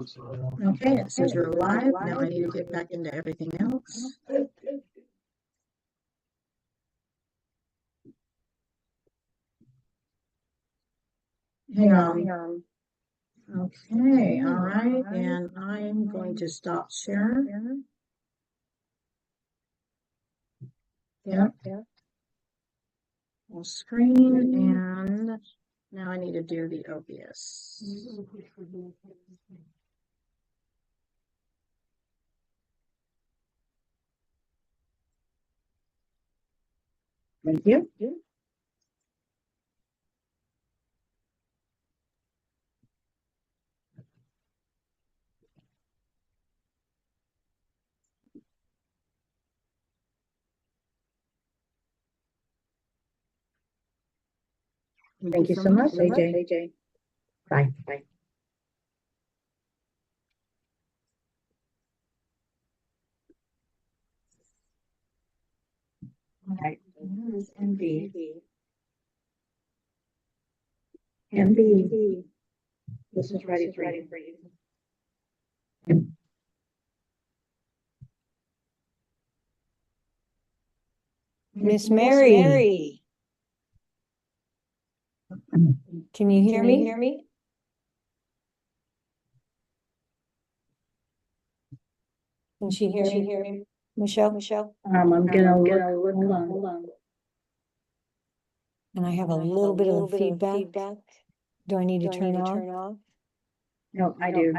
Okay, it says you're live. Now I need to get back into everything else. Hang on. Okay, all right, and I'm going to stop share. Yep. Full screen, and now I need to do the OBS. Thank you. Thank you so much, AJ. Bye. All right, here's MB. MB, this is ready for you. Miss Mary. Can you hear me? Can she hear me? Michelle? I'm gonna look, hold on. And I have a little bit of feedback. Do I need to turn off? No, I do.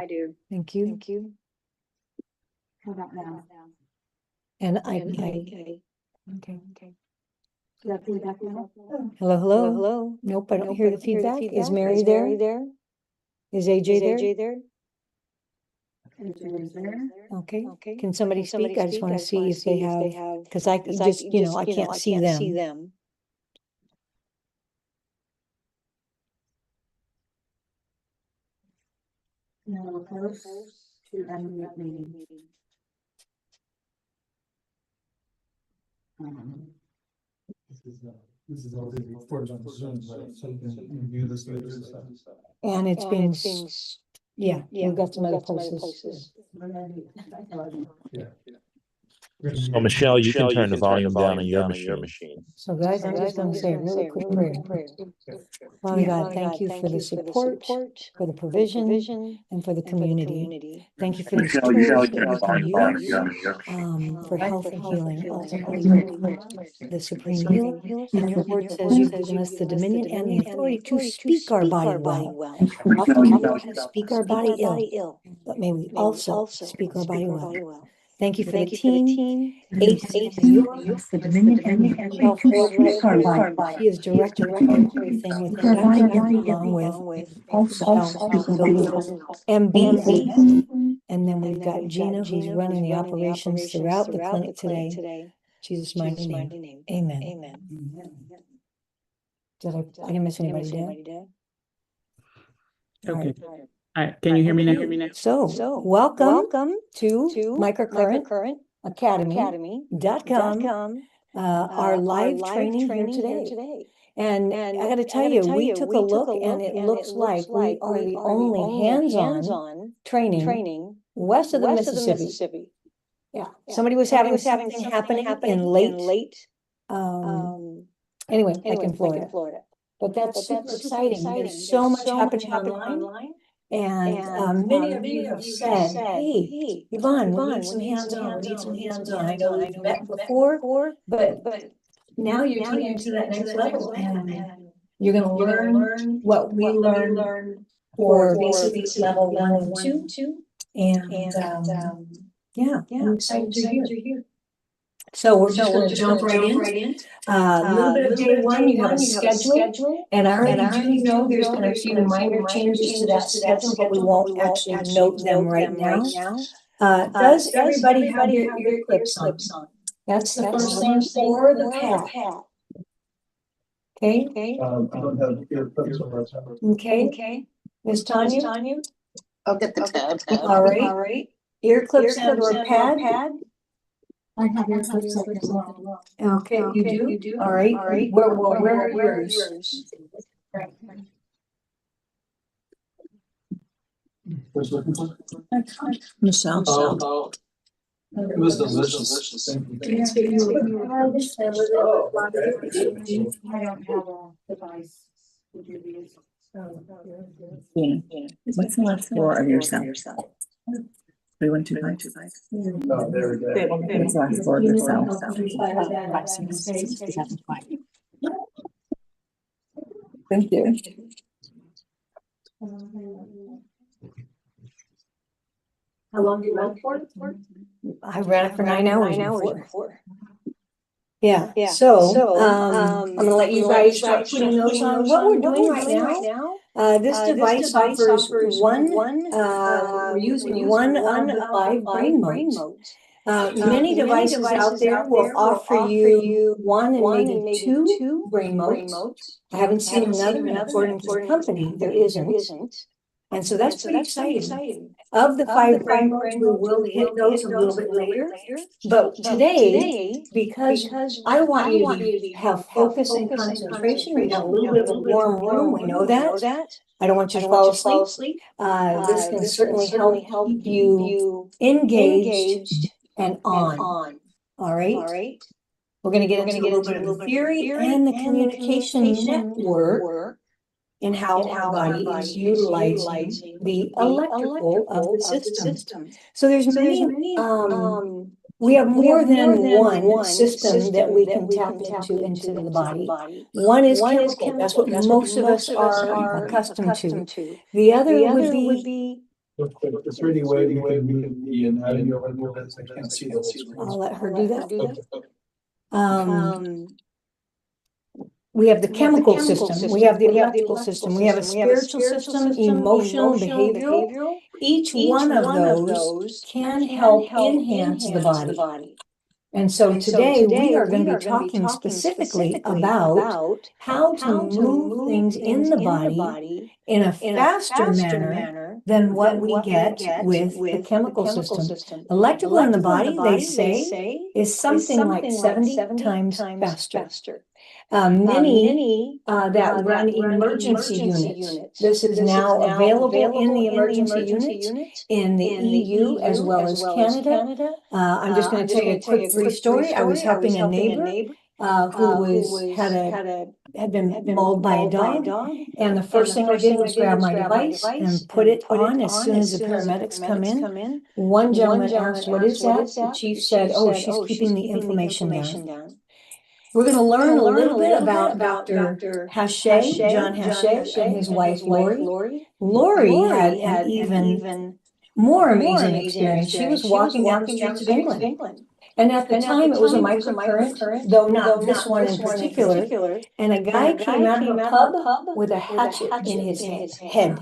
Thank you. How about now? And Okay. Is that feedback now? Hello? Nope, I don't hear the feedback. Is Mary there? Is AJ there? AJ is there. Okay. Can somebody speak? I just want to see if they have, because I just, I can't see them. No, close to end that meeting. This is all being recorded on Zoom, right? So you can view this later and stuff. And it's being, yeah, we've got some other places. Yeah. So Michelle, you can turn the volume down on your machine. So guys, I'm just going to say a really quick prayer. Father God, thank you for the support, for the provision, and for the community. Thank you for these tools that we can use for health and healing. Ultimately, the supreme healer. And your word says you've given us the dominion and the authority to speak our body well. Often we can speak our body ill, but may we also speak our body well. Thank you for the team. The dominion and the authority to speak our body. She is directed everything within Dr. Young, along with MB. And then we've got Gina, who's running the operations throughout the clinic today. Jesus' mighty name. Amen. I didn't miss anybody, Dad? Okay. All right. Can you hear me now? So welcome to Microcurrent Academy.com, our live training here today. And I got to tell you, we took a look and it looks like we are the only hands-on training west of the Mississippi. Yeah. Somebody was having something happening in late, anyway, like in Florida. But that's super exciting. There's so much happening online. And many of you have said, hey, Yvonne, we need some hands-on. I know we've met before, but now you're taking it to that next level. And you're going to learn what we learned for basic level 1 and 2. And yeah, I'm excited to hear. So we're just going to jump right in. A little bit of day 1, you have a schedule, and I already do know there's going to be a few minor changes to that schedule, but we won't actually note them right now. Does everybody have your ear clips on? That's the first thing, or the pad. Okay. I don't have ear clips or Okay. Miss Tanya? I'll get the tab. All right. Ear clips and or pad? I have your clips up as well. Okay, you do? All right. Where are yours? Michelle. It was delicious. Thank you. I don't have a device. Would you be? What's the last four of your cell? 3125. Oh, there we go. What's the last four of your cell? Thank you. How long do you run for? I ran it for 9 hours before. Yeah. So, I'm gonna let you guys start putting those on. What we're doing right now, this device offers we're using one of the 5 brain modes. Many devices out there will offer you 1 and maybe 2 brain modes. I haven't seen another, and according to the company, there isn't. And so that's pretty exciting. Of the 5 brain modes, we will hit those a little bit later. But today, because I want you to have focus and concentration, we have a little bit of a warm room, we know that. I don't want you to fall asleep. This can certainly help keep you engaged and on. All right? We're going to get into a little bit of the theory and the communication network in how our body is utilizing the electrical of the system. So there's many, we have more than one system that we can tap into the body. One is chemical. That's what most of us are accustomed to. The other would be It's really where you can move the and adding your window. I can't see those. I'll let her do that. Okay. We have the chemical system, we have the electrical system, we have a spiritual system, emotional, behavioral. Each one of those can help enhance the body. And so today we are going to be talking specifically about how to move things in the body in a faster manner than what we get with the chemical system. Electrical in the body, they say, is something like 70 times faster. Many that run emergency units. This is now available in the emergency units in the EU as well as Canada. I'm just going to tell you a quick brief story. I was helping a neighbor who had been mauled by a dog, and the first thing I did was grab my device and put it on as soon as the paramedics come in. One gentleman asked, "What is that?" The chief said, "Oh, she's keeping the inflammation down." We're going to learn a little bit about Dr. Hache, John Hache, and his wife, Lori. Lori had an even more amazing experience. She was walking down the streets of England. And at the time, it was a microcurrent, though not this one in particular. And a guy came out of a pub with a hatchet in his head.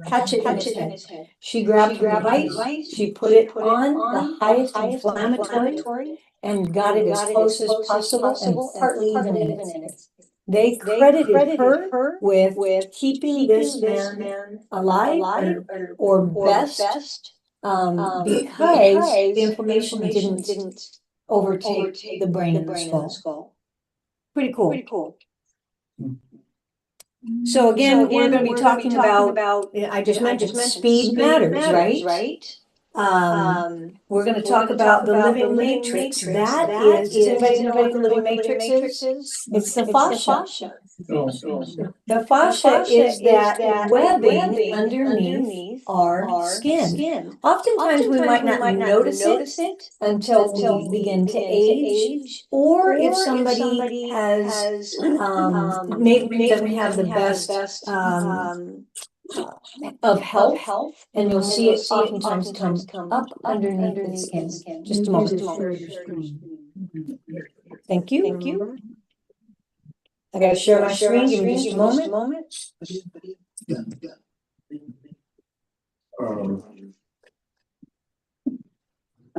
Hatchet in his head. She grabbed her device, she put it on the highest inflammatory, and got it as close as possible and partly even in it. They credited her with keeping this man alive or best because the inflammation didn't overtake the brain and the skull. Pretty cool. So again, we're going to be talking about, I just mentioned speed matters, right? We're going to talk about the living matrix. That is, does anybody know what the living matrix is? It's the fascia. The fascia is that webbing underneath our skin. Oftentimes we might not notice it until we begin to age, or if somebody has maybe doesn't have the best of health, and you'll see it oftentimes come up underneath the skin. Just a moment. Thank you. I gotta share my screen. Give me just a moment. Yeah.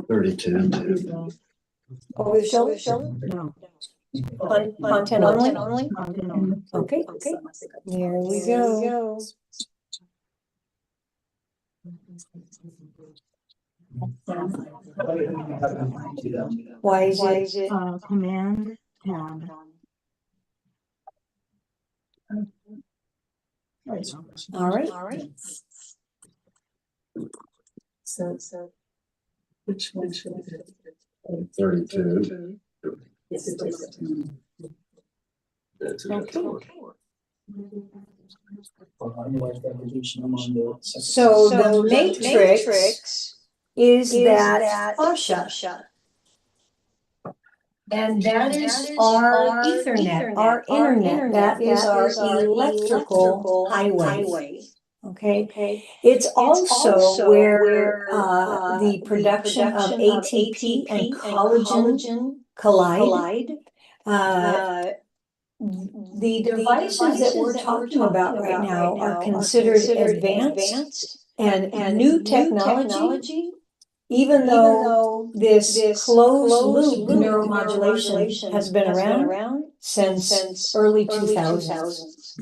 32. Over the shoulder? No. Content only? Okay. There we go. Why is it? Command tab. All right. So, which one should I do? 32. Yes, it is. So the matrix is that fascia. And that is our Ethernet, our internet. That is our electrical highway. Okay. It's also where the production of ATP and collagen collide. The devices that we're talking about right now are considered advanced and new technology, even though this closed loop neuromodulation has been around since early 2000s.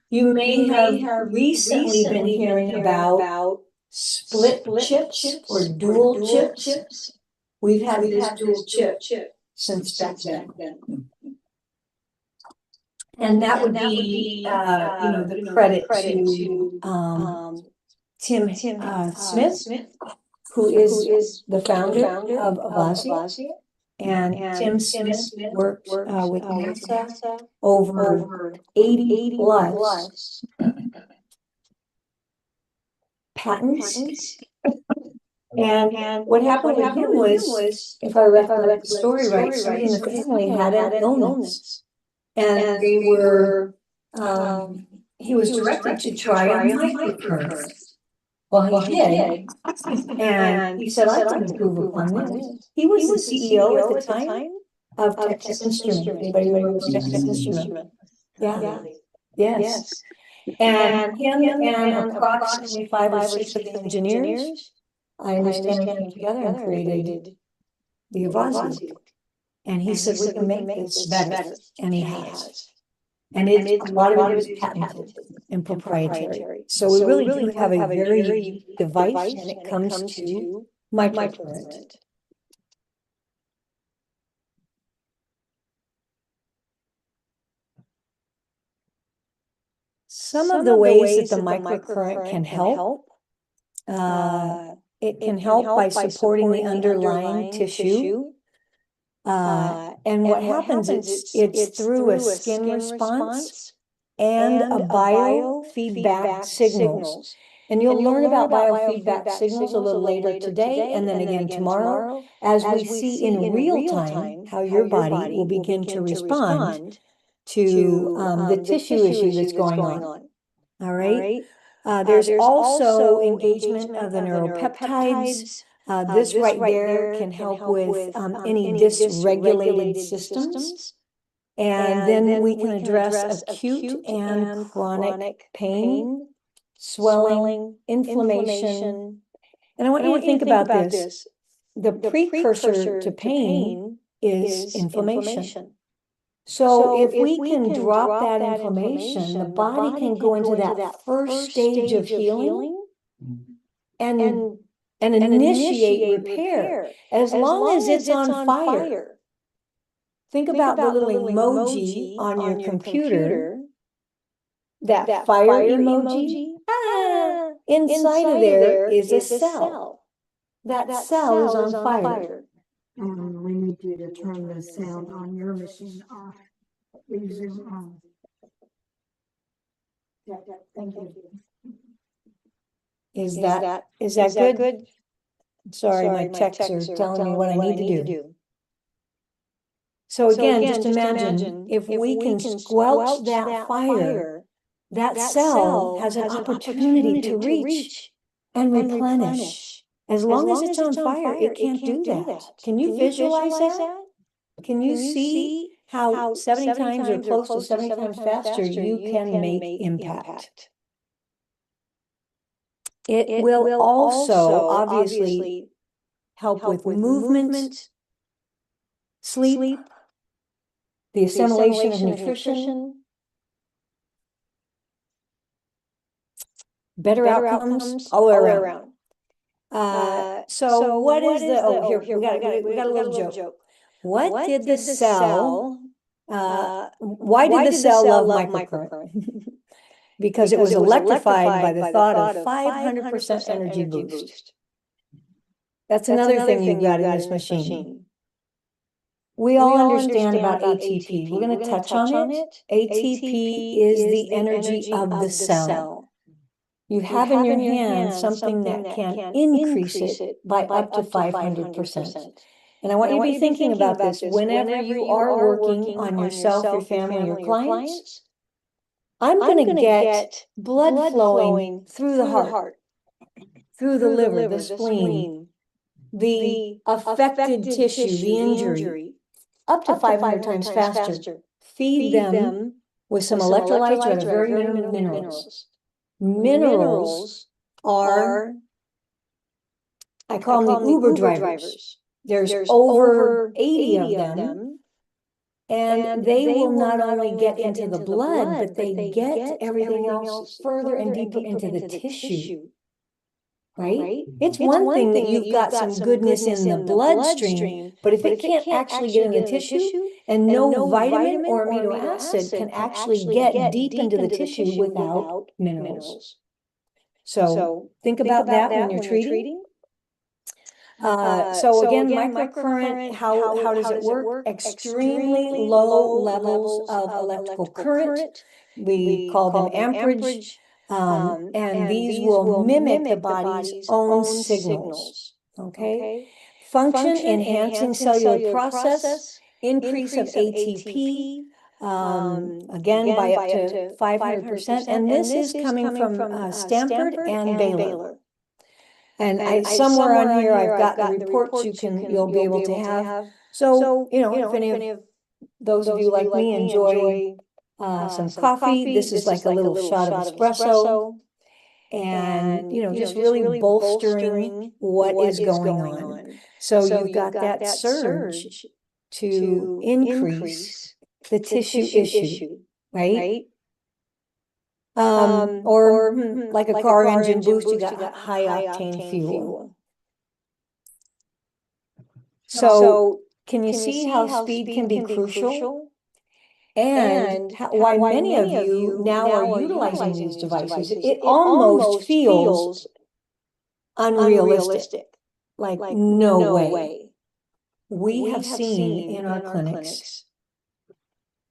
You may have recently been hearing about split chips or dual chips. We've had this dual chip since back then. And that would be, the credit to Tim Smith, who is the founder of Avasia. And Tim Smith worked with NASA over 80 plus patents. And what happened with him was, if I read the story right, somebody in the family had an illness. And they were, he was directed to try a microcurrent. Well, he did. And he said, I can improve upon this. He was the CEO at the time of Texas Instruments. Anybody remember Texas Instruments? Yeah. Yes. And him and approximately 5 or 6 of the engineers, I understand, came together and created the Avasia. And he said, we can make this better. And he has. And a lot of it is patented and proprietary. So we really do have a very unique device when it comes to microcurrent. Some of the ways that the microcurrent can help, it can help by supporting the underlying tissue. And what happens is it's through a skin response and a biofeedback signals. And you'll learn about biofeedback signals a little later today and then again tomorrow, as we see in real time how your body will begin to respond to the tissue issue that's going on. All right. There's also engagement of the neuropeptides. This right there can help with any dysregulated systems. And then we can address acute and chronic pain, swelling, inflammation. And I want you to think about this. The precursor to pain is inflammation. So if we can drop that inflammation, the body can go into that first stage of healing and initiate repair, as long as it's on fire. Think about the little emoji on your computer, that fire emoji. Inside of there is a cell. That cell is on fire. We need you to turn the sound on your machine off. Please zoom on. Thank you. Is that good? Sorry, my techs are telling me what I need to do. So again, just imagine if we can squelch that fire, that cell has an opportunity to reach and replenish. As long as it's on fire, it can't do that. Can you visualize that? Can you see how 70 times or close to 70 times faster you can make impact? It will also obviously help with movement, sleep, the assimilation of nutrition, better outcomes all around. So what is the, here, we got a little joke. What did the cell, why did the cell love microcurrent? Because it was electrified by the thought of 500% energy boost. That's another thing you've got in this machine. We all understand about ATP. We're going to touch on it. ATP is the energy of the cell. You have in your hand something that can increase it by up to 500%. And I want you to be thinking about this whenever you are working on yourself, your family, your clients. I'm going to get blood flowing through the heart, through the liver, the spleen, the affected tissue, the injury, up to 500 times faster. Feed them with some electrolytes or at a very minimum of minerals. Minerals are, I call them the Uber drivers. There's over 80 of them. And they will not only get into the blood, but they get everything else further and deeper into the tissue. Right? It's one thing that you've got some goodness in the bloodstream, but if it can't actually get in the tissue, and no vitamin or amino acid can actually get deep into the tissue without minerals. So think about that when you're treating. So again, microcurrent, how does it work? Extremely low levels of electrical current. We call them amperage. And these will mimic the body's own signals. Okay? Function enhancing cellular process, increase of ATP, again by up to 500%. And this is coming from Stanford and Baylor. And somewhere on here I've got the reports you'll be able to have. So, if any of those of you like me enjoy some coffee, this is like a little shot of espresso. And, just really bolstering what is going on. So you've got that surge to increase the tissue issue, right? Or like a car engine boost, you got high octane fuel. So can you see how speed can be crucial? And why many of you now are utilizing these devices, it almost feels unrealistic. Like, no way. We have seen in our clinics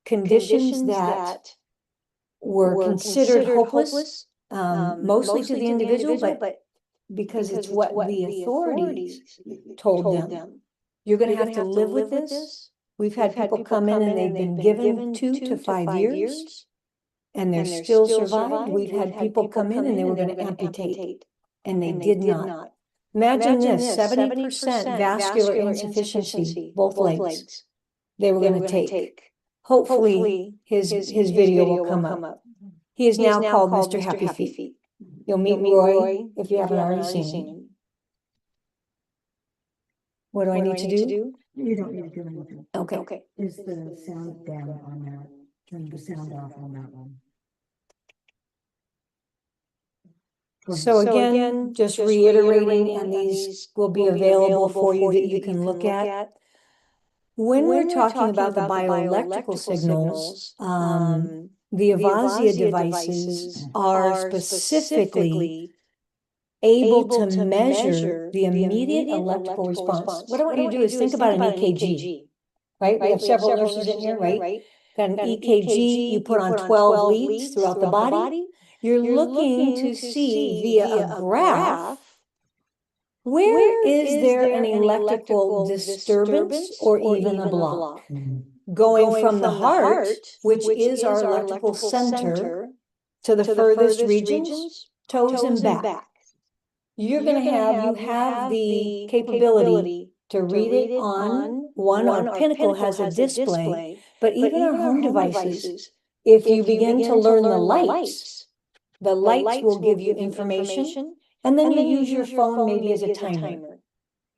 conditions that were considered hopeless, mostly to the individual, but because it's what the authorities told them. You're going to have to live with this. We've had people come in and they've been given 2 to 5 years and they're still survived. We've had people come in and they were going to amputate and they did not. Imagine this, 70% vascular insufficiency, both legs, they were going to take. Hopefully his video will come up. He is now called Mr. Happy Feet. You'll meet Roy if you haven't already seen him. What do I need to do? You don't need to do anything. Okay. Is the sound down on that? Turn the sound off on that one. So again, just reiterating, and these will be available for you that you can look at. When we're talking about the bioelectrical signals, the Avasia devices are specifically able to measure the immediate electrical response. What I want you to do is think about an EKG, right? We have several nurses in here, right? Got an EKG, you put on 12 leads throughout the body. You're looking to see via a graph, where is there an electrical disturbance or even a block? Going from the heart, which is our electrical center, to the furthest regions, toes and back. You're going to have the capability to read it on our Pinnacle has a display, but even our home devices, if you begin to learn the lights will give you information, and then you use your phone maybe as a timer.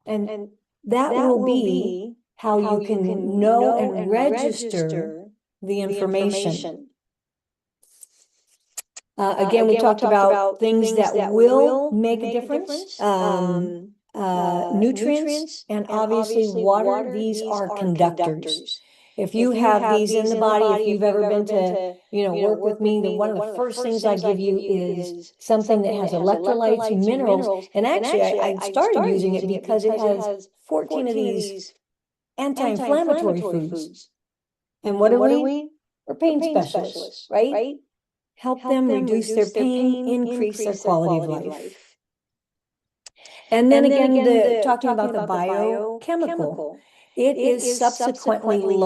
And that will be how you can know and register the information. Again, we talked about things that will make a difference. Nutrients and obviously water, these are conductors. If you have these in the body, if you've ever been to, work with me, one of the first things I give you is something that has electrolytes, minerals, and actually I started using it because it has 14 of these anti-inflammatory foods. And what are we? We're pain specialists, right? Help them reduce their pain, increase their quality of life. And then again, talking about the biochemical, it is subsequently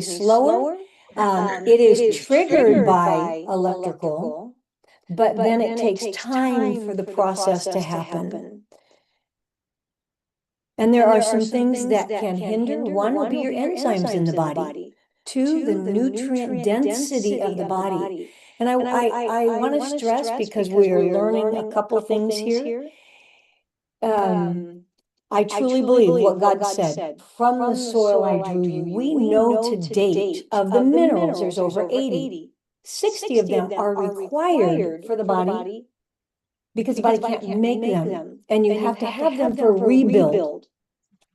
slower. It is triggered by electrical, but then it takes time for the process to happen. And there are some things that can hinder. One will be your enzymes in the body. Two, the nutrient density of the body. And I want to stress, because we are learning a couple things here. I truly believe what God said, from the soil I drew you. We know to date of the minerals, there's over 80. 60 of them are required for the body because the body can't make them. And you have to have them for rebuild.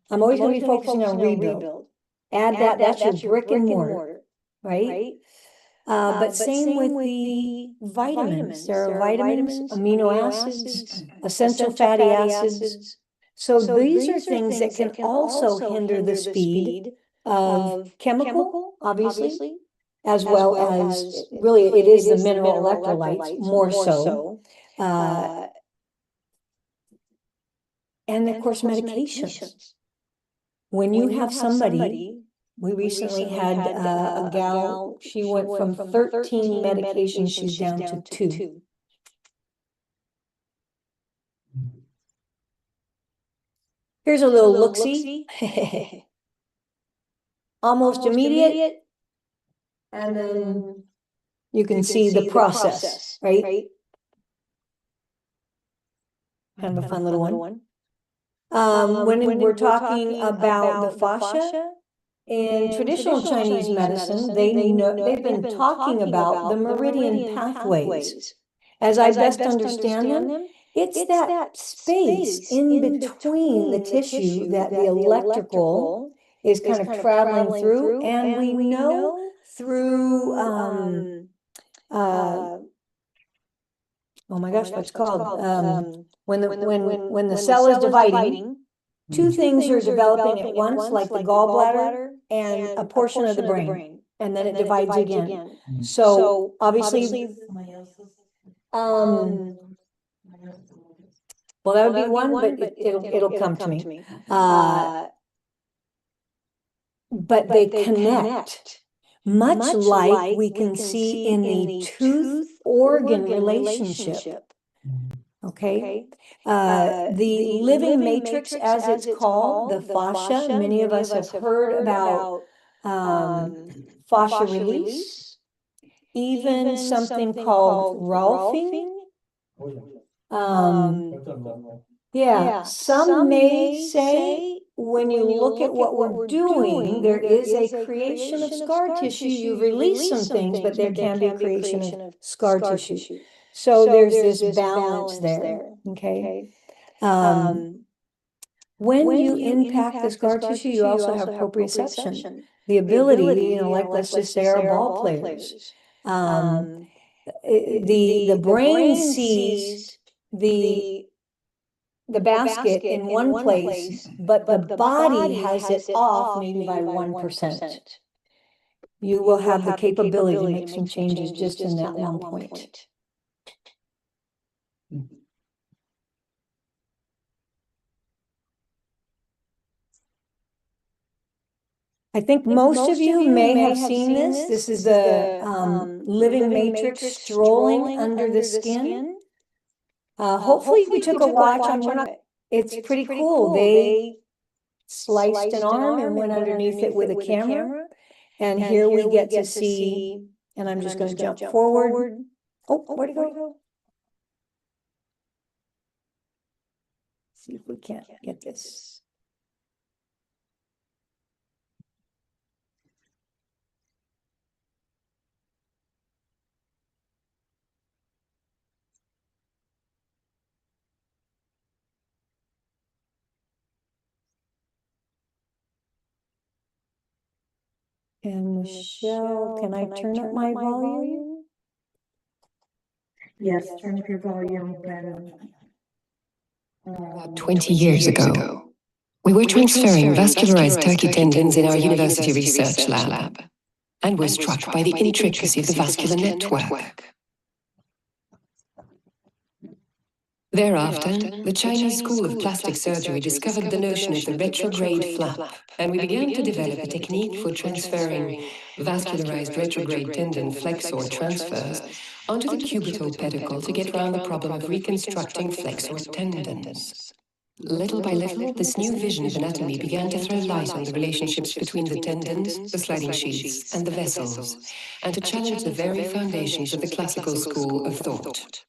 I'm always going to be focusing on rebuild. Add that, that's your brick and mortar, right? But same with the vitamins. There are vitamins, amino acids, essential fatty acids. So these are things that can also hinder the speed of chemical, obviously, as well as really it is the mineral electrolytes more so. And of course, medications. When you have somebody, we recently had a gal, she went from 13 medications, she's down to 2. Here's a little look-see. Almost immediate. And then you can see the process, right? Kind of a fun little one. When we're talking about the fascia, in traditional Chinese medicine, they've been talking about the meridian pathways. As I best understand them, it's that space in between the tissue that the electrical is kind of traveling through, and we know through oh my gosh, what's called when the cell is dividing. Two things are developing at once, like the gallbladder and a portion of the brain, and then it divides again. So obviously, well, that would be one, but it'll come to me. But they connect, much like we can see in the tooth organ relationship. Okay. The living matrix, as it's called, the fascia, many of us have heard about fascia release, even something called Rolfing. Yeah, some may say when you look at what we're doing, there is a creation of scar tissue. You release some things, but there can be a creation of scar tissue. So there's this balance there, okay? When you impact the scar tissue, you also have proprioception, the ability, like let's just say our ball players. The brain sees the basket in one place, but the body has it off maybe by 1%. You will have the capability to make some changes just in that one point. I think most of you may have seen this. This is the living matrix strolling under the skin. Hopefully you took a watch on it. It's pretty cool. They sliced an arm and went underneath it with a camera. And here we get to see, and I'm just going to jump forward. Oh, where'd it go? See if we can't get this. And Michelle, can I turn up my volume? Yes, turn up your volume when. About 20 years ago, we were transferring vascularized turkey tendons in our university research lab and were struck by the intricacy of the vascular network. Thereafter, the Chinese school of plastic surgery discovered the notion of the retrograde flap, and we began to develop a technique for transferring vascularized retrograde tendon flexor transfers onto the cubital pedicle to get around the problem of reconstructing flexor tendons. Little by little, this new vision of anatomy began to throw light on the relationships between the tendons, the sliding sheaths, and the vessels, and to challenge the very foundations of the classical school of thought.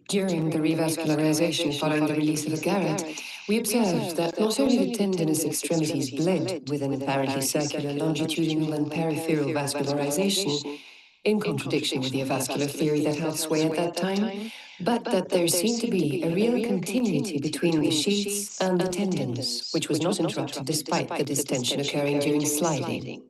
During the revascularization following the release of the garret, we observed that not only the tendinous extremities bled with an apparently circular longitudinal and peripheral vascularization, in contradiction with the avascular theory that held sway at that time, but that there seemed to be a real continuity between the sheaths and the tendons, which was not interrupted despite the distension occurring during sliding.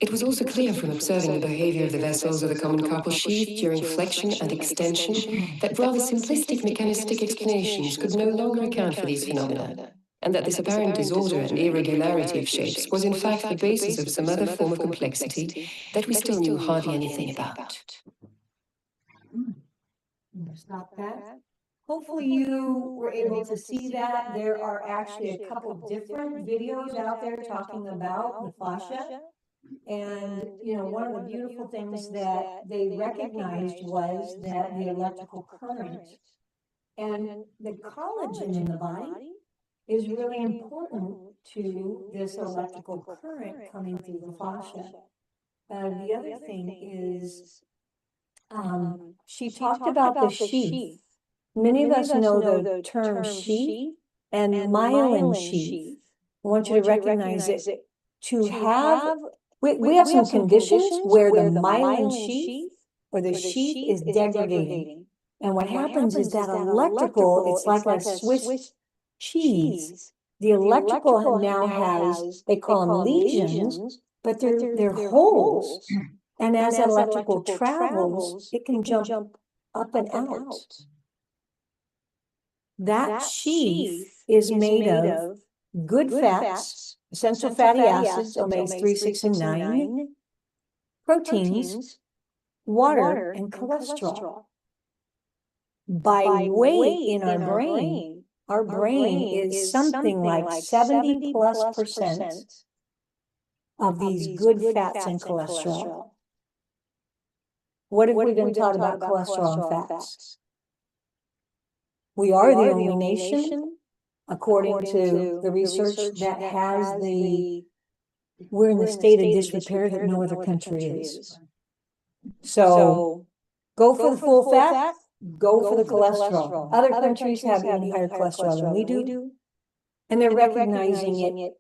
It was also clear from observing the behavior of the vessels of the common carpal sheath during flexion and extension that rather simplistic mechanistic explanations could no longer account for these phenomena, and that this apparent disorder and irregularity of shapes was in fact the basis of some other form of complexity that we still knew hardly anything about. Stop that. Hopefully you were able to see that. There are actually a couple different videos out there talking about the fascia. And, you know, one of the beautiful things that they recognized was that the electrical current and the collagen in the body is really important to this electrical current coming through the fascia. The other thing is, she talked about the sheath. Many of us know the term sheath and myelin sheath. I want you to recognize it. To have we have some conditions where the myelin sheath or the sheath is degrading. And what happens is that electrical, it's like a Swiss cheese. The electrical now has, they call them lesions, but they're holes. And as that electrical travels, it can jump up and out. That sheath is made of good fats, essential fatty acids, omega-3, 6, and 9, proteins, water, and cholesterol. By weight in our brain is something like 70+% of these good fats and cholesterol. What have we been taught about cholesterol and fats? We are the only nation, according to the research, that has we're in the state of disrepair that no other country is. So go for the full fat, go for the cholesterol. Other countries have even higher cholesterol than we do, and they're recognizing it.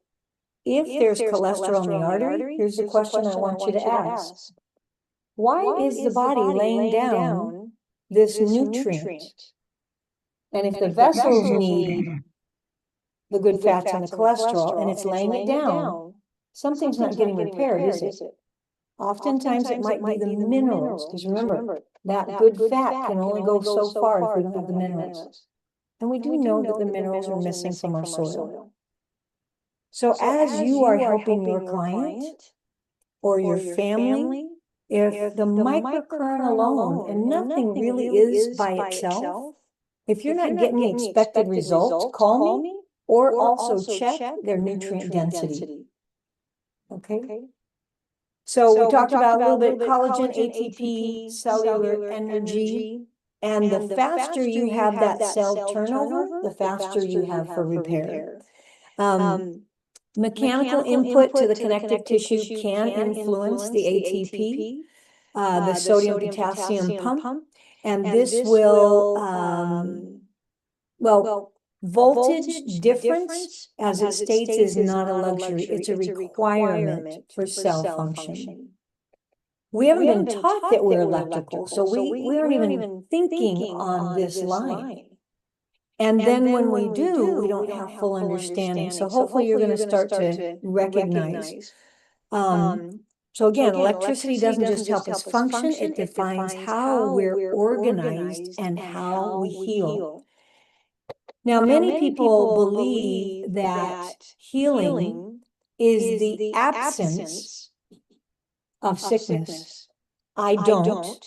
If there's cholesterol in the artery, here's the question I want you to ask. Why is the body laying down this nutrient? And if the vessels need the good fats and the cholesterol, and it's laying it down, something's not getting repaired, is it? Oftentimes it might be the minerals, because remember, that good fat can only go so far if we don't have the minerals. And we do know that the minerals are missing from our soil. So as you are helping your client or your family, if the microcurrent alone, and nothing really is by itself, if you're not getting the expected results, call me, or also check their nutrient density. Okay? So we talked about a little bit collagen, ATP, cellular energy, and the faster you have that cell turnover, the faster you have for repair. Mechanical input to the connective tissue can influence the ATP, the sodium-potassium pump, and this will, voltage difference, as it states, is not a luxury. It's a requirement for cell function. We haven't been taught that we're electrical, so we aren't even thinking on this line. And then when we do, we don't have full understanding. So hopefully you're going to start to recognize. So again, electricity doesn't just help us function, it defines how we're organized and how we heal. Now, many people believe that healing is the absence of sickness. I don't.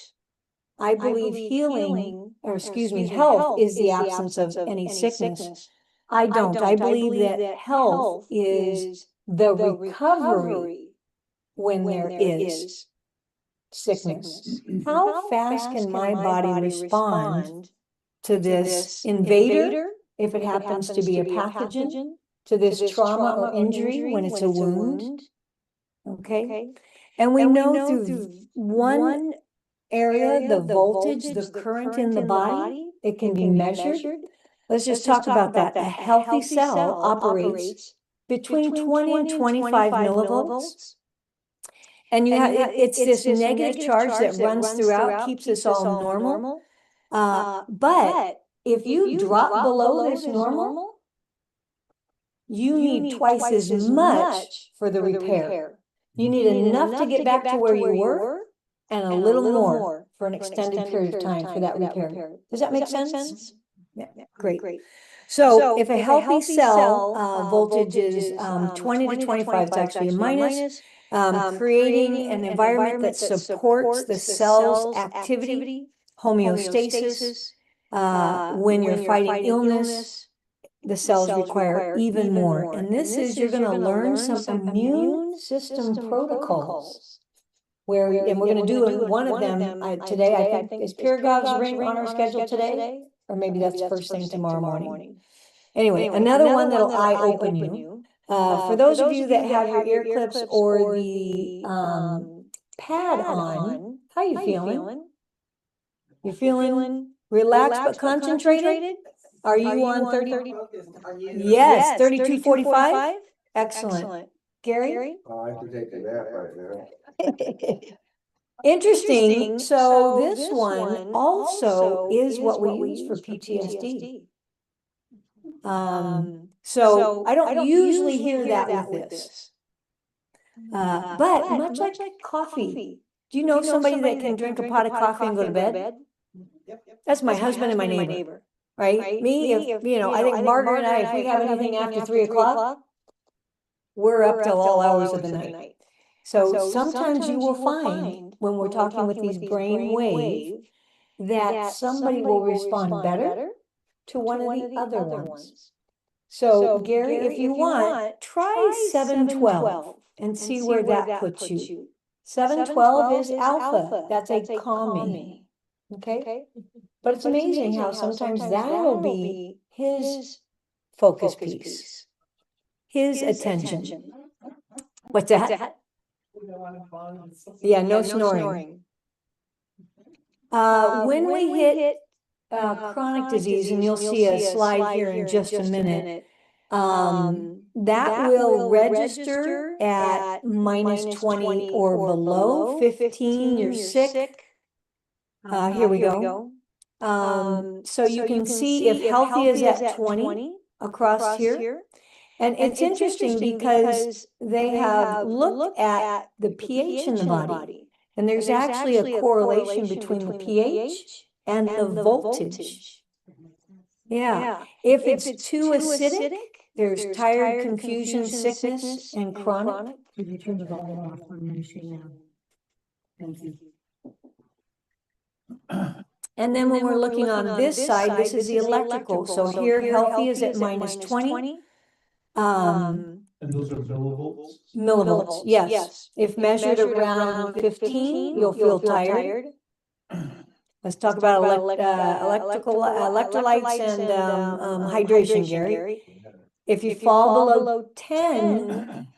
I believe healing, or excuse me, health is the absence of any sickness. I don't. I believe that health is the recovery when there is sickness. How fast can my body respond to this invader, if it happens to be a pathogen, to this trauma or injury when it's a wound? Okay. And we know through one area, the voltage, the current in the body, it can be measured. Let's just talk about that. A healthy cell operates between 20 and 25 millivolts. And you have, it's this negative charge that runs throughout, keeps us all normal. But if you drop below this normal, you need twice as much for the repair. You need enough to get back to where you were, and a little more for an extended period of time for that repair. Does that make sense? Yeah, great. So if a healthy cell voltage is 20 to 25, it's actually a minus, creating an environment that supports the cell's activity, homeostasis. When you're fighting illness, the cells require even more. And this is, you're going to learn some immune system protocols. And we're going to do one of them today. I think is Pirog's ring on our schedule today, or maybe that's first thing tomorrow morning. Anyway, another one that'll eye-open you. For those of you that have your ear clips or the pad on, how are you feeling? You're feeling relaxed but concentrated? Are you on 30? Yes, 3245? Excellent. Gary? I can take a nap right now. Interesting. So this one also is what we use for PTSD. So I don't usually hear that with this. But much like coffee, do you know somebody that can drink a pot of coffee and go to bed? That's my husband and my neighbor, right? Me, if, I think Margaret and I, if we have anything after 3 o'clock, we're up till all hours of the night. So sometimes you will find when we're talking with these brain waves that somebody will respond better to one of the other ones. So Gary, if you want, try 712 and see where that puts you. 712 is alpha. That's a calming. Okay? But it's amazing how sometimes that'll be his focus piece, his attention. What's that? Yeah, no snoring. When we hit chronic disease, and you'll see a slide here in just a minute, that will register at minus 20 or below. 15, you're sick. Here we go. So you can see if healthy is at 20 across here. And it's interesting because they have looked at the pH in the body. And there's actually a correlation between the pH and the voltage. Yeah. If it's too acidic, there's tired, confusion, sickness, and chronic. Could you turn the volume off on the machine now? Thank you. And then when we're looking on this side, this is the electrical. So here, healthy is at minus 20. And those are millivolts? Millivolts, yes. If measured around 15, you'll feel tired. Let's talk about electrolytes and hydration, Gary. If you fall below 10,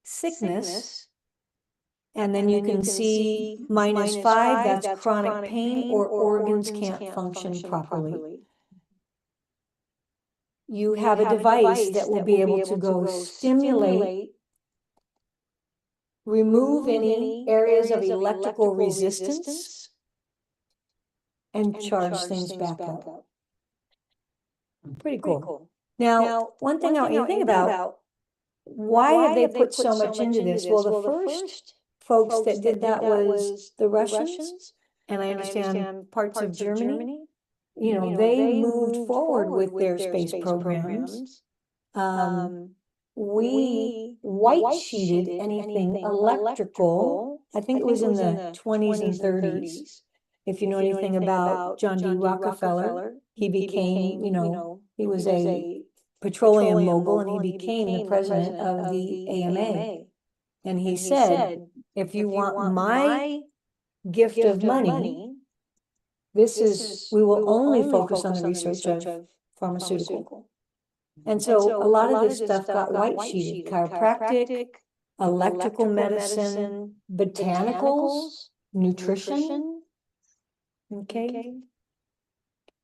sickness. And then you can see minus 5, that's chronic pain or organs can't function properly. You have a device that will be able to go stimulate, remove any areas of electrical resistance, and charge things back up. Pretty cool. Now, one thing I want you to think about, why have they put so much into this? Well, the first folks that did that was the Russians, and I understand parts of Germany. You know, they moved forward with their space programs. We white sheeted anything electrical. I think it was in the 20s and 30s. If you know anything about John D. Rockefeller, he became, you know, he was a petroleum mogul, and he became the president of the AMA. And he said, if you want my gift of money, we will only focus on the research of pharmaceutical. And so a lot of this stuff got white sheeted: chiropractic, electrical medicine, botanicals, nutrition. Okay.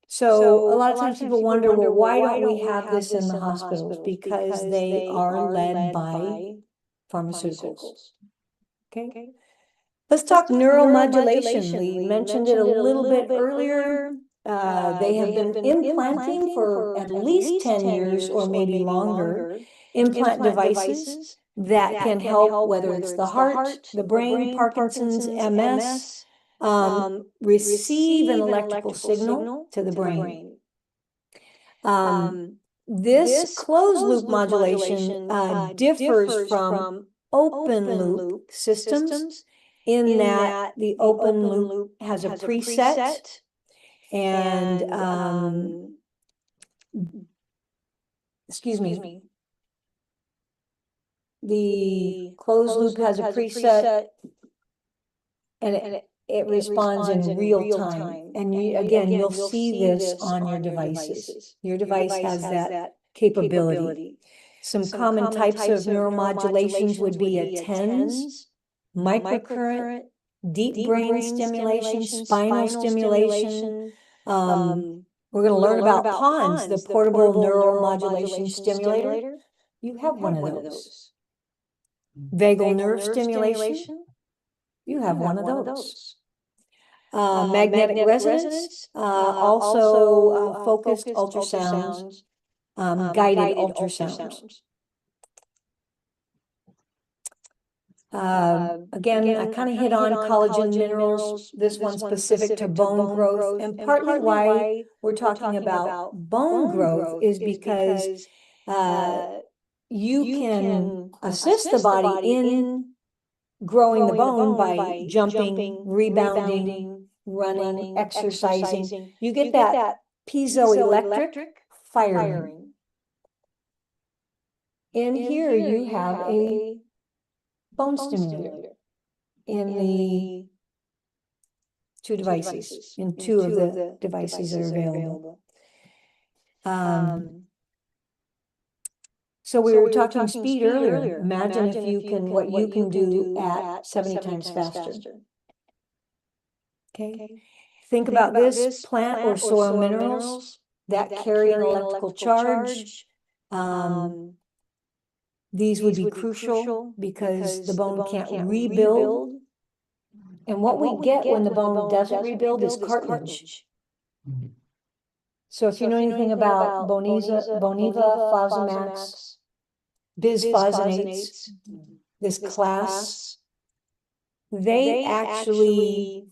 So a lot of times people wonder, well, why don't we have this in the hospitals? Because they are led by pharmaceuticals. Okay. Let's talk neuromodulation. We mentioned it a little bit earlier. They have been implanting for at least 10 years or maybe longer, implant devices that can help, whether it's the heart, the brain, Parkinson's, MS, receive an electrical signal to the brain. This closed loop modulation differs from open loop systems in that the open loop has a preset, and the closed loop has a preset, and it responds in real time. And again, you'll see this on your devices. Your device has that capability. Some common types of neuromodulations would be a TENS, microcurrent, deep brain stimulation, spinal stimulation. We're going to learn about PONS, the portable neuromodulation stimulator. You have one of those. Vagal nerve stimulation. You have one of those. Magnetic resonance, also focused ultrasounds, guided ultrasounds. Again, I kind of hit on collagen minerals. This one's specific to bone growth, and partly why we're talking about bone growth is because you can assist the body in growing the bone by jumping, rebounding, running, exercising. You get that piezoelectric firing. In here you have a bone stimulator in the two devices, in two of the devices that are available. So we were talking speed earlier. Imagine if you can, what you can do at 70 times faster. Okay. Think about this: plant or soil minerals that carry an electrical charge. These would be crucial because the bone can't rebuild. And what we get when the bone doesn't rebuild is cartilage. So if you know anything about Boniva, Fosamax, bisphosphonates, this class, they actually,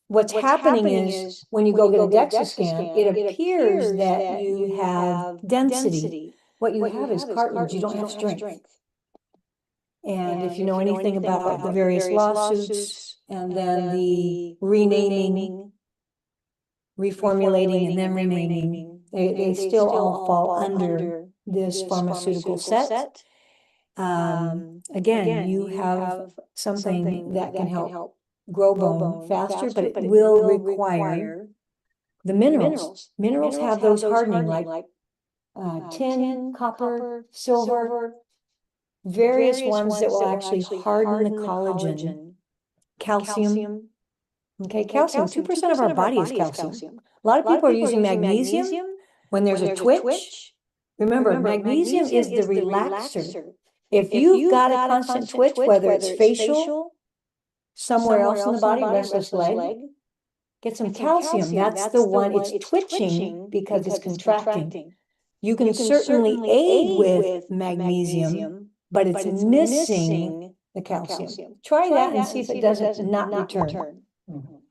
what's happening is when you go get a DEXA scan, it appears that you have density. What you have is cartilage, you don't have strength. And if you know anything about the various lawsuits and then the renaming, reformulating, and then renaming, they still all fall under this pharmaceutical set. Again, you have something that can help grow bone faster, but it will require the minerals. Minerals have those hardening, like tin, copper, silver, various ones that will actually harden the collagen. Calcium. Okay, calcium, 2% of our body is calcium. A lot of people are using magnesium when there's a twitch. Remember, magnesium is the relaxer. If you've got a constant twitch, whether it's facial, somewhere else in the body, restless leg, get some calcium. That's the one, it's twitching because it's contracting. You can certainly aid with magnesium, but it's missing the calcium. Try that and see if it doesn't not return.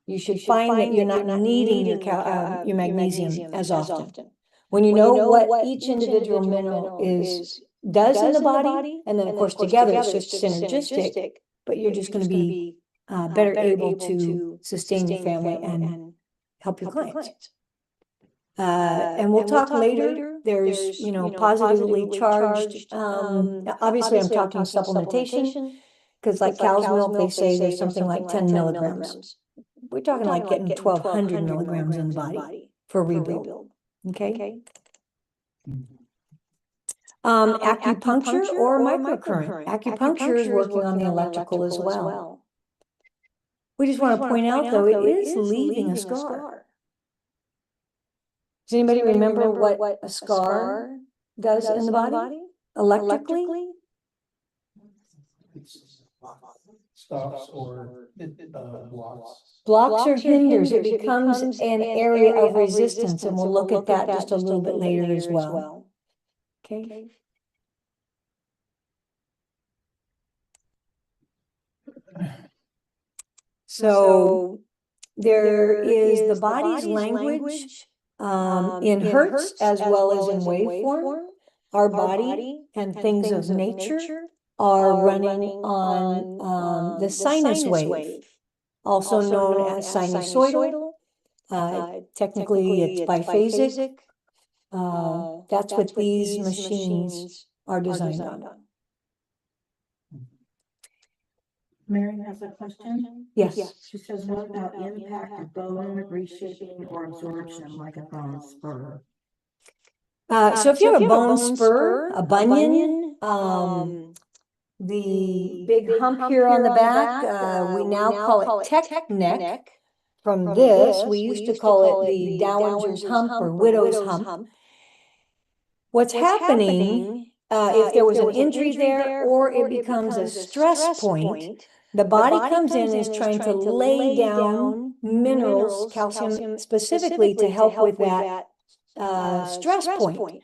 You should find that you're not needing your magnesium as often. When you know what each individual mineral does in the body, and then of course together it's just synergistic, but you're just going to be better able to sustain your family and help your clients. And we'll talk later. There's, positively charged, obviously I'm talking supplementation, because like cow's milk, they say there's something like 10 milligrams. We're talking like getting 1,200 milligrams in the body for rebuild. Okay. Acupuncture or microcurrent. Acupuncture is working on the electrical as well. We just want to point out, though, it is leaving a scar. Does anybody remember what a scar does in the body electrically? Stops or blocks. Blocks or hinders. It becomes an area of resistance, and we'll look at that just a little bit later as well. Okay. So there is the body's language in hertz as well as in waveform. Our body and things of nature are running on the sinus wave, also known as sinusoidal. Technically, it's biphasic. That's what these machines are designed on. Mary has a question. Yes. She says, what about impact of bone reshaping or absorption like a bone spur? So if you have a bone spur, a bunion, the big hump here on the back, we now call it tech neck. From this, we used to call it the dowager's hump or widow's hump. What's happening, if there was an injury there or it becomes a stress point, the body comes in and is trying to lay down minerals, calcium specifically, to help with that stress point.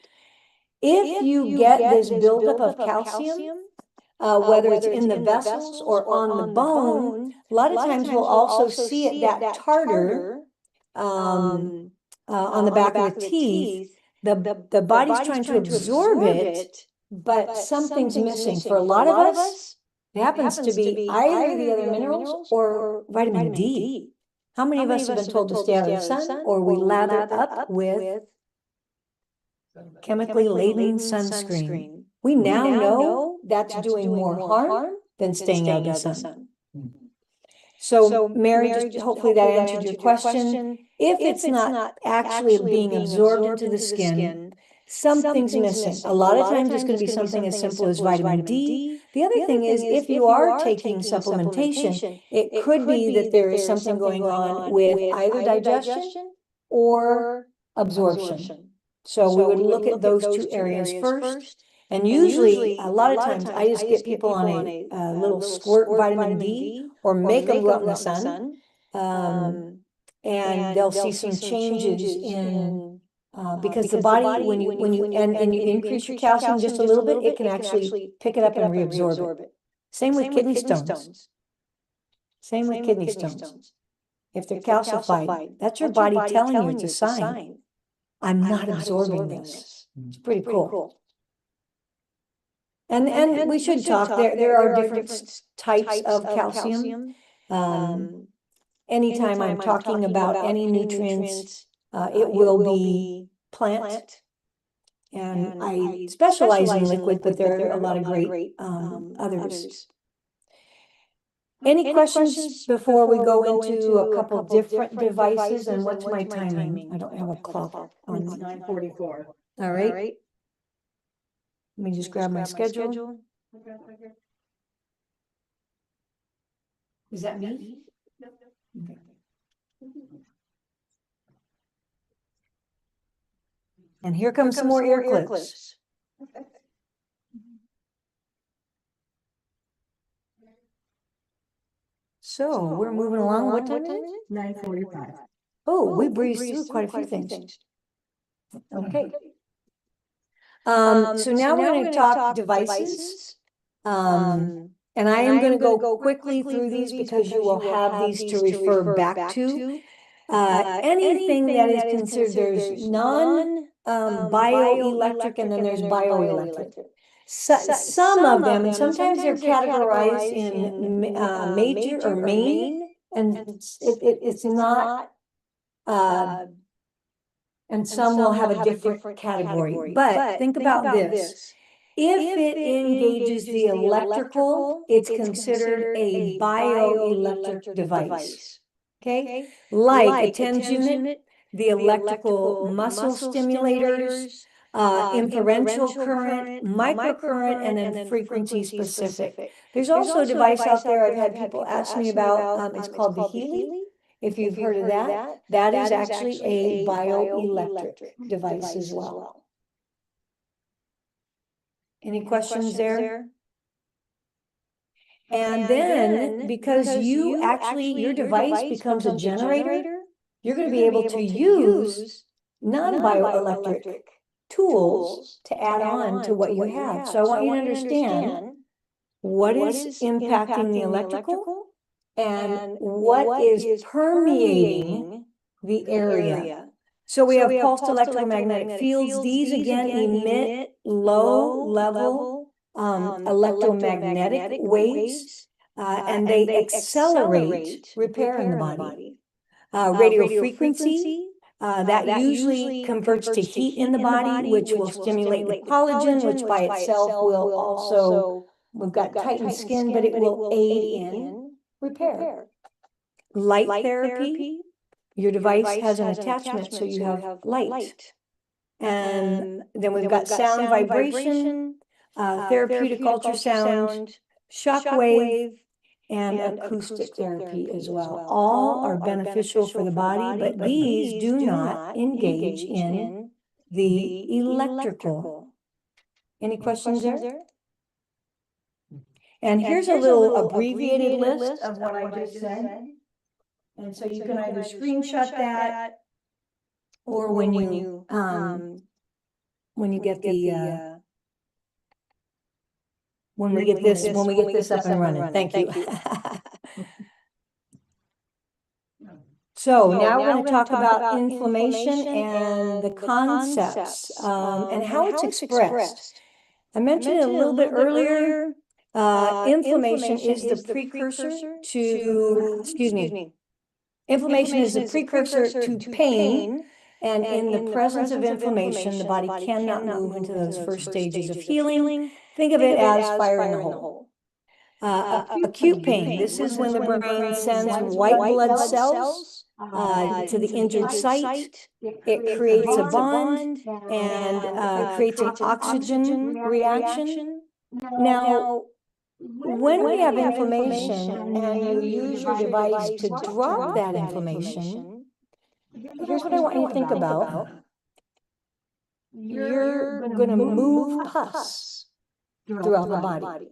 If you get this buildup of calcium, whether it's in the vessels or on the bone, a lot of times we'll also see it, that tartar on the back of the teeth. The body's trying to absorb it, but something's missing. For a lot of us, it happens to be either the other minerals or vitamin D. How many of us have been told to stay out of the sun, or we lather up with chemically laden sunscreen? We now know that's doing more harm than staying out of the sun. So Mary, just hopefully that answered your question. If it's not actually being absorbed into the skin, something's missing. A lot of times it's going to be something as simple as vitamin D. The other thing is, if you are taking supplementation, it could be that there is something going on with either digestion or absorption. So we would look at those two areas first. And usually, a lot of times, I just get people on a little squirt vitamin D or make them go out in the sun. And they'll see some changes in, because the body, when you increase your calcium just a little bit, it can actually pick it up and reabsorb it. Same with kidney stones. Same with kidney stones. If they're calcified, that's your body telling you it's a sign. I'm not absorbing this. It's pretty cool. And we should talk, there are different types of calcium. Anytime I'm talking about any nutrients, it will be plant. And I specialize in liquid, but there are a lot of great others. Any questions before we go into a couple different devices? And what's my timing? I don't have a clock on. It's 9:44. All right. Let me just grab my schedule. Is that me? Okay. And here comes some more ear clips. So we're moving along. What time is it? 9:45. Oh, we breezed through quite a few things. Okay. So now we're going to talk devices. And I am going to go quickly through these because you will have these to refer back to. Anything that is considered, there's bioelectric and then there's bioelectric. Some of them, and sometimes they're categorized in major or main, and it's not, and some will have a different category. But think about this. If it engages the electrical, it's considered a bioelectric device. Okay? Like a TENS unit, the electrical muscle stimulators, inferential current, microcurrent, and then frequency specific. There's also a device out there I've had people ask me about. It's called the Healy. If you've heard of that, that is actually a bioelectric device as well. Any questions there? And then, because you actually, your device becomes a generator, you're going to be able to use non-bioelectric tools to add on to what you have. So I want you to understand what is impacting the electrical and what is permeating the area. So we have pulsed electromagnetic fields. These again emit low-level electromagnetic waves, and they accelerate repair in the body. Radio frequency, that usually converts to heat in the body, which will stimulate the collagen, which by itself will also, we've got tightened skin, but it will aid in repair. Light therapy, your device has an attachment, so you have light. And then we've got sound vibration, therapeutic ultrasound, shock wave, and acoustic therapy as well. All are beneficial for the body, but these do not engage in the electrical. Any questions there? And here's a little abbreviated list of what I just said. And so you can either screenshot that, or when you get the when we get this up and running. Thank you. So now we're going to talk about inflammation and the concepts and how it's expressed. I mentioned it a little bit earlier. Inflammation is the precursor to, inflammation is the precursor to pain. And in the presence of inflammation, the body cannot move into those first stages of healing. Think of it as fire in the hole. Acute pain, this is when the brain sends white blood cells to the injured site. It creates a bond and creates an oxygen reaction. Now, when we have inflammation and you use your device to drop that inflammation, here's what I want you to think about. You're going to move pus throughout the body.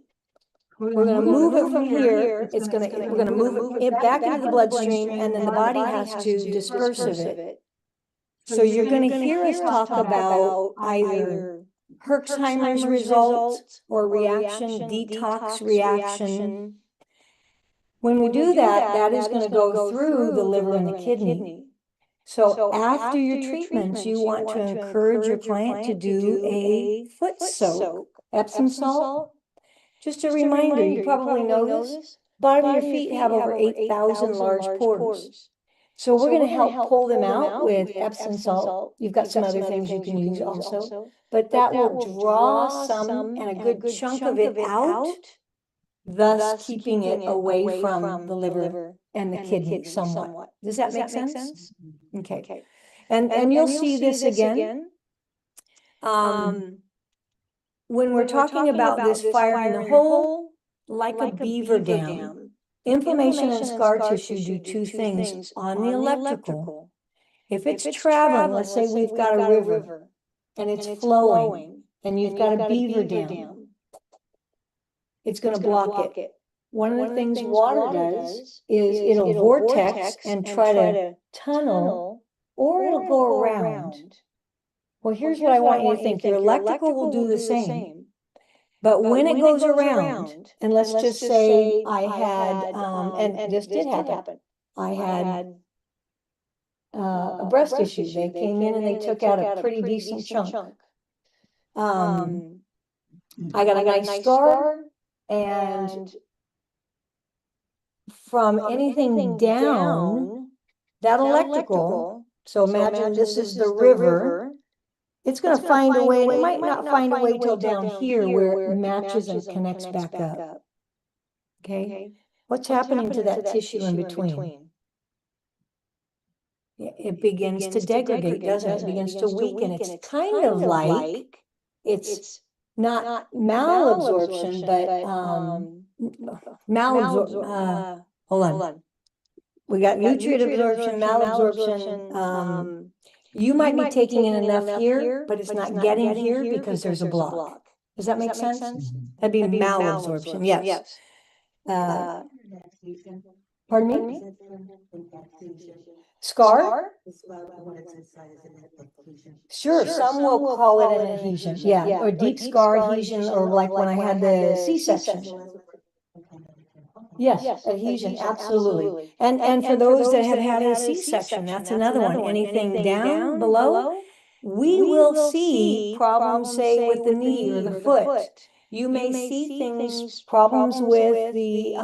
We're going to move it from here. We're going to move it back into the bloodstream, and then the body has to disperse of it. So you're going to hear us talk about either Herxheimer's result or reaction, detox reaction. When we do that, that is going to go through the liver and the kidney. So after your treatments, you want to encourage your client to do a foot soak, Epsom salt. Just a reminder, you probably know this, bottom of your feet have over 8,000 large pores. So we're going to help pull them out with Epsom salt. You've got some other things you can use also, but that will draw some and a good chunk of it out, thus keeping it away from the liver and the kidney somewhat. Does that make sense? Okay. And you'll see this again. When we're talking about this fire in the hole, like a beaver dam, inflammation and scar tissue do two things on the electrical. If it's traveling, let's say we've got a river and it's flowing and you've got a beaver dam, it's going to block it. one of the things water does is it'll vortex and try to tunnel, or it'll go around. Well, here's what I want you to think. Your electrical will do the same. But when it goes around, and let's just say I had, and this did happen, I had a breast issue. They came in and they took out a pretty decent chunk. I got a nice scar, and from anything down, that electrical, so imagine this is the river, it's going to find a way, and it might not find a way till down here where it matches and connects back up. Okay? What's happening to that tissue in between? It begins to degrade, doesn't it? It begins to weaken. It's kind of like, it's not malabsorption, but malabsorption. Hold on. We got nutrient absorption, malabsorption. You might be taking in enough here, but it's not getting here because there's a block. Does that make sense? That'd be malabsorption, yes. Pardon me? Scar? Sure, some will call it an adhesion. Yeah, or deep scar adhesion, or like when I had the C-section. Yes, adhesion, absolutely. And for those that have had a C-section, that's another one. Anything down, below, we will see problems, say, with the knee or the foot. You may see things, problems with the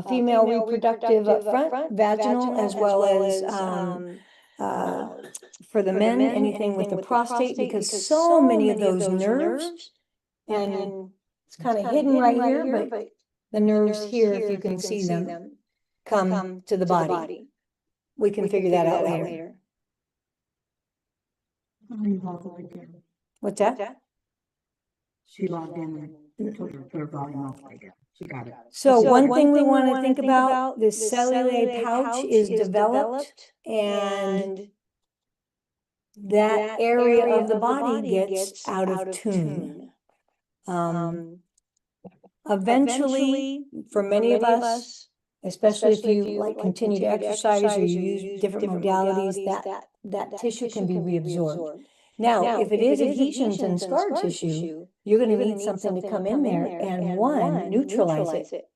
female reproductive up front, vaginal, as well as for the men, anything with the prostate, because so many of those nerves, and it's kind of hidden right here, but the nerves here, if you can see them, come to the body. We can figure that out later. What's that? She logged in and told her volume off again. She got it. So one thing we want to think about, the cellulate pouch is developed, and that area of the body gets out of tune. Eventually, for many of us, especially if you like continue to exercise or you use different modalities, that tissue can be reabsorbed. Now, if it is adhesions and scar tissue, you're going to need something to come in there and neutralize it.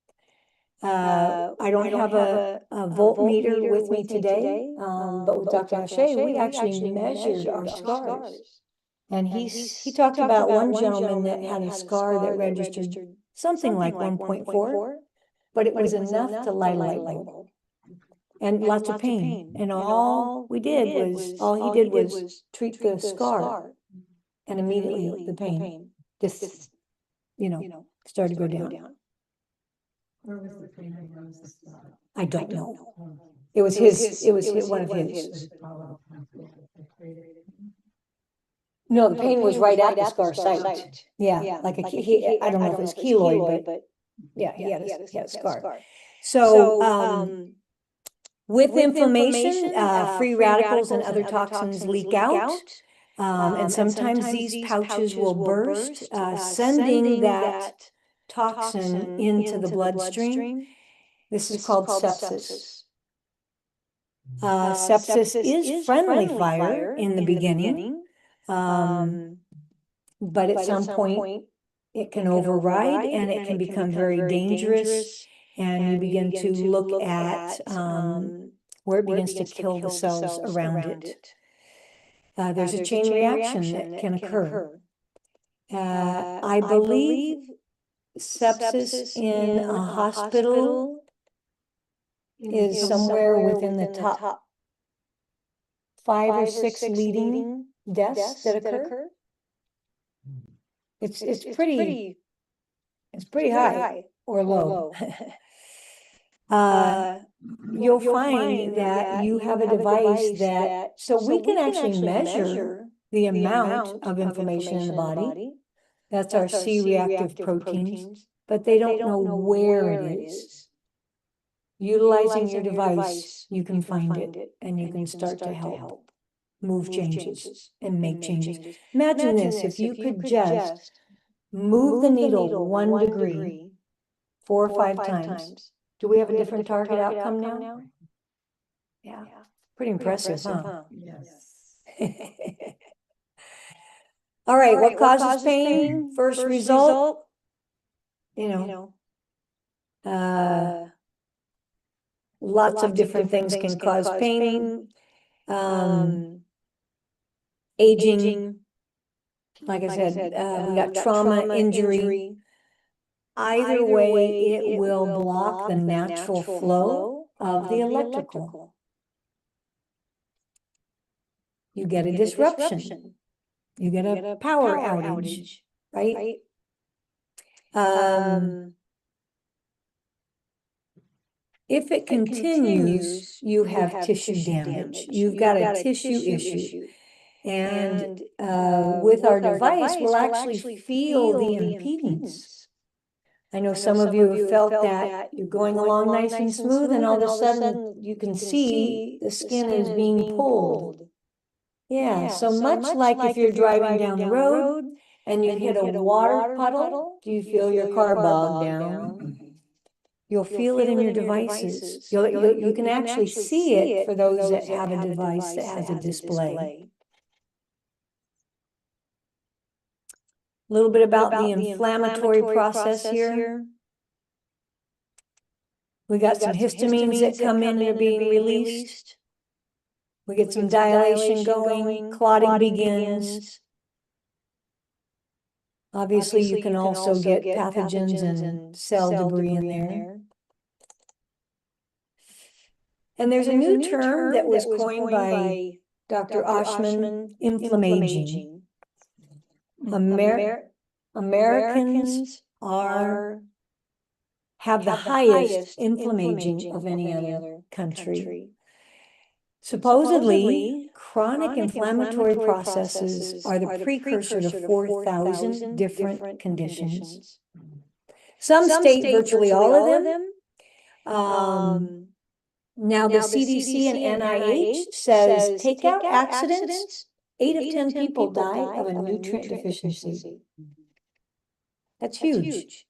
I don't have a voltmeter with me today, but with Dr. Hache, we actually measured our scars. And he talked about one gentleman that had a scar that registered something like 1.4, but it was enough to light a light bulb. And lots of pain. And all he did was treat the scar. And immediately the pain just, started to go down. Where was the pain? I don't know. It was one of his. No, the pain was right at the scar site. Yeah, like I don't know if it was keloid, but yeah, he had a scar. So, with inflammation, free radicals and other toxins leak out, and sometimes these pouches will burst, sending that toxin into the bloodstream. This is called sepsis. Sepsis is friendly fire in the beginning, but at some point it can override and it can become very dangerous. And you begin to look at where it begins to kill the cells around it. There's a chain reaction that can occur. I believe sepsis in a hospital is somewhere within the top 5 or 6 leading deaths that occur. It's pretty high or low. You'll find that you have a device that, so we can actually measure the amount of inflammation in the body. That's our C-reactive proteins, but they don't know where it is. Utilizing your device, you can find it, and you can start to help move changes and make changes. Imagine this, if you could just move the needle 1 degree 4 or 5 times. Do we have a different target outcome now? Yeah, pretty impressive, huh? Yes. All right, what causes pain? First result, you know, lots of different things can cause pain. Aging, like I said, we got trauma, injury. Either way, it will block the natural flow of the electrical. You get a disruption. You get a power outage, right? If it continues, you have tissue damage. You've got a tissue issue. And with our device, we'll actually feel the impedance. I know some of you have felt that. You're going along nice and smooth, and all of a sudden you can see the skin is being pulled. Yeah, so much like if you're driving down the road and you hit a water puddle, do you feel your car bog down? You'll feel it in your devices. You can actually see it for those that have a device that has a display. A little bit about the inflammatory process here. We got some histamines that come in and are being released. We get some dilation going, clotting begins. Obviously, you can also get pathogens and cell debris in there. And there's a new term that was coined by Dr. Oshman, inflammaging. Americans have the highest inflammaging of any other country. Supposedly, chronic inflammatory processes are the precursor to 4,000 different conditions. Some state virtually all of them. Now the CDC and NIH says take out accidents, 8 of 10 people die of a nutrient deficiency. That's huge.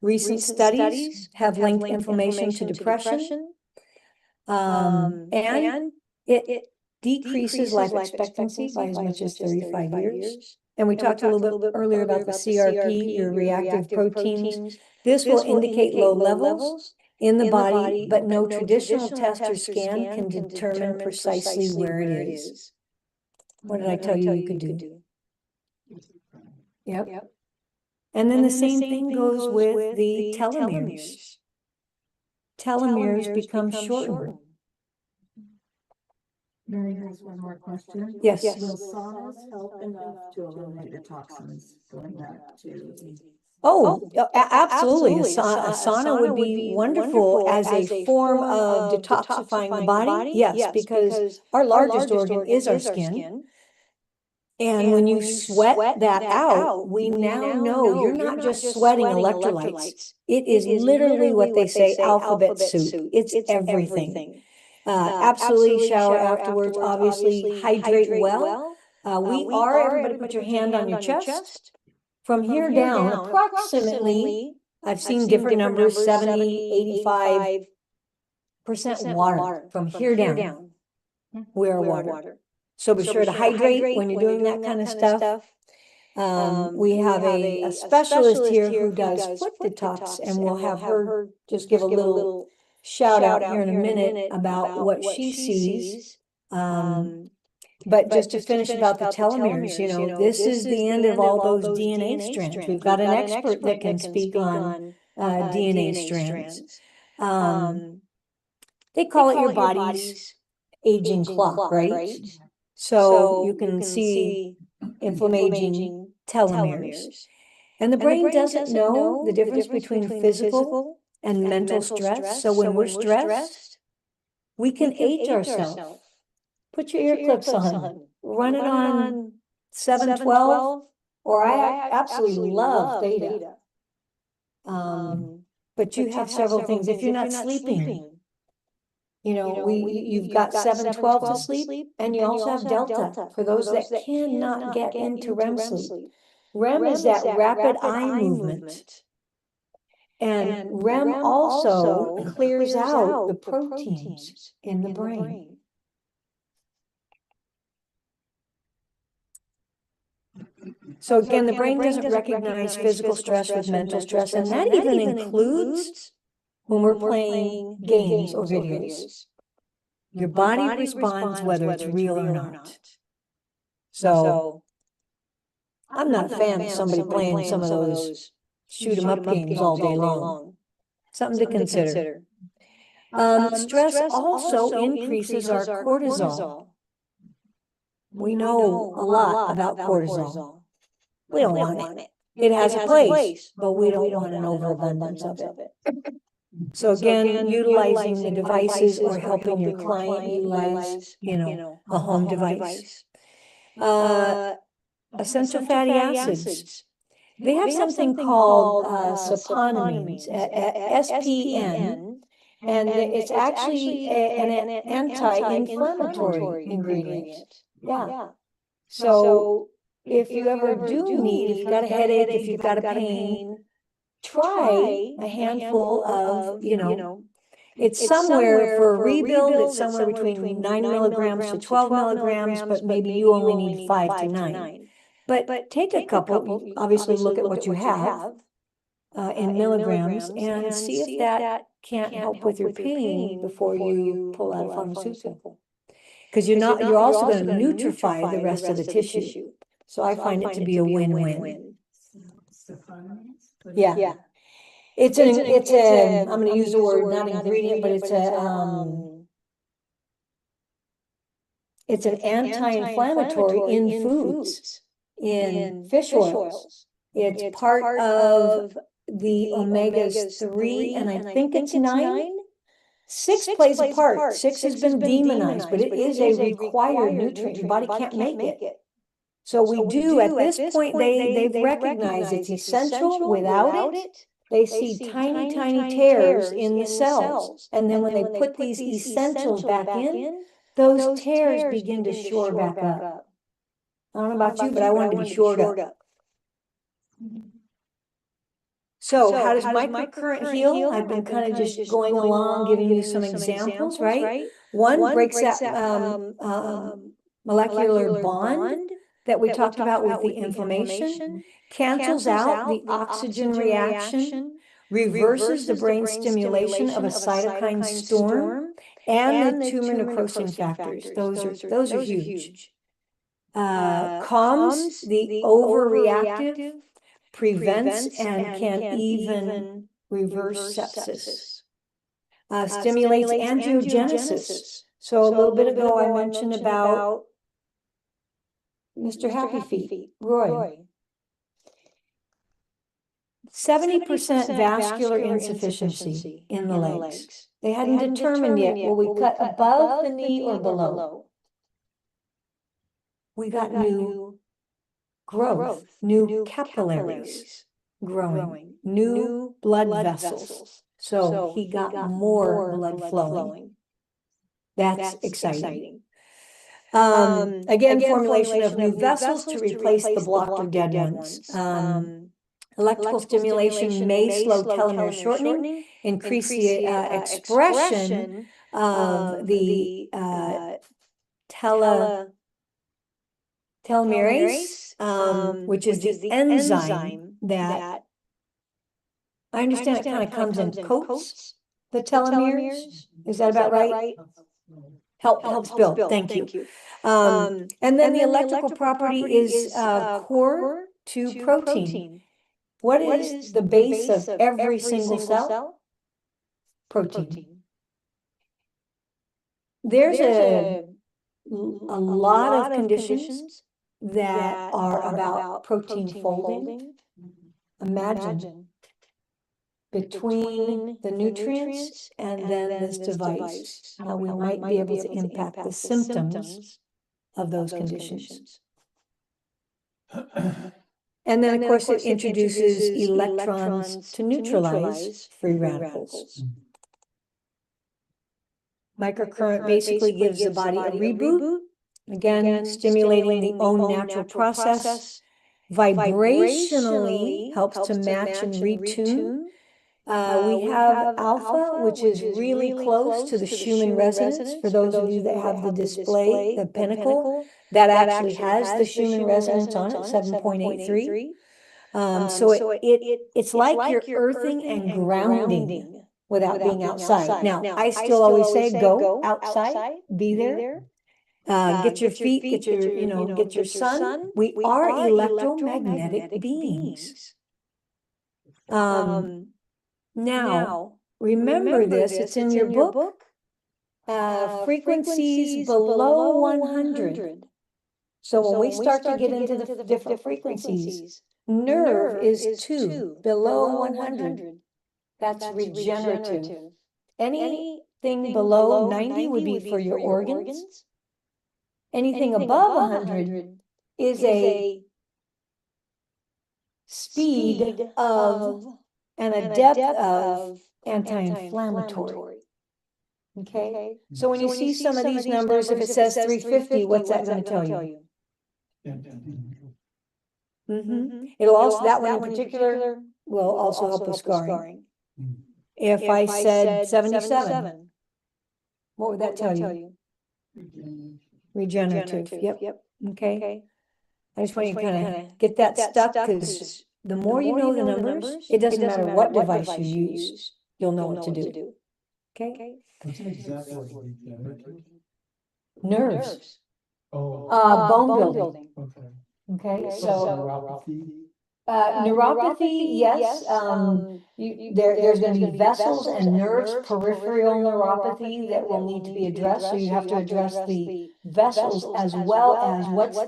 Recent studies have linked inflammation to depression, and it decreases life expectancy by as much as 35 years. And we talked a little bit earlier about the CRP, your reactive proteins. This will indicate low levels in the body, but no traditional test or scan can determine precisely where it is. What did I tell you you could do? Yep. And then the same thing goes with the telomeres. Telomeres become shortened. Mary has one more question. Yes. Will saunas help enough to eliminate the toxins going back to? Absolutely. A sauna would be wonderful as a form of detoxifying the body. Yes, because our largest organ is our skin. And when you sweat that out, we now know you're not just sweating electrolytes. It is literally what they say alphabet soup. It's everything. Absolutely shower afterwards, obviously hydrate well. Everybody put your hand on your chest. From here down, approximately, I've seen different numbers, 70, 85% water. From here down, we are water. So be sure to hydrate when you're doing that kind of stuff. We have a specialist here who does foot detox, and we'll have her just give a little shout out here in a minute about what she sees. But just to finish about the telomeres, this is the end of all those DNA strands. We've got an expert that can speak on DNA strands. They call it your body's aging clock, right? So you can see inflammaging telomeres. And the brain doesn't know the difference between physical and mental stress. So when we're stressed, we can age ourselves. Put your ear clips on, run it on 712, or I absolutely love theta. But you have several things. If you're not sleeping, you've got 712 to sleep, and you also have delta for those that cannot get into REM sleep. REM is that rapid eye movement. And REM also clears out the proteins in the brain. So again, the brain doesn't recognize physical stress with mental stress, and that even includes when we're playing games or videos. Your body responds whether it's real or not. So I'm not a fan of somebody playing some of those shoot 'em up games all day long. Something to consider. Stress also increases our cortisol. We know a lot about cortisol. We don't want it. It has a place, but we don't want an overabundance of it. So again, utilizing the devices or helping your client utilize, a home device. Essential fatty acids. They have something called saponamines, SPN, and it's actually an anti-inflammatory ingredient. Yeah. So if you ever do need, if you've got a headache, if you've got a pain, try a handful of, it's somewhere for a rebuild, it's somewhere between 9 milligrams to 12 milligrams, but maybe you only need 5 to 9. But take a couple, obviously look at what you have in milligrams and see if that can't help with your pain before you pull out a pharmaceutical. Because you're also going to nutrify the rest of the tissue. So I find it to be a win-win. Yeah. It's I'm going to use the word not ingredient, but it's an anti-inflammatory in foods, in fish oils. It's part of the omegas 3, and I think it's 9. 6 plays a part. 6 has been demonized, but it is a required nutrient. Your body can't make it. So we do, at this point, they've recognized it's essential. Without it, they see tiny, tiny tears in the cells. And then when they put these essentials back in, those tears begin to shore back up. I don't know about you, but I wanted to be shored up. So how does microcurrent heal? I've been kind of just going along, giving you some examples, right? One breaks that molecular bond that we talked about with the inflammation, cancels out the oxygen reaction, reverses the brain stimulation of a cytokine storm, and the tumor necrosing factors. Those are huge. Calms the overreactive, prevents and can even reverse sepsis. Stimulates angiogenesis. So a little bit ago I mentioned about Mr. Happy Feet, Roy. 70% vascular insufficiency in the legs. They hadn't determined yet, will we cut above the knee or below? We got new growth, new capillaries growing, new blood vessels. So he got more blood flowing. That's exciting. Again, formulation of new vessels to replace the blocked or dead ones. Electrical stimulation may slow telomere shortening, increase the expression of the telomerase, which is the enzyme that I understand it kind of comes and coats the telomeres. Is that about right? Helps build. Thank you. And then the electrical property is core to protein. What is the base of every single cell? Protein. There's a lot of conditions that are about protein folding. Imagine between the nutrients and then this device, how we might be able to impact the symptoms of those conditions. And then, of course, it introduces electrons to neutralize free radicals. Microcurrent basically gives the body a reboot, again, stimulating the own natural process. Vibrationally helps to match and retune We have alpha, which is really close to the Schumann resonance. For those of you that have the display, the pinnacle, that actually has the Schumann resonance on it, 7.83. So it's like you're earthing and grounding without being outside. Now, I still always say go outside, be there. Get your feet, get your sun. We are electromagnetic beings. Now, remember this, it's in your book. Frequencies below 100. So when we start to get into the different frequencies, nerve is 2, below 100. That's regenerative. Anything below 90 would be for your organs. Anything above 100 is a speed of and a depth of anti-inflammatory. Okay? So when you see some of these numbers, if it says 350, what's that going to tell you? It'll also, that one in particular, will also help with scarring. If I said 77, what would that tell you? Regenerative. Yep. Okay. I just want you to kind of get that stuck, because the more you know the numbers, it doesn't matter what device you use, you'll know what to do. Okay? What's exactly regenerative? Nerves. Oh, Bone building. okay. Okay, So so neuropathy. neuropathy, yes. There's going to be vessels and nerves, peripheral neuropathy that will need to be addressed. So you have to address the vessels as well as what's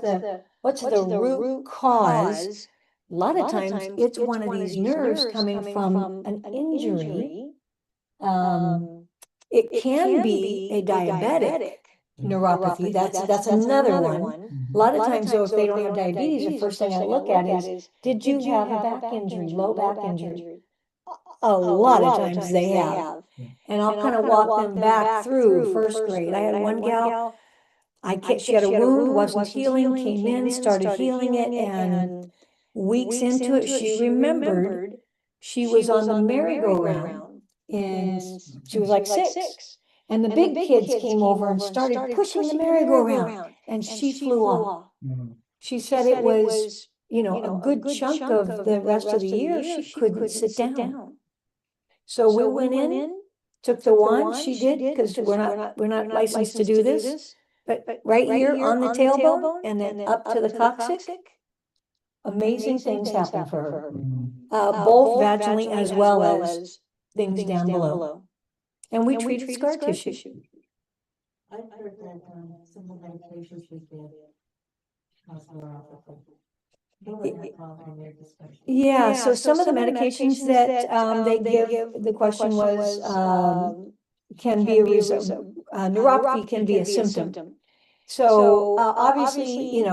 the root cause. A lot of times it's one of these nerves coming from an injury. It can be a diabetic neuropathy. That's another one. A lot of times, though, if they don't have diabetes, the first thing I look at is, did you have a back injury, low back injury? A lot of times they have. And I'll kind of walk them back through first grade. I had one gal, she had a wound, wasn't healing, came in, started healing it, and weeks into it, she remembered she was on the merry-go-round, and she was like 6. And the big kids came over and started pushing the merry-go-round, and she flew off. She said it was, a good chunk of the rest of the year she couldn't sit down. So we went in, took the wand, she did, because we're not licensed to do this, but right here on the tailbone and then up to the coccyx, amazing things happen for her. Both vaginally as well as things down below. And we treated scar tissue. I heard that some of the medications we give cause neuropathy. Yeah, so some of the medications that they give, the question was, can be a reason, neuropathy can be a symptom. So obviously,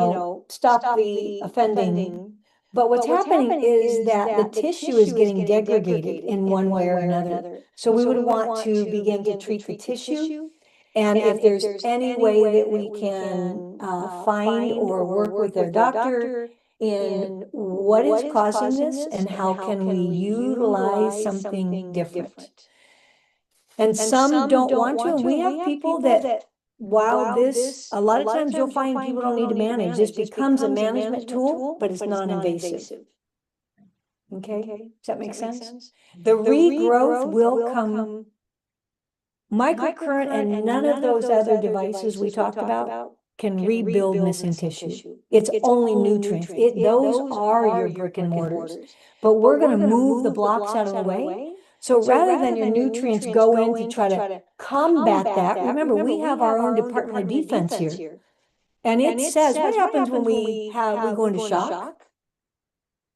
stop the offending. But what's happening is that the tissue is getting degraded in one way or another. So we would want to begin to treat the tissue. And if there's any way that we can find or work with their doctor in what is causing this and how can we utilize something different. And some don't want to, and we have people that, while this, a lot of times you'll find people don't need to manage. This becomes a management tool, but it's non-invasive. Okay, does that make sense? The regrowth will come. Microcurrent and none of those other devices we talked about can rebuild missing tissue. It's only nutrients. Those are your brick and mortars. But we're going to move the blocks out of the way. So rather than your nutrients go in to try to combat that, remember, we have our own Department of Defense here. And it says, what happens when we go into shock?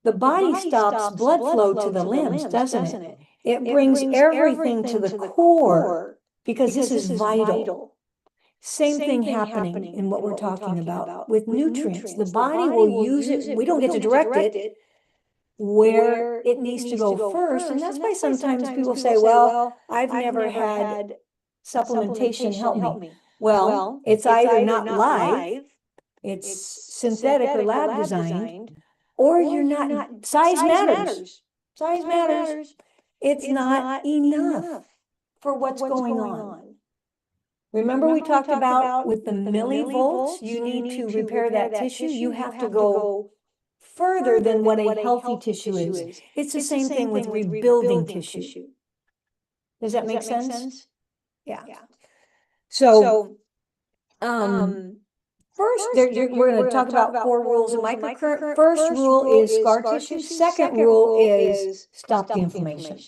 The body stops blood flow to the limbs, doesn't it? It brings everything to the core because this is vital. Same thing happening in what we're talking about with nutrients. The body will use it. We don't get to direct it where it needs to go first. And that's why sometimes people say, well, I've never had supplementation help me. Well, it's either not live, it's synthetic or lab designed, or you're not, size matters. Size matters. it's not enough for what's going on. Remember we talked about with the millivolts, you need to repair that tissue, you have to go further than what a healthy tissue is. It's the same thing with rebuilding tissue. Does that make sense? Yeah. So, first, we're going to talk about 4 rules of microcurrent. First rule is scar tissue. Second rule is stop the inflammation.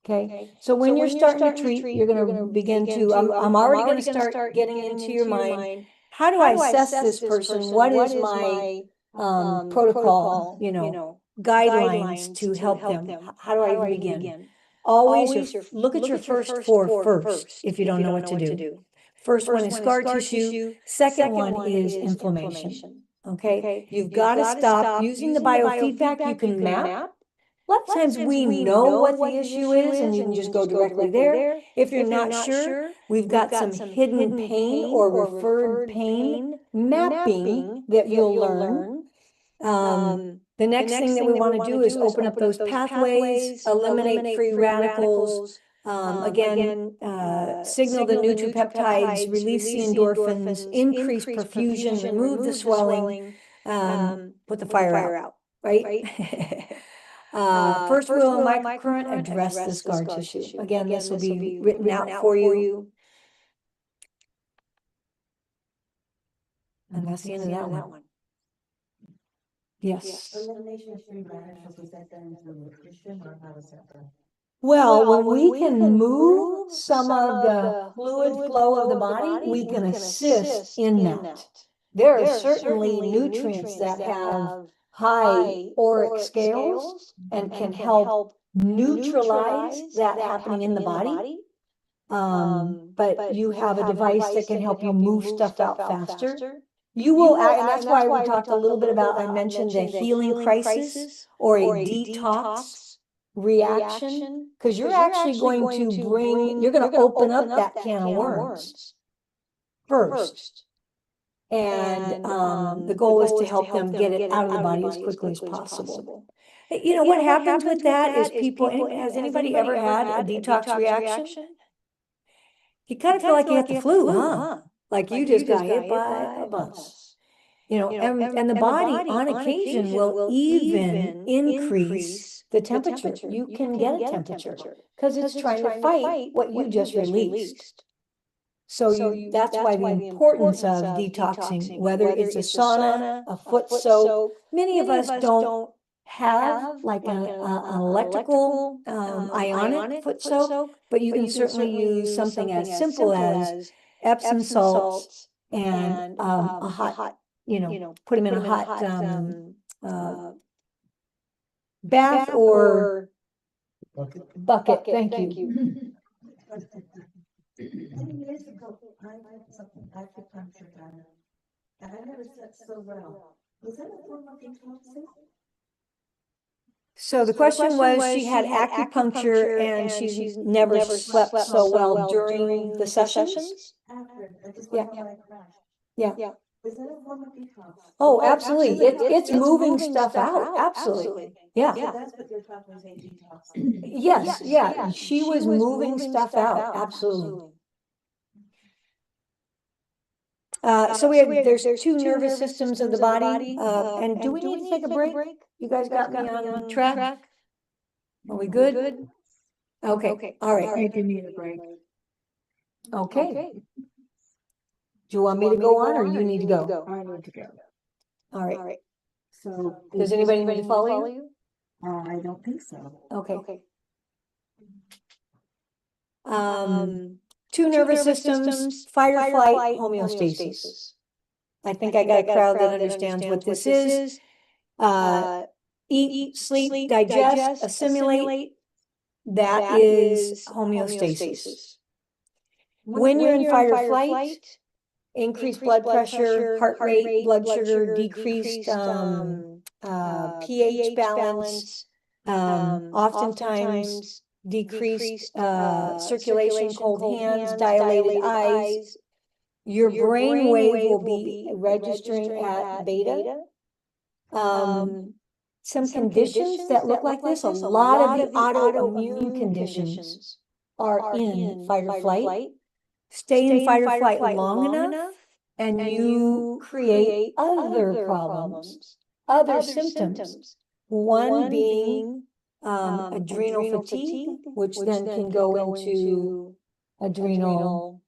Okay, so when you're starting to treat, you're going to begin to, I'm already going to start getting into your mind, how do I assess this person? What is my protocol, guidelines to help them? How do I even begin? Always look at your first 4 first, if you don't know what to do. First one is scar tissue. Second one is inflammation. Okay, you've got to stop using the biofeedback. You can map. A lot of times we know what the issue is and you can just go directly there. If you're not sure, we've got some hidden pain or referred pain mapping that you'll learn. The next thing that we want to do is open up those pathways, eliminate free radicals, again, signal the nutripeptides, release the endorphins, increase perfusion, remove the swelling, put the fire out, right? First rule of microcurrent, address the scar tissue. Again, this will be written out for you. And that's the end of that one. Yes. Elimination of free radicals, is that done through nutrition or how is that done? Well, when we can move some of the fluid flow of the body, we can assist in that. There are certainly nutrients that have high auric scales and can help neutralize that happening in the body. But you have a device that can help you move stuff out faster. You will, and that's why we talked a little bit about, I mentioned the healing crisis or a detox reaction, because you're actually going to bring, you're going to open up that can of worms first. And the goal is to help them get it out of the body as quickly as possible. What happens with that is people, has anybody ever had a detox reaction? You kind of feel like you had the flu, huh? Like you just got hit by a bus. And the body on occasion will even increase the temperature. You can get a temperature because it's trying to fight what you just released. So that's why the importance of detoxing, whether it's a sauna, a foot soak. Many of us don't have like an electrical ionic foot soak, but you can certainly use something as simple as Epsom salts and a hot, put them in a hot bath or bucket. Thank you. Many years ago, I had something acupuncture done, and I never slept so well. Was that a form of detoxing? So the question was, she had acupuncture and she's never slept so well during the sessions? After, I just Yeah. went out like a crash. Yeah. Is that a form of detox? Oh, absolutely. It's moving stuff out. Absolutely. Yeah. So that's what you're talking about, detox. Yes. Yeah. She was moving stuff out. Absolutely. So there's 2 nervous systems of the body. And do we need to take a break? You guys got me on track? Are we good? Okay. All right. I think you need a break. Okay. Do you want me to go on or you need to go? I need to go. All right. So, Does anybody need to follow you? I don't think so. Okay. 2 nervous systems, fight or flight, homeostasis. I think I got a crowd that understands what this is. Eat, sleep, digest, assimilate. That is homeostasis. When you're in fight or flight, increased blood pressure, heart rate, blood sugar, decreased pH balance, oftentimes decreased circulation, cold hands, dilated eyes. Your brain wave will be registering at beta. some conditions that look like this. A lot of the autoimmune conditions are in fight or flight. Stay in fight or flight long enough, and you create other problems, other symptoms. One being adrenal fatigue, which then can go into adrenal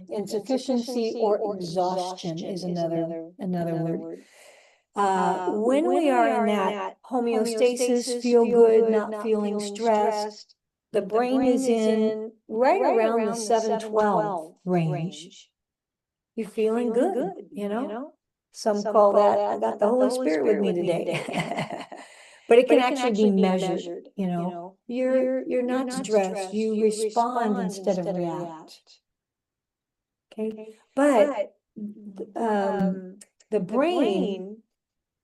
insufficiency or exhaustion is another word. When we are in that homeostasis, feel good, not feeling stressed, the brain is in right around the 7-12 range. You're feeling good, you know? Some call that, I got the Holy Spirit with me today. But it can actually be measured, you know? You're not stressed, you respond instead of react. Okay? But the brain,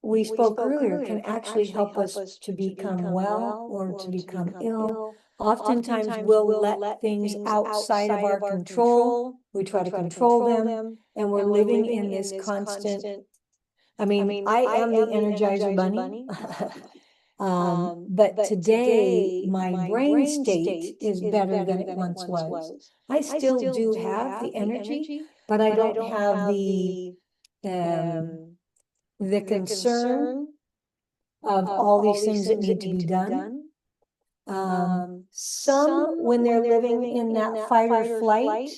we spoke earlier, can actually help us to become well or to become ill. Oftentimes we'll let things outside of our control. We try to control them, and we're living in this constant. I mean, I am the Energizer Bunny. But today my brain state is better than it once was. I still do have the energy, but I don't have the concern of all these things that need to be done. Some, when they're living in that fight or flight,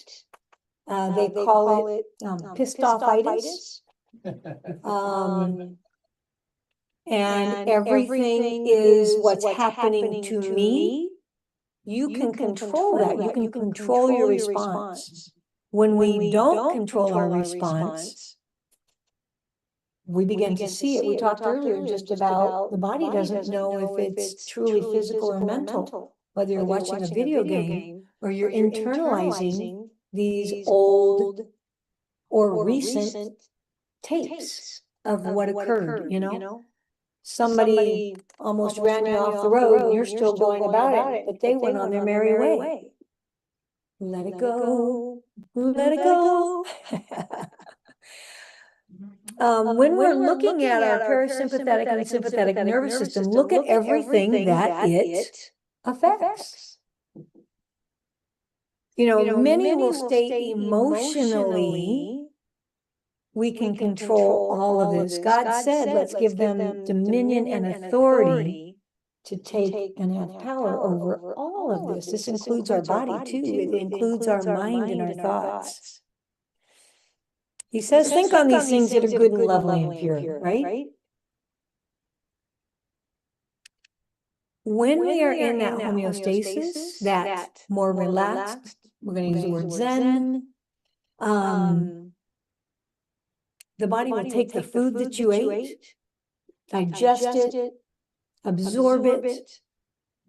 they call it pissed offitis. And everything is what's happening to me. You can control that. You can control your response. When we don't control our response, we begin to see it. We talked earlier just about the body doesn't know if it's truly physical or mental, whether you're watching a video game or you're internalizing these old or recent tapes of what occurred, you know? Somebody almost ran you off the road and you're still going about it, but they went on their merry way. Let it go, let it go. When we're looking at our parasympathetic and sympathetic nervous system, look at everything that it affects. You know, many will state emotionally, we can control all of this. God said, let's give them dominion and authority to take and have power over all of this. This includes our body too. It includes our mind and our thoughts. He says, think on these things that are good and lovely and pure, right? When we are in that homeostasis, that more relaxed, we're going to use the word Zen, the body will take the food that you ate, digest it, absorb it.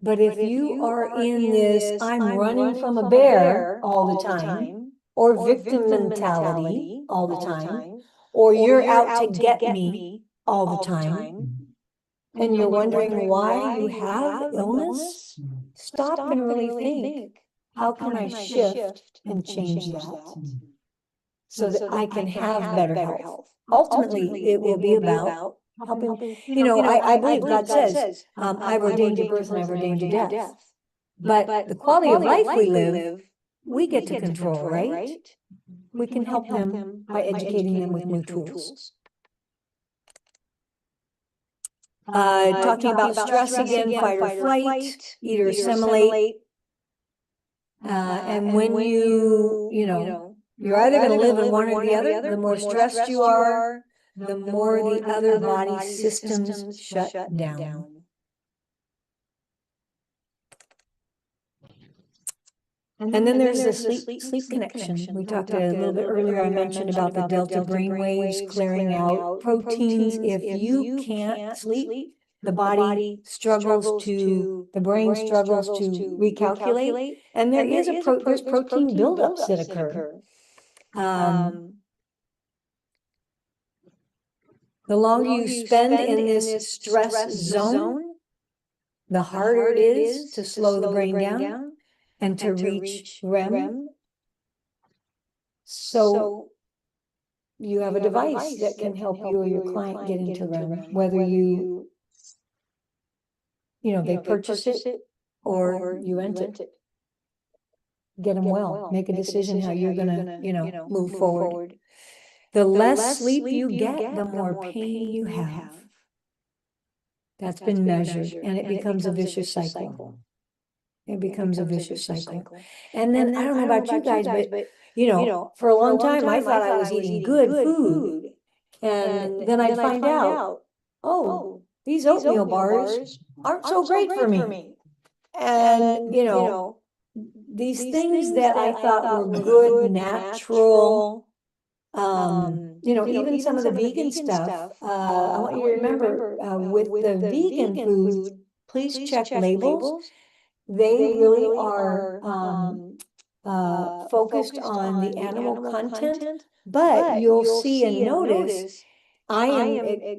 But if you are in this, I'm running from a bear all the time, or victim mentality all the time, or you're out to get me all the time, and you're wondering why you have illness, stop and really think, how can I shift and change that so that I can have better health? Ultimately, it will be about helping. You know, I believe God says, I've ordained to birth and I've ordained to death. But the quality of life we live, we get to control, right? We can help them by educating them with new tools. Talking about stress again, fight or flight, eat or assimilate. And when you know, you're either going to live in one or the other. The more stressed you are, the more the other body systems shut down. And then there's the sleep connection. We talked a little bit earlier. I mentioned about the delta brain waves clearing out proteins. If you can't sleep, the body struggles to, the brain struggles to recalculate, and there's protein buildups that occur. The longer you spend in this stress zone, the harder it is to slow the brain down and to reach REM. So you have a device that can help you or your client get into REM, whether you they purchase it or you rent it. Get them well. Make a decision how you're gonna, move forward. The less sleep you get, the more pain you have. That's been measured, and it becomes a vicious cycle. It becomes a vicious cycle. And then I don't know about you guys, but for a long time I thought I was eating good food. And then I'd find out, oh, these oatmeal bars aren't so great for me. And, these things that I thought were good, natural, even some of the vegan stuff, I want you to remember with the vegan foods, please check labels. They really are focused on the animal content, but you'll see and notice I am,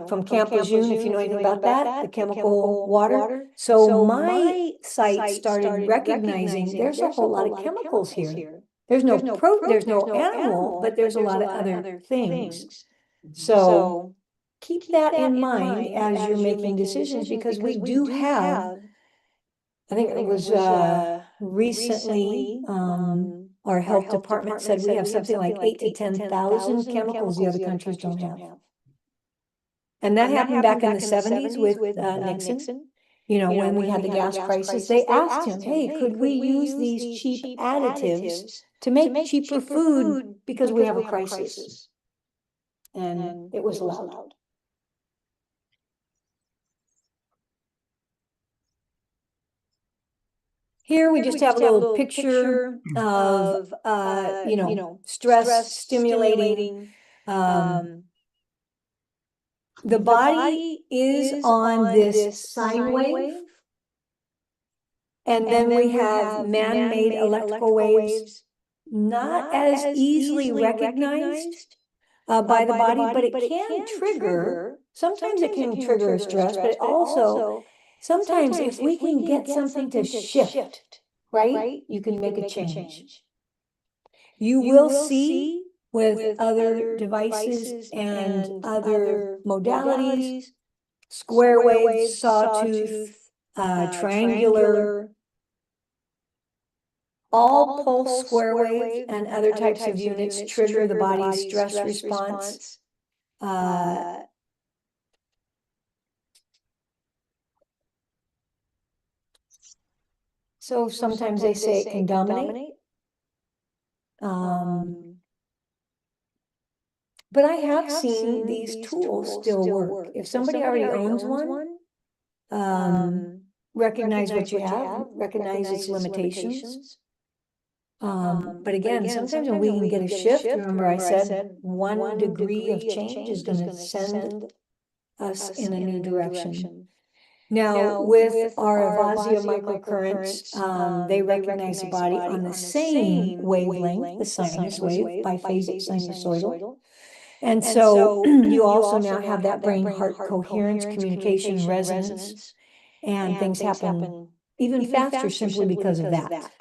from Camp Lejeune, if you know anything about that, the chemical water. So my site started recognizing there's a whole lot of chemicals here. There's no animal, but there's a lot of other things. So keep that in mind as you're making decisions, because we do have, I think it was recently, our health department said we have something like 8,000 to 10,000 chemicals the other countries don't have. And that happened back in the 70s with Nixon. When we had the gas crisis, they asked him, hey, could we use these cheap additives to make cheaper food because we have a crisis? And it was allowed. Here we just have a little picture of, stress stimulating. The body is on this sine wave, and then we have man-made electrical waves, not as easily recognized by the body, but it can trigger, sometimes it can trigger stress, but also, sometimes if we can get something to shift, right, you can make a change. You will see with other devices and other modalities, square wave, sawtooth, triangular, all pulse square wave and other types of units trigger the body's stress response. So sometimes they say it can dominate. But I have seen these tools still work. If somebody already owns one, recognize what you have, recognize its limitations. But again, sometimes when we can get a shift, remember I said 1 degree of change is going to send us in a new direction. Now, with our Avazia microcurrents, they recognize the body on the same wavelength, the sinus wave, biphasic sinusoidal. And so you also now have that brain-heart coherence, communication, resonance, and things happen even faster simply because of that.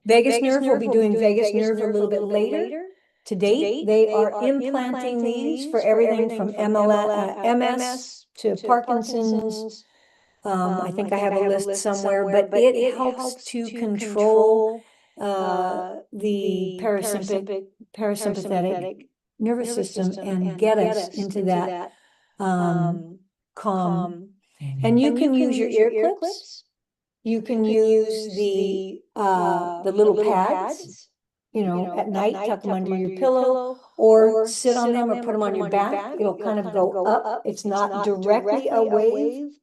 Vagus nerve, we'll be doing vagus nerve a little bit later. To date, they are implanting these for everything from MS to Parkinson's. I think I have a list somewhere, but it helps to control the parasympathetic nervous system and get us into that calm. And you can use your ear clips. You can use the little pads, at night, tuck them under your pillow, or sit on them or put them on your back. It'll kind of go up. It's not directly a wave,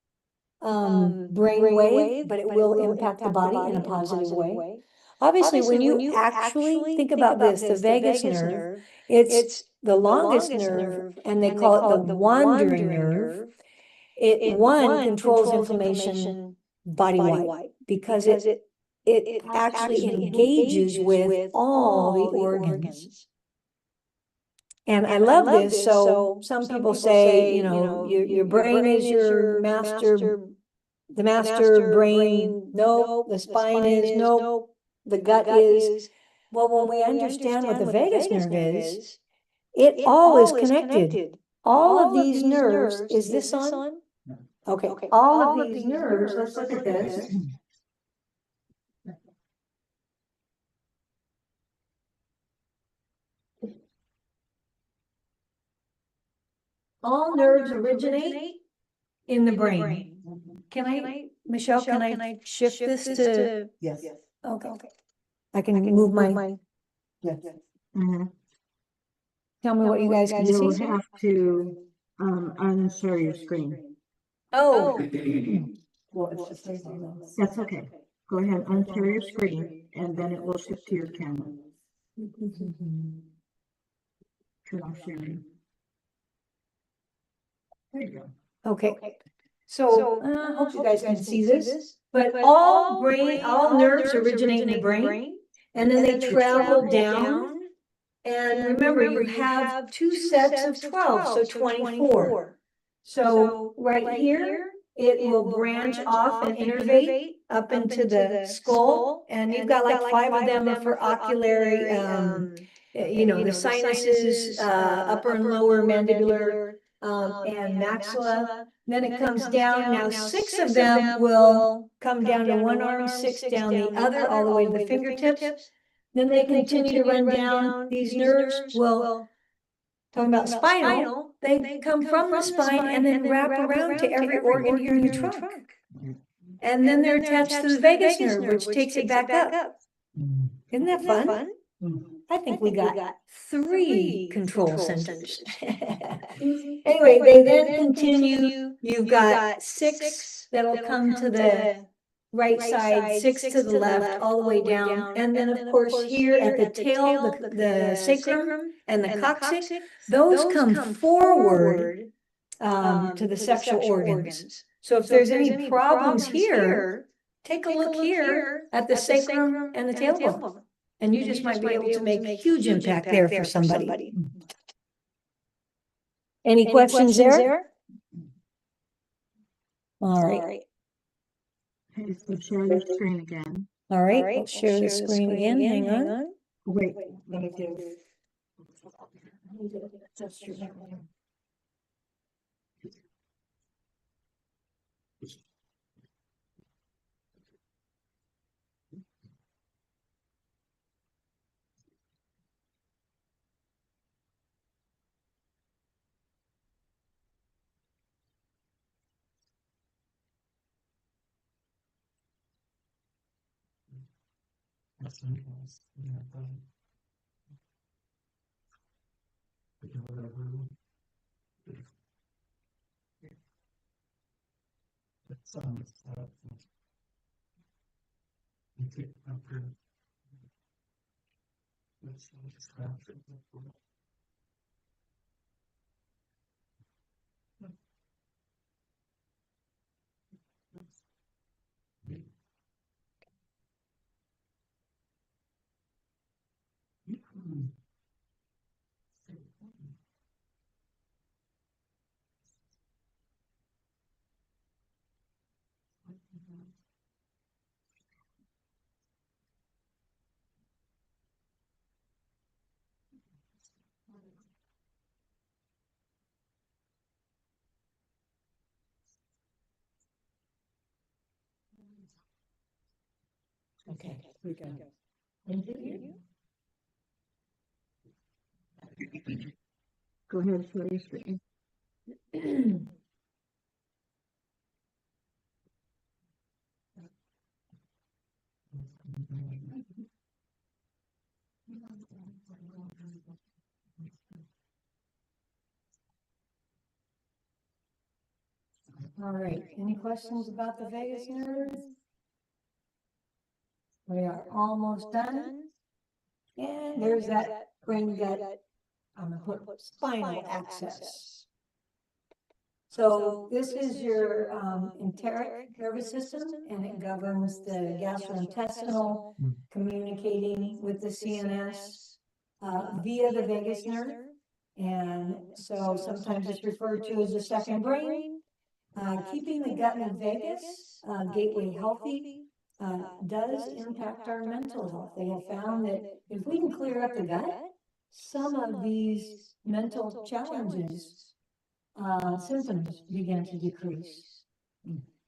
brain wave, but it will impact the body in a positive way. Obviously, when you actually think about this, the vagus nerve, it's the longest nerve, and they call it the wandering nerve. It controls inflammation body-wide because it actually engages with all the organs. And I love this. So some people say, your brain is your master, the master brain. No, the spine is. No, the gut is. Well, when we understand what the vagus nerve is, it all is connected. All of these nerves, is this on? Okay, all of these nerves, let's look at this. All nerves originate in the brain. Can I, Michelle, can I shift this to? Yes. Okay. I can move my, Yes. Mhm. tell me what you guys can You'll see. have to, unshare your screen. Oh, Well, it's just stays on this. That's okay. Go ahead, unshare your screen, and then it will shift to your camera. Turn off sharing. There you go. okay. So, I hope you guys can see this, but all nerves originate in the brain, and then they travel down. And remember, you have two sets of 12, so 24. So right here, it will branch off and innervate up into the skull, and you've got like 5 of them are for oculary, the sinuses, upper and lower mandibular, and maxilla. Then it comes down. Now 6 of them will come down to one arm, 6 down the other, all the way to the fingertips. Then they continue to run down. These nerves will, talking about spinal, they come from the spine and then wrap around to every organ here in the trunk. And then they're attached to the vagus nerve, which takes it back up. Isn't that fun? I think we got 3 control centers. Anyway, they then continue. You've got 6 that'll come to the right side, 6 to the left, all the way down. And then, of course, here at the tail, the sacrum and the coccyx, those come forward to the sexual organs. So if there's any problems here, take a look here at the sacrum and the tailbone. And you just might be able to make a huge impact there for somebody. Any questions there? All right. Okay, so share your screen again. All right, let's share the screen again. Hang on. Wait, Let me do. Okay, we go. Thank you. go ahead, share your screen. All right, any questions about the vagus nerve? We are almost done. And there's that brain gut, I'm gonna put spinal axis. So this is your enteric nervous system, and it governs the gastrointestinal, communicating with the CNS via the vagus nerve. And so sometimes it's referred to as the second brain. Keeping the gut and vagus gateway healthy does impact our mental health. They have found that if we can clear up the gut, some of these mental challenges, symptoms begin to decrease.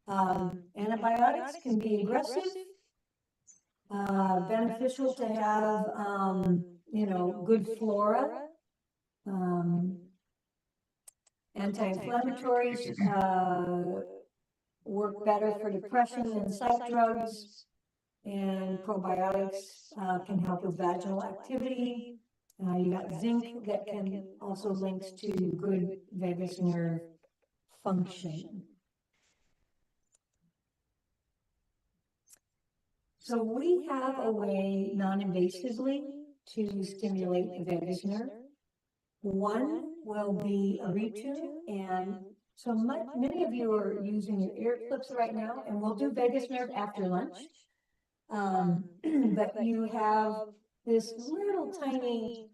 Antibiotics can be aggressive, beneficial to have, good flora. Anti-inflammatories work better for depression than psych drugs, and probiotics can help with vaginal activity. You got zinc that can also links to good vagus nerve function. So we have a way non-invasively to stimulate the vagus nerve. One will be a retune, and so many of you are using your ear clips right now, and we'll do vagus nerve after lunch. But you have this little tiny,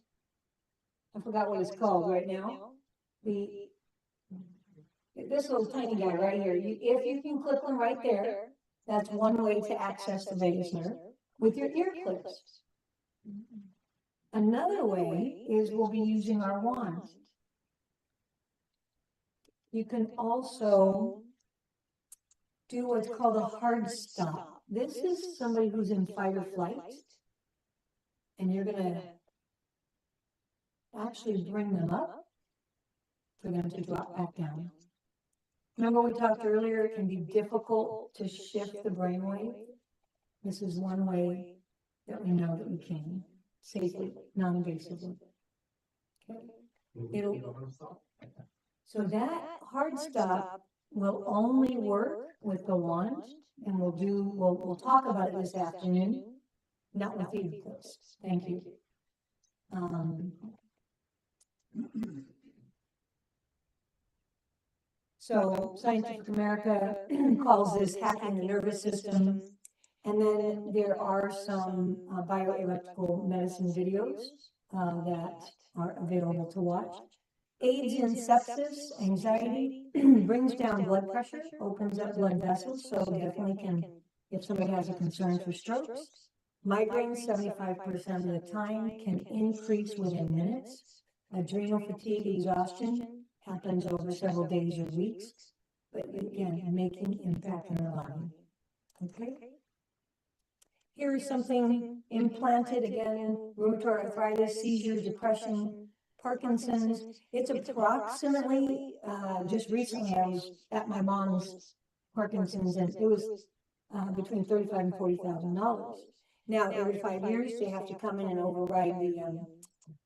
I forgot what it's called right now, this little tiny guy right here. If you can clip them right there, that's one way to access the vagus nerve with your ear clips. Another way is we'll be using our wand. You can also do what's called a hard stop. This is somebody who's in fight or flight, and you're going to actually bring them up for them to drop back down. Remember we talked earlier, it can be difficult to shift the brainwave. This is one way that we know that we can safely, non-invasively. Okay. So that hard stop will only work with the wand, and we'll talk about it this afternoon, not with the ear clips. Thank you. So Scientific America calls this hacking the nervous system. And then there are some bioelectrical medicine videos that are available to watch. Aids in sepsis, anxiety, brings down blood pressure, opens up blood vessels, so definitely can, if somebody has a concern for strokes. Migraines, 75% of the time, can increase within minutes. Adrenal fatigue, exhaustion happens over several days or weeks, but again, making impact in our body. Okay? Here is something implanted, again, rheumatoid arthritis, seizures, depression, Parkinson's. It's approximately, just recently I was at my mom's Parkinson's, and it was between $35,000 and $40,000. Now, every 5 years, they have to come in and override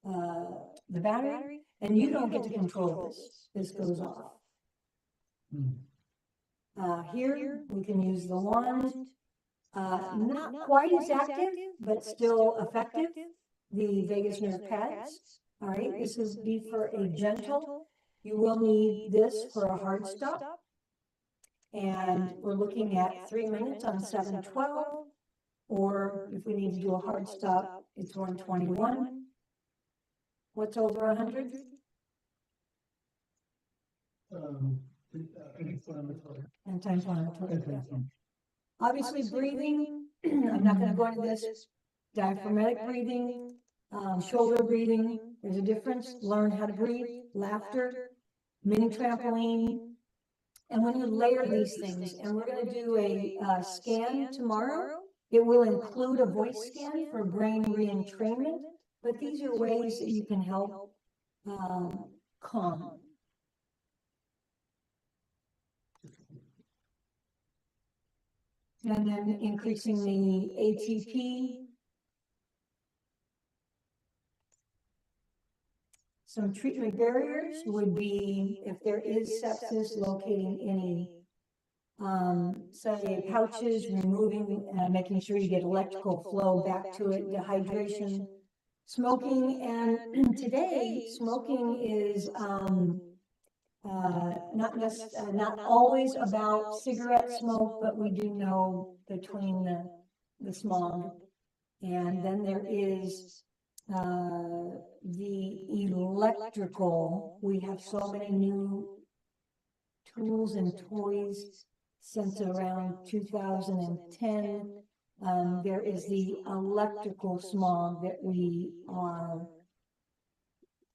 the battery, and you don't get to control this. This goes off. Here, we can use the wand. Not quite as active, but still effective. The vagus nerve pads. All right, this is be for a gentle. You will need this for a hard stop. And we're looking at 3 minutes on 712, or if we need to do a hard stop, it's 121. What's over 100? Anti-inflammatory. Obviously, breathing, I'm not going to go into this. Diaphragmatic breathing, shoulder breathing, there's a difference. Learn how to breathe. Laughter, mini trampoline. And when you layer these things, and we're going to do a scan tomorrow, it will include a voice scan for brain reentrainment, but these are ways that you can help calm. And then increasing the ATP. Some treatment barriers would be if there is sepsis, locating any cellular pouches, removing, making sure you get electrical flow back to it, dehydration, smoking, and today smoking is not always about cigarette smoke, but we do know between the smog. And then there is the electrical. We have so many new tools and toys, since around 2010. There is the electrical smog that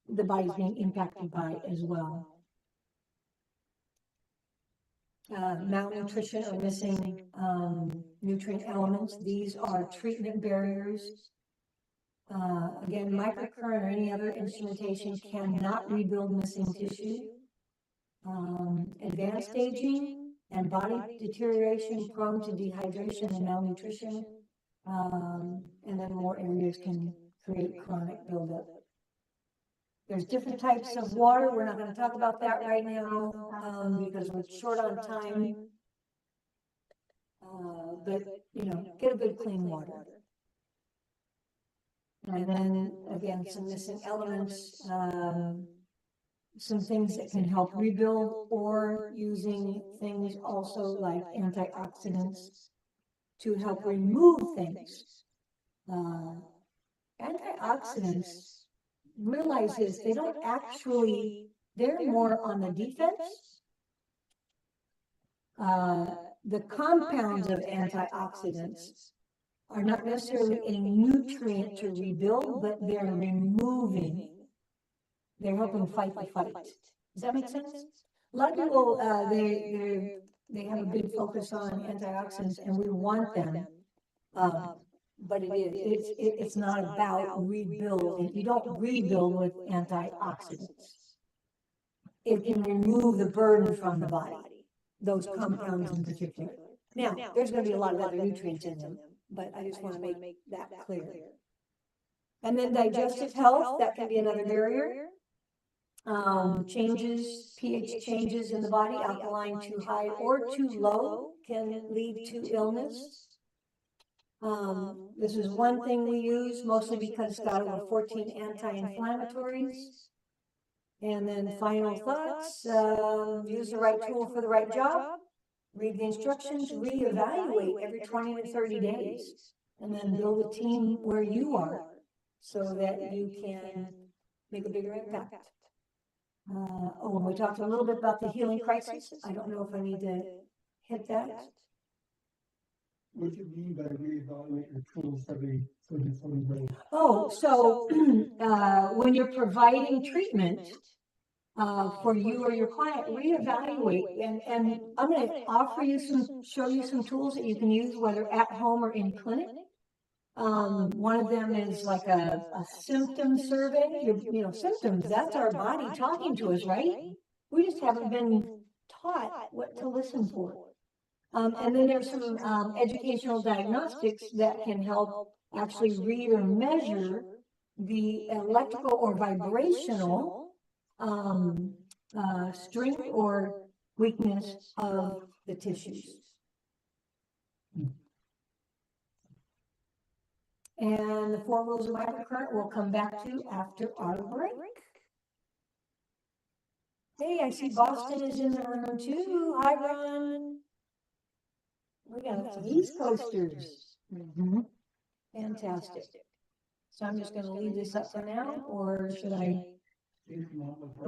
the body's being impacted by as well. Malnutrition or missing nutrient elements. These are treatment barriers. Again, microcurrent or any other instrumentation cannot rebuild missing tissue. Advanced aging and body deterioration prone to dehydration and malnutrition. And then more areas can create chronic buildup. There's different types of water. We're not going to talk about that right now because we're short on time. But, you know, get a good clean water. And then, again, some missing elements, some things that can help rebuild, or using things also like antioxidants to help remove things. Antioxidants, realize this, they don't actually, they're more on the defense. The compounds of antioxidants are not necessarily a nutrient to rebuild, but they're removing. They're helping fight the fight. Does that make sense? A lot of people, they have a big focus on antioxidants, and we want them. But it's not about rebuilding. You don't rebuild with antioxidants. It can remove the burden from the body, those compounds in particular. Now, there's going to be a lot of other nutrients in them, but I just want to make that clear. And then digestive health, that can be another barrier. Changes, pH changes in the body, alkaline too high or too low can lead to illness. This is one thing we use mostly because it's got over 14 anti-inflammatories. And then final thoughts, use the right tool for the right job, read the instructions, reevaluate every 20 to 30 days, and then build a team where you are so that you can make a bigger impact. And we talked a little bit about the healing crisis. I don't know if I need to hit that. What do you mean by reevaluate your tools every 30 days? Oh, so when you're providing treatment for you or your client, reevaluate. And I'm going to show you some tools that you can use, whether at home or in clinic. One of them is like a symptom survey. You know, symptoms, that's our body talking to us, right? We just haven't been taught what to listen for. And then there's some educational diagnostics that can help actually read or measure the electrical or vibrational strength or weakness of the tissues. And the 4 rules of microcurrent we'll come back to after our break. Hey, I see Boston is in the room too. Hi, Ron. We got some East Coasters. Fantastic. So I'm just going to leave this up for now, or should I?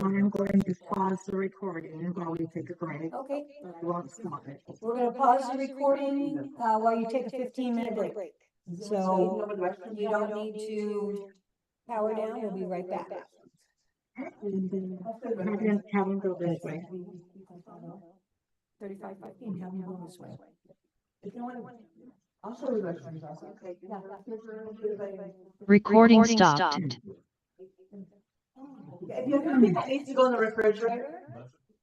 I'm going to pause the recording while we take a break. Okay. I won't stop it. We're going to pause the recording while you take a 15-minute break. So you don't need to power down. We'll be right back. And then have them go this way. 35-15, have them go this way. I'll show you restrooms also. Okay. Recording stopped. If you have anything that needs to go in the refrigerator,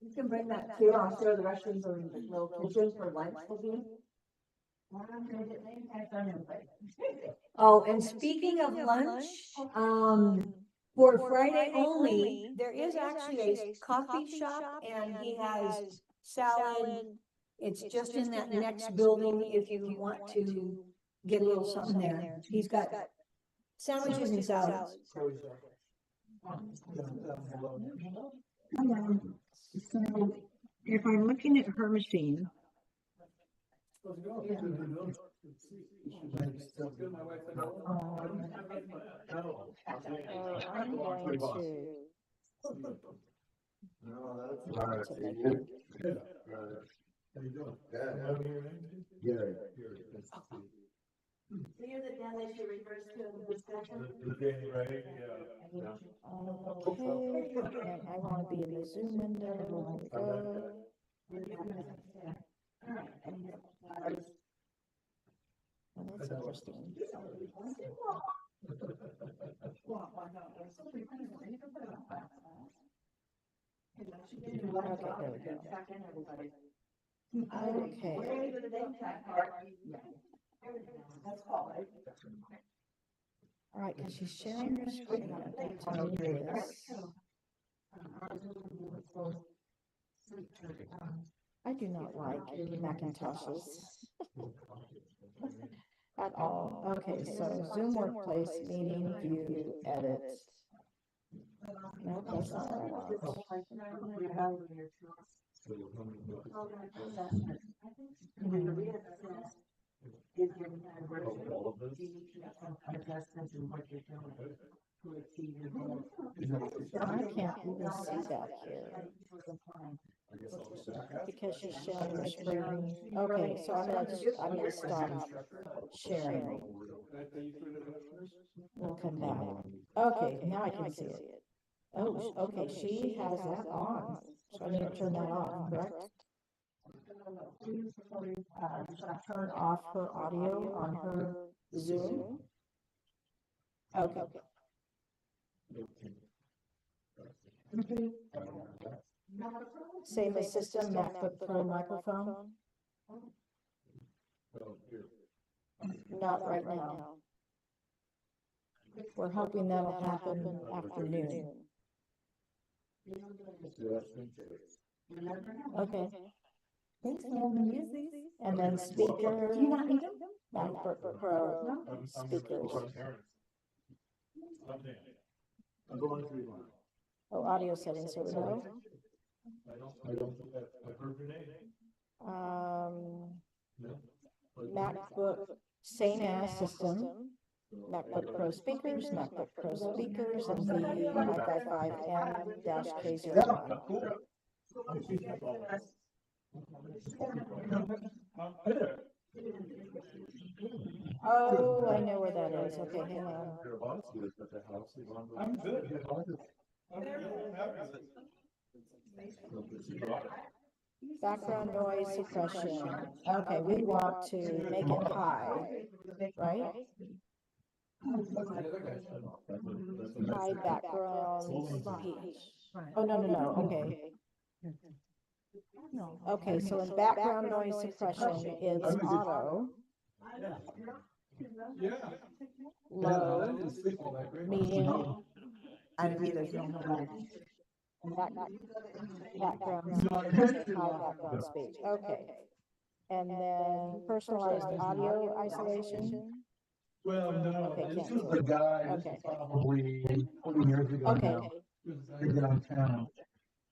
you can bring that too. I'll show the restrooms or the little kitchen for lunch will be. Oh, and speaking of lunch, for Friday only, there is actually a coffee shop, and he has salad. It's just in that next building if you want to get a little something there. He's got sandwiches and salads. So if I'm looking at her machine, No, that's How you doing? Gary. So you're the guy that she refers to in the discussion? Right, yeah. Okay, and I want to be in the Zoom window. Here we go. Oh, that's interesting. Okay, there we go. Okay. All right, because she's sharing her screen. Tell me this. I do not like Macintoshes at all. Okay, so Zoom Workplace Meeting View Edit. No, that's not what I want. Is your adjustments in what you're doing to achieve your goals? I can't even see that here because she's sharing her screen. Okay, so I'm gonna stop sharing. We'll come back. Okay, now I can see it. Oh, okay, she has that on, so I need to turn that off, correct? Turn off her audio on her Zoom. Okay. Same as system, MacBook Pro microphone? Not right now. We're hoping that'll happen afternoon. Okay. Thanks for having me. And then speaker. Do you not need them? MacBook Pro speakers. Oh, audio settings, here we go. MacBook, same as system. MacBook Pro speakers, MacBook Pro speakers, and the Wi-Fi 5M-K01. Oh, I know where that is. Okay, hang on. I'm good. Background noise suppression. Okay, we want to make it high, right? High background speech. Oh, no, okay. Okay, so in background noise suppression, it's auto, low, medium, background speech, high background speech. Okay. And then personalized audio isolation. Well, no, Okay, this cancel. was the guy, this Okay. is probably 20 years ago Okay. now. This was a guy downtown.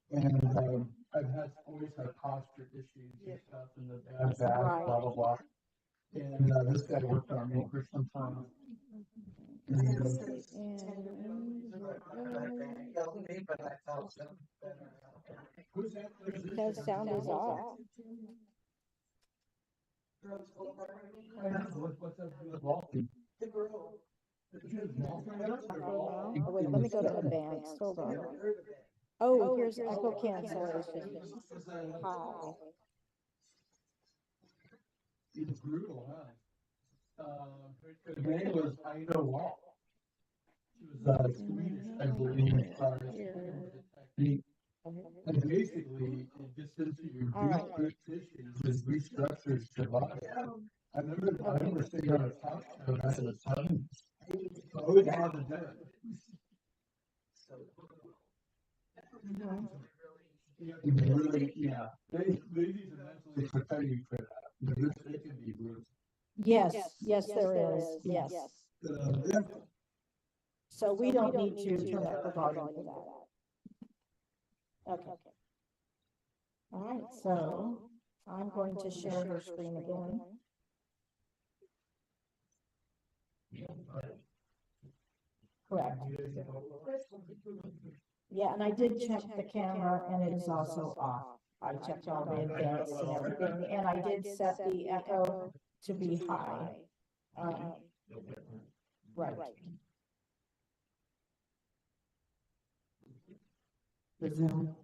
And always had posture issues and stuff and the bad back, Right. blah, blah, blah. And this guy worked on me for some time. Because sound is off. What's up with walking? Oh, wait, let me go to advanced. Hold on. Oh, here's echo cancellation. High. It's brutal, huh? Her name was Ida Wall. She was Swedish, I believe. Technique. And basically, it gets into your deep tissues and restructures your body. I remember sitting on a talk show back in the 70s. I always wanted to do it. Really, yeah. Ladies are mentally preparing you for that. They can be brutal. Yes, there is. Yes. Yeah. So we don't need to turn up the volume for that. Okay. All right, so I'm going to share her screen again. Correct. Yeah, and I did check the camera and it is also off. I checked all the advanced and everything, and I did set the echo to be high. Right. The Zoom.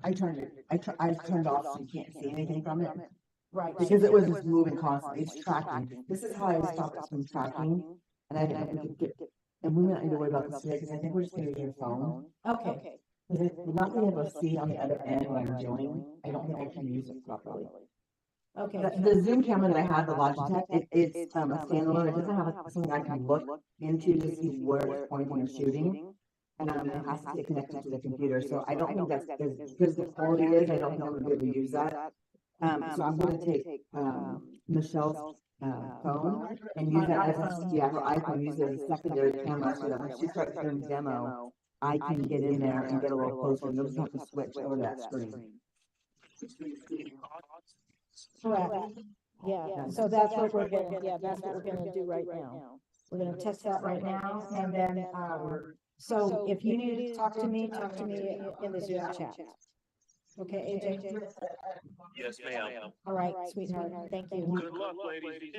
I turned it, I turned off so you can't see anything from it. Right. Because it was just moving constantly, it's tracking. This is how I stopped it from tracking. And I didn't know if we could get, and we might need to worry about this today, because I think we're just gonna use your phone. Okay. Because we're not being able to see on the other end what I'm doing. I don't think I can use it properly. Okay. The Zoom camera that I have, the Logitech, it's a standalone, it doesn't have something I can look into to see where it's pointing or shooting. And it has to get connected to the computer, so I don't think that's as good as the quality is, I don't think I'm gonna be able to use that. So I'm gonna take, Michelle's, phone and use that as a, yeah, her iPhone, use it as a secondary camera, so that when she starts doing demo, I can get in there and get a little closer, and you'll just have to switch over that screen. Correct. Yeah, so that's what we're gonna, that's what we're gonna do right now. We're gonna test that right now, and then, so if you need to talk to me in the Zoom chat. Okay, AJ? Yes, ma'am. All right, sweetheart, thank you. Good luck, ladies.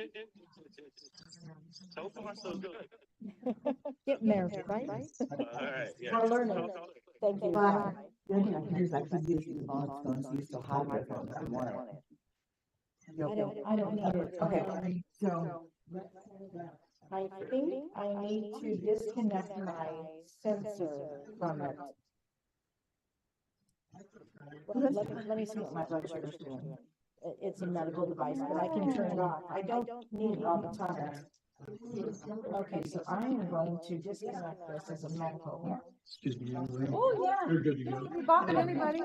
So far, so good. Getting there, right? All right, yeah. We're learning. Thank you. Bye. The other thing I can do is I can use the phone, so you still have my phone if you want it. I don't need it. Okay, so. I think I need to disconnect my sensor from it. Let me see what my blood sugar is doing. It's a medical device, but I can turn it off. I don't need it all the time. Okay, so I am going to disconnect this as a medical. Excuse me. Oh, yeah. You're good to go. You're bopping everybody.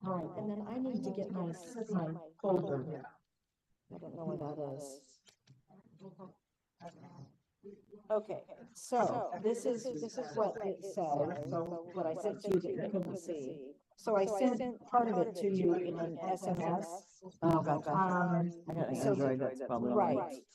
All right, and then I need to get my folder. I don't know where that is. Okay, so this is what it says, so what I sent to you that you couldn't see. So I sent part of it to you in an SMS. Oh, gotcha. I got an so Android, that's probably.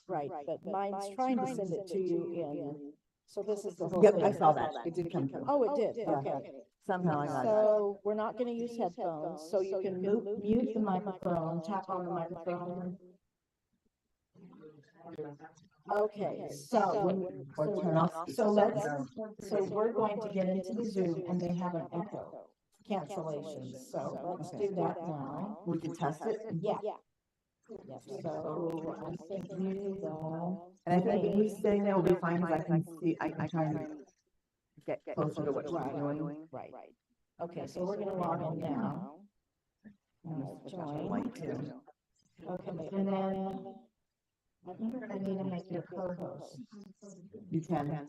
Right, but mine's trying to send it to you in, so this is the whole Yep, thing. I saw that, it did come through. Oh, it did, Yeah. okay. Somehow I got it. So we're not gonna use headphones, so you can mute the microphone, tap on the microphone. Okay, Or turn off. so we're going to get into the Zoom and they have an echo cancellation, so let's do that now. We can test it. Yeah. Yep, so I think we do that. And I think me sitting there will be fine, because I can see, I can try and get closer to what she's doing. Right. Okay, so we're gonna log in now. Join. White too. Okay, and then I think I need to make you a co-host. You can.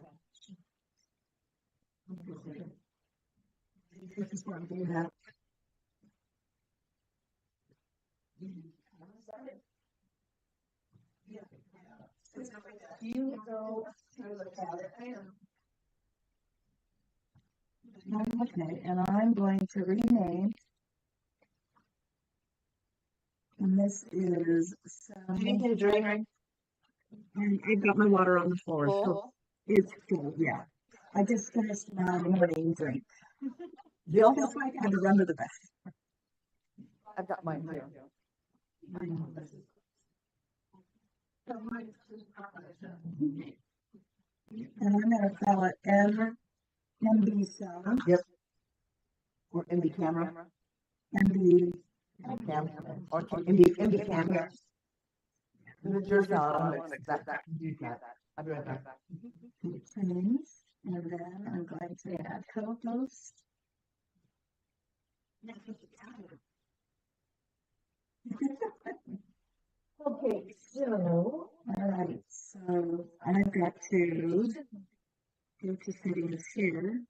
You go through the palette. Okay, and I'm going to rename. And this is. Did you get a drink? And I've got my water on the floor, so it's full, yeah. I just finished my morning drink. The only way I had to run to the bathroom. I've got mine too. And I'm gonna call it MB sound. Yep. Or MB camera. MB. Or MB camera. It's your sound, that can do that. I'll be right back. Change, and then I'm going to add co-host. Okay, so, all right, so I've got to go to settings here.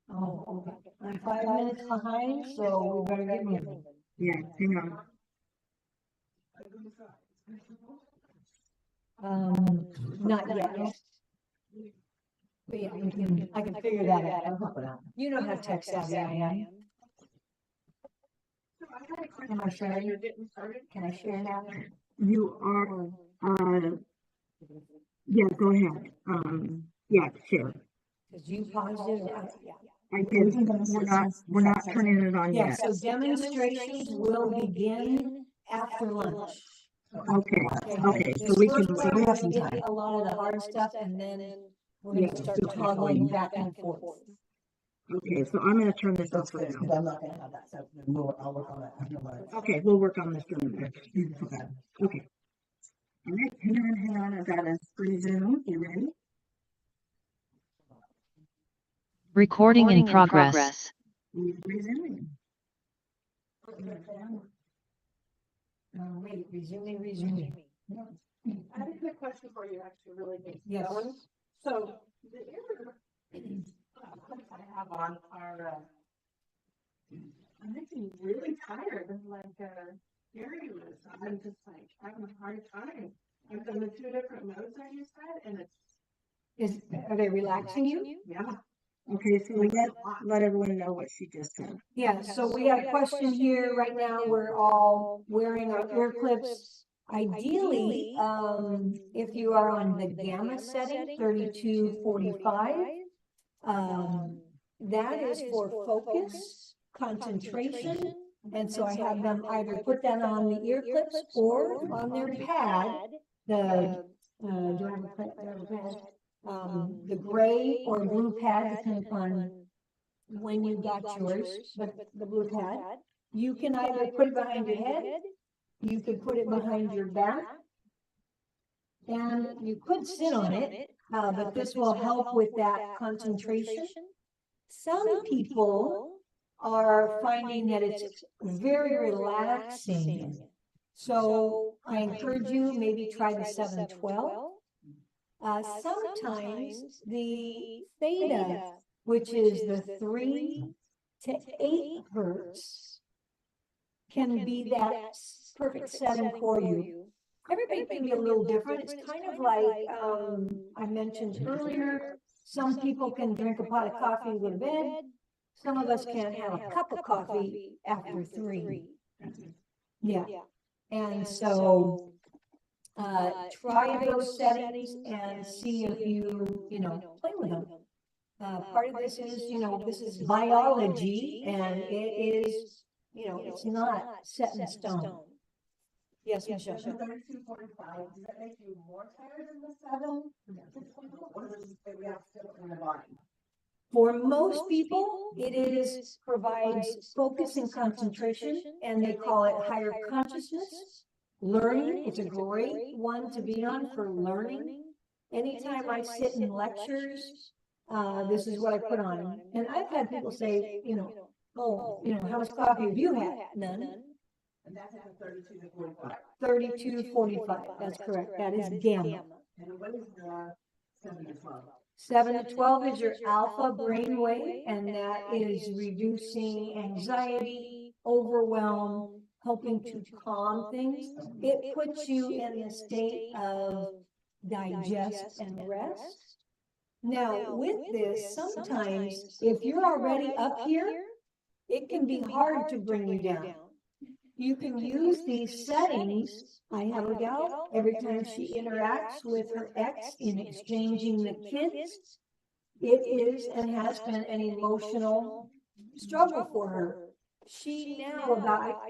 Oh, okay. I'm 5 minutes behind, so we better get moving. Yeah, hang on. Not yet. But yeah, I can figure that out. You know how tech savvy I am. Am I sharing? Can I share now? You are, yeah, go ahead. Yeah, sure. Because you paused it, yeah. I did, we're not turning it on Yeah, yet. so demonstrations will begin after lunch. Okay, okay, so This we first can, part, we we're have gonna some get time. a lot of the hard stuff, and then we're gonna start toggling back and forth. Okay, so I'm gonna turn this off for Because now. I'm not gonna have that, so I'll work on that after lunch. Okay, we'll work on this for a minute. Okay. All right, hang on, I've got to resume. You ready? Recording in progress. Resuming. Wait, resuming. I have a quick question for you, actually, really quick. Yes. So, the ear I have on are, I'm actually really tired, like, Gary was. I'm just like having a hard time. I've done the 2 different modes I just had, and it's. Are they relaxing you? Yeah. Okay, so let everyone know what she just said. Yeah, so we got a question here. Right now, we're all wearing our ear clips. Ideally, if you are on the gamma setting, 3245, that is for focus, concentration. And so I have them either put that on the ear clips or on their pad, do I have a pad? The gray or blue pad, depending upon when you got yours, but the blue pad. You can either put it behind your head, you could put it behind your back, and you could sit on it, but this will help with that concentration. Some people are finding that it's very relaxing. So I encourage you, maybe try the 712. Sometimes the theta, which is the 3 to 8 hertz, can be that perfect setting for you. Everybody can be a little different. It's kind of like I mentioned earlier, some people can drink a pot of coffee and go to bed. Some of us can't have a cup of coffee after 3. Yeah. And so try those settings and see if you play with them. Part of this is, this is biology, and it is, it's not set in stone. Yes, Michelle. 3245, does that make you more tired than the 7? Or does it just say we have to feel it in the body? For most people, it provides focus and concentration, and they call it higher consciousness. Learning, it's a great one to be on for learning. Anytime I sit in lectures, this is what I put on. And I've had people say, how much coffee have you had? None. And that's at 3245. 3245, that's correct. That is gamma. And what is the 7 to 12? 7 to 12 is your alpha brainwave, and that is reducing anxiety, overwhelm, helping to calm things. It puts you in a state of digest and rest. Now, with this, sometimes if you're already up here, it can be hard to bring you down. You can use these settings. I have a gal, every time she interacts with her ex in exchanging the kids, it is and has been an emotional struggle for her. She now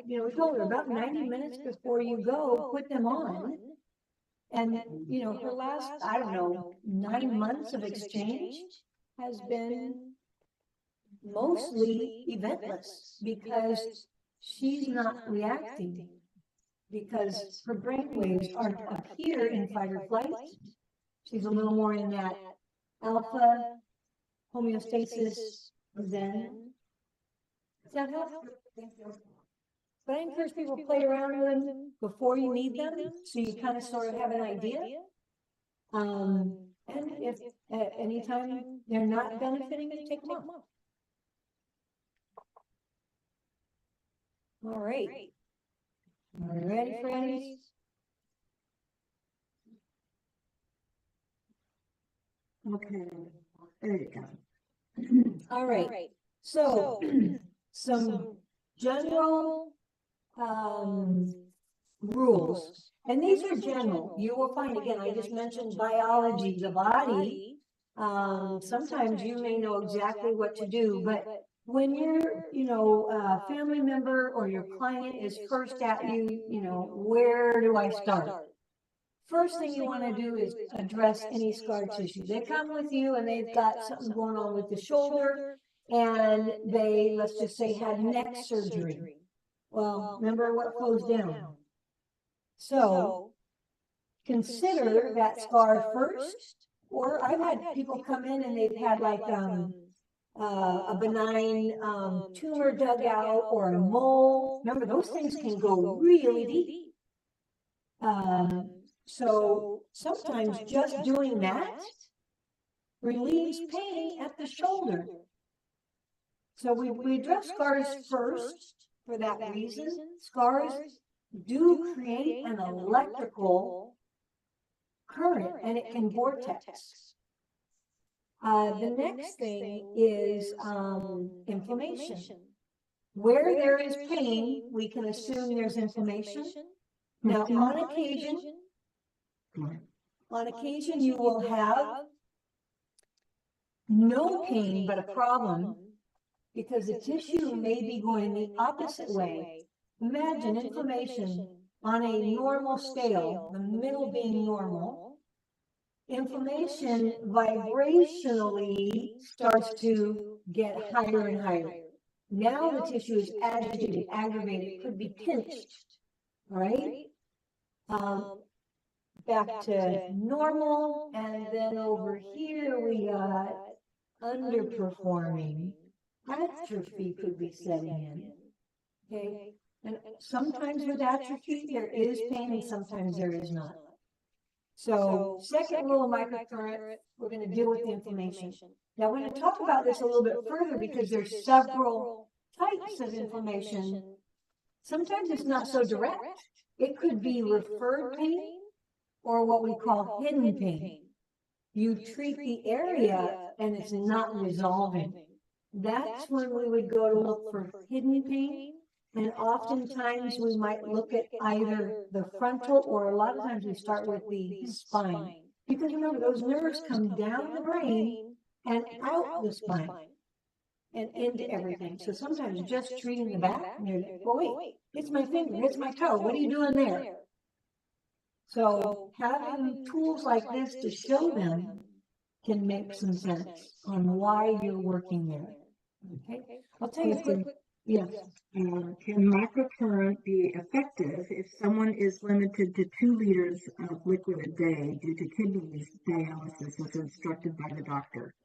we told her about 90 minutes before you go, put them on. And, her last, 9 months of exchange has been mostly eventless because she's not reacting, because her brain waves aren't up here in fight or flight. She's a little more in that alpha homeostasis zen. Does that help? But I encourage people to play around with them before you need them, so you kind of sort of have an idea. And if at any time they're not benefiting, you take them off. All right. Are you ready, friends? Okay, there you go. All right. So, some general rules, and these are general. You will find, again, I just mentioned biology, the body Sometimes you may know exactly what to do, but when your, family member or your client is first at you, where do I start? First thing you want to do is address any scar tissue. They come with you and they've got something going on with the shoulder, and they, let's just say, had neck surgery. Well, remember what flows down. So consider that scar first. Or I've had people come in and they've had like a benign tumor dug out or a mole. Remember, those things can go really deep. So sometimes just doing that relieves pain at the shoulder. So we address scars first for that reason. Scars do create an electrical current, and it can vortex. The next thing is inflammation. Where there is pain, we can assume there's inflammation. Now, on occasion, you will have no pain but a problem because the tissue may be going the opposite way. Imagine inflammation on a normal scale, the middle being normal. Inflammation vibrationally starts to get higher and higher. Now the tissue is agitated, aggravated, could be pinched, right? Back to normal, and then over here we got underperforming. Atrophy could be setting in, okay? And sometimes with atrophy, there is pain and sometimes there is not. So second rule of microcurrent, we're going to deal with the inflammation. Now we're going to talk about this a little bit further because there's several types of inflammation. Sometimes it's not so direct. It could be referred pain or what we call hidden pain. You treat the area and it's not resolving. That's when we would go to look for hidden pain. And oftentimes we might look at either the frontal, or a lot of times we start with the spine. Because remember, those nerves come down the brain and out the spine and into everything. So sometimes just treating the back, and you're like, well, wait, it's my finger, it's my toe, what are you doing there? So having tools like this to show them can make some sense on why you're working there. Okay, I'll tell you a quick. Yes. Can microcurrent be effective if someone is limited to 2 liters of liquid a day due to kidney dialysis as instructed by the doctor?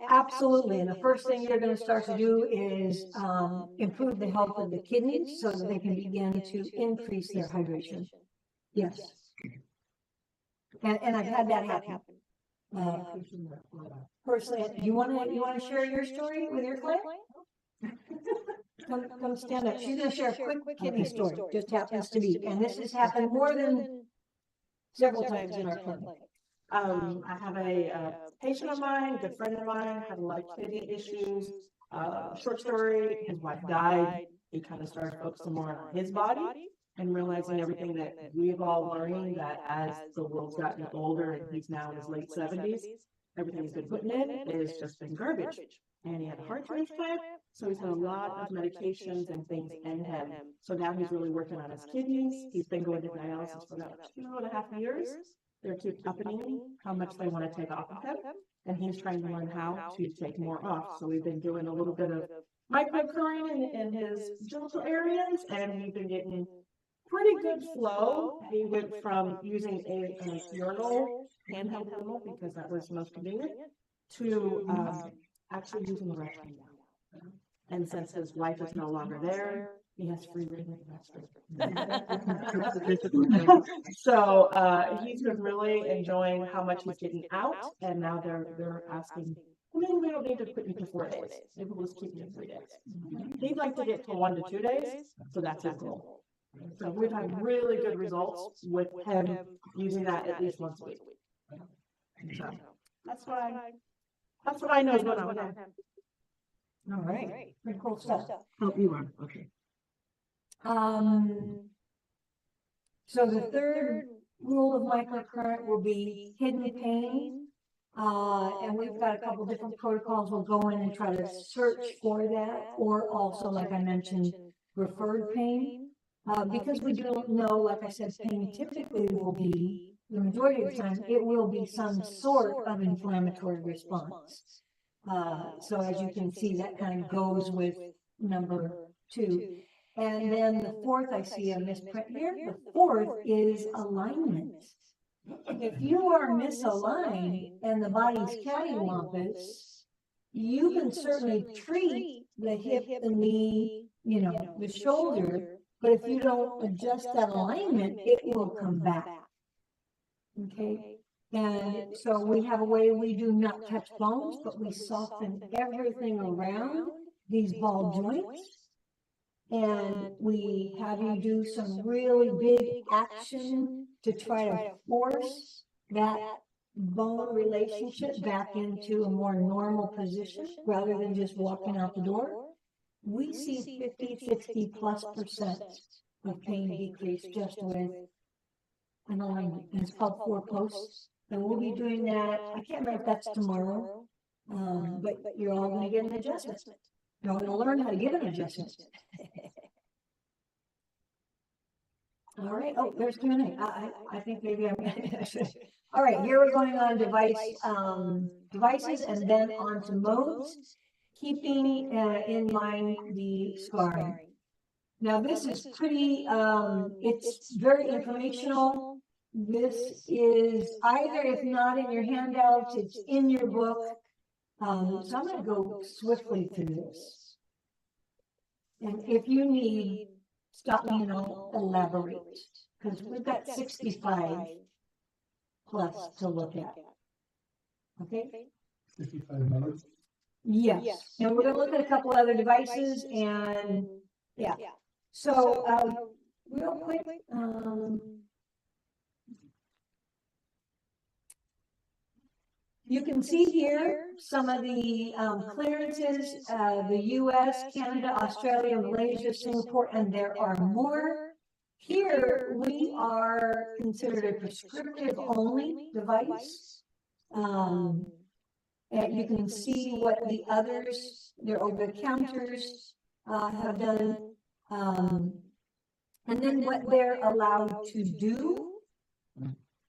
Absolutely. And the first thing you're going to start to do is improve the health of the kidneys so that they can begin to increase their hydration. Yes. And I've had that happen. Personally, you want to share your story with your client? Come stand up. She's going to share a quick kidney story. Just happens to be, and this has happened more than several times in our clinic. I have a patient of mine, good friend of mine, had a lot of kidney issues. Short story, his wife died. He kind of started focusing more on his body and realizing everything that we've all learned, that as the world's gotten older and he's now in his late 70s, everything he's been putting in is just been garbage. And he had a heart transplant, so he's had a lot of medications and things in him. So now he's really working on his kidneys. He's been going to dialysis for about 2.5 years. They're keep upping how much they want to take off of him, and he's trying to learn how to take more off. So we've been doing a little bit of microcurrent in his genital areas, and we've been getting pretty good flow. He went from using a urinal, handheld urinal, because that was most convenient, to actually using the restroom now. And since his wife is no longer there, he has free reign of the restroom. So he's been really enjoying how much he's getting out, and now they're asking, maybe we don't need to put you to 4 days. Maybe we'll just keep you 3 days. He'd like to get to 1 to 2 days, so that's his goal. So we've had really good results with him using that at least once a week. So that's what I know is going on with him. All right. Pretty cool stuff. Oh, you are, okay. So the third rule of microcurrent will be hidden pain. And we've got a couple different protocols. We'll go in and try to search for that, or also, like I mentioned, referred pain. Because we don't know, like I said, pain typically will be, the majority of the time, it will be some sort of inflammatory response. So as you can see, that kind of goes with number 2. And then the fourth, I see a misprint here. The fourth is alignment. If you are misaligned and the body's cattywampus, you can certainly treat the hip, the knee, you know, the shoulder, but if you don't adjust that alignment, it will come back. Okay? And so we have a way we do not touch bones, but we soften everything around these ball joints. And we have you do some really big action to try to force that bone relationship back into a more normal position rather than just walking out the door. We see 50-60+% of pain decrease just with an alignment. And it's called 4 posts. And we'll be doing that. I can't remember if that's tomorrow, but you're all going to get an adjustment. You're all going to learn how to give an adjustment. All right. Oh, there's Q&A. I think maybe I'm. All right. Here we're going on devices and then on to modes, keeping in mind the scarring. Now this is pretty. It's very informational. This is either, if not in your handouts, it's in your book. So I'm going to go swiftly through this. And if you need, stop me and I'll elaborate, because we've got 65 plus to look at. Okay? 65 modes? Yes. And we're going to look at a couple other devices and yeah. So, real quick, you can see here some of the clearances, the US, Canada, Australia, Malaysia, Singapore, and there are more. Here, we are considered a prescriptive only device. And you can see what the others, their over-the-counters have done. And then what they're allowed to do.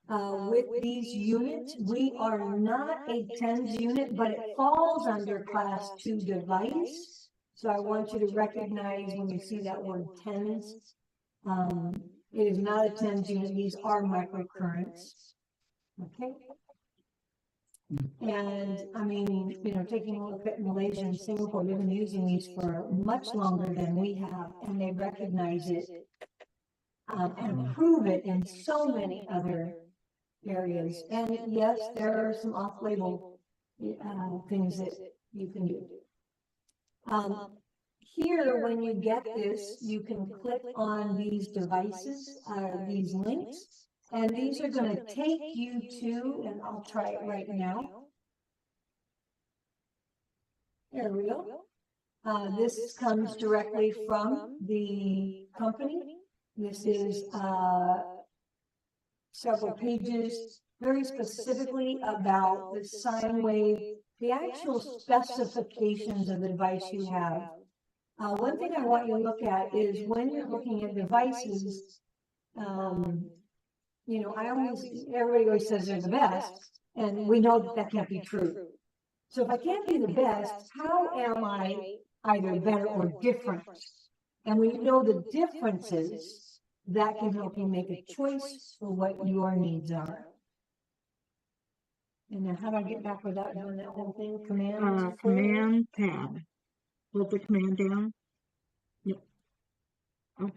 With these units, we are not a TENS unit, but it falls under class 2 device. So I want you to recognize when you see that word TENS, it is not a TENS unit. These are microcurrents. Okay. And I mean, you know, taking a look at Malaysia and Singapore, they've been using these for much longer than we have, and they recognize it and prove it in so many other areas. And yes, there are some off-label things that you can do. Here, when you get this, you can click on these devices, these links, and these are going to take you to, and I'll try it right now. There we go. This comes directly from the company. This is several pages, very specifically about the sine wave, the actual specifications of the device you have. One thing I want you to look at is when you're looking at devices, you know, everybody always says they're the best, and we know that that can't be true. So if I can't be the best, how am I either better or different? And when you know the differences, that can help you make a choice for what your needs are. And now how do I get back without doing that whole thing? Command? Command tab. Hold the command down. Yep. Okay.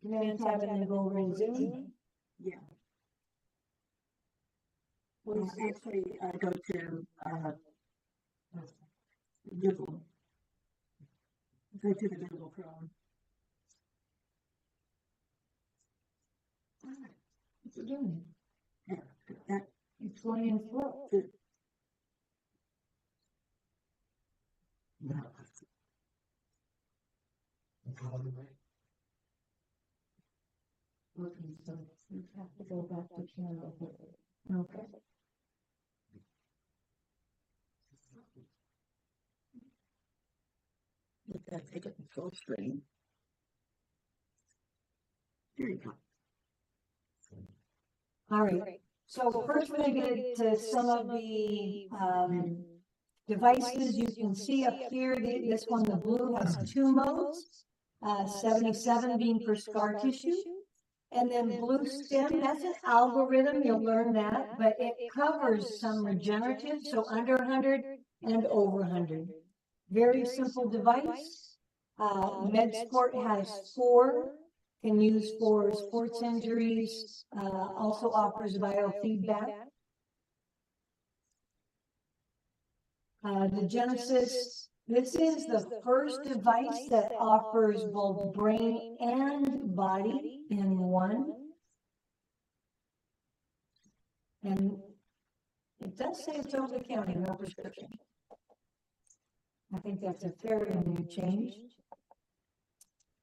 Command tab and then go over and zoom. Yeah. Actually, go to Google. Go to the Google Chrome. What's it doing? That It's going in flow. Okay, so you have to go back to channel. Okay. Let that take it in full screen. There you go. All right. So first we're going to get to some of the devices. You can see up here, this one, the blue, has 2 modes, 77 being for scar tissue. And then blue stem, that's an algorithm, you'll learn that, but it covers some regenerative, so under 100 and over 100. Very simple device. MedSport has 4, can use for sports injuries, also offers biofeedback. The Genesis, this is the first device that offers both brain and body in one. And it does say it's over the counter, no prescription. I think that's a fairly new change.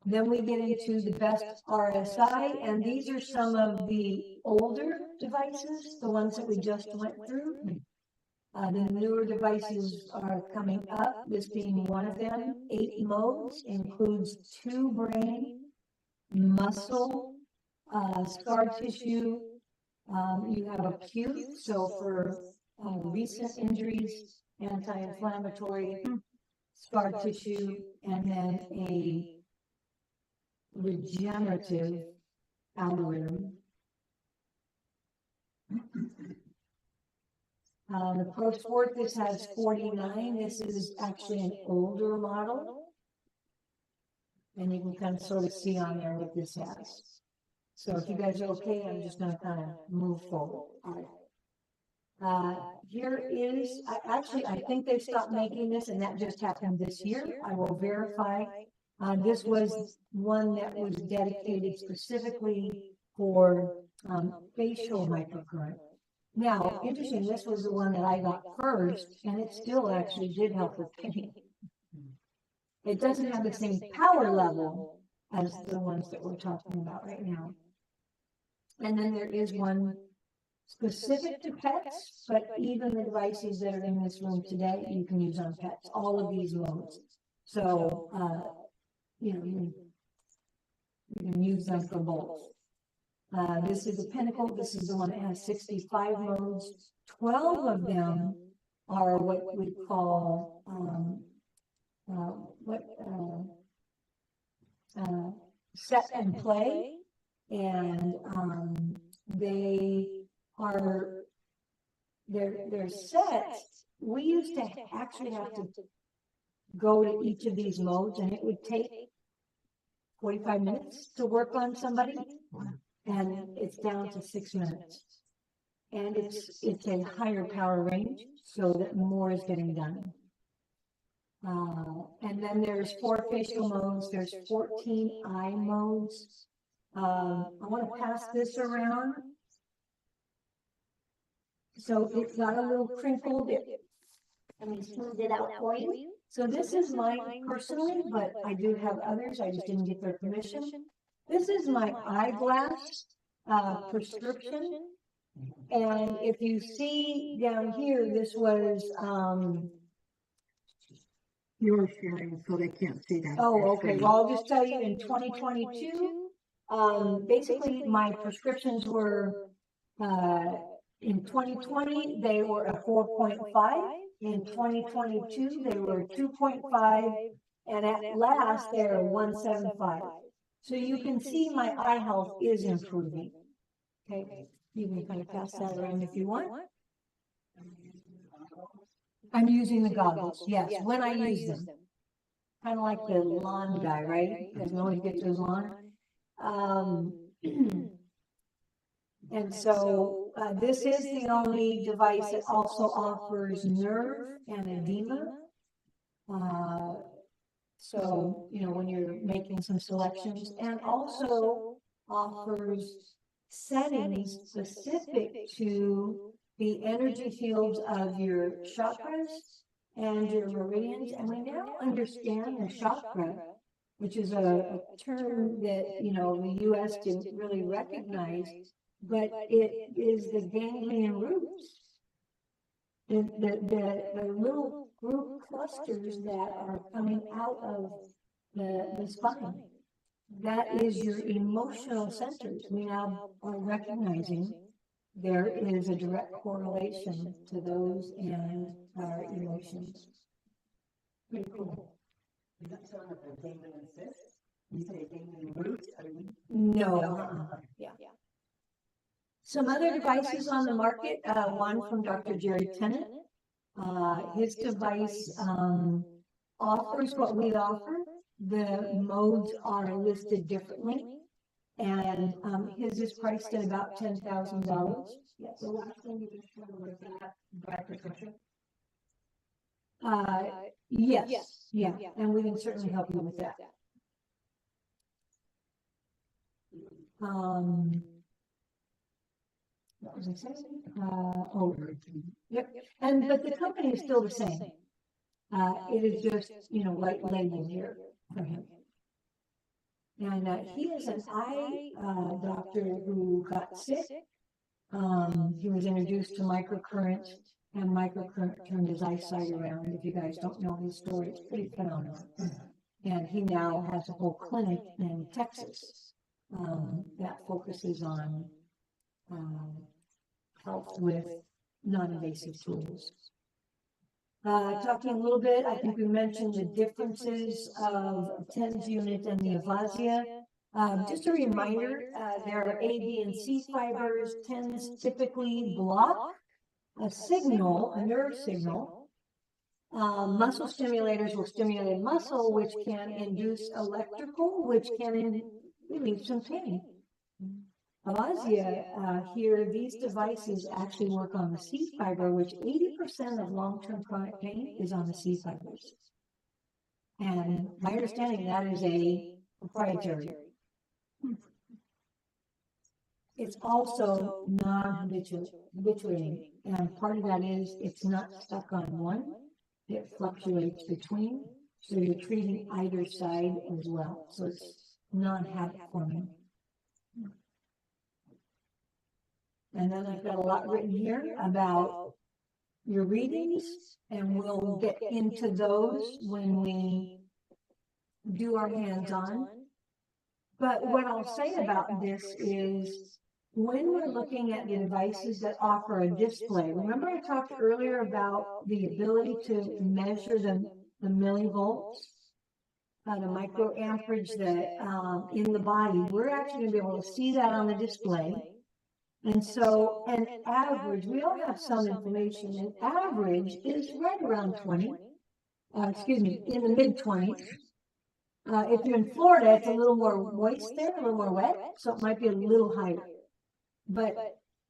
Then we get into the best RSI, and these are some of the older devices, the ones that we just went through. The newer devices are coming up, this being one of them. 8 modes, includes 2 brain, muscle, scar tissue. You have acute, so for recent injuries, anti-inflammatory, scar tissue, and then a regenerative algorithm. The Pro Sport, this has 49. This is actually an older model. And you can kind of sort of see on there what this has. So if you guys are okay, I'm just going to kind of move forward. All right. Here is, I think they stopped making this, and that just happened this year. I will verify. This was one that was dedicated specifically for facial microcurrent. Now, interesting, this was the one that I got first, and it still actually did help with pain. It doesn't have the same power level as the ones that we're talking about right now. And then there is one specific to pets, but even the devices that are in this room today, you can use on pets, all of these modes. So, you know, you can use them for both. This is the Pinnacle. This is the one that has 65 modes. 12 of them are what we call set and play, and they're sets. We used to actually have to go to each of these modes, and it would take 45 minutes to work on somebody, and it's down to 6 minutes. And it's a higher power range, so that more is getting done. And then there's 4 facial modes. There's 14 eye modes. I want to pass this around. So it's got a little crinkled. Let me smooth it out for you. So this is mine personally, but I do have others. I just didn't get their permission. This is my eyeglass prescription. And if you see down here, this was You're sharing, so they can't see that. oh, okay. Well, I'll just tell you in 2022, basically my prescriptions were, in 2020, they were a 4.5. In 2022, they were 2.5. And at last, they're 1.75. So you can see my eye health is improving. Okay. You can kind of pass that around if you want. I'm using the goggles, yes, when I use them. Kind of like the lawn guy, right? You guys know when he gets to his lawn. And so this is the only device that also offers nerve and edema. So, you know, when you're making some selections, and also offers settings specific to the energy fields of your chakras and your meridians. And we now understand the chakra which is a term that, you know, the US didn't really recognize, but it is the ganglion roots. The little group clusters that are coming out of the spine. That is your emotional centers. We now are recognizing there is a direct correlation to those and our emotions. Pretty cool. Is that sort of a ganglion cyst? You say ganglion roots? No. Yeah. Some other devices on the market, one from Dr. Jerry Tennant. His device offers what we offer. The modes are listed differently, and his is priced at about $10,000. Yes. The last thing you just showed was that by percussion. Yes, yeah, and we can certainly help you with that. What was I saying? Yep. But the company is still the same. It is just, you know, white label here for him. And he is an eye doctor who got sick. He was introduced to microcurrent, and microcurrent turned his eyesight around. If you guys don't know his story, it's pretty phenomenal. And he now has a whole clinic in Texas that focuses on health with non-invasive tools. Talking a little bit, I think we mentioned the differences of TENS unit and the Avasia. Just a reminder, there are A, B, and C fibers. TENS typically block a signal, a nerve signal. Muscle stimulators will stimulate muscle, which can induce electrical, which can relieve some pain. Avasia, here, these devices actually work on the C fiber, which 80% of long-term chronic pain is on the C fibers. And my understanding, that is a proprietary. It's also non-habituating, and part of that is it's not stuck on one, it fluctuates between, so you're treating either side as well, so it's non-habit forming. And then I've got a lot written here about your readings, and we'll get into those when we do our hands-on. But what I'll say about this is, when we're looking at the devices that offer a display, remember I talked earlier about the ability to measure the millivolts, the microamperage that in the body. We're actually going to be able to see that on the display. And so an average, we all have some information, an average is right around 20, in the mid-20s. If you're in Florida, it's a little more moist there, a little more wet, so it might be a little higher. But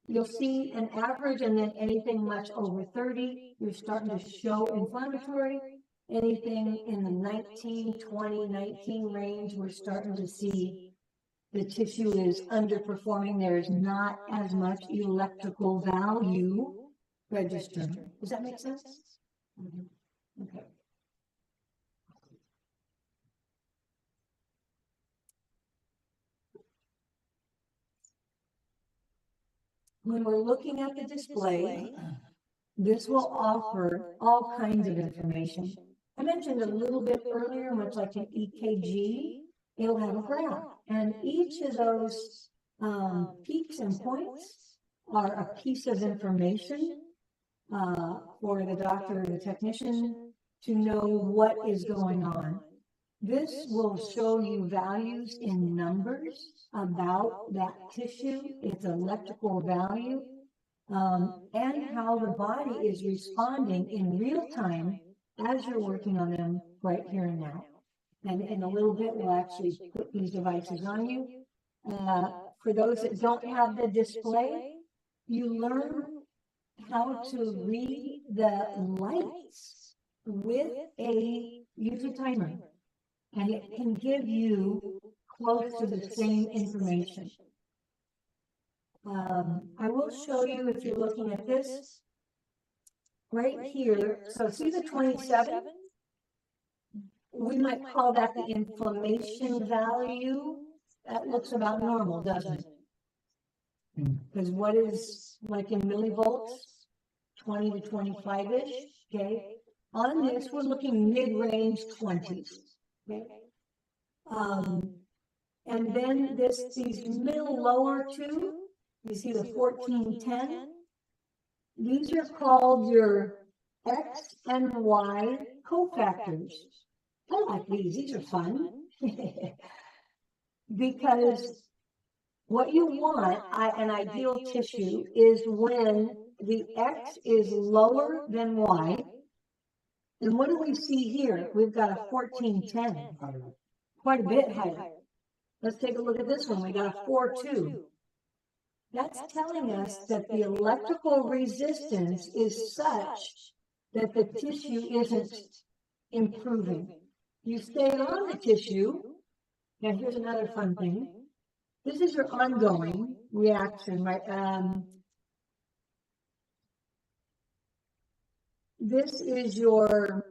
you'll see an average, and then anything much over 30, you're starting to show inflammatory. Anything in the 19, 20, 19 range, we're starting to see the tissue is underperforming. There's not as much electrical value registering. Does that make sense? Mm-hmm. Okay. When we're looking at the display, this will offer all kinds of information. I mentioned a little bit earlier, much like an EKG, it'll have a graph. And each of those peaks and points are a piece of information for the doctor or the technician to know what is going on. This will show you values in numbers about that tissue, its electrical value, and how the body is responding in real time as you're working on them right here and now. And in a little bit, we'll actually put these devices on you. For those that don't have the display, you learn how to read the lights with a user timer. And it can give you close to the same information. I will show you, if you're looking at this, right here. So see the 27? we might call that the inflammation value. That looks about normal, doesn't it? Because what is like in millivolts? 20 to 25-ish, okay? On this, we're looking mid-range 20s, okay? And then these middle lower two, you see the 1410? These are called your X and Y cofactors. I like these are fun. Because what you want, an ideal tissue, is when the X is lower than Y. And what do we see here? We've got a 1410, quite a bit higher. Let's take a look at this one. We got a 4.2. That's telling us that the electrical resistance is such that the tissue isn't improving. You stay on the tissue. Now here's another fun thing. This is your ongoing reaction, right? This is your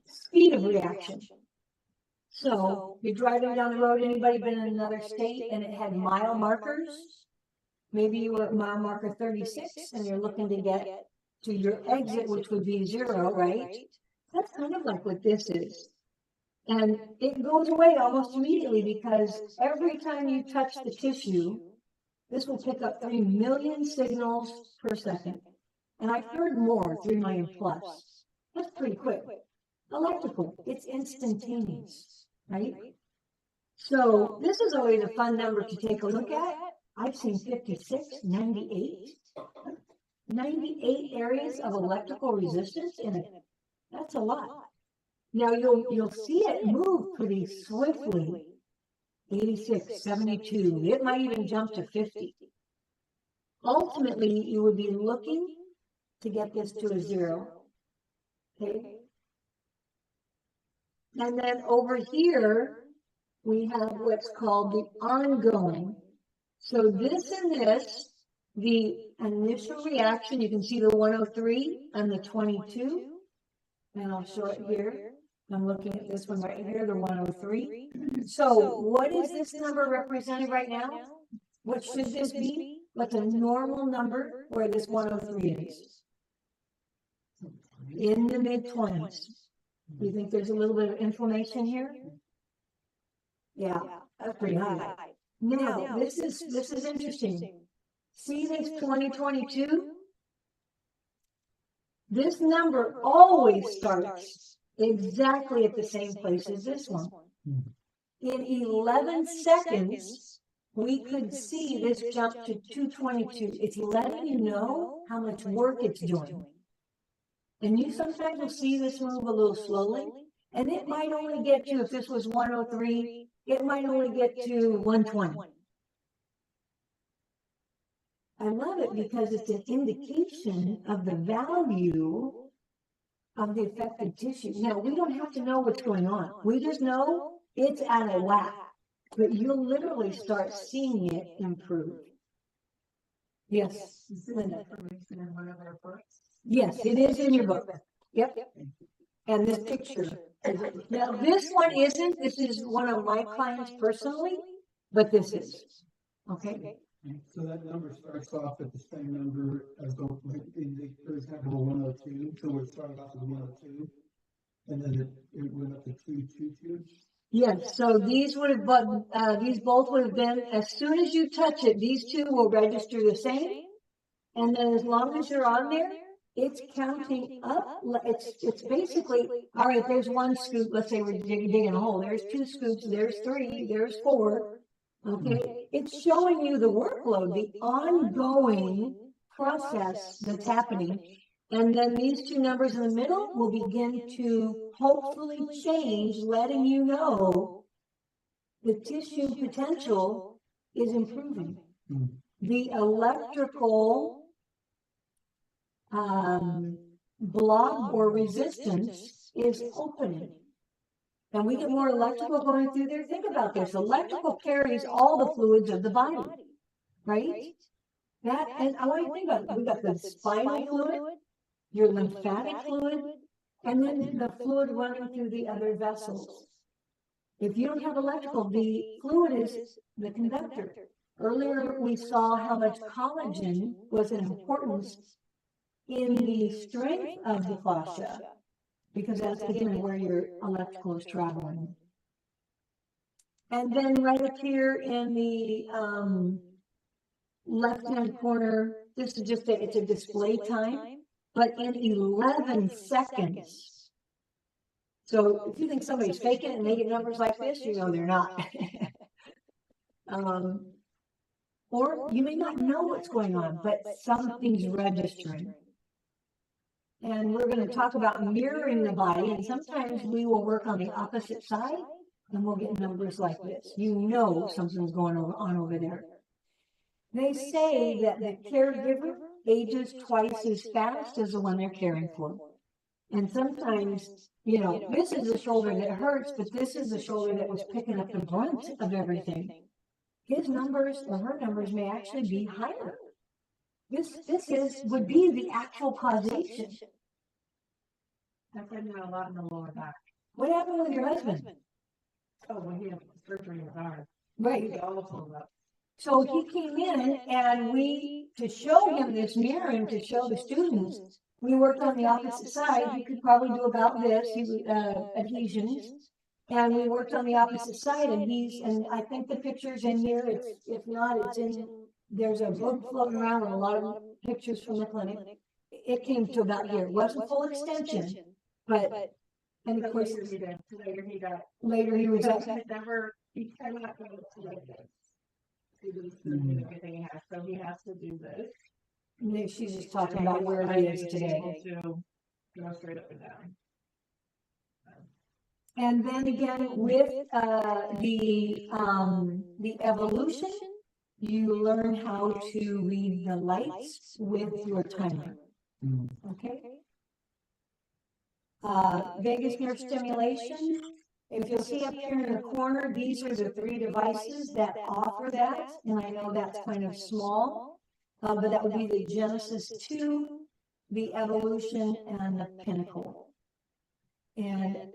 speed of reaction. So you're driving down the road, anybody been in another state and it had mile markers? Maybe you were at mile marker 36 and you're looking to get to your exit, which would be 0, right? That's kind of like what this is. And it goes away almost immediately because every time you touch the tissue, this will pick up 3 million signals per second. And I've heard more, 3 million plus. That's pretty quick. Electrical, it's instantaneous, right? So this is always a fun number to take a look at. I've seen 56, 98. 98 areas of electrical resistance in it. That's a lot. Now you'll see it move pretty swiftly. 86, 72, it might even jump to 50. Ultimately, you would be looking to get this to a 0. Okay. And then over here, we have what's called the ongoing. So this and this, the initial reaction, you can see the 103 and the 22. And I'll show it here. I'm looking at this one right here, the 103. So what is this number representing right now? What should this be? What's a normal number where this 103 is? In the mid-20s. Do you think there's a little bit of inflammation here? Yeah, that's pretty high. Now, this is interesting. See this 2022? This number always starts exactly at the same place as this one. In 11 seconds, we could see this jump to 222. It's letting you know how much work it's doing. And you sometimes will see this move a little slowly, and it might only get to, if this was 103, it might only get to 120. I love it because it's an indication of the value of the affected tissue. Now, we don't have to know what's going on. We just know it's out of whack, but you'll literally start seeing it improve. Yes, Linda. Information in one of our books. Yes, it is in your book. Yep. And this picture. Now, this one isn't. This is one of my clients personally, but this is. Okay. So that number starts off at the same number as the, for example, the 102. So it started off with 102, and then it went up to 222. Yes. So these would have these both would have been, as soon as you touch it, these two will register the same, and then as long as you're on there, it's counting up. It's basically, all right, there's one scoop. Let's say we're digging a hole. There's 2 scoops. There's 3. There's 4. Okay. It's showing you the workload, the ongoing process that's happening. And then these 2 numbers in the middle will begin to hopefully change, letting you know the tissue potential is improving. The electrical block or resistance is opening. And we get more electrical going through there. Think about this. Electrical carries all the fluids of the body, right? That, and I want you to think about it. We've got the spinal fluid, your lymphatic fluid, and then the fluid running through the other vessels. If you don't have electrical, the fluid is the conductor. Earlier, we saw how much collagen was an importance in the strength of the fascia, because that's again where your electrical is traveling. And then right up here in the left-hand corner, this is just it's a display time, but in 11 seconds. So if you think somebody's faking it and they get numbers like this, you know they're not. Or you may not know what's going on, but something's registering. And we're going to talk about mirroring the body, and sometimes we will work on the opposite side, and we'll get numbers like this. You know something's going on over there. They say that the caregiver ages twice as fast as the one they're caring for. And sometimes, you know, this is the shoulder that hurts, but this is the shoulder that was picking up the brunt of everything. His numbers or her numbers may actually be higher. This would be the actual causation. I've been doing a lot in the lower back. What happened with your husband? Oh, well, he had surgery in his arm. Right. He all pulled up. So he came in, and we, to show him this mirror and to show the students, we worked on the opposite side. He could probably do about this, adhesions. And we worked on the opposite side, and I think the picture's in here. If not, it's in, there's a book floating around with a lot of pictures from the clinic. It came to about here. It wasn't full extension, but, and of course, later he was He cannot go to like this. He was doing everything he has, so he has to do this. And she's just talking about where he is today. To go straight up and down. And then again, with the evolution, you learn how to read the lights with your timer. Okay. Vagus nerve stimulation. If you'll see up here in the corner, these are the 3 devices that offer that. And I know that's kind of small, but that would be the Genesis 2, the Evolution, and the Pinnacle. And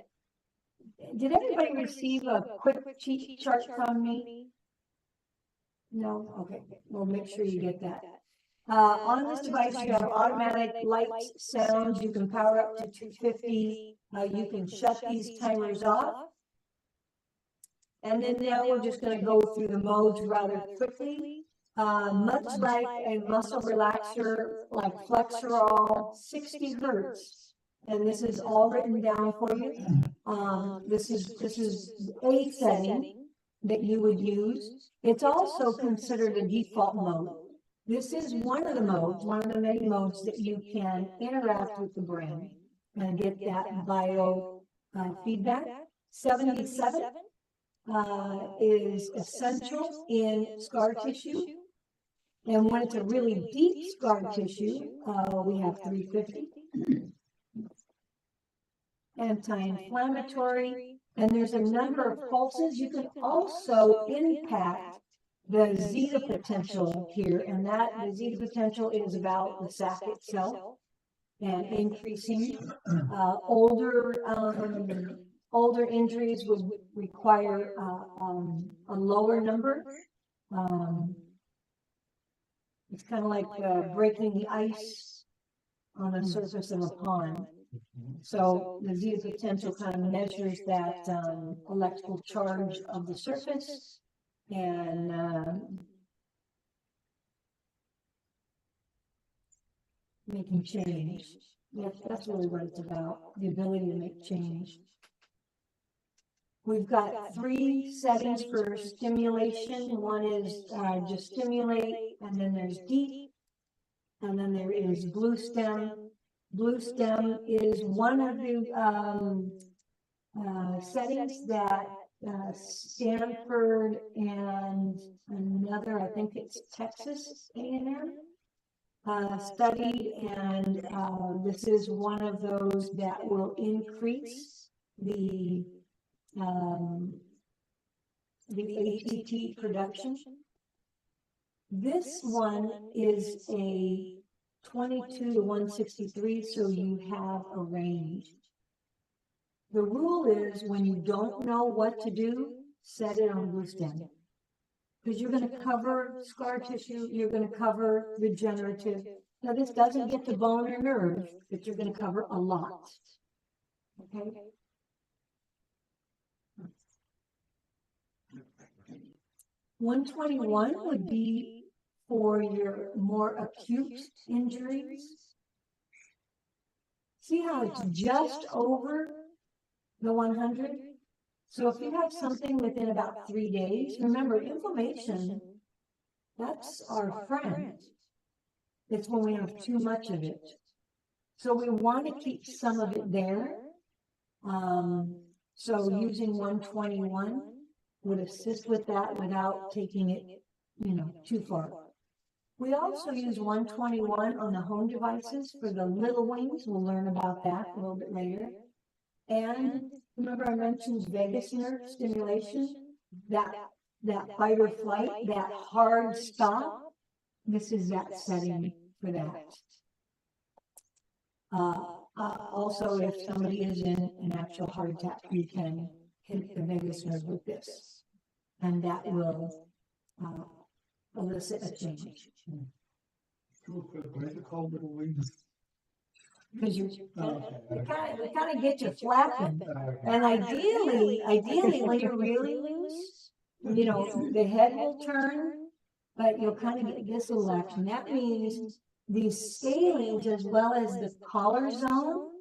did everybody receive a quick cheat chart from me? No? Okay. We'll make sure you get that. On this device, you have automatic lights, sounds. You can power up to 250. You can shut these timers off. And then now we're just going to go through the modes rather quickly. Much like a muscle relaxer, like Flexerol, 60 hertz. And this is all written down for you. This is a setting that you would use. It's also considered a default mode. This is one of the modes, one of the many modes that you can interact with the brain and get that biofeedback. 77 is essential in scar tissue. And when it's a really deep scar tissue, we have 350. Anti-inflammatory, and there's a number of pulses. You can also impact the zeta potential here, and that the zeta potential is about the sac itself and increasing. Older injuries would require a lower number. It's kind of like breaking the ice on the surface of a pond. So the zeta potential kind of measures that electrical charge of the surface and making change. That's really what it's about, the ability to make change. We've got 3 settings for stimulation. One is just stimulate, and then there's deep, and then there is blue stem. Blue stem is one of the settings that Stanford and another, I think it's Texas A&M, studied, and this is one of those that will increase the ATP production. This one is a 22 to 163, so you have a range. The rule is when you don't know what to do, set it on blue stem. Because you're going to cover scar tissue, you're going to cover regenerative. Now, this doesn't get to bone or nerve, but you're going to cover a lot. Okay? $121 would be for your more acute injuries. See how it's just over the 100? So if you have something within about 3 days, remember inflammation, that's our friend. It's when we have too much of it. So we want to keep some of it there. So using 121 would assist with that without taking it, too far. We also use 121 on the home devices for the little wings. We'll learn about that a little bit later. And remember I mentioned vagus nerve stimulation, that fight or flight, that hard stop. This is that setting for that. Also, if somebody is in an actual heart attack, you can hit the vagus nerve with this, and that will elicit a change. Real quick, why is it called little wings? Because we kind of get you flapping, and ideally, when you're really loose, the head will turn, but you'll kind of get this little action. That means these scalenes, as well as the collar zone,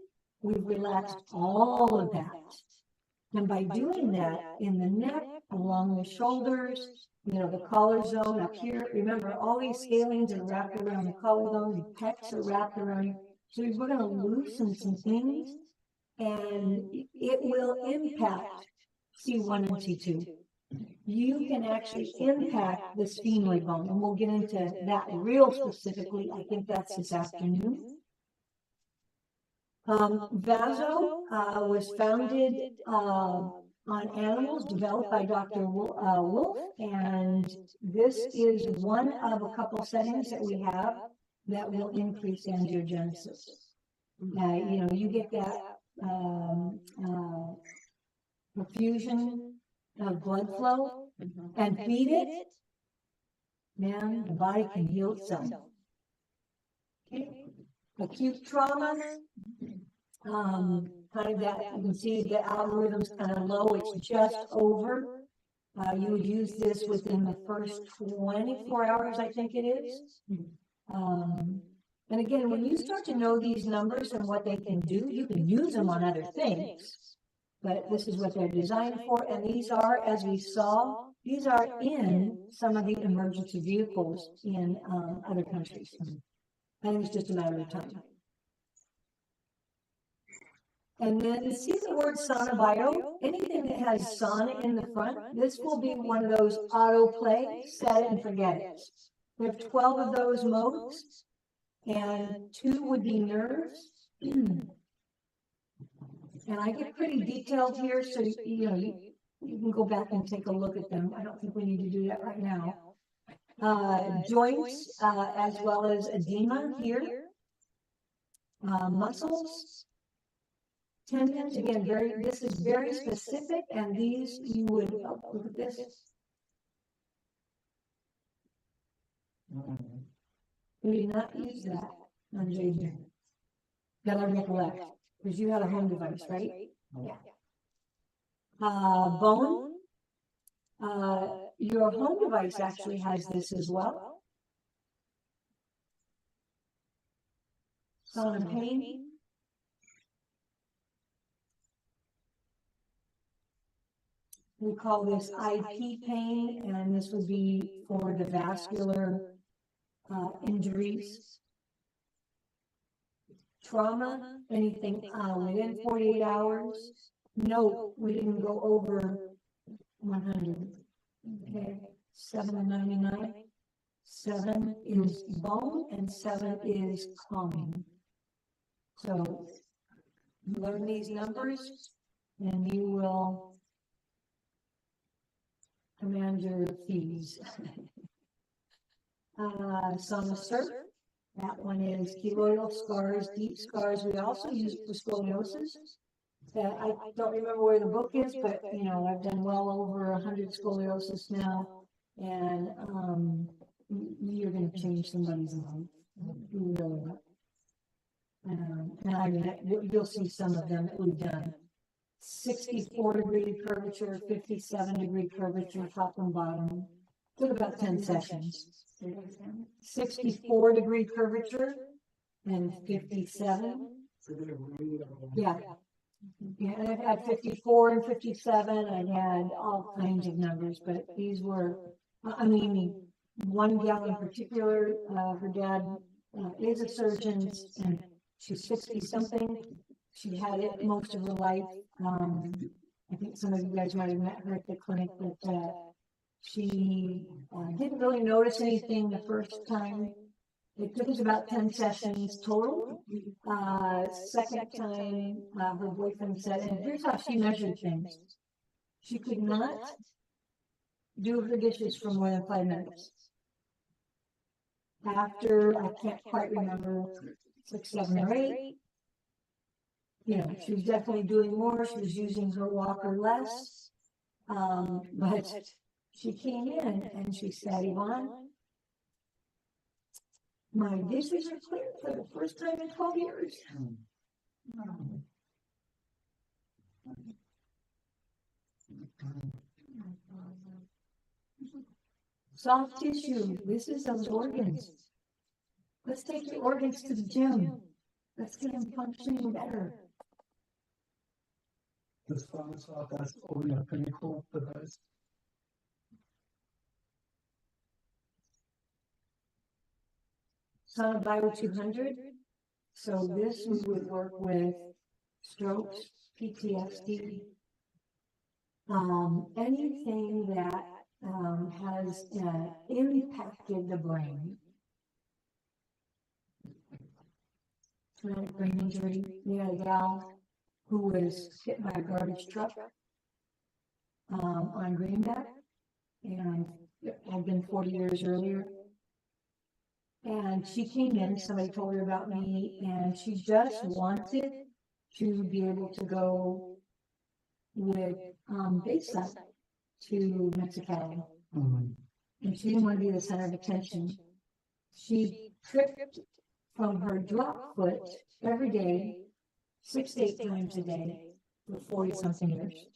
we've relaxed all of that. And by doing that in the neck, along the shoulders, the collar zone up here, remember all these scalenes are wrapped around the collar zone, the pecs are wrapped around. So we're going to loosen some things, and it will impact C1 and C2. You can actually impact the sphenoid bone, and we'll get into that real specifically. I think that's this afternoon. Vaso was founded on animals, developed by Dr. Wolf, and this is one of a couple settings that we have that will increase angiogenesis. You get that perfusion of blood flow and feed it, man, the body can heal itself. Okay. Acute trauma, kind of that, you can see the algorithm's kind of low, it's just over. You would use this within the first 24 hours, I think it is. And again, when you start to know these numbers and what they can do, you can use them on other things. But this is what they're designed for. And these are, as we saw, these are in some of the emergency vehicles in other countries. I think it's just a matter of time. And then see the word SonaBio, anything that has Sona in the front, this will be one of those autoplay, set it and forget it. We have 12 of those modes, and 2 would be nerves. And I get pretty detailed here, so you can go back and take a look at them. I don't think we need to do that right now. Joints, as well as edema here. Muscles. Tendons, again, this is very specific, and these you would, look at this. We did not use that on JJ. That I recollect, because you had a home device, right? Yeah. Bone. Your home device actually has this as well. Sona pain. We call this IP pain, and this would be for the vascular injuries. Trauma, anything within 48 hours. No, we didn't go over 100. Okay, 7 and 99. 7 is bone, and 7 is calming. So learn these numbers, and you will command your fees. Sona Surf, that one is keloidal scars, deep scars. We also use it for scoliosis. I don't remember where the book is, but, you know, I've done well over 100 scoliosis now. And, you're gonna change somebody's life. You really are. And I mean, you'll see some of them that we've done. 64-degree curvature, 57-degree curvature, top and bottom. Took about 10 sessions. 64-degree curvature and 57. Yeah. Yeah, and I've had 54 and 57. I've had all kinds of numbers, but these were, I mean, one gal in particular, her dad is a surgeon, and she's 60 something. She had it most of her life. I think some of you guys might have met her at the clinic, but she didn't really notice anything the first time. It took us about 10 sessions total. Second time, her boyfriend said, and here's how she measured things. She could not do her dishes for more than 5 minutes. After, I can't quite remember, 6, 7, or 8, you know, she was definitely doing more. She was using her walker less. But she came in and she said, Yvonne, my dishes are clear for the first time in 12 years. Soft tissue, this is those organs. Let's take the organs to the gym. Let's get them functioning better. This one is that's only a pinnacle device. Sana Bio 200. So this we would work with strokes, PTSD, anything that has impacted the brain. Traumatic brain injury. We had a gal who was hit by a garbage truck on Greenback, and it had been 40 years earlier. And she came in, somebody told her about me, and she just wanted to be able to go with Bayside to Mexico. And she didn't want to be the center of attention. She tripped from her drop foot every day, 6 to 8 times a day for 40 something years.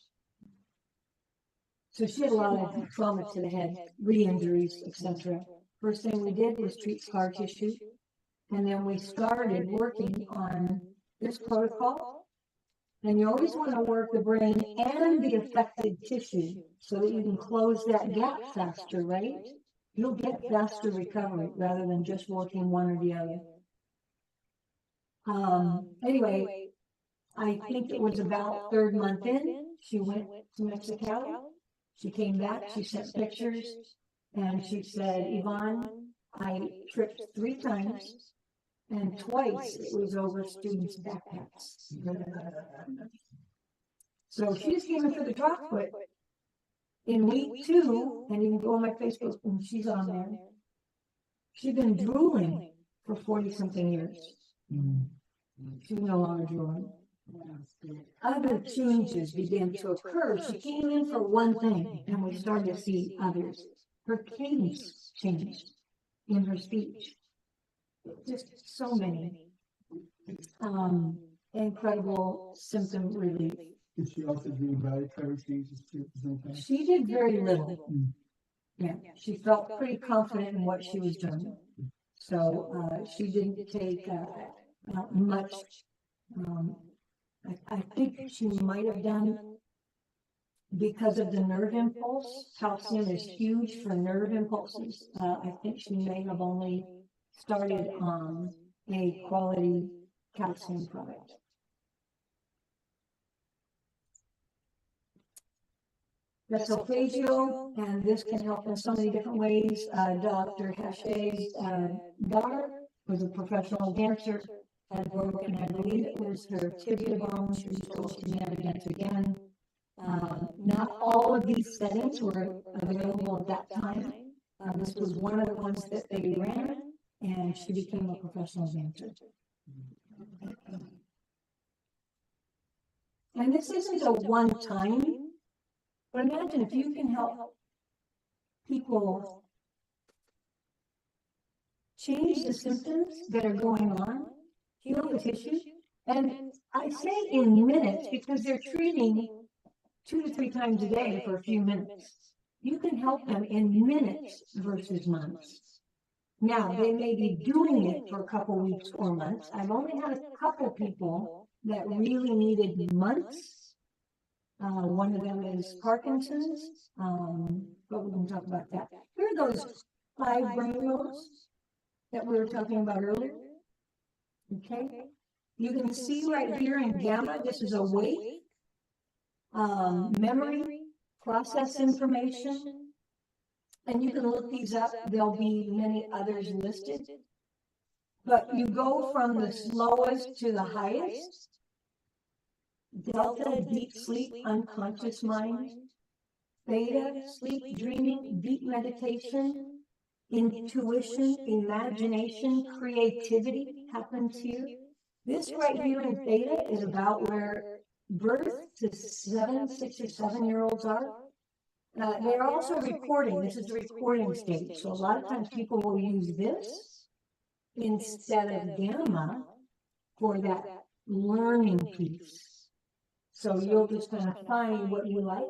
So she had a lot of trauma to the head, re-injuries, etc. First thing we did was treat scar tissue, and then we started working on this protocol. And you always want to work the brain and the affected tissue so that you can close that gap faster, right? You'll get faster recovery rather than just working one or the other. Anyway, I think it was about 3rd month in, she went to Mexico. She came back, she sent pictures, and she said, Yvonne, I tripped 3 times, and twice it was over students' backpacks. So she just came in for the drop foot. In week 2, and you can go on my Facebook, and she's on there. She's been drooling for 40 something years. She's no longer drooling. Other changes began to occur. She came in for one thing, and we started to see others. Her cadence changed in her speech. Just so many incredible symptom relief. Did she also do dietary changes too at the same time? She did very little. Yeah, she felt pretty confident in what she was doing. So she didn't take much. I think she might have done, because of the nerve impulse. Calcium is huge for nerve impulses. I think she may have only started on a quality calcium product. Vesophageal, and this can help in so many different ways. Dr. Hache's daughter was a professional dancer, had broken, I believe it was her tibia bone. She was told she never dance again. Not all of these settings were available at that time. This was one of the ones that they ran, and she became a professional dancer. And this isn't a one-time, but imagine if you can help people change the symptoms that are going on, heal the tissue. And I say in minutes because they're treating 2 to 3 times a day for a few minutes. You can help them in minutes versus months. Now, they may be doing it for a couple weeks or months. I've only had a couple people that really needed months. One of them is Parkinson's, but we can talk about that. Here are those 5 brain nodes that we were talking about earlier. Okay, you can see right here in gamma, this is awake, memory, process information, and you can look these up. There'll be many others listed, but you go from the slowest to the highest. Delta, deep sleep, unconscious mind. Theta, sleep, dreaming, deep meditation, intuition, imagination, creativity happens here. This right here in theta is about where birth to 6 or 7-year-olds are. They're also recording. This is the recording stage. So a lot of times people will use this instead of gamma for that learning piece. So you'll just kind of find what you like.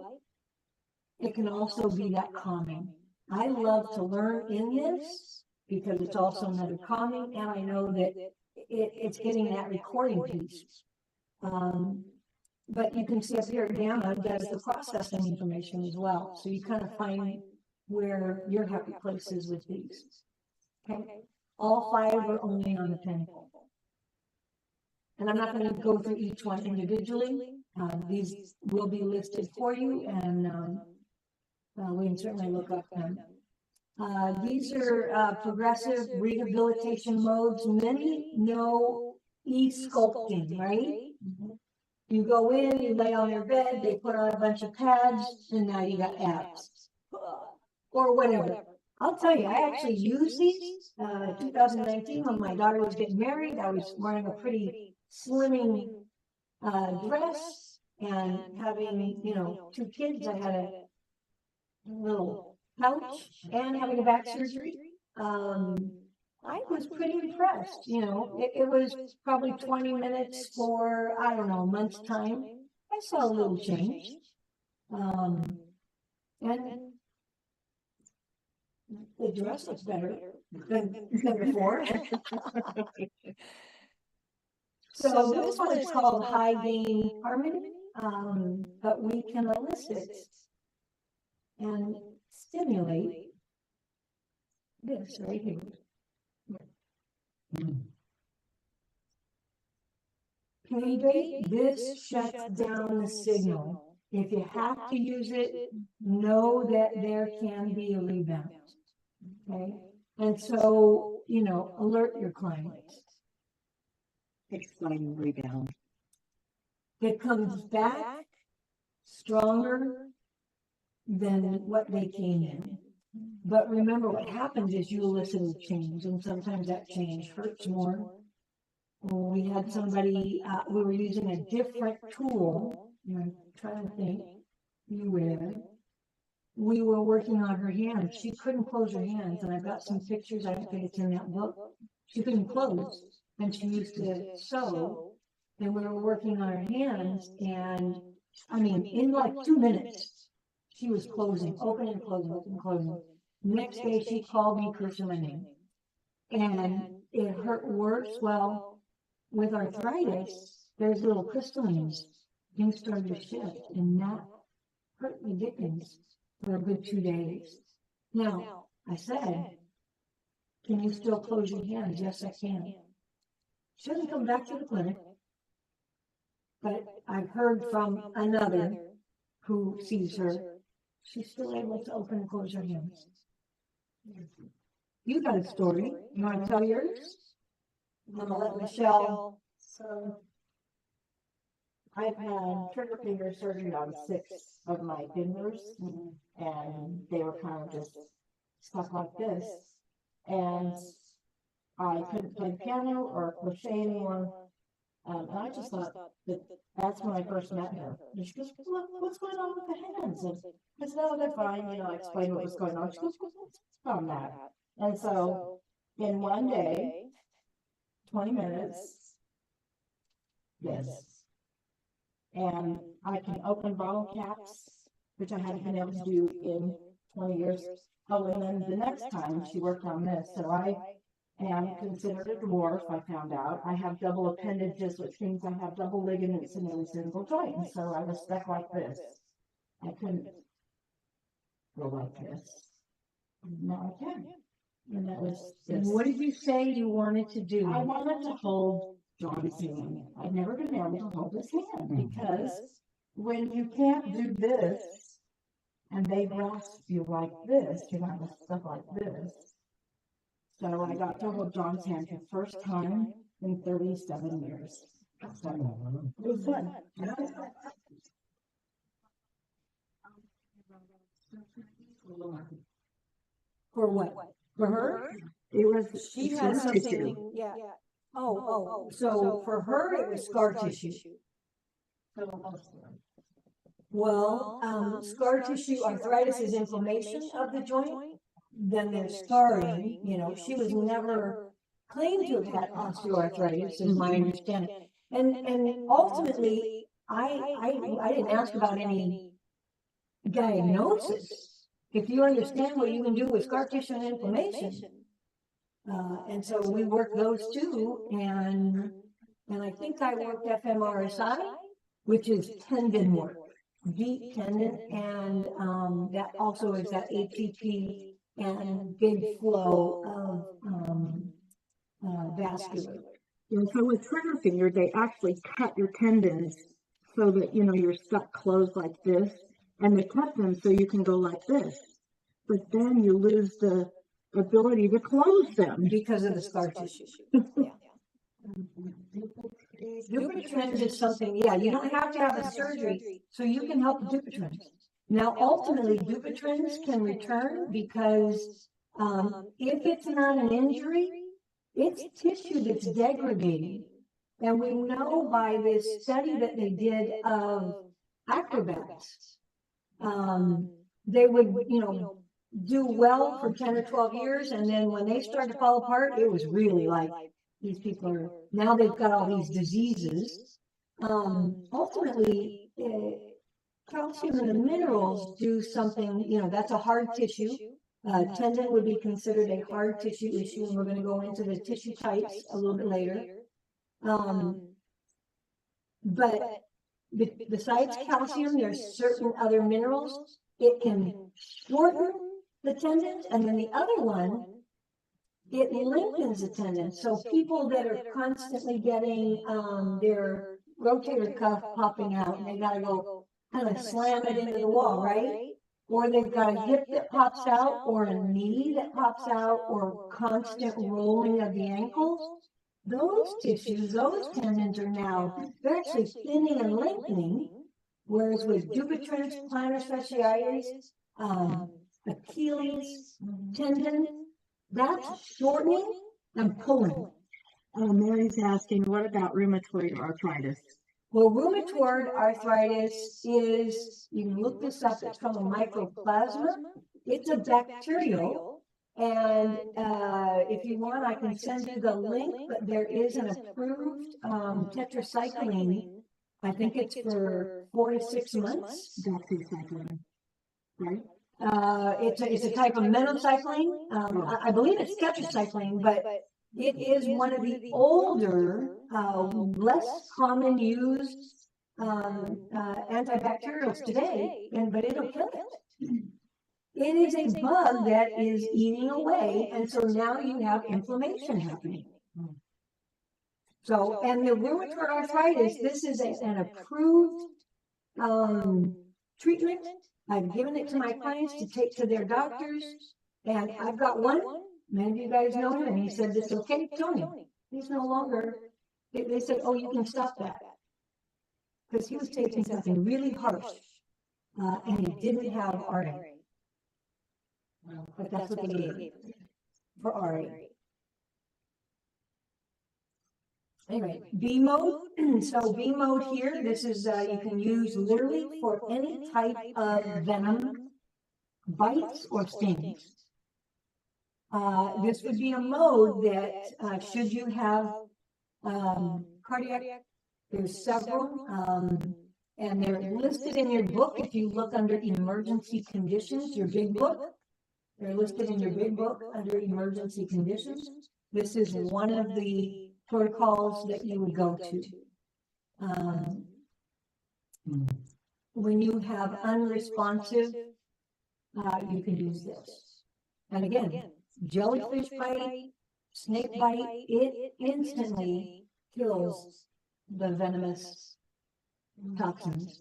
It can also be that calming. I love to learn in this because it's also another calming, and I know that it's getting that recording piece. But you can see up here, gamma does the processing information as well. So you kind of find where your happy place is with these. Okay, all 5 are only on the pinnacle. And I'm not going to go through each one individually. These will be listed for you, and we can certainly look up them. These are progressive rehabilitation modes. Many know e-sculpting, right? You go in, you lay on your bed, they put on a bunch of pads, and now you got abs. Or whatever. I'll tell you, I actually used these 2019 when my daughter was getting married. I was wearing a pretty slimming dress, and having, 2 kids, I had a little pouch and having a back surgery. I was pretty impressed. It was probably 20 minutes for, I don't know, a month's time. I saw a little change. And the dress looks better than before. So this one is called high gain harmony, but we can elicit and stimulate this right here. Payday, this shuts down the signal. If you have to use it, know that there can be a rebound. Okay, and so, alert your clients. Explain rebound. It comes back stronger than what they came in. But remember, what happens is you elicit a change, and sometimes that change hurts more. We had somebody, we were using a different tool. I'm trying to think. You were. We were working on her hands. She couldn't close her hands, and I've got some pictures. I don't think it's in that book. She couldn't close, and she used to sew. And we were working on her hands, and I mean, in like 2 minutes, she was closing, opening, closing, opening, closing. Next day, she called me, cursing my name, and it hurt worse. Well, with arthritis, there's little crystallines. Things started to shift, and that hurt the dickens for a good 2 days. Now, I said, can you still close your hands? Yes, I can. She doesn't come back to the clinic, but I've heard from another who sees her. She's still able to open and close her hands. You got a story. You want to tell yours? I'm going to let Michelle. So I've had trigger finger surgery on 6 of my fingers, and they were kind of just stuck like this. And I couldn't play piano or crochet anymore. And I just thought that that's when I first met her. And she goes, what's going on with the hands? And I said, oh, they're fine. You know, I explained what was going on. She goes, what's from that? And so in one day, 20 minutes, this. And I can open bottle caps, which I haven't been able to do in 20 years. Oh, and then the next time she worked on this. So I am considered a dwarf, I found out. I have double appendages, which means I have double ligaments in a single joint. And so I was stuck like this. I couldn't go like this. Now I can. And that was this. And what did you say you wanted to do? I wanted to hold John's hand. I've never been able to hold his hand because when you can't do this and they grasp you like this, you have stuff like this. So I got to hold John's hand for the first time in 37 years. So it was fun. For what? For her? It was, She had something, yeah. So for her, it was scar tissue. Well, scar tissue arthritis is inflammation of the joint. Then there's scarring. You know, she was never claimed to have had osteoarthritis, is my understanding. And ultimately, I didn't ask about any diagnosis. If you understand what you can do with scar tissue and inflammation. And so we worked those two, and I think I worked FMRSI, which is tendon work, deep tendon, and that also is that ATP and big flow of vascular. and so with trigger finger, they actually cut your tendons so that, you know, you're stuck closed like this, and they cut them so you can go like this. But then you lose the ability to close them. Because of the scar tissue. Dupuytren's is something, yeah, you don't have to have a surgery, so you can help Dupuytren's. Now, ultimately, Dupuytren's can return because if it's not an injury, it's tissue that's degrading. And we know by this study that they did of acrobats, they would, you know, do well for 10 or 12 years, and then when they start to fall apart, it was really like these people are, now they've got all these diseases. Ultimately, calcium and the minerals do something, you know, that's a hard tissue. Tendon would be considered a hard tissue issue, and we're going to go into the tissue types a little bit later. But besides calcium, there's certain other minerals. It can shorten the tendons, and then the other one, it lengthens the tendon. So people that are constantly getting their rotator cuff popping out, and they gotta go kind of slam it into the wall, right? Or they've got a hip that pops out, or a knee that pops out, or constant rolling of the ankles. Those tissues, those tendons are now, they're actually thinning and lengthening. Whereas with Dupuytren's, plantar fasciitis, Achilles tendon, that's shortening and pulling. Mary's asking, what about rheumatoid arthritis? Well, rheumatoid arthritis is, you can look this up, it's called a mycoplasma. It's a bacterial, and if you want, I can send you the link, but there is an approved tetracycline. I think it's for 4 to 6 months. Doxycycline, right? It's a type of minocycline. I believe it's tetracycline, but it is one of the older, less common used antibacterials today, but it'll kill it. It is a bug that is eating away, and so now you have inflammation happening. So, and the rheumatoid arthritis, this is an approved treatment. I've given it to my clients to take to their doctors, and I've got one. Many of you guys know him, and he said, "It's okay, Tony." He's no longer. They said, "Oh, you can stop that," because he was taking something really harsh, and he didn't have RA. But that's what they gave for RA. Anyway, B mode. So B mode here, this is, you can use literally for any type of venom, bites or stings. This would be a mode that, should you have, cardiac, there's several, and they're listed in your book. If you look under emergency conditions, your big book, they're listed in your big book under emergency conditions. This is one of the protocols that you would go to. When you have unresponsive, you can use this. And again, jellyfish bite, snake bite, it instantly kills the venomous toxins.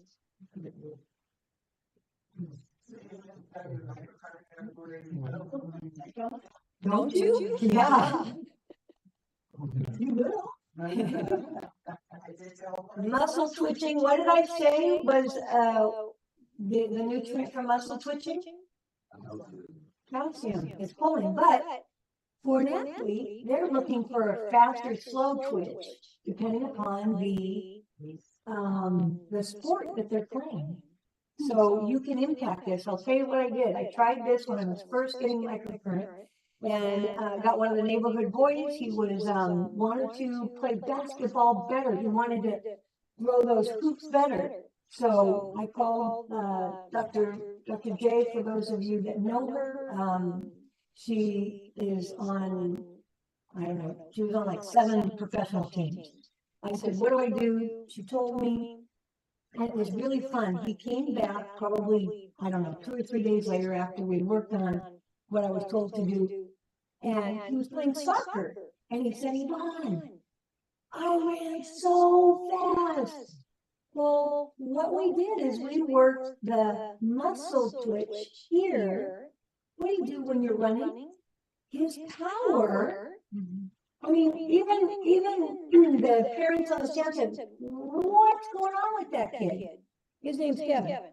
Don't you? Yeah. You will. Muscle twitching, what did I say was the nutrient for muscle twitching? Calcium. It's pulling, but for an athlete, they're looking for a faster, slow twitch, depending upon the sport that they're playing. So you can impact this. I'll tell you what I did. I tried this when I was first getting microcurrent, and got one of the neighborhood boys. He was wanted to play basketball better. He wanted to throw those hoops better. So I called Dr. J, for those of you that know her. She is on, I don't know, she was on like 7 professional teams. I said, what do I do? She told me, and it was really fun. He came back probably, I don't know, 2 or 3 days later after we worked on what I was told to do. And he was playing soccer. And he said, Yvonne, I ran so fast. Well, what we did is we worked the muscle twitch here. What do you do when you're running? His power. I mean, even the parents on the stand said, what's going on with that kid? His name's Kevin.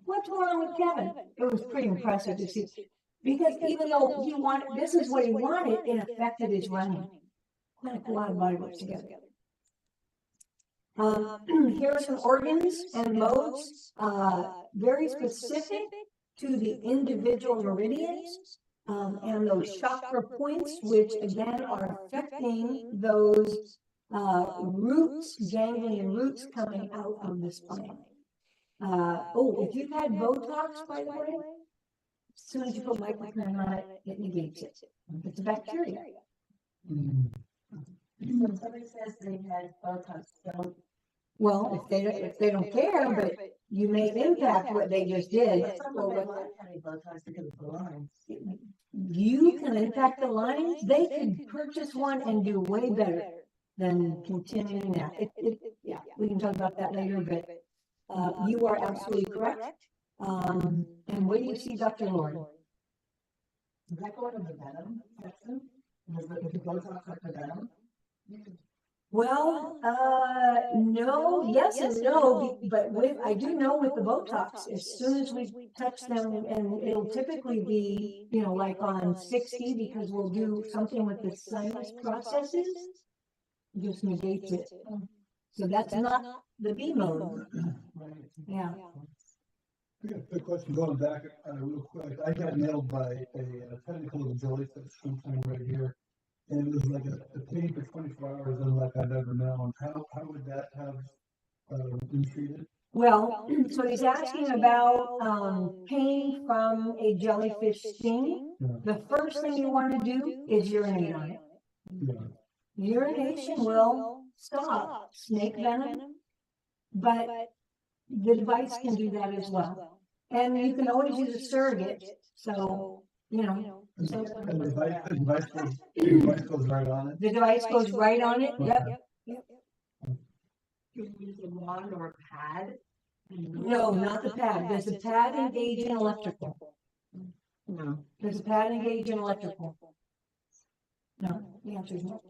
What's going on with Kevin? It was pretty impressive to see. Because even though he wanted, this is what he wanted, it affected his running. Kind of a lot of body works together. Here are some organs and modes, very specific to the individual meridians, and those chakra points, which again are affecting those roots, ganglion roots coming out of the spine. If you've had Botox, by the way, as soon as you put microcurrent on it, it negates it. It's a bacteria. Somebody says they had Botox, don't. Well, if they don't care, but you may impact what they just did. You can impact the lines. They could purchase one and do way better than continuing that. Yeah, we can talk about that later, but you are absolutely correct. And where do you see Dr. Lauren? Is that going to the venom section? Is the Botox like the venom? Well, no, yes and no, but I do know with the Botox, as soon as we touch them, and it'll typically be, like on 60, because we'll do something with the sinus processes, just negates it. So that's not the B mode. Yeah. I got a quick question going back real quick. I got nailed by a technical jellyfish sometime right here. And it was like a pain for 24 hours, unlike I've ever known. How would that have been treated? Well, so he's asking about pain from a jellyfish sting. Yeah. The first thing you want to do is urinate on it. Yeah. Urination will stop snake venom, but the device can do that as well. And you can always use a surrogate. So, And the device goes right on it? The device goes right on it, yep. Can you use a wand or a pad? No, not the pad. Does the pad engage in electrical? No. Does the pad engage in electrical? No, the answer is no.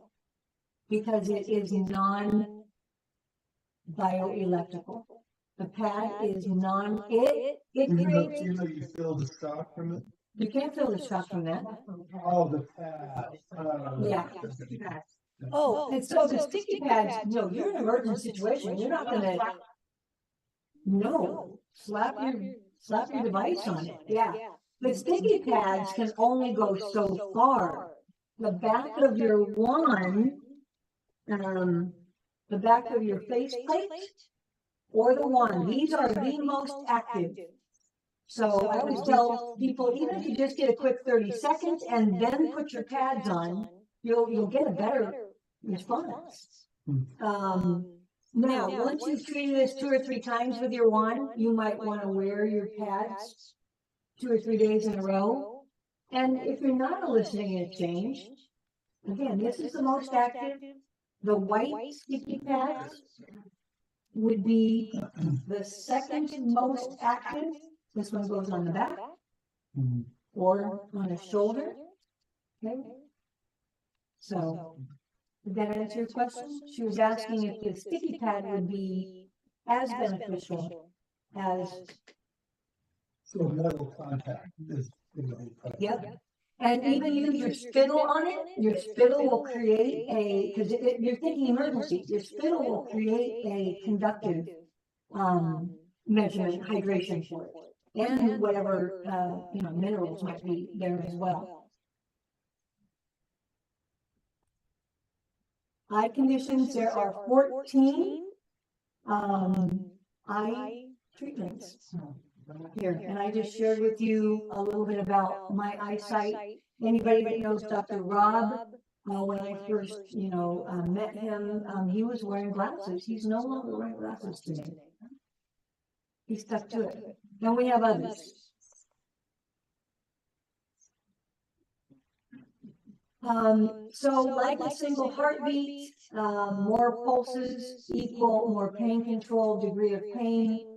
Because it is non-bioelectrical. The pad is it creates... Even though you feel the shock from it? You can't feel the shock from that. Oh, the pad. Yeah. Oh, and so the sticky pads, no, you're in an emergency situation. You're not gonna, no, slap your device on it. Yeah. The sticky pads can only go so far. The back of your wand, the back of your faceplate or the wand, these are the most active. So I always tell people, even if you just get a quick 30 seconds and then put your pads on, you'll get a better response. Now, once you've treated this 2 or 3 times with your wand, you might want to wear your pads 2 or 3 days in a row. And if you're not eliciting a change, again, this is the most active. The white sticky pads would be the second most active. This one goes on the back or on the shoulder. Okay. So, did that answer your question? She was asking if the sticky pad would be as beneficial as. So metal contact is. Yep. And even use your spittle on it. Your spittle will create a, because you're thinking emergency, your spittle will create a conductive measurement, hydration for it, and whatever minerals might be there as well. Eye conditions, there are 14 eye treatments here, and I just shared with you a little bit about my eyesight. Anybody that knows Dr. Rob, when I first, met him, he was wearing glasses. He's no longer wearing glasses today. He stuck to it. Then we have others. So like a single heartbeat, more pulses equal more pain control, degree of pain.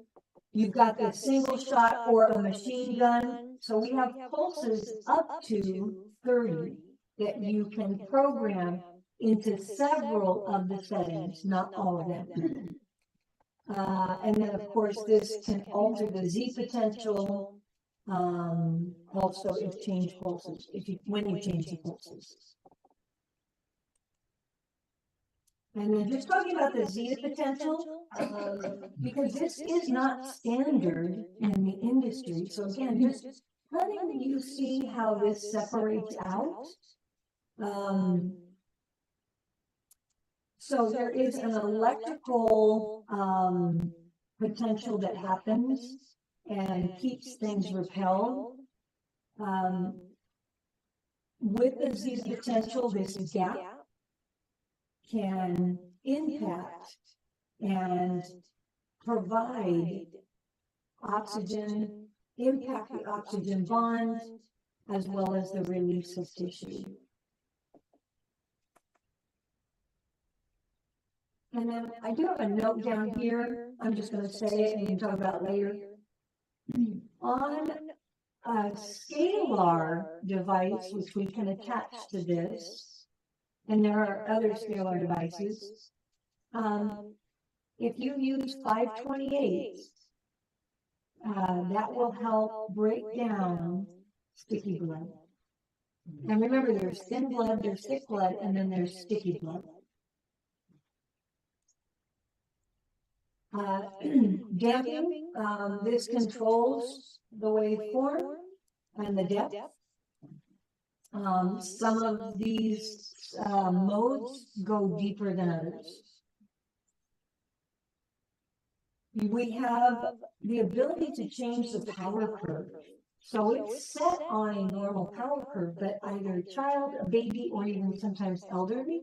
You've got the single shot or a machine gun. So we have pulses up to 30 that you can program into several of the settings, not all of them. And then of course this can alter the Z potential. Also if change pulses, when you change the pulses. And then just talking about the zeta potential, because this is not standard in the industry. So again, just letting you see how this separates out. So there is an electrical potential that happens and keeps things repelled. With the zeta potential, this gap can impact and provide oxygen, impact the oxygen bond, as well as the release of tissue. And then I do have a note down here. I'm just going to say it and we can talk about it later. On a scalar device, which we can attach to this, and there are other scalar devices, if you use 528, that will help break down sticky blood. And remember, there's thin blood, there's thick blood, and then there's sticky blood. Damping, this controls the waveform and the depth. Some of these modes go deeper than others. We have the ability to change the power curve. So it's set on a normal power curve, but either a child, a baby, or even sometimes elderly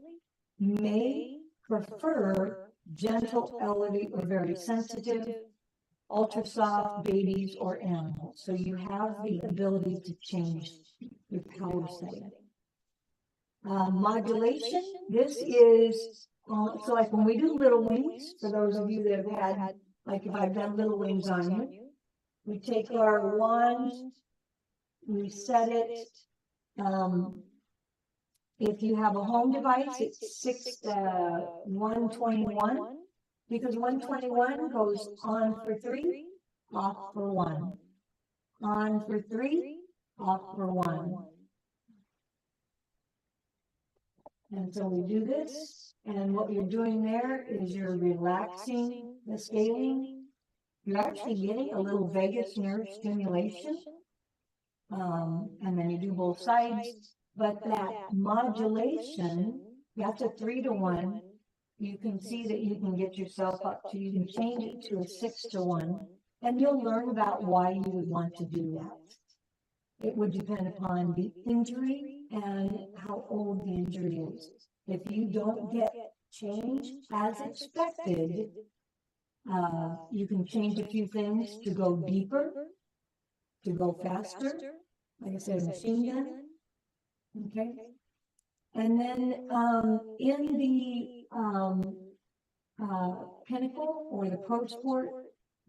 may prefer gentle, elderly, or very sensitive, ultra soft babies or animals. So you have the ability to change your power setting. Modulation, this is, so like when we do little wings, for those of you that have had, like if I've done little wings on you, we take our wand, we set it, if you have a home device, it's 121, because 121 goes on for 3, off for 1. On for 3, off for 1. And so we do this, and what you're doing there is you're relaxing the scaling. You're actually getting a little vagus nerve stimulation. And then you do both sides, but that modulation, that's a 3-to-1. You can see that you can get yourself up to, you can change it to a 6-to-1, and you'll learn about why you would want to do that. It would depend upon the injury and how old the injury is. If you don't get change as expected, you can change a few things to go deeper, to go faster. Like I said, machine gun. Okay. And then in the pinnacle or the pro sport,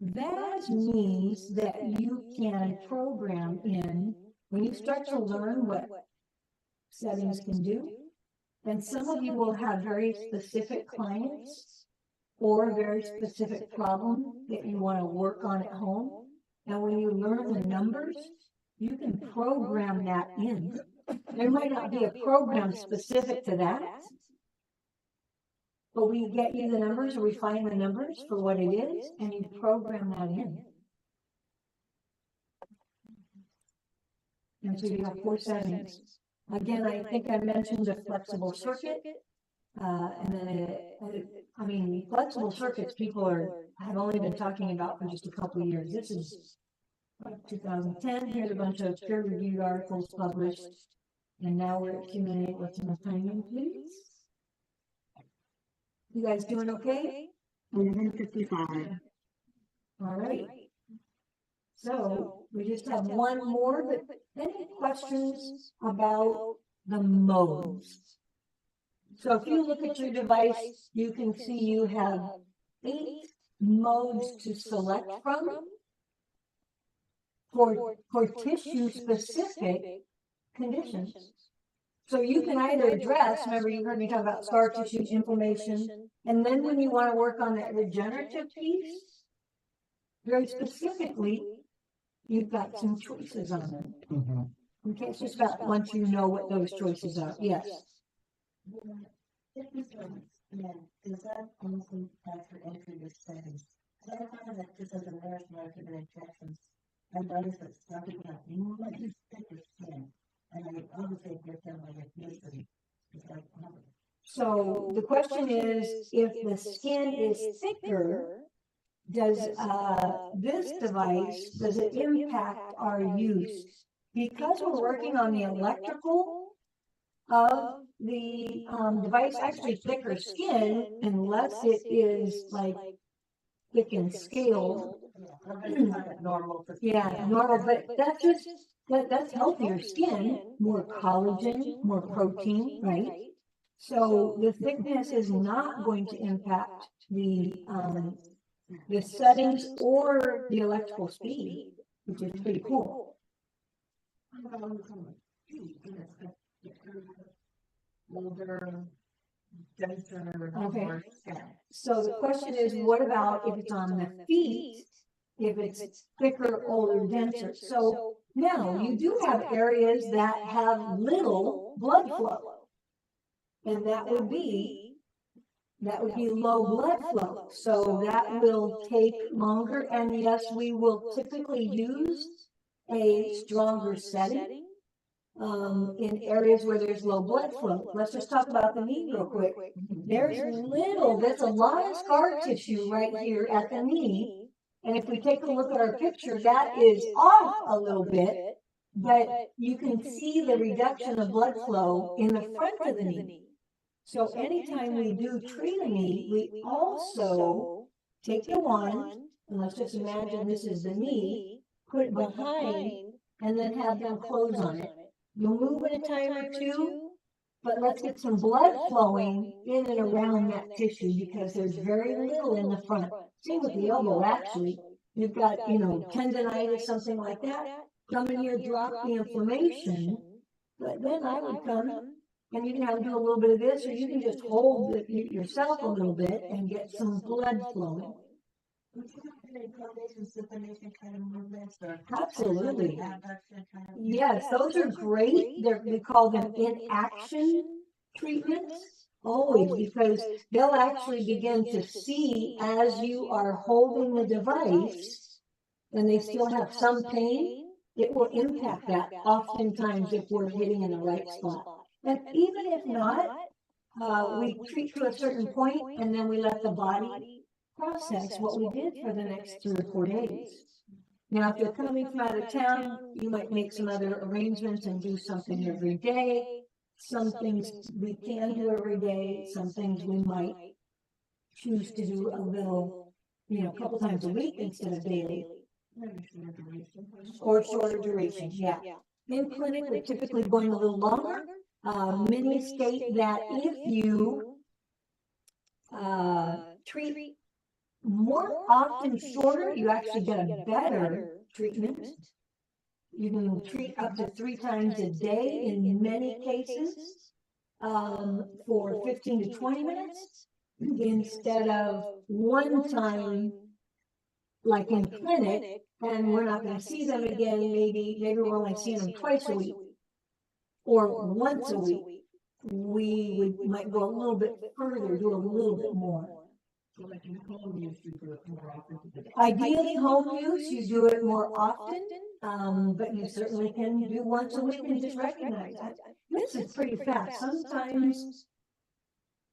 that means that you can program in, when you start to learn what settings can do, and some of you will have very specific clients or a very specific problem that you want to work on at home. And when you learn the numbers, you can program that in. There might not be a program specific to that, but we get you the numbers, or we find the numbers for what it is, and you program that in. And so you have 4 settings. Again, I think I mentioned a flexible circuit. And then, flexible circuits, have only been talking about for just a couple of years. This is 2010. Here's a bunch of peer-reviewed articles published. And now we're at Q&A. What's my timing, please? You guys doing okay? 155. All right. So we just have one more, but any questions about the modes? So if you look at your device, you can see you have 8 modes to select from for tissue-specific conditions. So you can either address, remember you heard me talk about scar tissue, inflammation, and then when you want to work on that regenerative piece, very specifically, you've got some choices on them. Mm-hmm. Okay, it's just about once you know what those choices are. Yes. Yeah, is that also after entry of settings? I find that just as a nurse when I give injections, I noticed that some people have much thicker skin, and I obviously get them by ethnicity. It's like, So the question is, if the skin is thicker, does this device, does it impact our use? Because we're working on the electrical of the device, actually thicker skin, unless it is like thick and scaled. normal. Yeah, normal, but that's just, that's healthier skin, more collagen, more protein, right? So the thickness is not going to impact the settings or the electrical speed, which is pretty cool. Older, denser, Okay. more skin. So the question is, what about if it's on the feet? If it's thicker, older, denser? So now you do have areas that have little blood flow, and that would be low blood flow. So that will take longer, and yes, we will typically use a stronger setting in areas where there's low blood flow. Let's just talk about the knee real quick. There's a lot of scar tissue right here at the knee. And if we take a look at our picture, that is off a little bit, but you can see the reduction of blood flow in the front of the knee. So anytime we do treat a knee, we also take the wand, and let's just imagine this is the knee, put it behind, and then have them close on it. You'll move in a time or two, but let's get some blood flowing in and around that tissue because there's very little in the front. Same with the elbow, actually. You've got, tendonitis, something like that. Come in here, drop the inflammation, but then I would come and you can have do a little bit of this, or you can just hold it yourself a little bit and get some blood flowing. Absolutely. Yes, those are great. We call them in action treatments? Always, because they'll actually begin to see as you are holding the device and they still have some pain, it will impact that oftentimes if we're hitting in the right spot. And even if not, we treat to a certain point and then we let the body process what we did for the next 3 or 4 days. Now, if you're coming from out of town, you might make some other arrangements and do something every day. Some things we can do every day, some things we might choose to do a little, a couple times a week instead of daily. Or shorter duration, yeah. In clinic, we're typically going a little longer. Many state that if you treat more often shorter, you actually get a better treatment. You can treat up to 3 times a day in many cases for 15 to 20 minutes instead of 1 time like in clinic, and we're not going to see them again. Maybe we're only seeing them twice a week or once a week. We might go a little bit further, do a little bit more. Ideally, home use, you do it more often, but you certainly can do once a week and just recognize that. This is pretty fast. Sometimes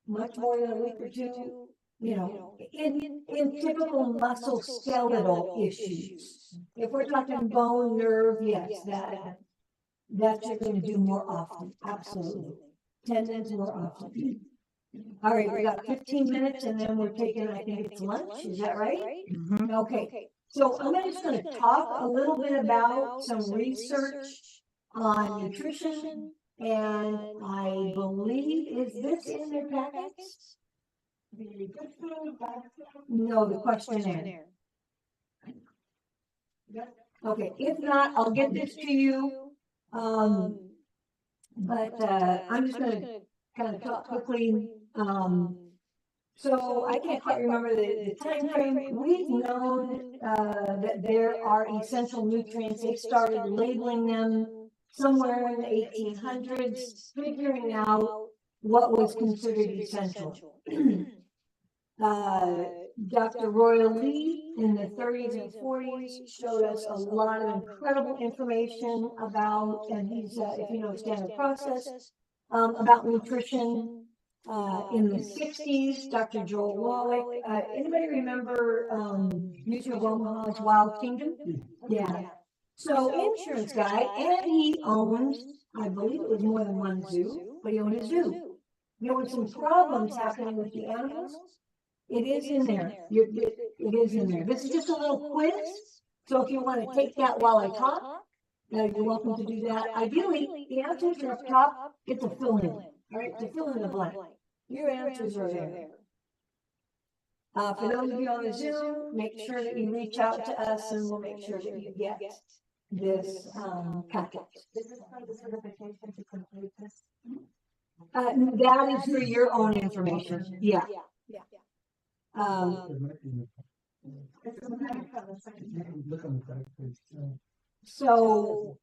much more than a week or 2. In typical muscle skeletal issues. If we're talking bone, nerve, yes, that you're going to do more often. Absolutely. Tendons more often. All right, we got 15 minutes and then we're taking, I think it's lunch. Is that right? Mm-hmm. Okay. So I'm just going to talk a little bit about some research on nutrition, and I believe, is this in their packets? The good food, bad food? No, the questionnaire. Okay, if not, I'll get this to you. But I'm just going to kind of talk quickly. So I can't quite remember the time frame. We've known that there are essential nutrients. They started labeling them somewhere in the 1800s, figuring out what was considered essential. Dr. Royal Lee in the 30s and 40s showed us a lot of incredible information about, and he's, if you know standard process, about nutrition. In the 60s, Dr. Joel Wallach, anybody remember Mutual of Omaha's Wild Kingdom? Yeah. So insurance guy, and he owned, I believe it was more than one zoo, but he owned a zoo. There were some problems happening with the animals. It is in there. It is in there. This is just a little quiz. So if you want to take that while I talk, you're welcome to do that. Ideally, the answers are up top. It's a fill in. All right, to fill in the blank. Your answers are there. For those of you on the Zoom, make sure that you reach out to us and we'll make sure that you get this packet. Is this part of the certification to complete this? That is for your own information. Yeah. So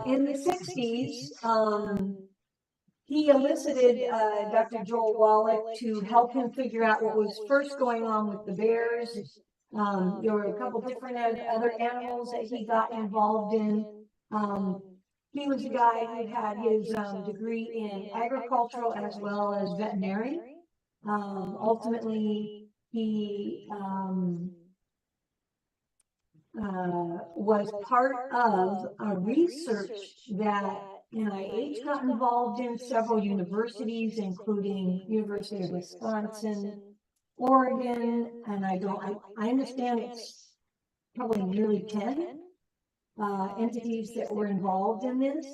in the 60s, he elicited Dr. Joel Wallach to help him figure out what was first going on with the bears. There were a couple different other animals that he got involved in. He was a guy who had his degree in agricultural as well as veterinary. Ultimately, he was part of a research that NIH got involved in, several universities, including University of Wisconsin, Oregon, and I understand it's probably nearly 10 entities that were involved in this.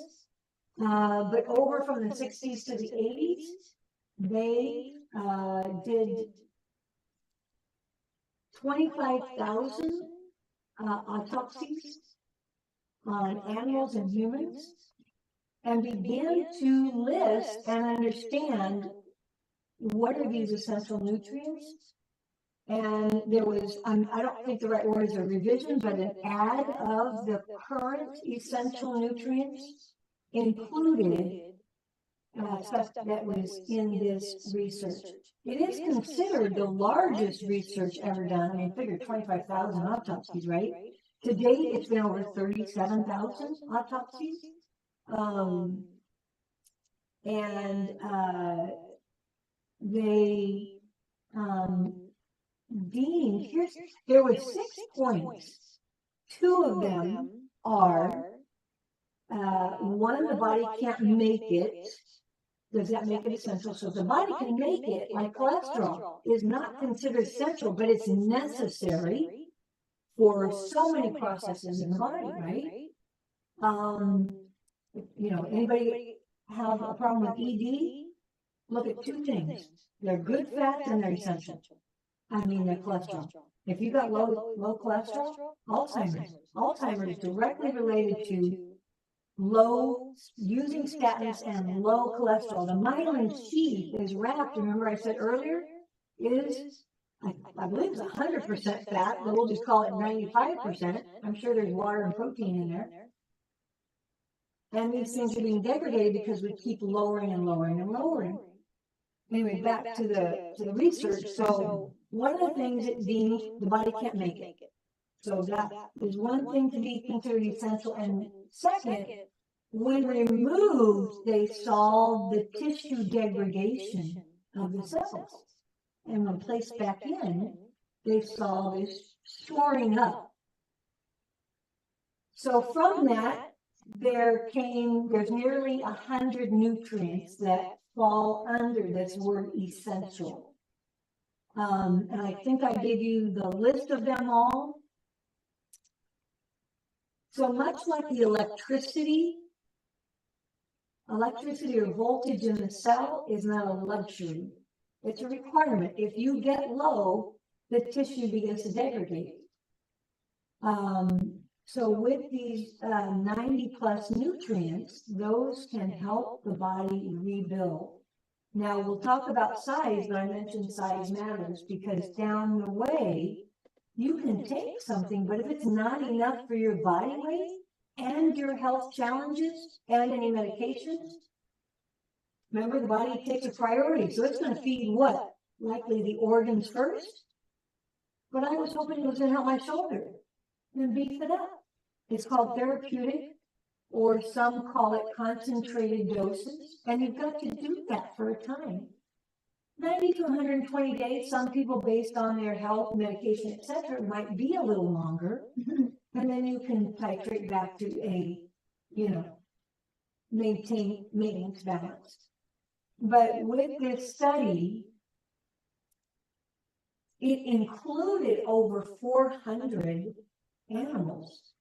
But over from the 60s to the 80s, they did 25,000 autopsies on animals and humans, and began to list and understand what are these essential nutrients. And there was, I don't think the right word is a revision, but an add of the current essential nutrients included stuff that was in this research. It is considered the largest research ever done. I mean, figure 25,000 autopsies, right? To date, it's been over 37,000 autopsies. They deemed, there were 6 points. 2 of them are, one, the body can't make it. Does that make it essential? So if the body can make it, like cholesterol is not considered essential, but it's necessary for so many processes in the body, right? You know, anybody have a problem with ED? Look at 2 things. They're good fats and they're essential. I mean, they're cholesterol. If you got low cholesterol, Alzheimer's is directly related to using statins and low cholesterol. The myelin sheath is wrapped, remember I said earlier, is, I believe it's 100% fat, but we'll just call it 95%. I'm sure there's water and protein in there. And these things are being degraded because we keep lowering and lowering and lowering. Anyway, back to the research. So one of the things it deemed the body can't make it. So that is one thing to be considered essential. And second, when removed, they saw the tissue degradation of the cells. And when placed back in, they saw this shoring up. So from that, there's nearly 100 nutrients that fall under this word essential. And I think I gave you the list of them all. So much like the electricity or voltage in the cell is not a luxury. It's a requirement. If you get low, the tissue begins to degrade. So with these 90 plus nutrients, those can help the body rebuild. Now we'll talk about size, but I mentioned size matters because down the way, you can take something, but if it's not enough for your body weight and your health challenges and any medications, remember the body takes a priority. So it's going to feed what? Likely the organs first. But I was hoping it was going to help my shoulder and beef it up. It's called therapeutic, or some call it concentrated doses, and you've got to do that for a time. 90 to 120 days, some people based on their health, medication, etc., might be a little longer, and then you can titrate back to a, maintain maintenance balance. But with this study, it included over 400 animals.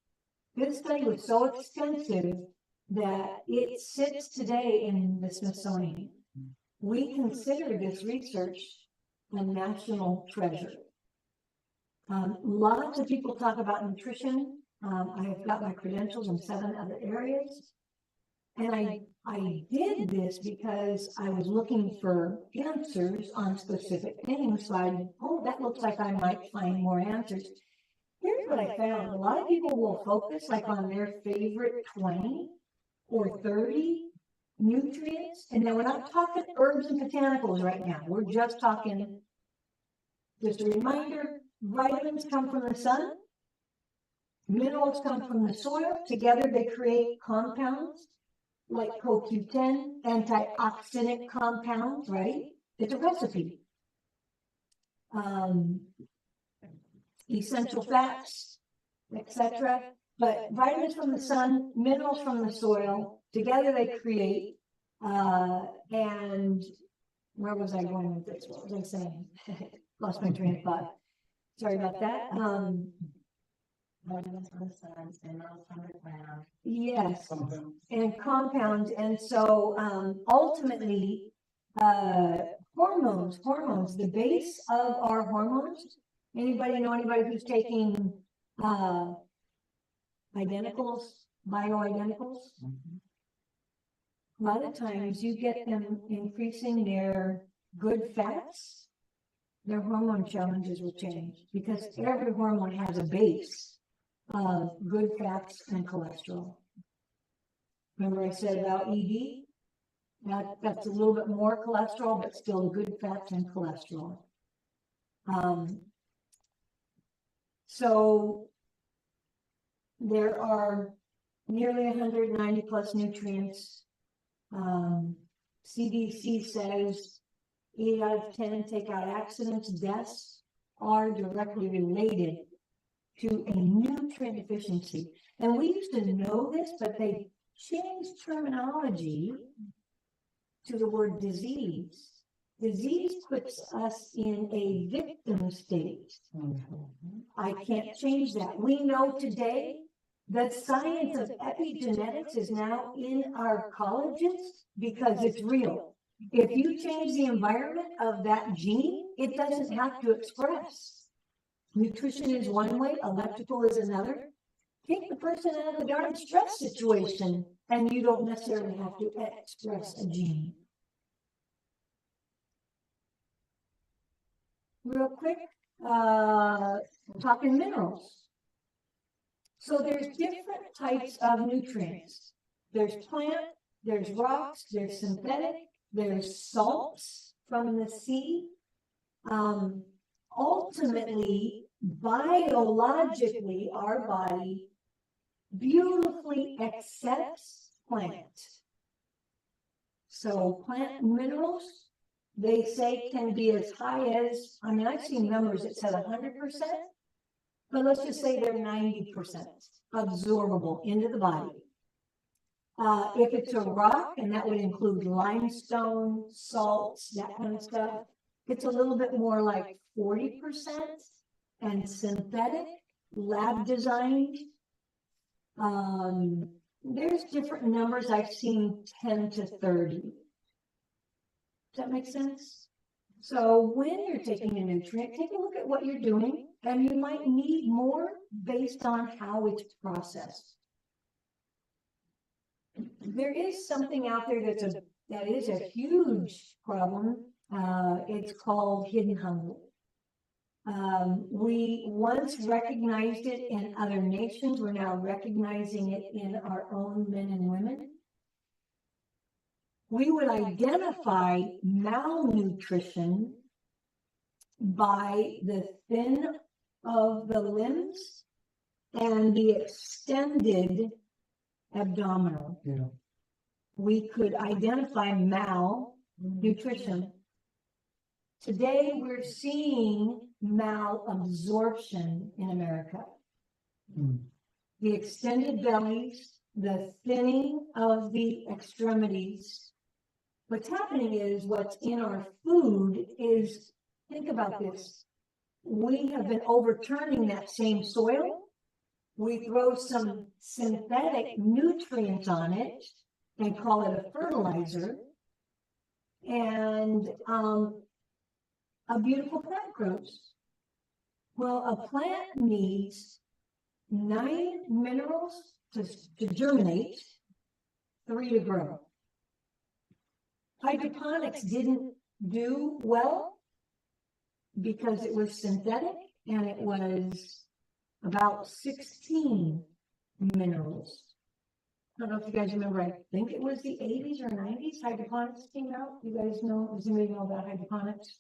This study was so extensive that it sits today in the Smithsonian. We consider this research a national treasure. Lots of people talk about nutrition. I have got my credentials in 7 other areas. And I did this because I was looking for answers on specific things. So that looks like I might find more answers. Here's what I found. A lot of people will focus on their favorite 20 or 30 nutrients. And now we're not talking herbs and botanicals right now. We're just talking, just a reminder, vitamins come from the sun. Minerals come from the soil. Together they create compounds like CoQ10, antioxidant compounds, right? It's a recipe. Essential fats, etc. But vitamins from the sun, minerals from the soil, together they create, and where was I going with this? What was I saying? Lost my train of thought. Sorry about that. Vitamins from the sun, minerals from the ground. Yes, and compounds. And so ultimately, hormones, the base of our hormones. Anybody know anybody who's taking identicals, bioidenticals? A lot of times you get them increasing their good fats, their hormone challenges will change because every hormone has a base of good fats and cholesterol. Remember I said about ED? That's a little bit more cholesterol, but still good fats and cholesterol. So there are nearly 190 plus nutrients. CDC says 8 out of 10 take out accidents, deaths are directly related to a nutrient deficiency. And we used to know this, but they changed terminology to the word disease. Disease puts us in a victim state. I can't change that. We know today that science of epigenetics is now in our colleges because it's real. If you change the environment of that gene, it doesn't have to express. Nutrition is one way, electrical is another. Take the person out of the darn stress situation, and you don't necessarily have to express a gene. Real quick, talking minerals. So there's different types of nutrients. There's plant, there's rocks, there's synthetic, there's salts from the sea. Ultimately, biologically, our body beautifully accepts plant. So plant minerals, they say, can be as high as, I mean, I've seen numbers that said 100%, but let's just say they're 90% absorbable into the body. If it's a rock, and that would include limestone, salts, that kind of stuff, it's a little bit more like 40%, and synthetic, lab designed. There's different numbers. I've seen 10 to 30. Does that make sense? So when you're taking a nutrient, take a look at what you're doing, and you might need more based on how it's processed. There is something out there that is a huge problem. It's called hidden hunger. We once recognized it in other nations. We're now recognizing it in our own men and women. We would identify malnutrition by the thin of the limbs and the extended abdominal. Yeah. We could identify malnutrition. Today, we're seeing malabsorption in America. The extended bellies, the thinning of the extremities. What's happening is what's in our food is, think about this. We have been overturning that same soil. We throw some synthetic nutrients on it and call it a fertilizer. And a beautiful plant grows. Well, a plant needs 9 minerals to germinate, 3 to grow. Hydroponics didn't do well because it was synthetic, and it was about 16 minerals. I don't know if you guys remember, I think it was the 80s or 90s, hydroponics came out. You guys know, does anybody know about hydroponics?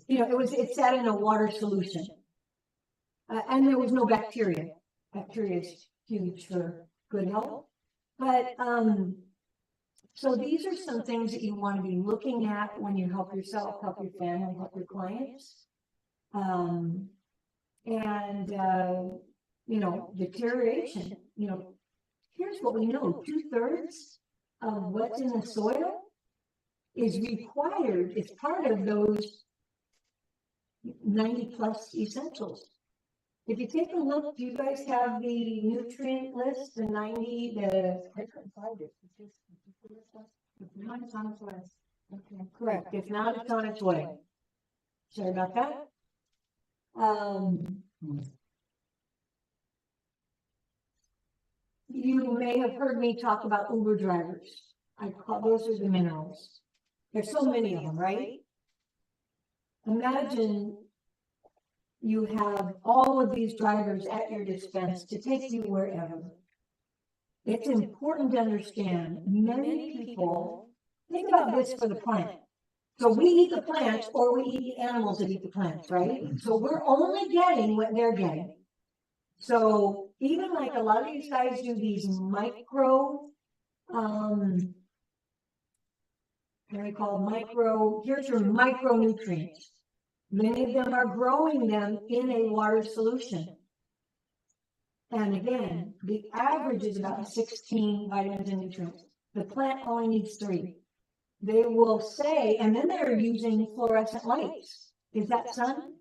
You know, it sat in a water solution. And there was no bacteria. Bacteria is huge for good health. But, so these are some things that you want to be looking at when you help yourself, help your family, help your clients. You know, deterioration, you know, here's what we know, 2/3 of what's in the soil is required, it's part of those 90 plus essentials. If you take a look, do you guys have the nutrient list, the 90, I couldn't find it. If not, it's on its way. Okay, correct. If not, it's on its way. Sorry about that. You may have heard me talk about Uber drivers. I call those are the minerals. There's so many of them, right? Imagine you have all of these drivers at your dispense to take you wherever. it's important to understand many people think about this for the plant. So we eat the plants or we eat the animals that eat the plants, right? So we're only getting what they're getting. So even like a lot of these guys do these micro, they're called here's your micronutrients. Many of them are growing them in a water solution. And again, the average is about 16 vitamins and nutrients. The plant only needs 3. They will say, and then they're using fluorescent lights. Is that sun?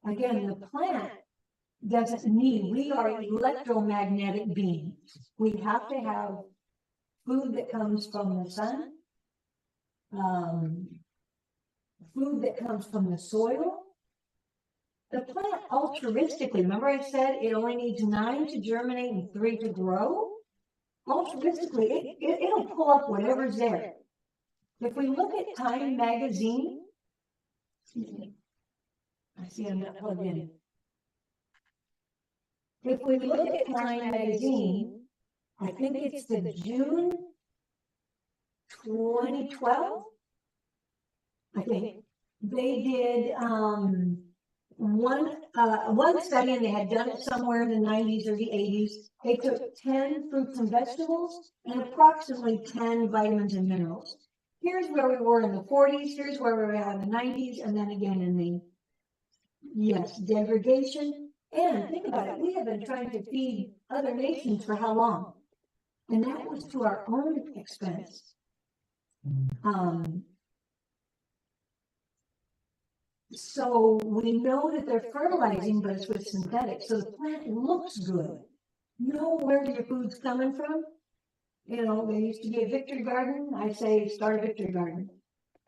Again, the plant doesn't need, we are electromagnetic beings. We have to have food that comes from the sun, food that comes from the soil. The plant altruistically, remember I said it only needs 9 to germinate and 3 to grow? Altruistically, it'll pull up whatever's there. If we look at Time magazine, I see I'm not plugged in. If we look at Time magazine, I think it's the June 2012, I think, they did one study, and they had done it somewhere in the 90s or the 80s. They took 10 fruits and vegetables and approximately 10 vitamins and minerals. Here's where we were in the 40s, here's where we were at in the 90s, and then again in the, degradation. And think about it, we have been trying to feed other nations for how long? And that was to our own expense. So we know that they're fertilizing, but it's with synthetics. So the plant looks good. Know where your food's coming from. You know, there used to be a victory garden. I say start a victory garden.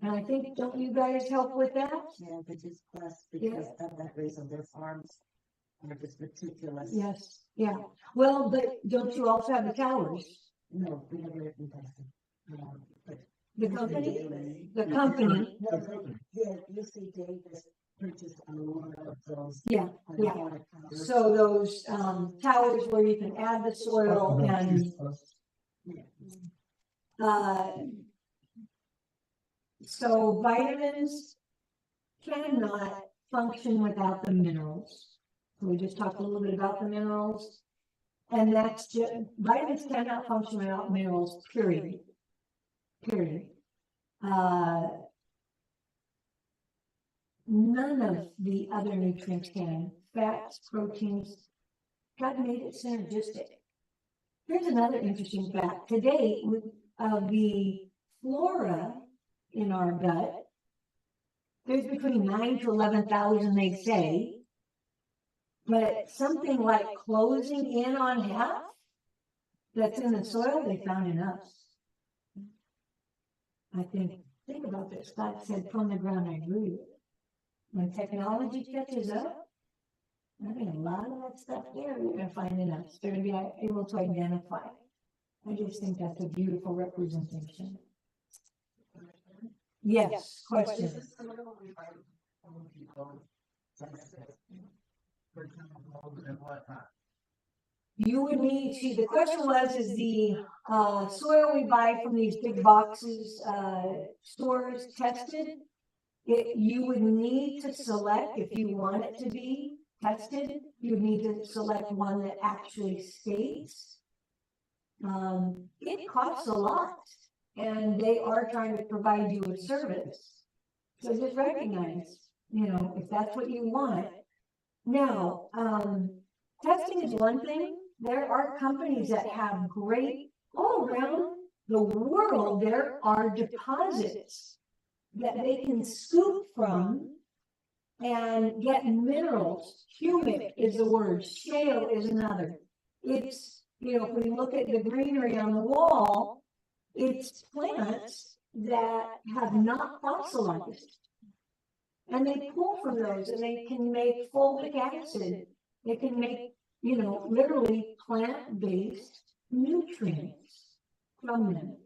And I think, don't you guys help with that? Yeah, but just plus because of that reason, their farms are just meticulous. Yes, yeah. Well, but don't you also have the towers? No, we never even tested. The company? The company. Yeah, you see Davis purchased a lot of those. Yeah, yeah. So those towers where you can add the soil and so vitamins cannot function without the minerals. We just talked a little bit about the minerals, and that's just, vitamins cannot function without minerals, period. Period. None of the other nutrients can. Fats, proteins, God made it synergistic. Here's another interesting fact. Today, the flora in our gut, there's between 9,000 to 11,000, they say, but something like closing in on half that's in the soil, they found in us. I think about this. God said, from the ground I grew you. When technology catches up, I think a lot of that stuff there we're going to find in us. They're going to be able to identify. I just think that's a beautiful representation. Yes, question. You would need to, the question was, is the soil we buy from these big boxes, stores tested? You would need to select, if you want it to be tested, you would need to select one that actually states. It costs a lot, and they are trying to provide you with service. So just recognize, if that's what you want. Now, testing is one thing. There are companies that have great, all around the world, there are deposits that they can scoop from and get minerals. Humic is the word, shale is another. It's, if we look at the greenery on the wall, it's plants that have not fossilized. And they pull from those, and they can make fulvic acid. They can make, literally plant-based nutrients from them.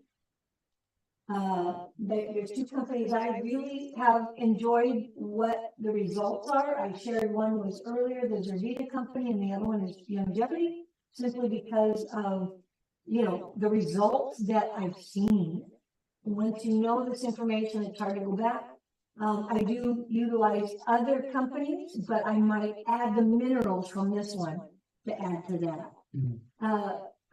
There's 2 companies I really have enjoyed what the results are. I shared one was earlier, the Zervita company, and the other one is Longevity. simply because of, the results that I've seen. Once you know this information, it's hard to go back. I do utilize other companies, but I might add the minerals from this one to add to that.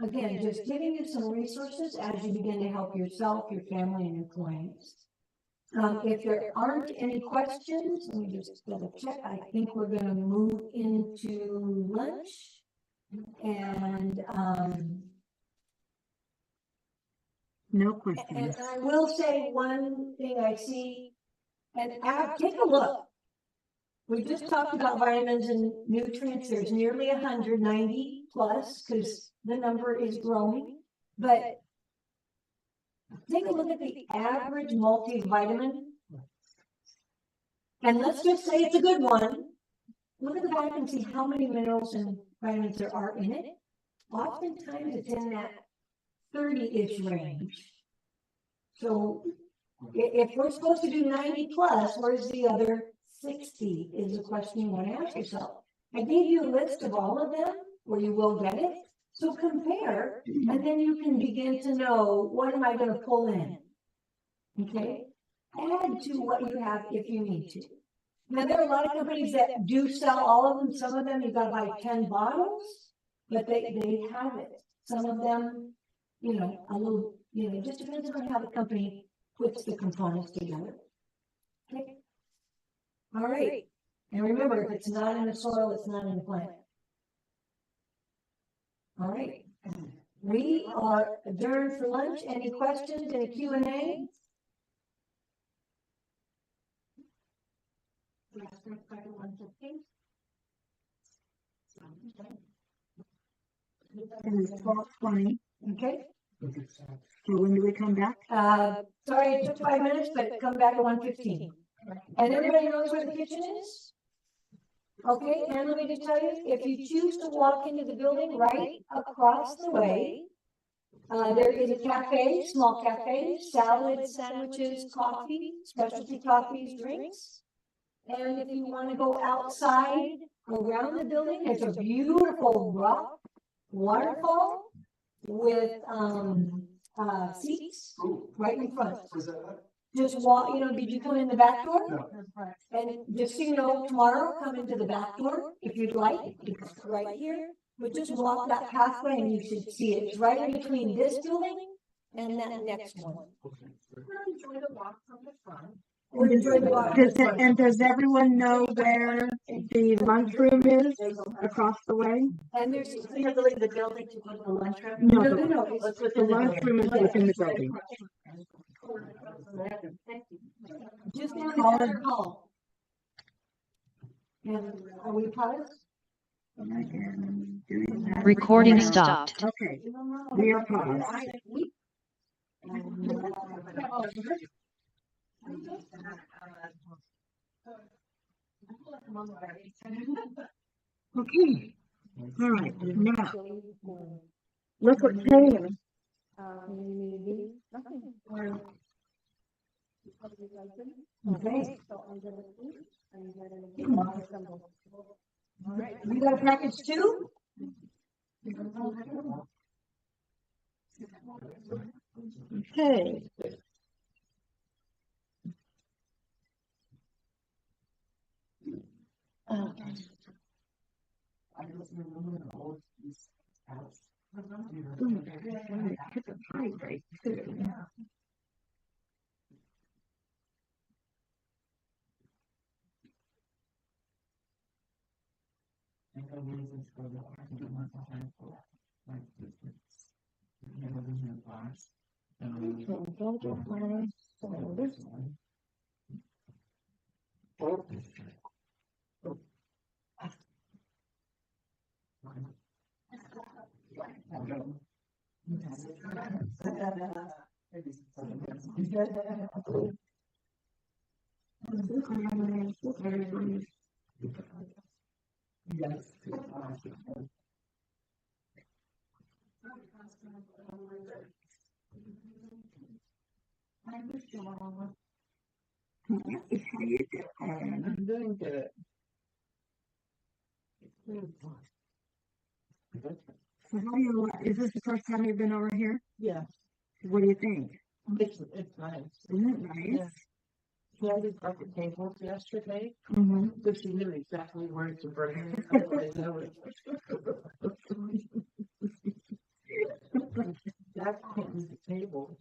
Again, just giving you some resources as you begin to help yourself, your family, and your clients. If there aren't any questions, let me just double check. I think we're going to move into lunch. And No questions. and I will say one thing I see, and take a look. We just talked about vitamins and nutrients. There's nearly 190 plus because the number is growing. But take a look at the average multivitamin. And let's just say it's a good one. Look at the back and see how many minerals and vitamins there are in it. Oftentimes it's in that 30-ish range. So if we're supposed to do 90 plus, where's the other 60 is the question you want to ask yourself. I gave you a list of all of them where you will get it. So compare, and then you can begin to know, what am I going to pull in? Okay? Add to what you have if you need to. Now, there are a lot of companies that do sell all of them. Some of them, you've got to buy 10 bottles, but they have it. Some of them, a little, it just depends on how the company puts the components together. Okay? All right. And remember, if it's not in the soil, it's not in the plant. All right. We are adjourned for lunch. Any questions in a Q&A? And it's 12:20. Okay. So when do we come back? Sorry, it took 5 minutes, but come back at 1:15. And everybody knows where the kitchen is? Okay, and let me just tell you, if you choose to walk into the building right across the way, there is a cafe, small cafe, salad, sandwiches, coffee, specialty coffees, drinks. And if you want to go outside around the building, there's a beautiful rock waterfall with seats right in front. Just walk, did you come in the back door? No. And just so you know, tomorrow, come into the back door if you'd like. It's right here. But just walk that pathway and you should see it. It's right in between this building and that next one. Enjoy the walk from the front. Or enjoy the walk. And does everyone know where the lunchroom is across the way? And there's, So you have to leave the building to go to the lunchroom? No, no. It's the within the lunchroom is building. within the building. just down the corner hall. And are we paused? Recording stopped. Okay, we are paused. Okay, all right, now, look what's happening. Okay. All right, you got a package too? Okay. I'm doing good. So how do you, is this the first time you've been over here? Yeah, What do you think? it's nice. Isn't it nice? Yeah. She had these bucket tables yesterday, Mm-hmm. so she knew exactly where to bring it. Otherwise, I would. That's the table.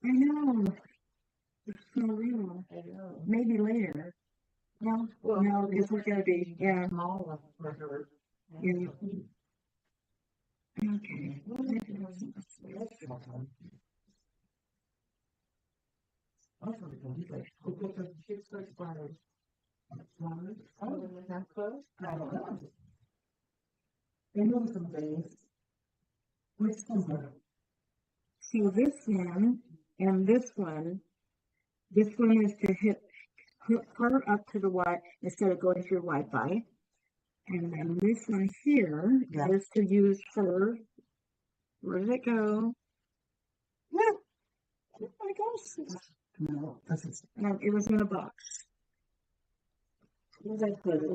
I know. It's so real. I know. Maybe later. No, Well, no, because we're gonna be, yeah. Small for her. Yeah. Okay. So this one and this one is to hook her up to the Wi instead of going through Wi-Fi. And then this one here is to use her. Where did it go? Yeah. Oh my gosh. No, this is. It was in a box. Where did I put it?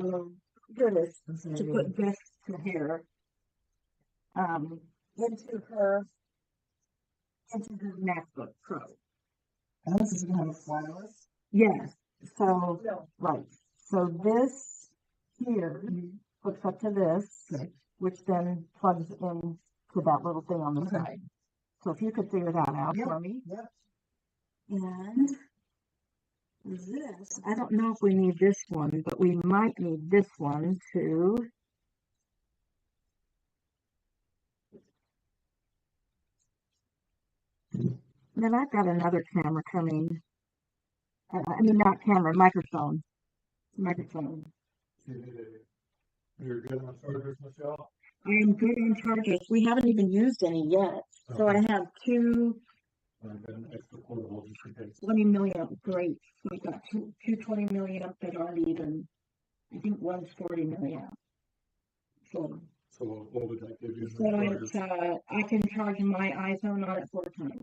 Goodness. To put this to here. Into her MacBook Pro. And this is kind of wireless. Yes. So, right. So this here hooks up to this, which then plugs in to that little thing on the side. So if you could figure that out for me. Yep. And this, I don't know if we need this one, but we might need this one too. Then I've got another camera coming. I mean, not camera, microphone. Microphone. You're good on chargers, Michelle? I am good on chargers. We haven't even used any yet. So I have two I've got an extra portable just in case. 20 milliamp. Great. So I've got two 20 milliamp that aren't even, I think one's 40 milliamp. So What would that give you? I can charge my iPhone on it 4 times.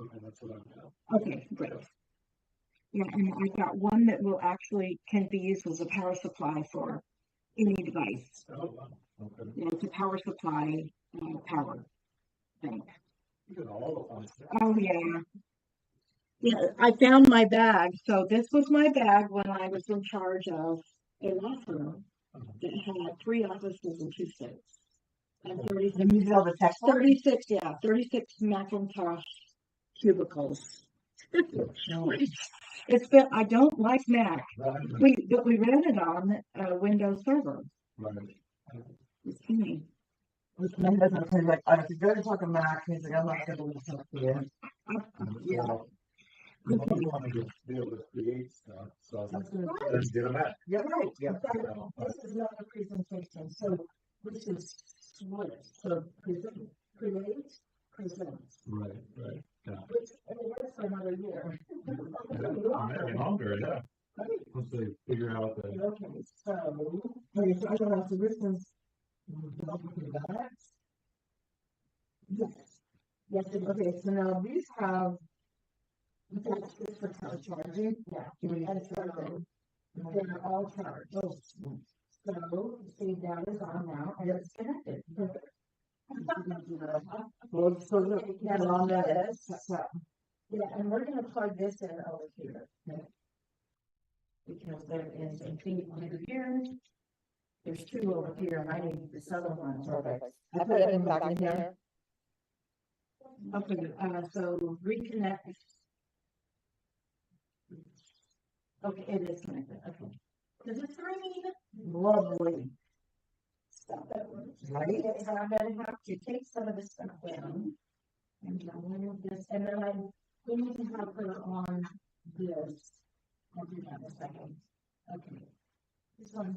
Okay, that's what I've got. Okay, great. Yeah, and I've got one that will actually can be used as a power supply for any device. Oh, wow. Okay. Yeah, it's a power supply power thing. You got all of them. Oh yeah. Yeah, I found my bag. So this was my bag when I was in charge of a law firm that had 3 offices and 2 states. And 36, And you did all the tech work? 36 Macintosh cubicles. It's been, I don't like Mac. But we ran it on a Windows server. Right. It's funny. Which man doesn't say like, if you're going to talk to Mac, he's like, I'm not going to talk to you. Yeah. I want to be able to create stuff, so let's get them at. Yeah, right. Yeah. This is not a presentation, so this is switch. So present, create, present. Right. Yeah. Which works for another year. Maybe longer, yeah. Once they figure out the. Okay, so I don't know, so this is developing that. yes. Yes, okay, so now these have that's just for charging. Yeah. And so they're all charged. So see that is on now and it's connected. Well, so Now on this. Yeah, and we're gonna plug this in over here. Because there is a feed over here. There's 2 over here, and I need this other one. perfect. I put it in back in here. Okay, so reconnect. Okay, it is connected, okay. Does it green? Lovely. Stuff that works. Right. Okay, so I'm gonna have to take some of this stuff down. And I'm gonna this, and then we need to have her on this. I'll do that in a second. Okay. This one,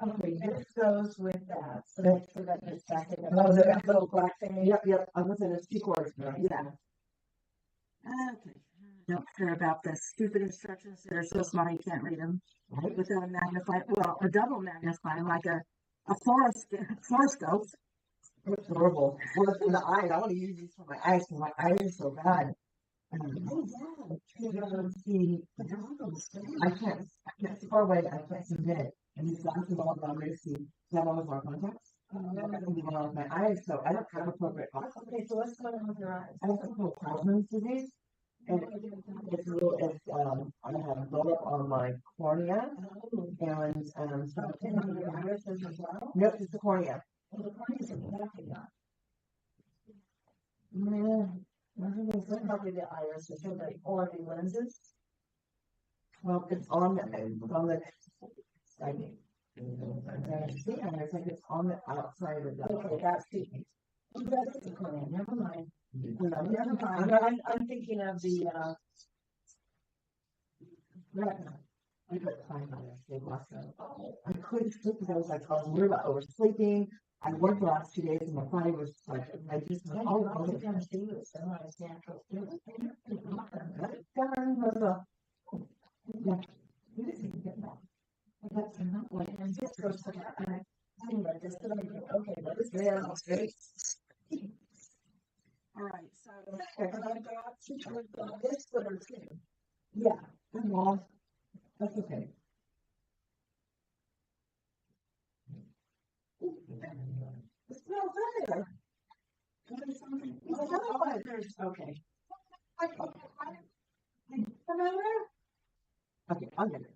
okay, this goes with that, so make sure that it's back in Oh, the that little black thing. Yep. I was in a 2 chords. Yeah. Okay. Don't care about the stupid instructions that are so small you can't read them. Right. Without a magnifying, well, a double magnifying, like a fluoroscope. It's horrible. Well, it's in the eyes. I want to use these for my eyes because my eyes are so bad. See, I can't see far away. I can't see mid. And these glasses all around me to see. That always our contacts. My eyes, so I don't have appropriate glasses. Okay, so what's going on with your eyes? I have something called Tausson's disease, and it's real. I have buildup on my cornea, and so And your irises as well? nope, it's the cornea. Well, the corneas are blocking that. Yeah, So probably the irises or the lenses. well, it's on the. I mean, see, and it's like it's on the outside of the. Okay, that's the cornea, never mind. Never I'm thinking of the, retina. I couldn't find my escape last night. I couldn't sleep because I was worried about oversleeping. I worked the last 2 days and my body was like, I just, Yeah, oh, you oftentimes do it, so it's natural. yeah. You just need to get that. That's not like, and this goes to that, and I think like this, but I go, okay, what is there? That's great. All right, so, and I've got this footer too. Yeah, well, that's okay. It's not there. Okay. Okay, I'll get it.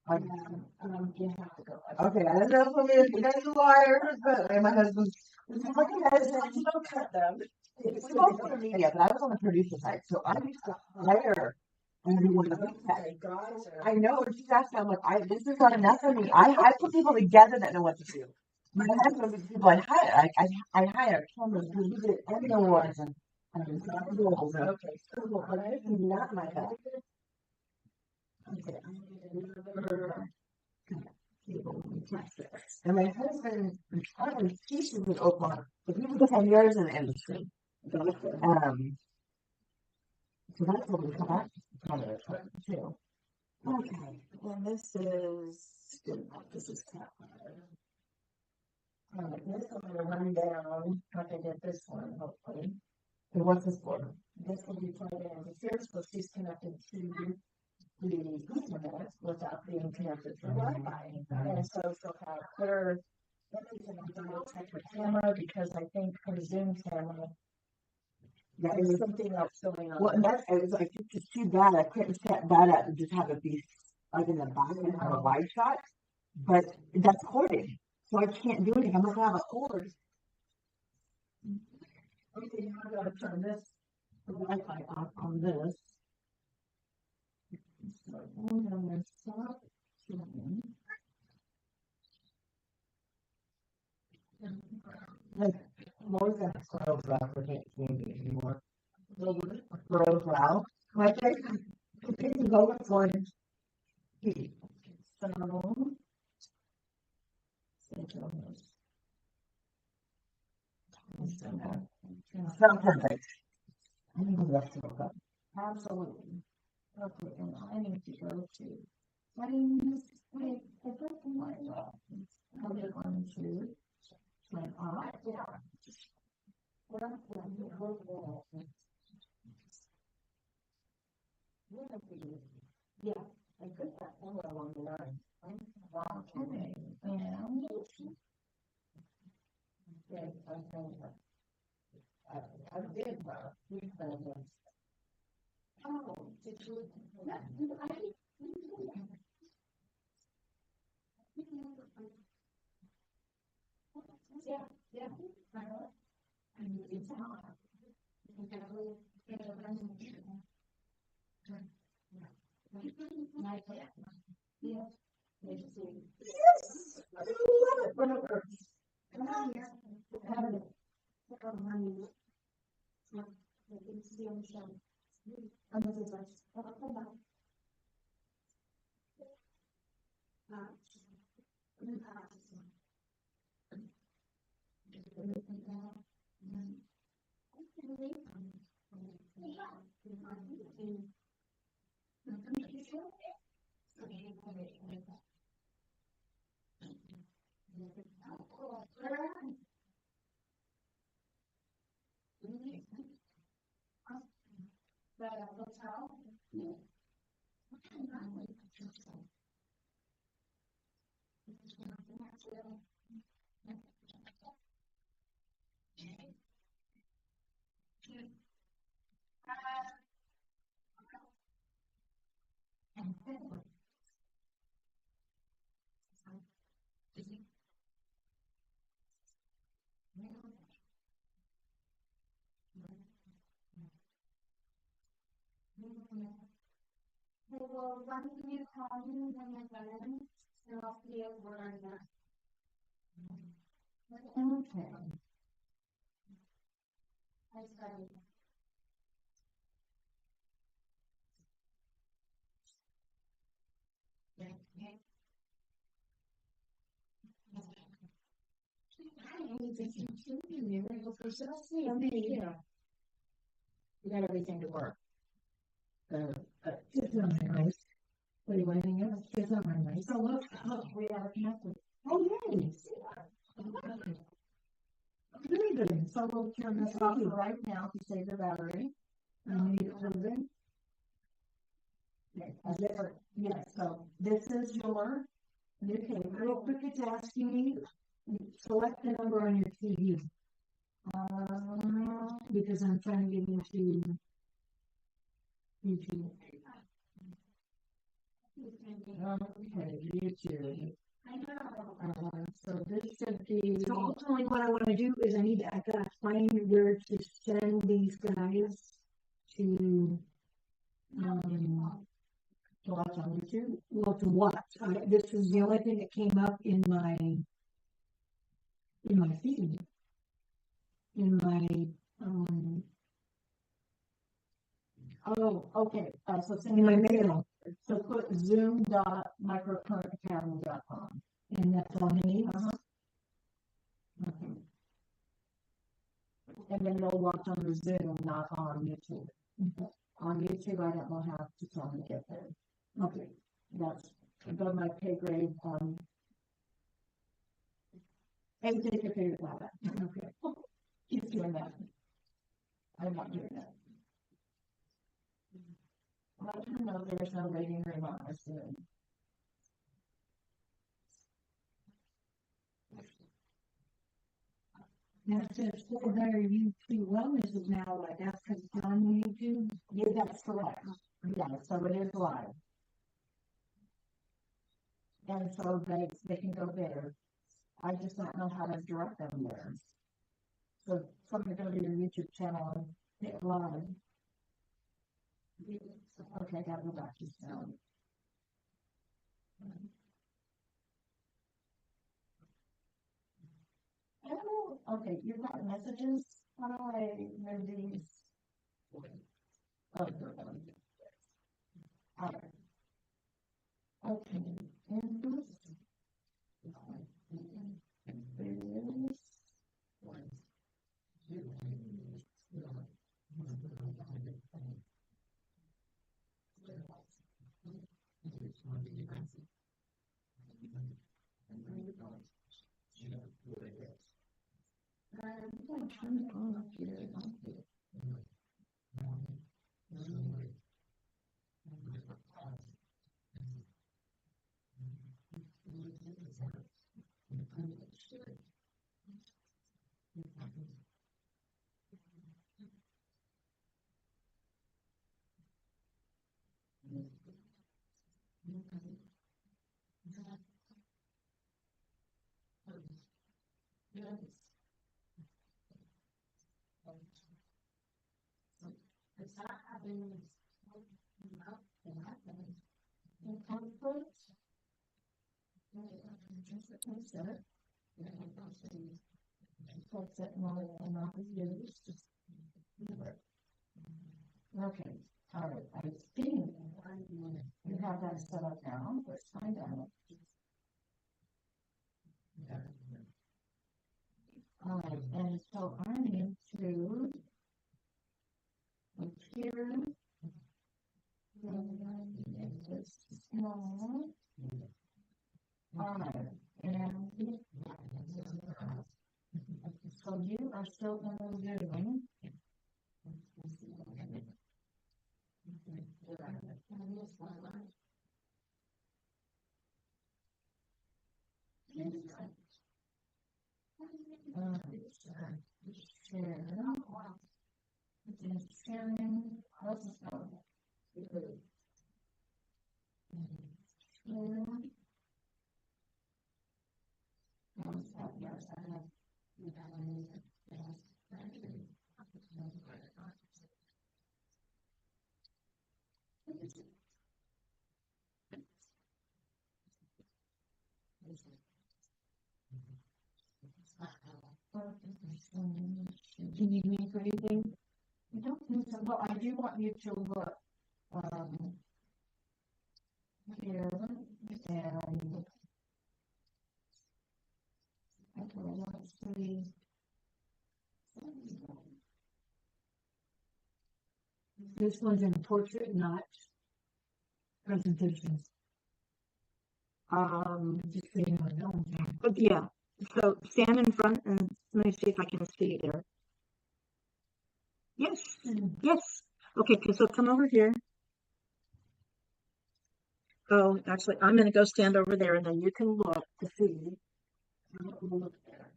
You have to go. Okay, I don't know if I'm gonna be guys a liar, but my husband, this is like, You don't cut them. we both on the media, but I was on the producer side, so I used to hire everyone to do that. I know, and she's asking, I'm like, this is not enough for me. I put people together that know what to do. My husband was the people I hire. I hire cameras, who do it, and no ones, and roles. Okay, so I do not my head. Okay, and my husband, he's in Oklahoma, but he was 10 years in the industry. So that's what we got. Too. Okay, and this is top. All right, this I'm gonna run down, like I did this one, hopefully. And what's this for? This will be plugged in. Here it's supposed to be connected to the Ethernet without being connected to Wi-Fi. And so she'll have her, everything on double check her camera because I think her Zoom camera, there's something else going on. Well, and that's, it was like, it's too bad I couldn't set that up and just have it be like in the back and have a wide shot, but that's corded, so I can't do anything. I'm not gonna have a cord. Okay, now I gotta turn this Wi-Fi off on this. So I'm gonna stop sharing. Like, I'm always gonna scroll brow for can't see me anymore. Scroll brow. My face is always going. So, It's not perfect. I need to rest it up. absolutely. Okay, and I need to go to settings. Wait, I put in my I'm going to turn off. Yeah, I put that one along the line. Okay, and yeah, I did, we've done this. Oh, did you? Yeah. And it's not. Yeah. Yes! I love it when it works. Come on here. Have it. Look on my knees. Yeah. You can see on the show. And this is like, come back. Well, when can you call me when you're done? So I'll see if we're done. Okay. I started. You got everything to work. It's not my nice. What do you want anything else? It's not my nice. So look, we are connected. Oh, yay. Very good. So we'll turn this off right now to save the battery. I need it moving. Yes, so this is your, Okay, real quick, it's asking me, select the number on your TV. Because I'm trying to get into YouTube. Okay, YouTube. So this should be. So ultimately what I want to do is I've got to find where to send these guys to watch on YouTube. Well, to watch. This is the only thing that came up in my feed. In my, Oh, okay, so send in my me mail. So put zoom.microcurrentacademy.com. And that's all I need. Okay. And then you'll watch on the Zoom, not on YouTube. On YouTube, I don't know how to tell them to get there. Okay. That's above my pay grade. And take a pay about that. Okay. Keep doing that. I'm not doing that. Let her know there's no waiting room on our Zoom. Now it says 400 YouTube wellness is now like that's because it's on YouTube. Yeah, that's correct. Yeah, so it is live. And so they can go there. I just don't know how to direct them there. So somebody's gonna be your YouTube channel and hit live. Okay, I gotta go back to sound. Oh, okay, you've got messages. How do I move these? Okay. Okay. Okay, all right, I think you have that set up now. Let's find out. All right, and so I need to appear small. All right, and so you are still in the Zoom. Do you need me for anything? I don't think so. Well, I do want you to look, here, and okay, let's see. This one's in portrait, not presentations. Just so you know. But yeah, so stand in front and let me see if I can see you there. Yes, yes. Okay, so come over here. Oh, actually, I'm going to go stand over there and then you can look to see. Look there.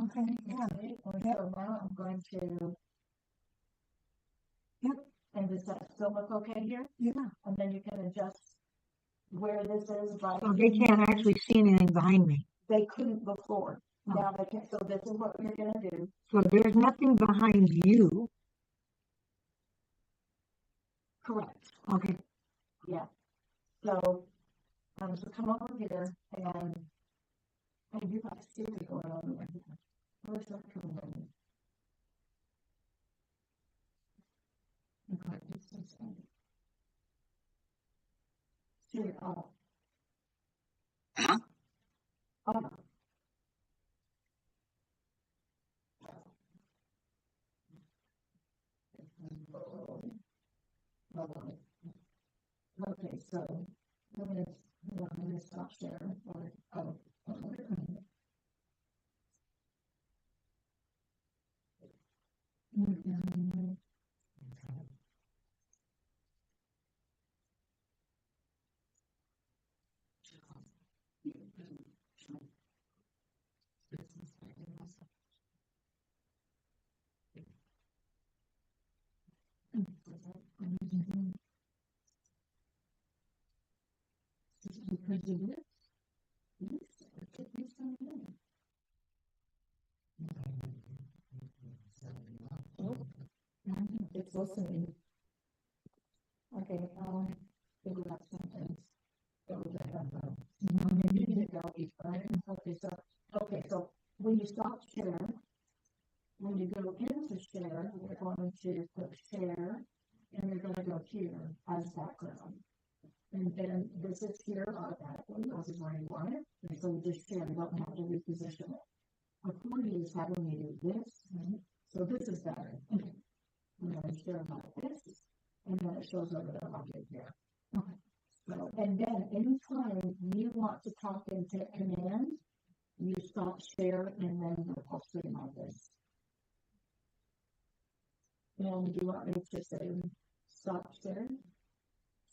Okay, yeah, so now I'm going to, Yep. and does that still look okay here? Yeah. And then you can adjust where this is by. Oh, they can't actually see anything behind me. They couldn't before. Now they can, so this is what we're gonna do. So there's nothing behind you. Correct. Okay. Yeah. So come over here and you got Siri going on right here. Where's that coming in? Okay, this is Siri off. Oh. Okay, so I'm gonna stop sharing. It's listening. Okay, figure out something. Okay, so when you stop share, when you go into share, we're going to click share, and you're going to go here as background. And then this is here automatically, this is where you want it, and so we just share, you don't have to reposition it. According is having me do this, so this is better. Okay. I'm going to share like this, and then it shows over the object here. Okay. So, and then anytime you want to talk into command, you stop share and then you'll pop screen like this. And do you want me to say stop share?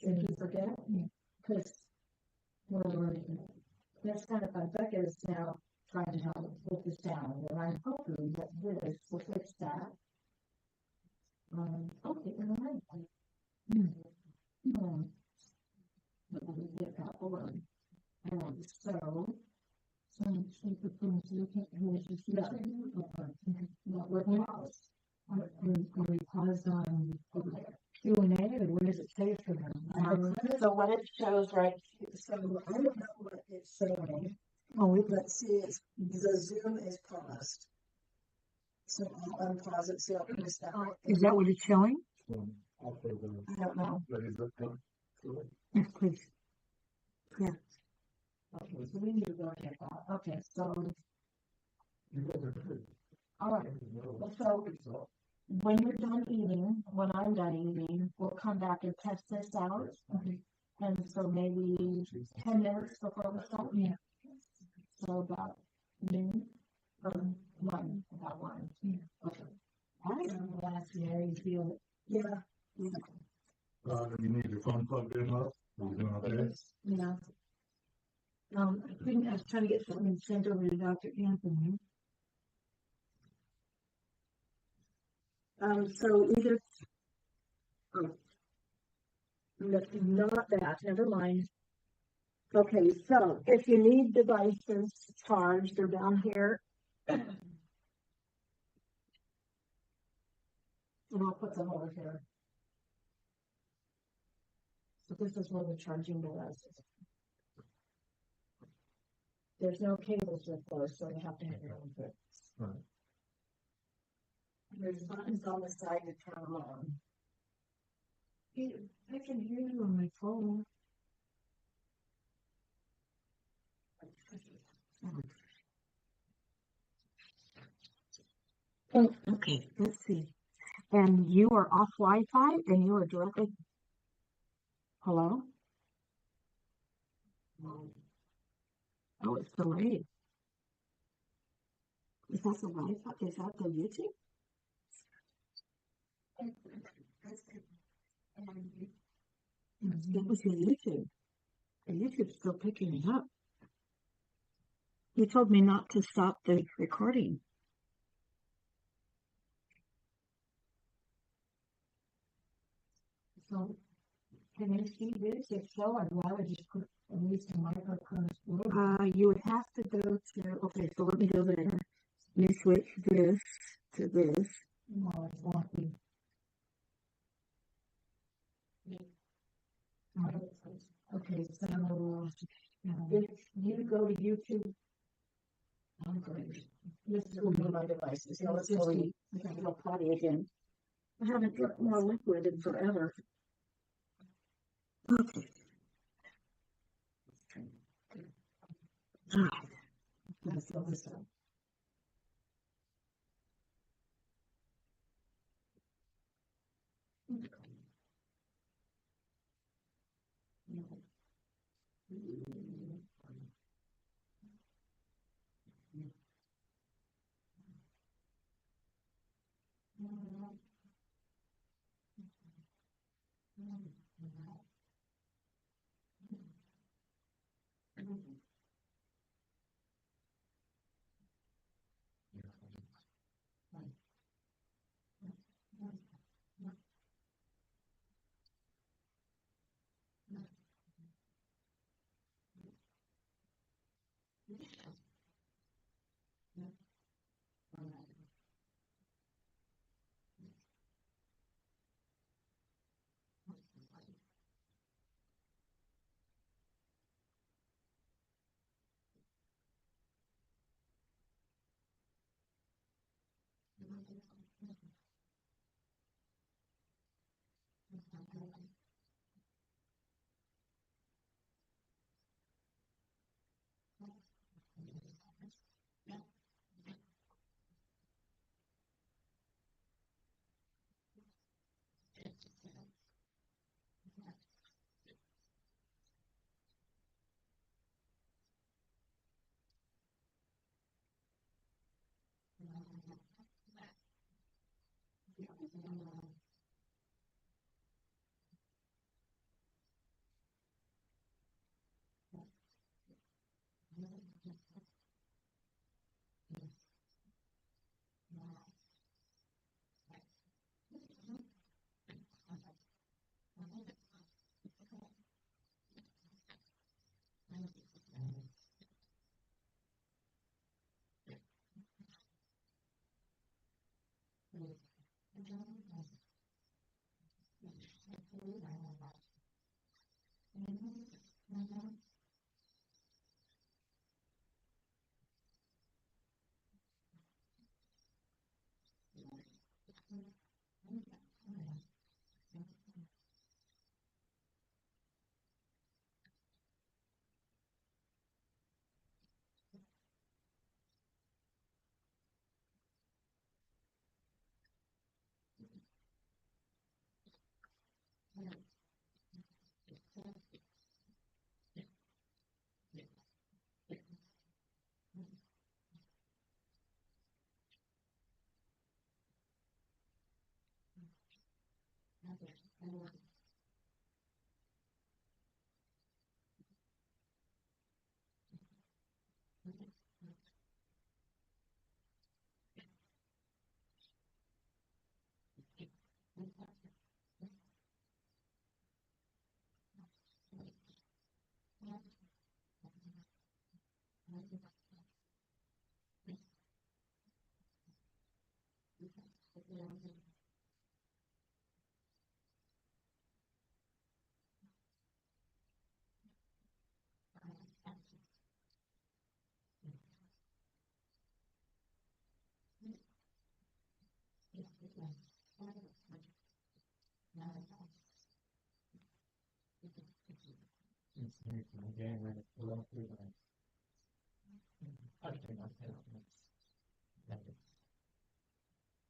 Should you forget? Because that's kind of fun. Becca is now trying to help with the sound, and I'm hoping that this will fix that. Okay, all right. Get that one. And so what else? Are we paused on Q&A, or what does it say for them? So what it shows right here, so I don't know what it's saying. Oh, let's see, the Zoom is paused. So I'll unpause it, so I'll miss that. Is that what it's showing? I don't know. Yes, please. Yeah. Okay, so we need to go check that. Okay, so. All right. So when you're done eating, when I'm done eating, we'll come back and test this out. Okay. And so maybe 10 minutes before we start. Yeah. So about noon or 1, about 1. Yeah. Okay. All right. Last year you feel it. Yeah. You need your phone plugged in, love? Are you doing okay? Yeah. I was trying to get something sent over to Dr. Anthony. So either, not that, never mind. Okay, so if you need devices charged, they're down here. And I'll put them over here. But this is where the charging does. There's no cables with those, so you have to have your own fix. Right. There's buttons on the side to turn them on. I can hear you on my phone. Oh, okay, let's see. And you are off Wi-Fi and you are directly. Hello? Oh, it's delayed. Is that the Wi-Fi? Is that the YouTube? That was your YouTube. The YouTube's still picking it up. You told me not to stop the recording. So, can you see this? If so, I'd rather just put at least a microcurrent. You would have to go to, okay, so let me go there. Let me switch this to this. No, it's wonky. Okay, so if you go to YouTube, I'm going. This is one of my devices. So let's just see. I think it'll potty again. I haven't drunk more liquid in forever. Okay. All right. Let's fill this up.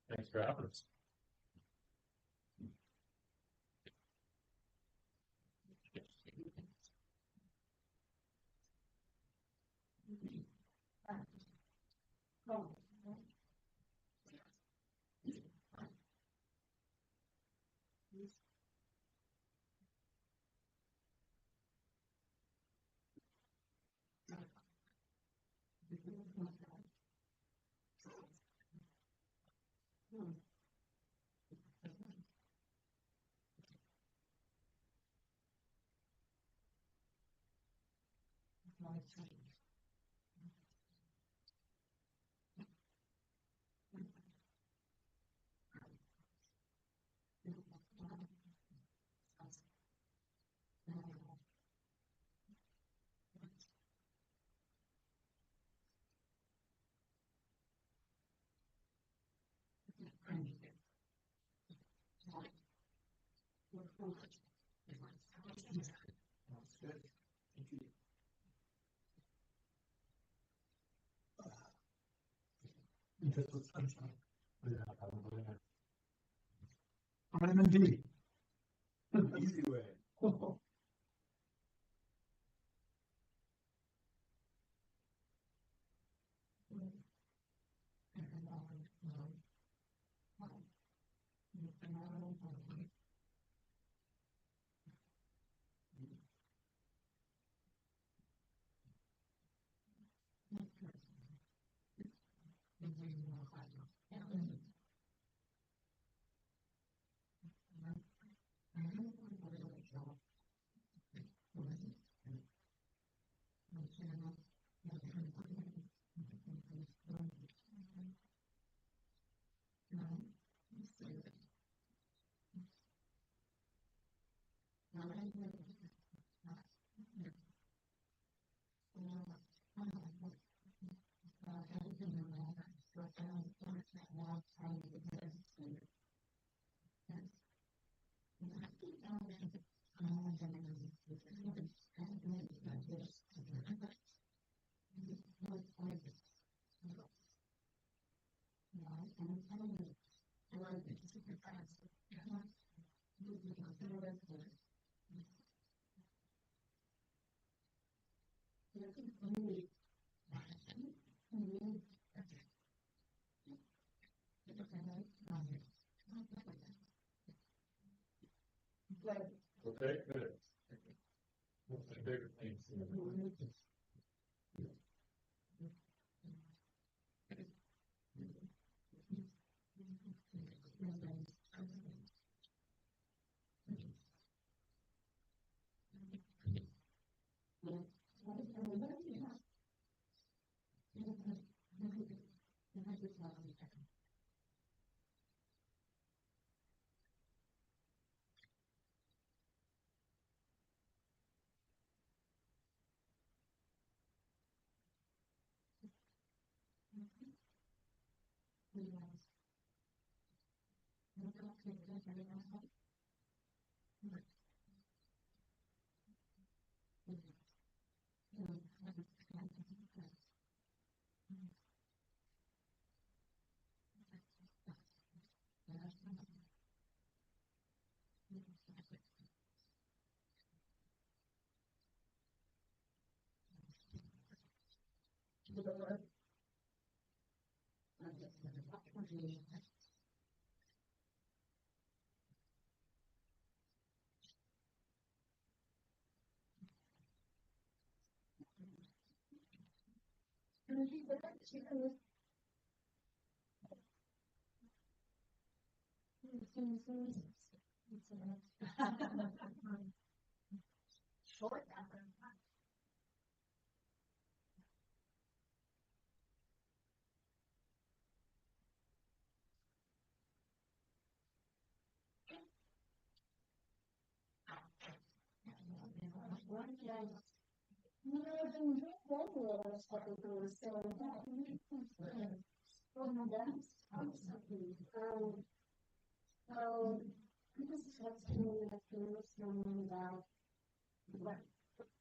Thanks for having us. Vitamin D. Easy way. Okay, good. What's the bigger things? Short.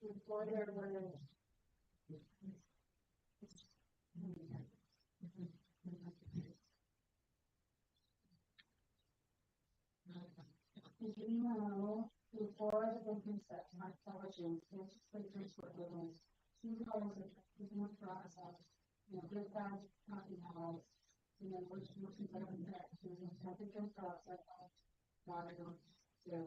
before there were. You know, before the concept of intelligence, it's just what it is. She calls it the process. Good guys, copy house. Which is better than that. She's a temperature process. Water, so,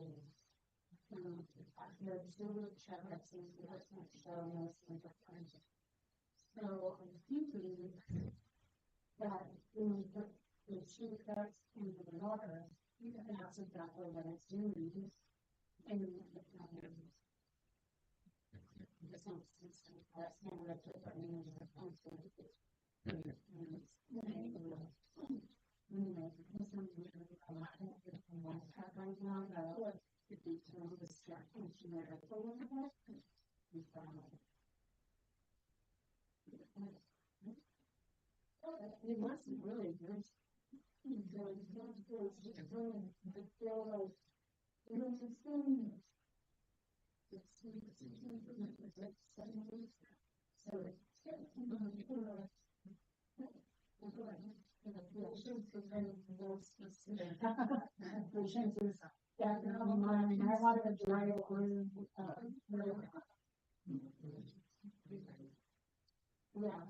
the silver checks is the person showing us the difference. So, I'm thinking that when we put the two cuts into the water, that's exactly what it's doing. And that's not what I mean. It wasn't really good. I wanted to dry it on. Yeah.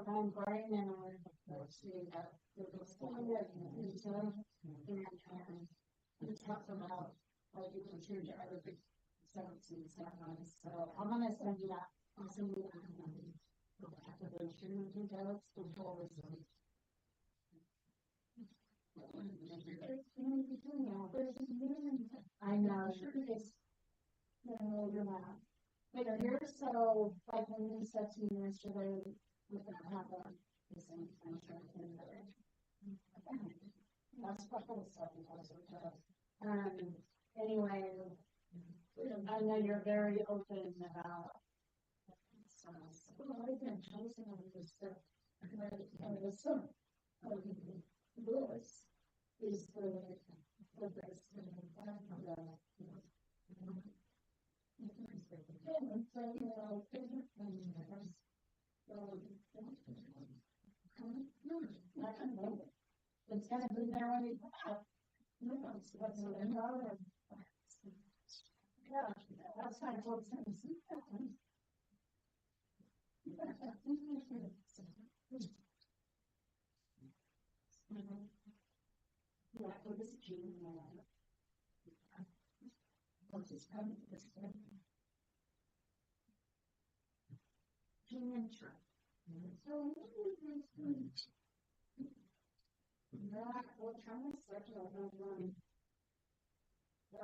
I'm brain and we talked about like you can choose your other big substances. So I'm gonna send you that. I'll send you the activation details before we sleep. I know, sure it is. No, you're not. But you're so, like when you said to me yesterday, we don't have the same kind of thing. That's what I was talking about. Anyway, I know you're very open about I've been chosen on this stuff. And the son of Lewis is the best thing it's gonna be there when you that's kind of what's in the yeah, for this gene, gene trap. We're trying to search out one. No,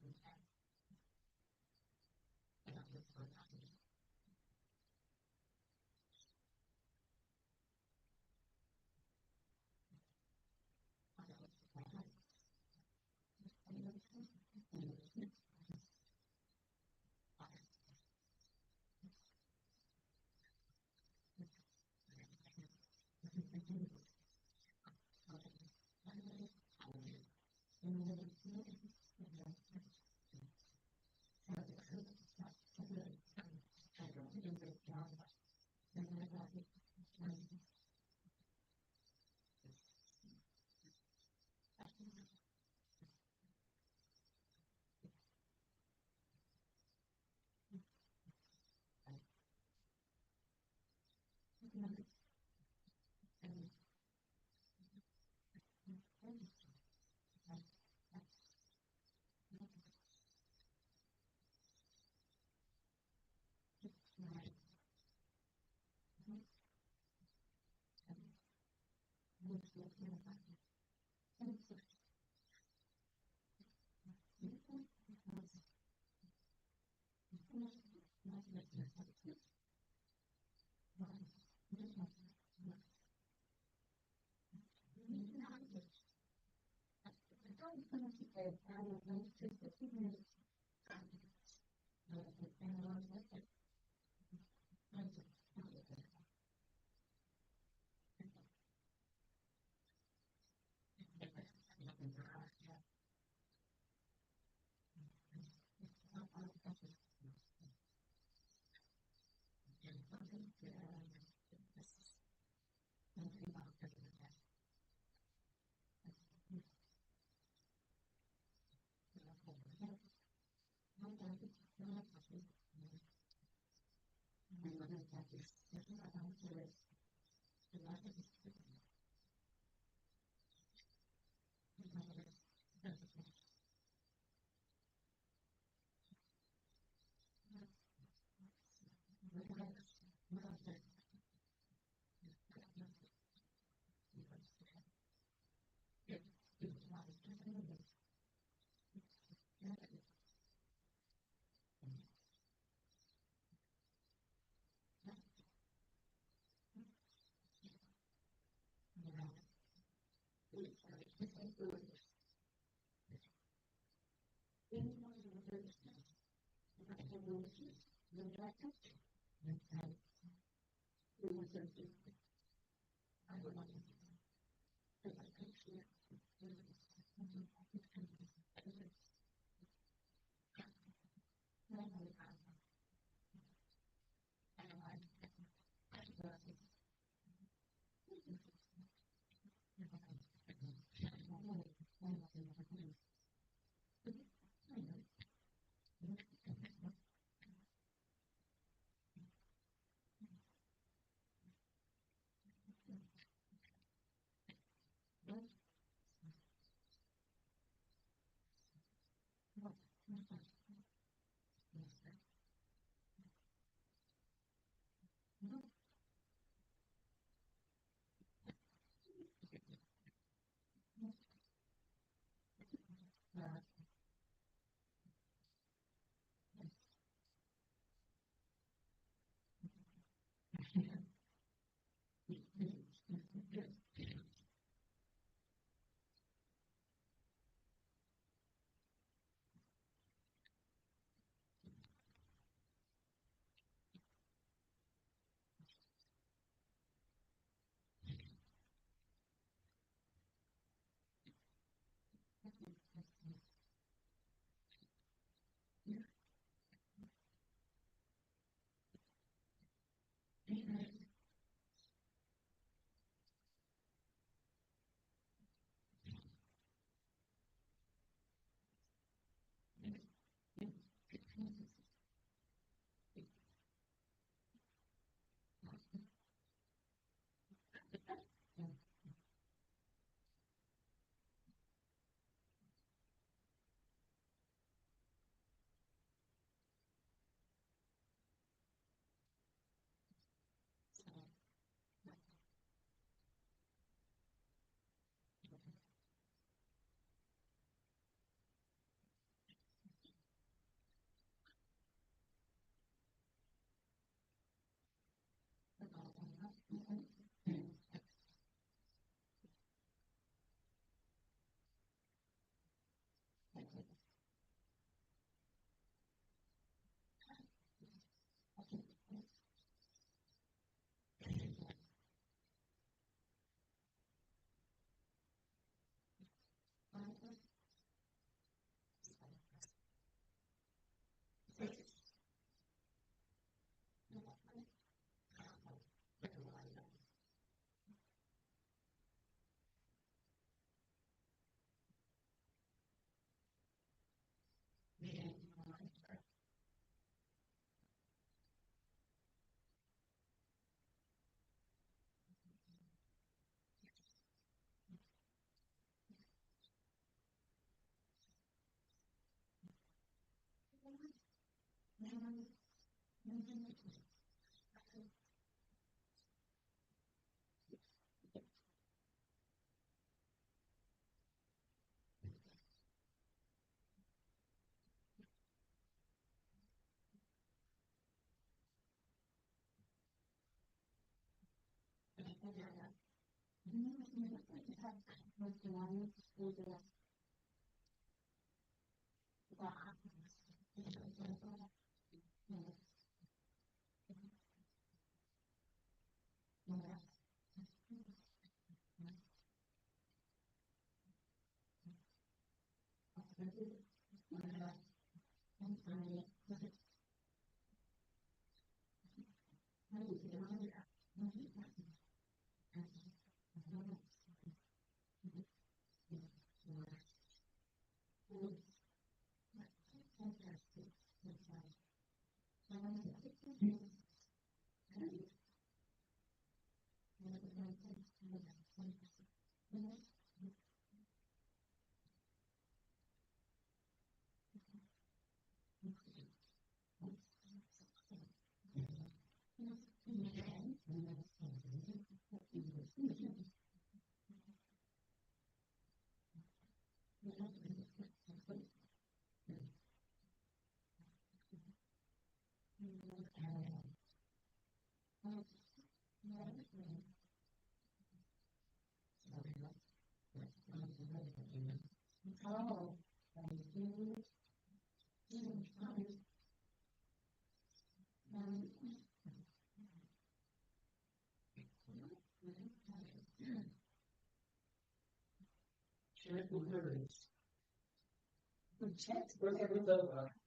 just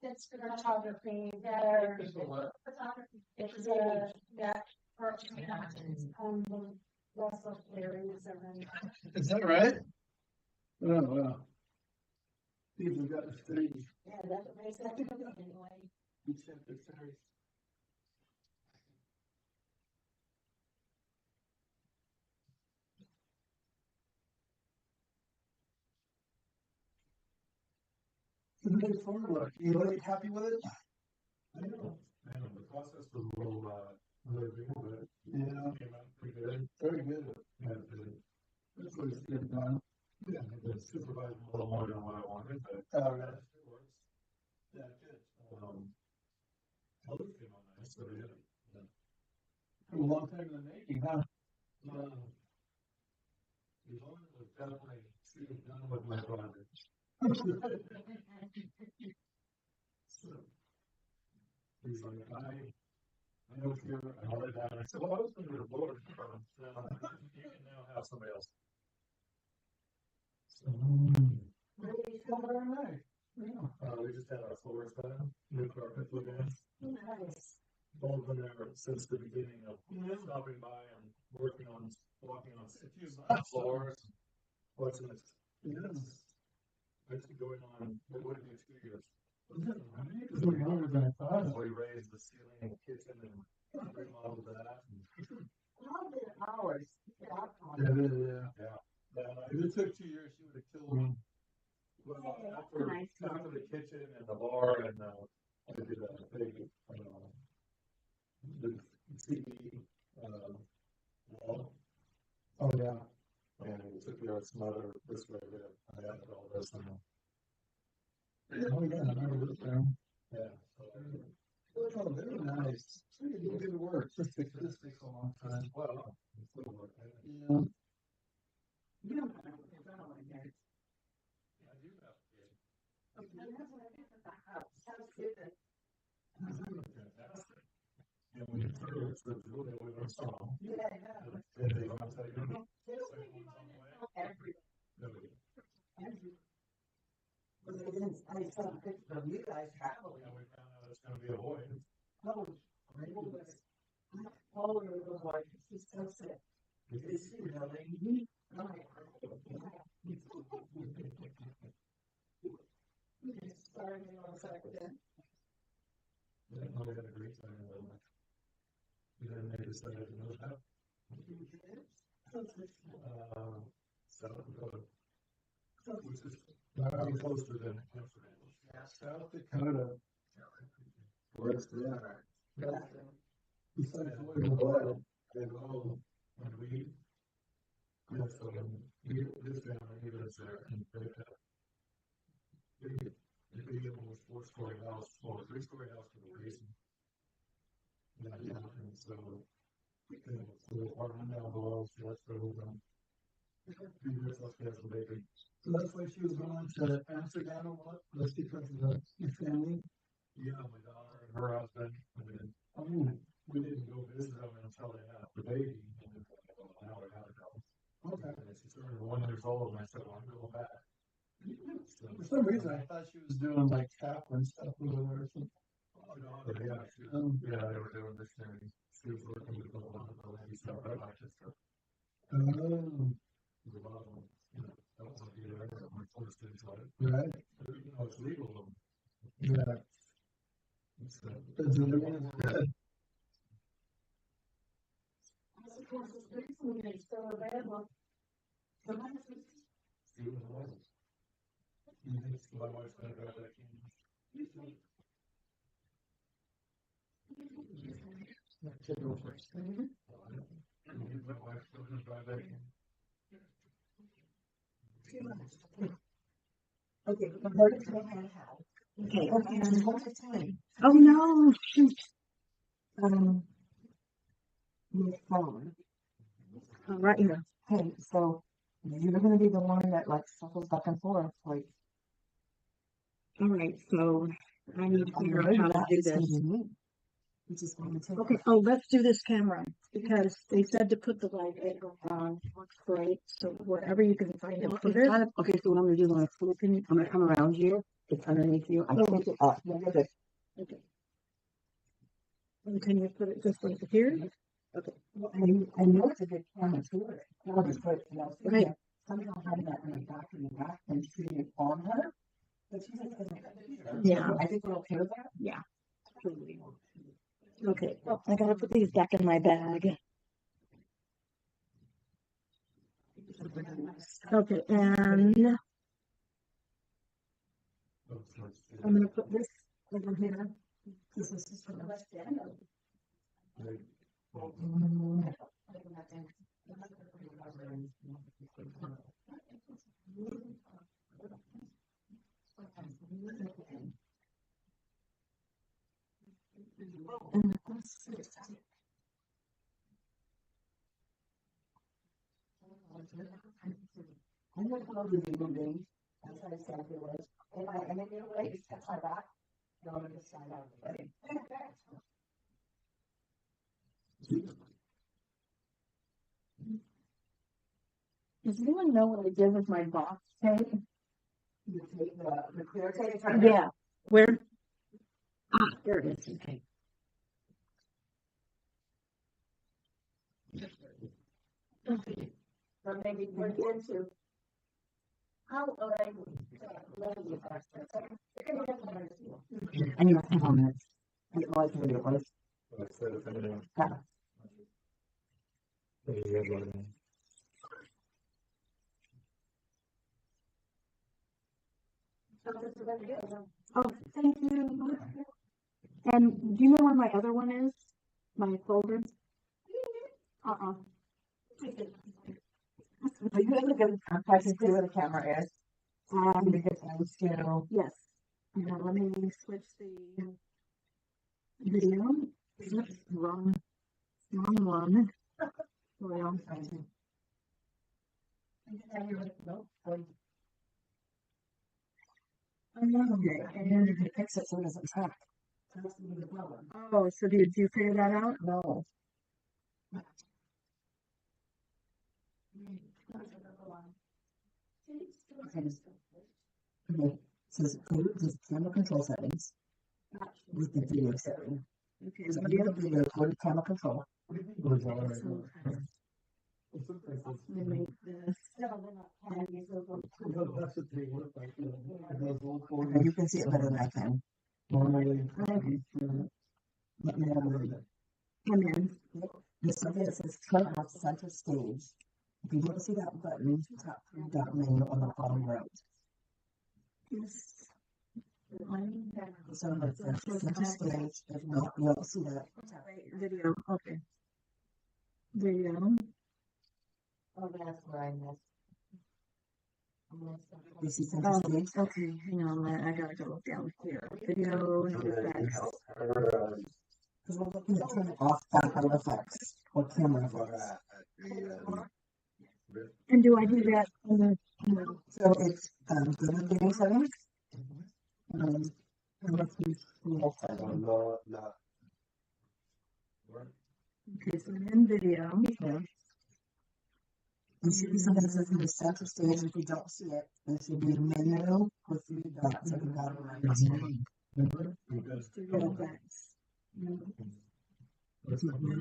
It's photography, better. It's that part happens on the Russell areas around. Is that right? Oh, wow. People got the stage. Yeah, that makes that anyway. Each have the stage. So the big formula, you like happy with it? I know. And the process was a little, but Yeah. came out pretty good. Very good. And, That's what it's getting done. yeah, it supervised a little more than what I wanted, but Oh, yeah. it works. Yeah, good. Colors came out nice, so yeah. A long time in the making, huh? The one was definitely shooting done with my project. So he's like, I don't care. I let it down. I said, well, I was going to the board. You can now have somebody else. So, Very nice. Yeah. we just had our floors done, new carpet put in. Nice. All been there since the beginning of stopping by and working on, walking on floors. What's next? Yes. Actually going on, what would it be, 2 years? It's way longer than I thought. We raised the ceiling in the kitchen and remodeled that. How many hours? Yeah. If it took 2 years, she would have killed me. Well, after the kitchen and the bar and I did a big the CD wall. Oh, yeah. And it took care of some other this way that I added all this and Oh, yeah, I remember this room. yeah. Oh, very nice. Pretty good work. This takes a long time. Well, it's still working. Yeah. You don't have to put that on there. I do have to. Okay, that's what I did with the house. Sounds good. Fantastic. And when you first the drill that we were saw, Yeah, I know. and they want to tell you, I saw a picture of you guys traveling. and we found out it's going to be a boy. Oh, all over the world. He's so sick. Is he really? Sorry, me 1 second. Yeah, no, we had a great time in Illinois. We didn't make this out of no doubt. South Dakota. Which is probably closer than Amsterdam. South Dakota. Where's that? Besides Louisville. And all, and we, yes, so this family, he lives there, and they had the big one was 4-story house, or 3-story house for the basement. Yeah, and so So the apartment down below, so that's where we're going. Few years after has a baby. So that's why she was going to Amsterdam a lot, that's because of your family. Yeah, my daughter and her husband, and then Oh, we didn't go visit them until they had the baby, and then now we had to go. okay. And she turned 1 year old, and I said, well, I'm going back. So, For some reason, I thought she was doing like Kaplan stuff with her or something. my daughter, yeah, yeah, they were doing this thing. She was working with a lot of the ladies out at Rochester. Oh, There's a lot of them, don't want to be there, but we're forced into it. right. It's legal. Yeah. So, That's really good. see what it was. You think my wife's gonna drive that can? My wife's gonna drive that can. Okay, the verdict may have had. Okay, and what's the time? Oh, no, shoot. Your phone. Right here. Okay, so you're gonna be the one that like shuffles back and forth, like. All right, so I need to figure out how to do this. Which is going to take. Okay, oh, let's do this camera, because they said to put the vibrator on. Looks great, so wherever you can find it, put it. Okay, so what I'm gonna do is I'm gonna come around you, it's underneath you, I take it up. Yeah, you're good. Okay. And can you put it just like here? Okay. Well, I know it's a good camera too. I'll just put it, Right. somehow having that in the back and shooting it on her. But she's like, Yeah. I think we're okay with that. Yeah. Okay, well, I gotta put these back in my bag. Okay, and I'm gonna put this over here. This is for the left hand. I'm gonna come over to the moving. That's how I said it was. And then you know what? It's got my back. No, I'm gonna slide out of the way. Does anyone know what I did with my box tape? You take the clear tape. Yeah, where? Ah, there it is, okay. Okay. But maybe we're into how would I let you I need 10 more minutes. I get like video first. Yeah. Oh, thank you. And do you know where my other one is? My folder? Are you able to go to see where the camera is? To get things to. Yes. Now let me switch the video. Oops, wrong one. Well, Okay, and if you fix it so it doesn't track. oh, so did you figure that out? No. Okay, so it's just camera control settings with the video setting. Okay, So so you have video for the camera control. let me make this. Okay, you can see it better than I can. Okay. Let me know. And then, There's something that says turn off center stage. If you don't see that button, tap that menu on the bottom right. this. So it says center stage. If not, you don't see that. Video, okay. Video. Oh, that's where I missed. You see center Oh, stage? okay, hang on, I gotta go down here. Video, no, back. Because we're looking at turning off background effects or camera effects. And do I do that on the, So it's go to video settings. And let's use the setting. okay, so in video, You should be something that says in the center stage. If you don't see it, there should be a menu with 3 dots at the bottom right. studio effects.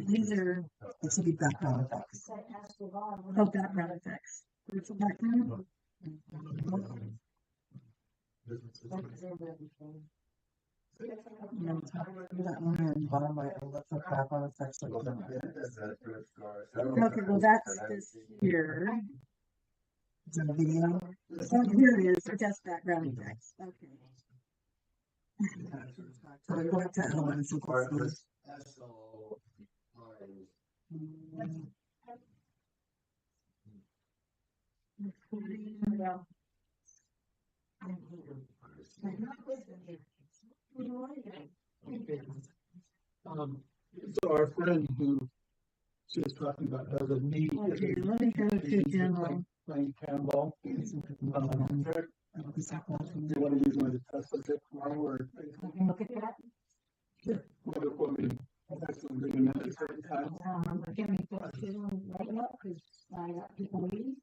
These are, It should be background effects. oh, background effects. Where's the background? That one here in the bottom right, and look for background effects. Okay, well, that's this here. It's in the video. So here it is, just background effects. Okay. So we go back to elements and courses. So our friend who she was talking about has a knee. Okay, let me go to general. Playing handball. Do you want to use one of the test subject tomorrow or? Look at that. Sure. What we actually bring them in at certain times. Give me question right now, because I got people waiting.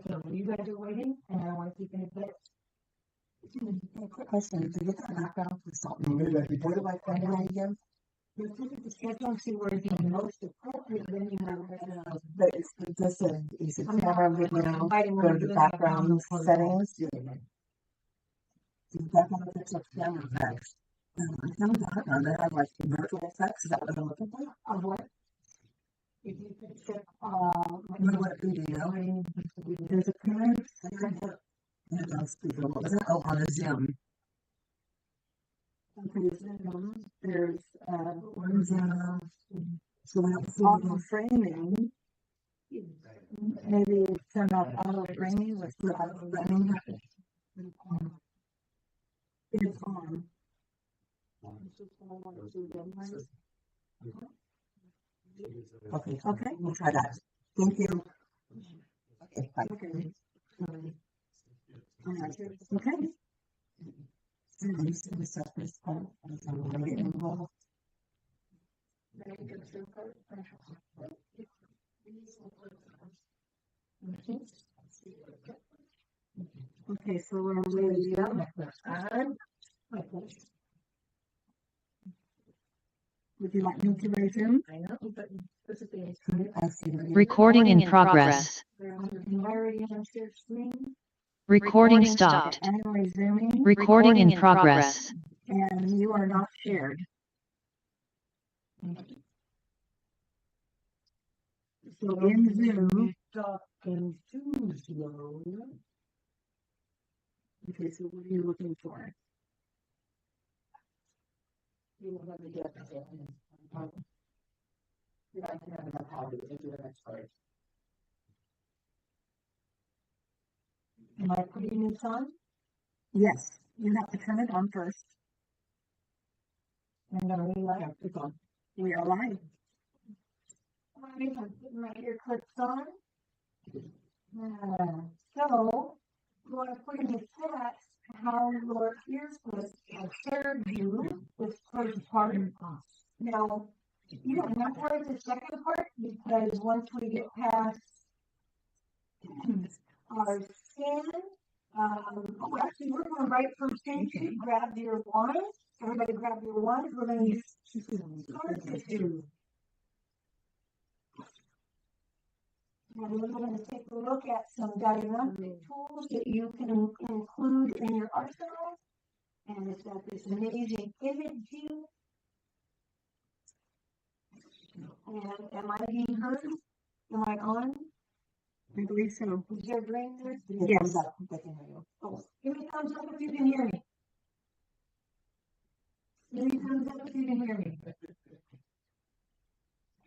So you guys are waiting, and I want to keep it bit. Quick question, to get that background consultant, where do I find that again? You look at the schedule and see where it's the most appropriate, then you have it. But it's just a, it's a camera video, go to the background settings. The background effects of camera effects. I found background, I have like virtual effects, is that what I'm looking for? Of what? If you could check, What video? There's a parent, and I'll speak a little bit, oh, on a Zoom. Okay, Zoom, there's, One Zoom. So we don't see auto framing. Maybe turn off auto framing, let's do auto framing. It's on. Okay, we'll try that. Thank you. Okay, bye. Okay. Okay. I'm just gonna set this part, and so I'm gonna get involved. Okay, so we're ready to go. Would you like me to resume? I know, but this is the. I see the Recording in progress. Already on share screen. Recording stopped. And resuming, Recording in progress. and you are not shared. So in Zoom, Talking too slow. okay, so what are you looking for? You will have to get that. You guys can have enough time to get to the next part. Am I putting this on? Yes, you have to turn it on first. I'm gonna relight. It's on. We are live. Alright, I'm putting my ear clips on. So, we want to put in the chat how your ear clips have served you this first part. Now, you don't have to write the second part because once we get past our scan, actually, we're going right from scan two. Grab your wand. Everybody grab your wand. We're going to use scar tissue. And we're going to take a look at some diagnostic tools that you can include in your arsenal. And it's got this amazing image view. And am I being heard? Am I on? I believe so. Is your brain there? Yes. Oh, give me a thumbs up if you can hear me. Give me a thumbs up if you can hear me.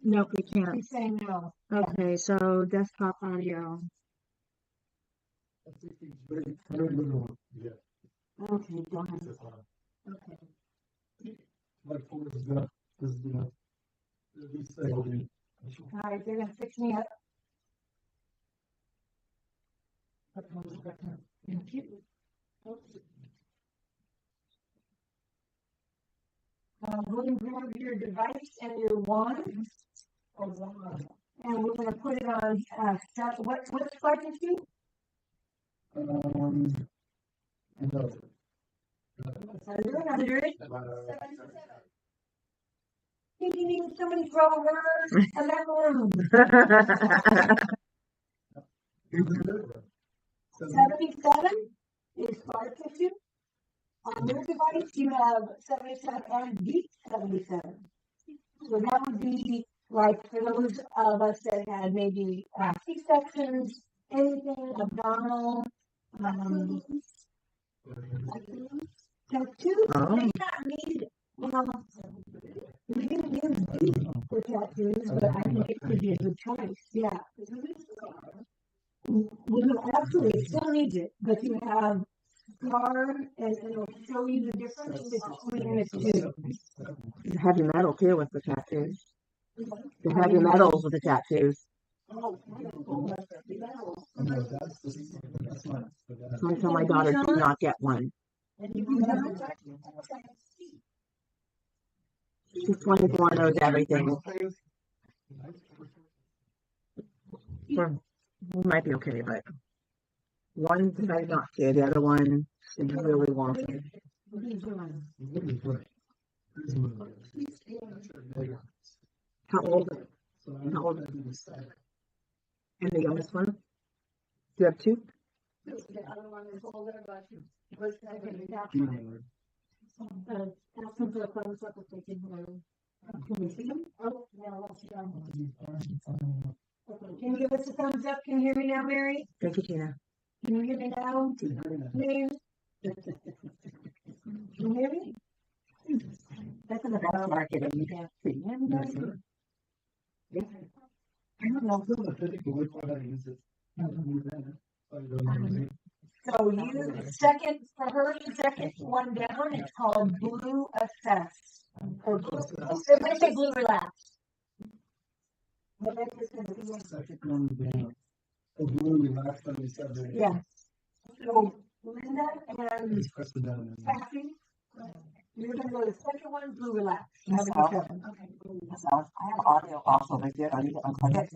No, we can't. He's saying no. Okay, so desktop audio. I think he's very little. Yeah. Okay, go ahead. Okay. My phone is not, wakes me up. Thank you. Go and grab your device and your wand. And we're going to put it on, what's Spartan 2? No. 100. Thinking somebody throw a word and that room. 77 is Spartan 2. On your device, you have 77 and deep 77. So that would be like for those of us that had maybe C-sections, anything abdominal, tattoos. Oh. May not need, we didn't use deep for tattoos, but I think it could be a good choice. Yeah. You absolutely still need it, but you have scar and it'll show you the difference between the two. The heavy metal too with the tattoos. The heavy metals with the tattoos. So I tell my daughter, do not get one. She's 24, knows everything. We might be okay, but one decided not to. The other one she really wanted. How old? How old? And the youngest one? Do you have two? The other one is older, but was having a doctor. Ask them for a thumbs up if they can hear. Can we see them? Oh, no, that's young. Can you give us a thumbs up? Can you hear me now, Mary? Thank you, Tina. Can you hear me now? Mary? Can you hear me? That's in the best market and you can't see. I don't know. So you second for her, second one down. It's called Blue Assess. Or Blue. It might say Blue Relax. Yeah. So Linda and Kathy, you're gonna go to the second one, Blue Relax. 77. Okay. So I have audio also right there. I need to unplug it.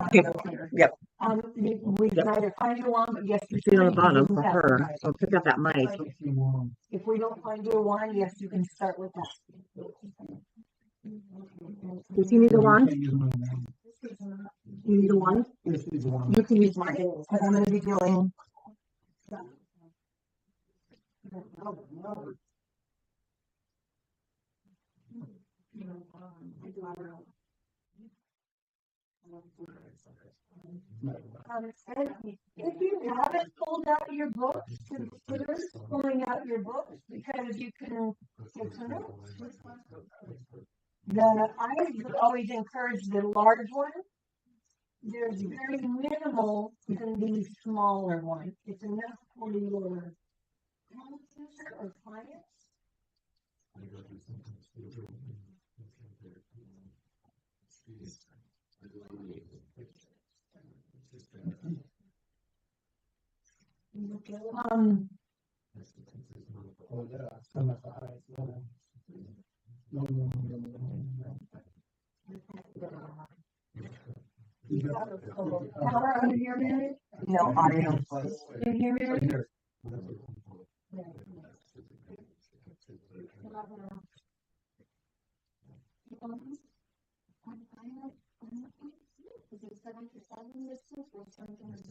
Okay. Okay. Yep. We can either find you one, but yes, you See on the bottom for her. So pick up that mic. If we don't find you one, yes, you can start with that. Does he need a wand? You need a wand? You can use mine because I'm going to be doing. If you haven't pulled out your books, consider pulling out your books because you can get some notes. I would always encourage the large one. There's very minimal in the smaller one. It's enough for your or clients. Power under your minute? No audio. Can you hear me?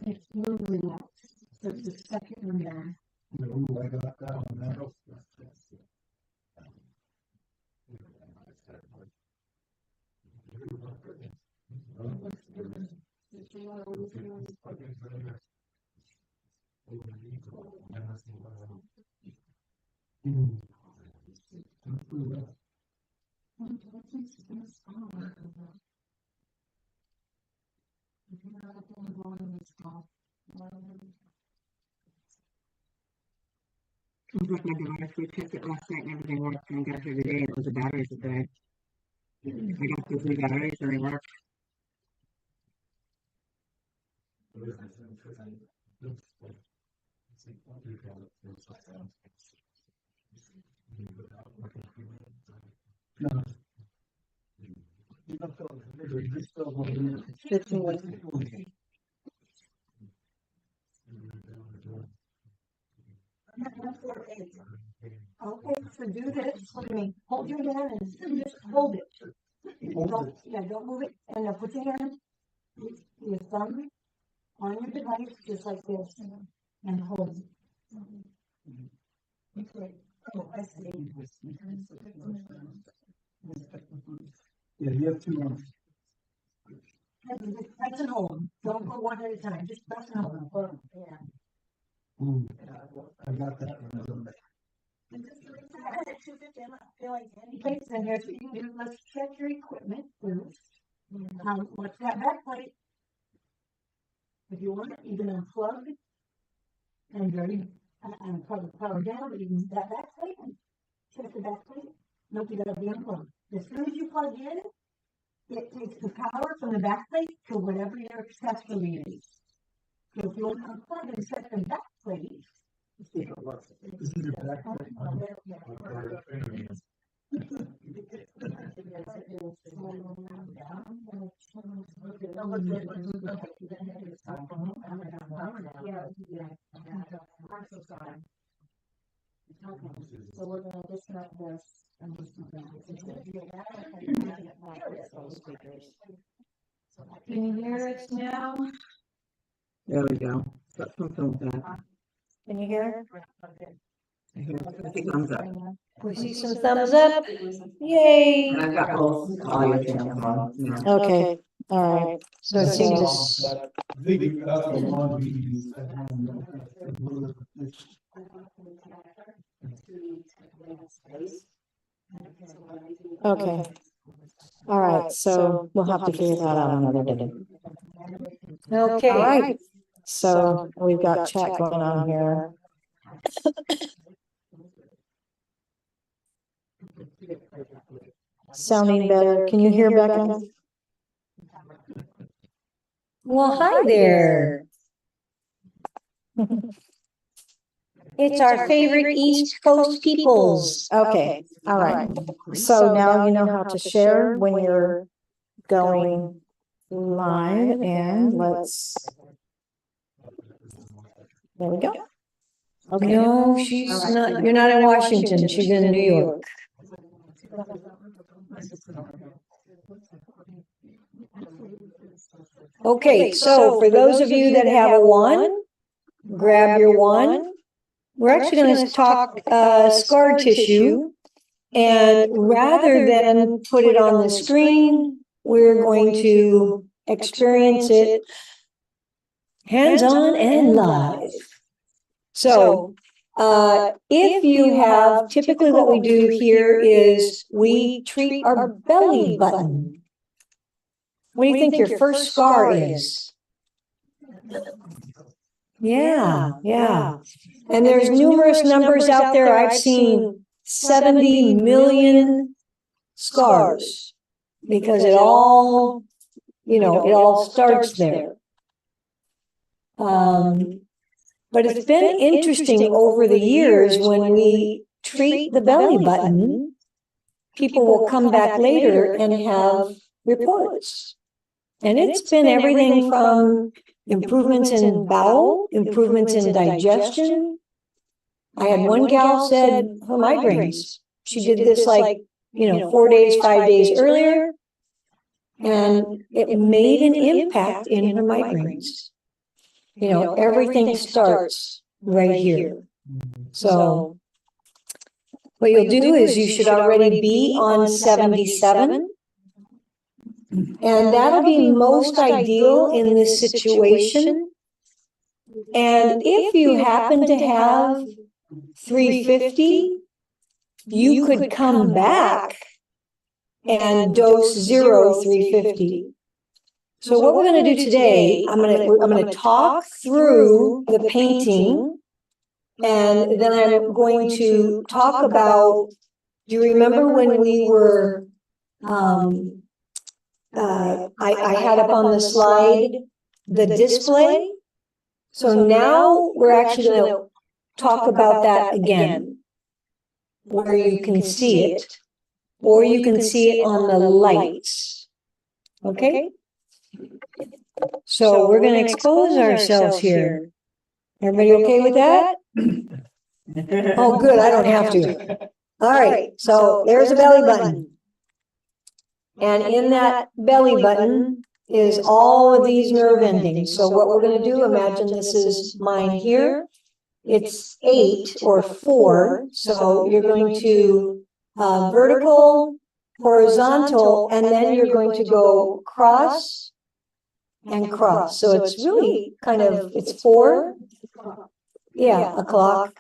It's Blue Relax. So it's the second one down. It was like my device, we checked it last night and everything worked, and I got here today, it was the batteries that died. I got the new batteries and they worked. Okay, so do this. Hold me. Hold your hand and just hold it. Don't, yeah, don't move it. And now put your hand, your thumb on your device, just like this, and hold it. Okay. Oh, I see. Yeah, you have 2 arms. Press and hold. Don't go one at a time. Just press and hold. Yeah. Ooh, I got that one. Okay, so here's what you can do. Let's check your equipment first. What's that back plate? If you want it, you can unplug and very power down, but you can that back plate and check the back plate. Nope, you gotta be unplugged. As soon as you plug in, it takes the power from the back plate to whatever your accessory is. So if you want to unplug and set the back plate, This is your back so we're gonna disconnect this and Can you hear us now? There we go. Got something with that. Can you hear? I hear thumbs up. We see some thumbs up. Yay. And I've got both audio channels on now. Okay. All right. So it seems I think that's the one we use. okay. All right. So we'll have to figure that out another day. Okay. All right. So we've got chat going on here. Sounding better. Can you hear Becca? Well, hi there. It's our favorite East Coast peoples. Okay. All right. So now you know how to share when you're going live, and let's. There we go. Okay. No, she's not. You're not in Washington. She's in New York. Okay, so for those of you that have a wand, grab your wand. We're actually going to talk scar tissue, and rather than put it on the screen, we're going to experience it hands-on and live. So if you have, typically what we do here is we treat our belly button. What do you think your first scar is? Yeah. And there's numerous numbers out there. I've seen 70 million scars because it all, it all starts there. But it's been interesting over the years when we treat the belly button, people will come back later and have reports. And it's been everything from improvements in bowel, improvements in digestion. I had one gal said her migraines. She did this 4 days, 5 days earlier, and it made an impact in her migraines. Everything starts right here. So what you'll do is you should already be on 77. And that'll be most ideal in this situation. And if you happen to have 350, you could come back and dose 350. So what we're going to do today, I'm going to talk through the painting And then I'm going to talk about, do you remember when we were, I had up on the slide the display? So now we're actually going to talk about that again, where you can see it, or you can see it on the lights. Okay? So we're going to expose ourselves here. Everybody okay with that? Oh, good, I don't have to. All right, so there's a belly button. And in that belly button is all of these nerve endings. So what we're going to do, imagine this is mine here. It's 8 or 4. So you're going to vertical, horizontal, and then you're going to go cross and cross. So it's really kind of, it's 4. Yeah, a clock.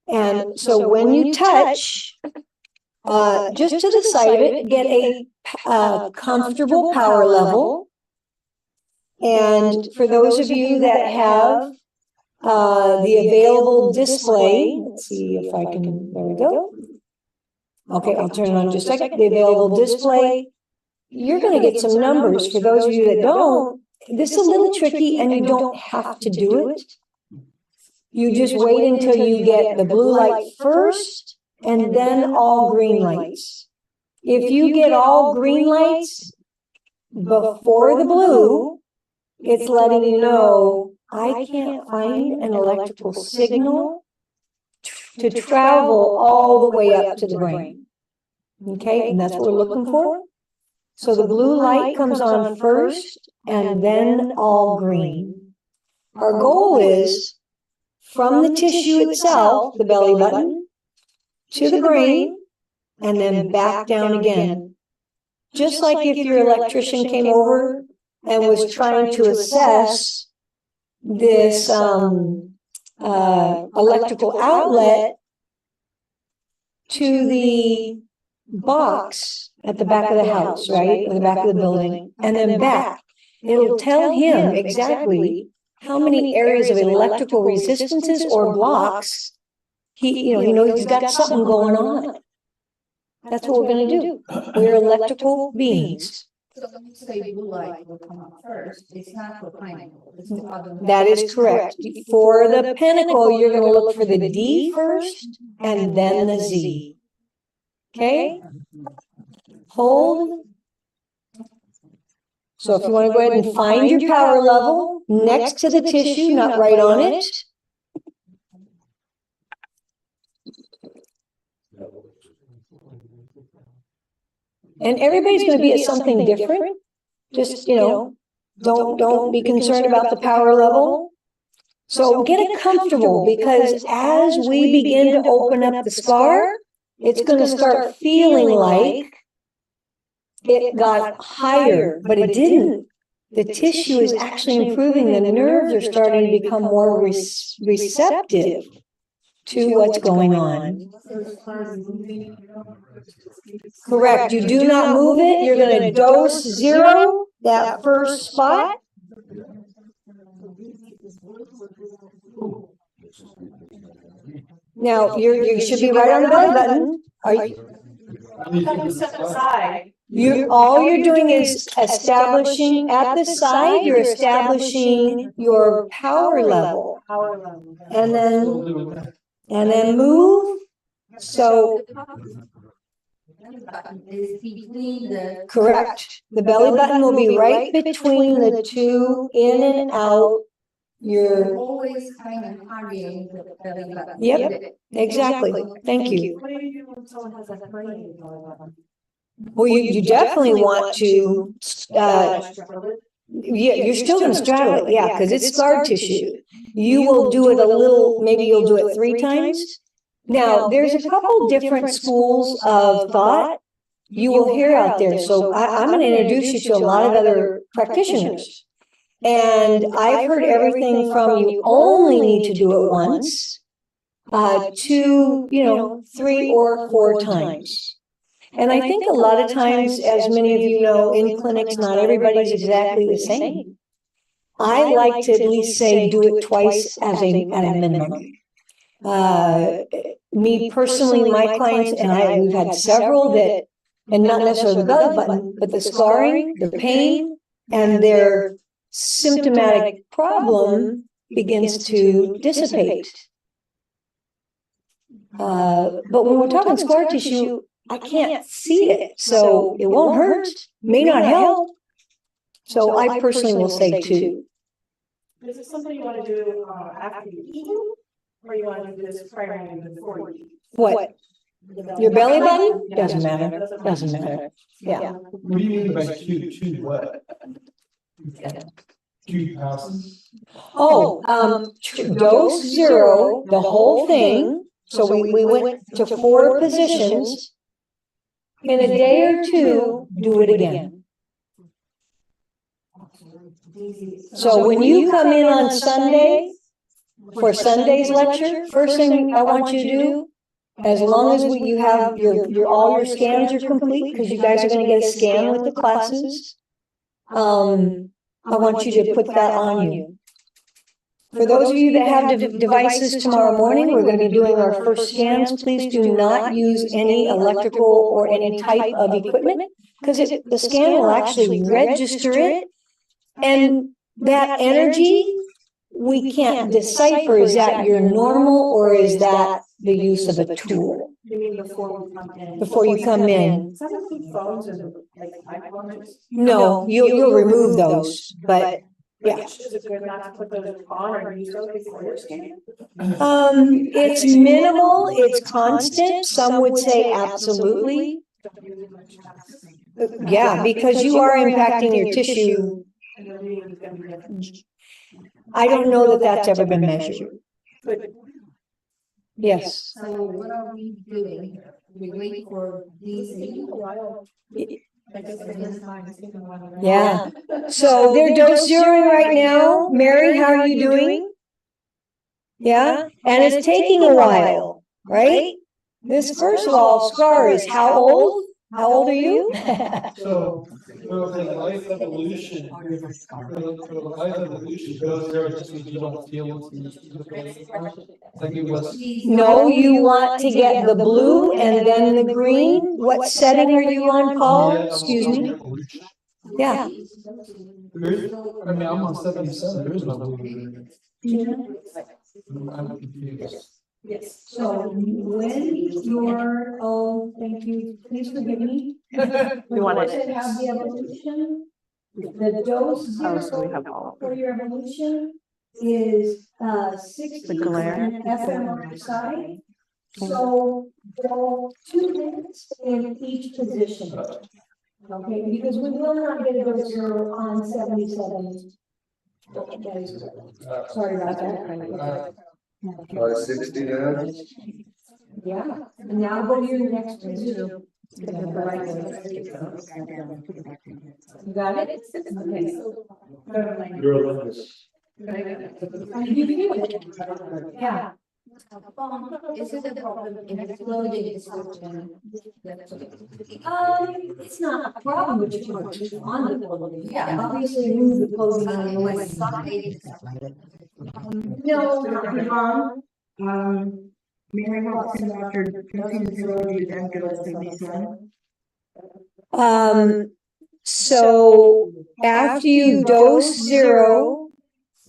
And so when you touch, just to the side of it, get a comfortable power level. And for those of you that have the available display, let's see if I can, there we go. Okay, I'll turn it on just a second. The available display, you're going to get some numbers. For those of you that don't, this is a little tricky and you don't have to do it. You just wait until you get the blue light first and then all green lights. If you get all green lights before the blue, it's letting you know, I can't find an electrical signal to travel all the way up to the brain. Okay, and that's what we're looking for. So the blue light comes on first and then all green. Our goal is from the tissue itself, the belly button, to the brain, and then back down again. Just like if your electrician came over and was trying to assess this electrical outlet to the box at the back of the house, right? Or the back of the building, and then back. It'll tell him exactly how many areas of electrical resistances or blocks he knows he's got something going on. That's what we're going to do. We're electrical beings. So when you say blue light will come up first, it's not for pineapple. It's the other one. That is correct. For the pinnacle, you're going to look for the D first and then the Z. Okay? Hold. So if you want to go ahead and find your power level next to the tissue, not right on it. And everybody's going to be at something different. Just, don't be concerned about the power level. So get it comfortable, because as we begin to open up the scar, it's going to start feeling like it got higher, but it didn't. The tissue is actually improving. The nerves are starting to become more receptive to what's going on. Correct. You do not move it. You're going to dose 0, that first spot. Now, you should be right on the belly button. Are you? Step aside. All you're doing is establishing at the side, you're establishing your power level. And then move. So is between the correct. The belly button will be right between the two, in and out. You're always kind of hugging the belly button. Yep, exactly. Thank you. What do you do when someone has a hernia belly button? Well, you definitely want to, you're still going to straddle it, yeah, because it's scar tissue. You will do it a little, maybe you'll do it 3 times. Now, there's a couple different schools of thought you will hear out there. So I'm going to introduce you to a lot of other practitioners. And I've heard everything from you only need to do it once to, 3 or 4 times. And I think a lot of times, as many of you know, in clinics, not everybody's exactly the same. I like to at least say do it twice at a minimum. Me personally, my clients and we've had several that, and not necessarily the belly button, but the scarring, the pain, and their symptomatic problem begins to dissipate. But when we're talking scar tissue, I can't see it, so it won't hurt, may not help. So I personally will say 2. Is this something you want to do after you eat, or you want to do this primarily before you eat? What? Your belly button? Doesn't matter. Doesn't matter. Yeah. What do you mean by two what? 2 passes? Oh, dose 0, the whole thing. So we went to 4 positions. In a day or 2, do it again. So when you come in on Sunday for Sunday's lecture, first thing I want you to do, as long as you have all your scans are complete, because you guys are going to get a scan with the classes, I want you to put that on you. For those of you that have devices tomorrow morning, we're going to be doing our first scans. Please do not use any electrical or any type of equipment, because the scan will actually register it. And that energy, we can't decipher, is that your normal or is that the use of a tool? You mean before we come in? Before you come in. Some of the phones and like iPhones. No, you'll remove those, but yeah. Is it good not to put those on or use those before you're scanning? It's minimal, it's constant. Some would say absolutely. Yeah, because you are impacting your tissue. I don't know that that's ever been measured. Yes. So what are we doing here? We wait for these a while. Yeah. So they're dose zeroing right now. Mary, how are you doing? Yeah. And it's taking a while, right? This first of all, scar is how old? How old are you? So for the life evolution, goes there just because you don't feel like it was. No, you want to get the blue and then the green. What setting are you on, Paul? Excuse me. Yeah. I mean, I'm on 77. There is no blue. I'm confused. Yes. So when you're, oh, thank you. Please forgive me. We want to have the evolution. The dose zero for your evolution is 60 FM on your side. So go 2 minutes in each position. Okay, because we will not get a dose 0 on 77. Sorry about that. 60 now. Yeah, and now go to your next position. You got it? Okay. You're a lefty. Yeah. Is it a problem in exploding It's not a problem, but you want to keep on the clothing. Yeah, obviously move the clothing out of the way. No, not wrong. Mary Watson, after dosing 0, you then go to 77. So after you dose 0,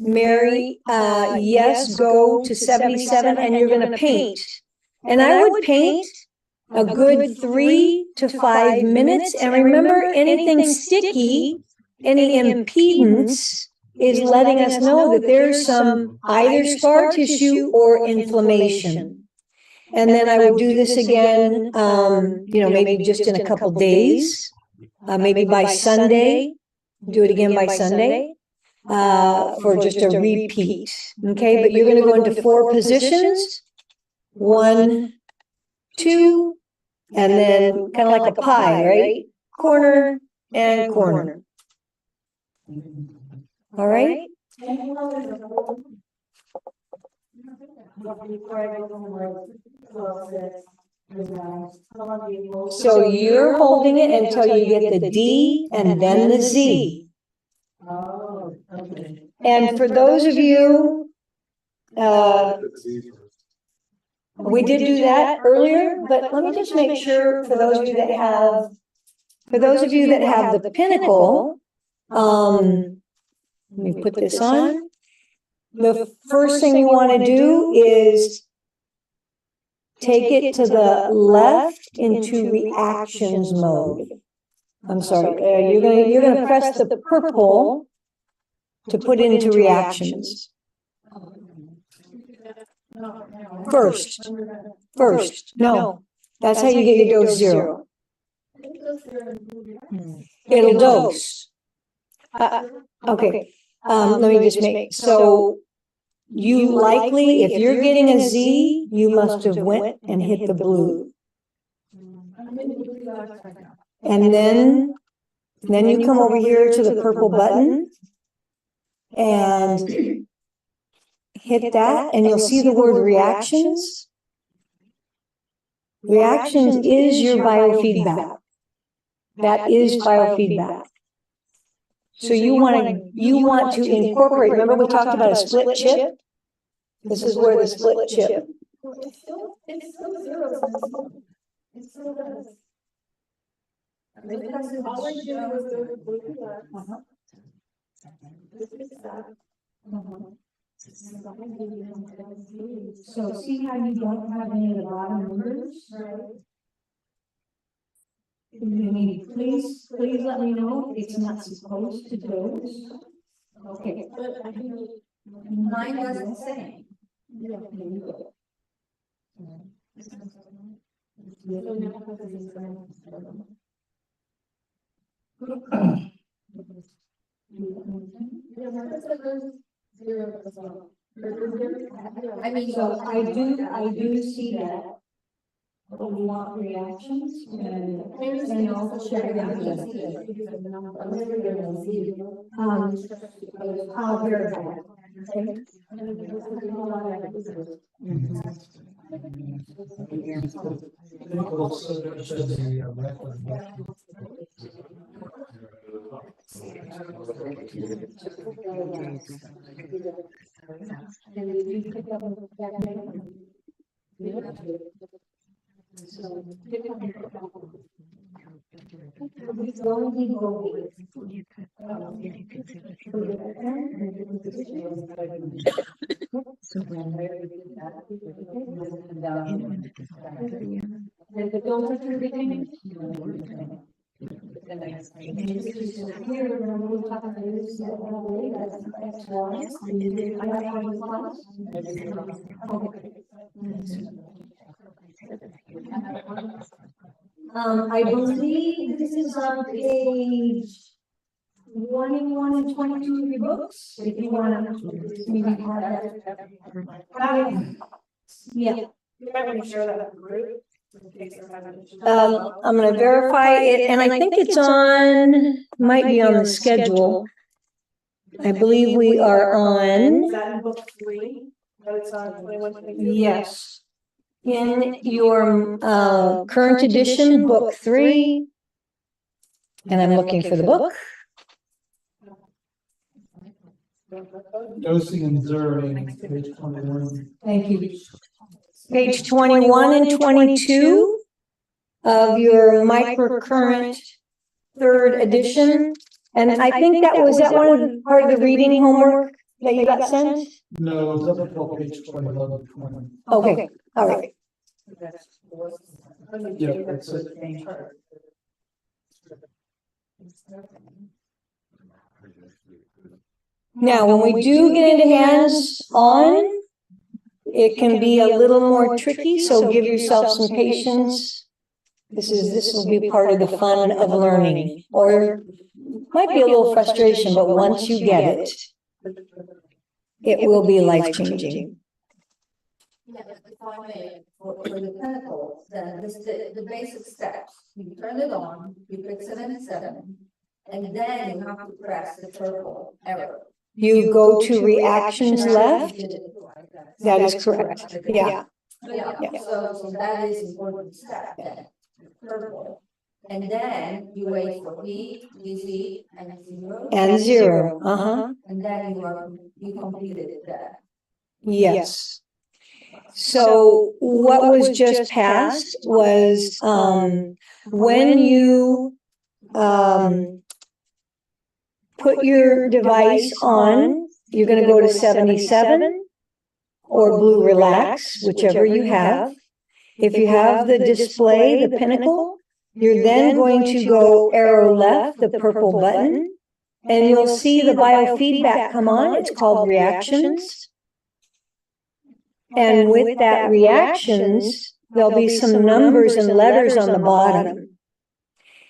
Mary, yes, go to 77 and you're going to paint. And I would paint a good 3 to 5 minutes. And remember, anything sticky, any impedance is letting us know that there's some either scar tissue or inflammation. And then I would do this again, maybe just in a couple days, maybe by Sunday, do it again by Sunday. For just a repeat. Okay, but you're going to go into 4 positions. 1, 2, and then kind of like a pie, right? Corner and corner. All right. So you're holding it until you get the D and then the Z. Oh, okay. And for those of you, We did do that earlier, but let me just make sure for those of you that have, the Pinnacle, let me put this on. The first thing you want to do is take it to the left into reactions mode. I'm sorry, you're gonna press the purple to put into reactions. First, no, that's how you get your dose 0. It'll dose. Okay, let me just make, so you likely, if you're getting a Z, you must have went and hit the blue. And then you come over here to the purple button and hit that, and you'll see the word reactions. Reactions is your biofeedback. That is biofeedback. So you want to incorporate, remember we talked about a split chip? This is where the split chip. It's still 0. It still does. Because all I did was go to blue to left. This is that. So see how you don't have any of the bottom numbers? Right. Please let me know it's not supposed to dose. Okay. But I mean, Mine does the same. yeah. I mean, so I do see that. But we want reactions and I'll share that. I'll verify that. Okay. I believe this is on page 21 and 22 of your books. If you want to maybe have that. Yeah. You might want to share that with the group. I'm going to verify it, and I think it's on, might be on the schedule. I believe we are on. Is that in book 3? No, it's on 21, 22. Yes. In your current edition, book 3. And I'm looking for the book. Dosing and zeroing, page 21. Thank you. Page 21 and 22 of your Microcurrent 3rd edition. And I think that was that one part of the reading homework that you got sent? No, it's up until page 21 to 20. Okay, all right. Yeah, that's it. Now, when we do get into hands-on, it can be a little more tricky, so give yourself some patience. This will be part of the fun of learning, or might be a little frustration, but once you get it, it will be life-changing. Yeah, if I may, for the Pinnacle, then the basic steps, you turn it on, you fix it in 7, and then you have to press the purple arrow. You go to reactions left. That is correct. Yeah. So that is important step then, purple. And then you wait for E, Z, and 0. And 0. And then you completed that. Yes. So what was just passed was when you put your device on, you're going to go to 77 or blue relax, whichever you have. If you have the display, the pinnacle, you're then going to go arrow left, the purple button, and you'll see the biofeedback come on. It's called reactions. And with that reactions, there'll be some numbers and letters on the bottom.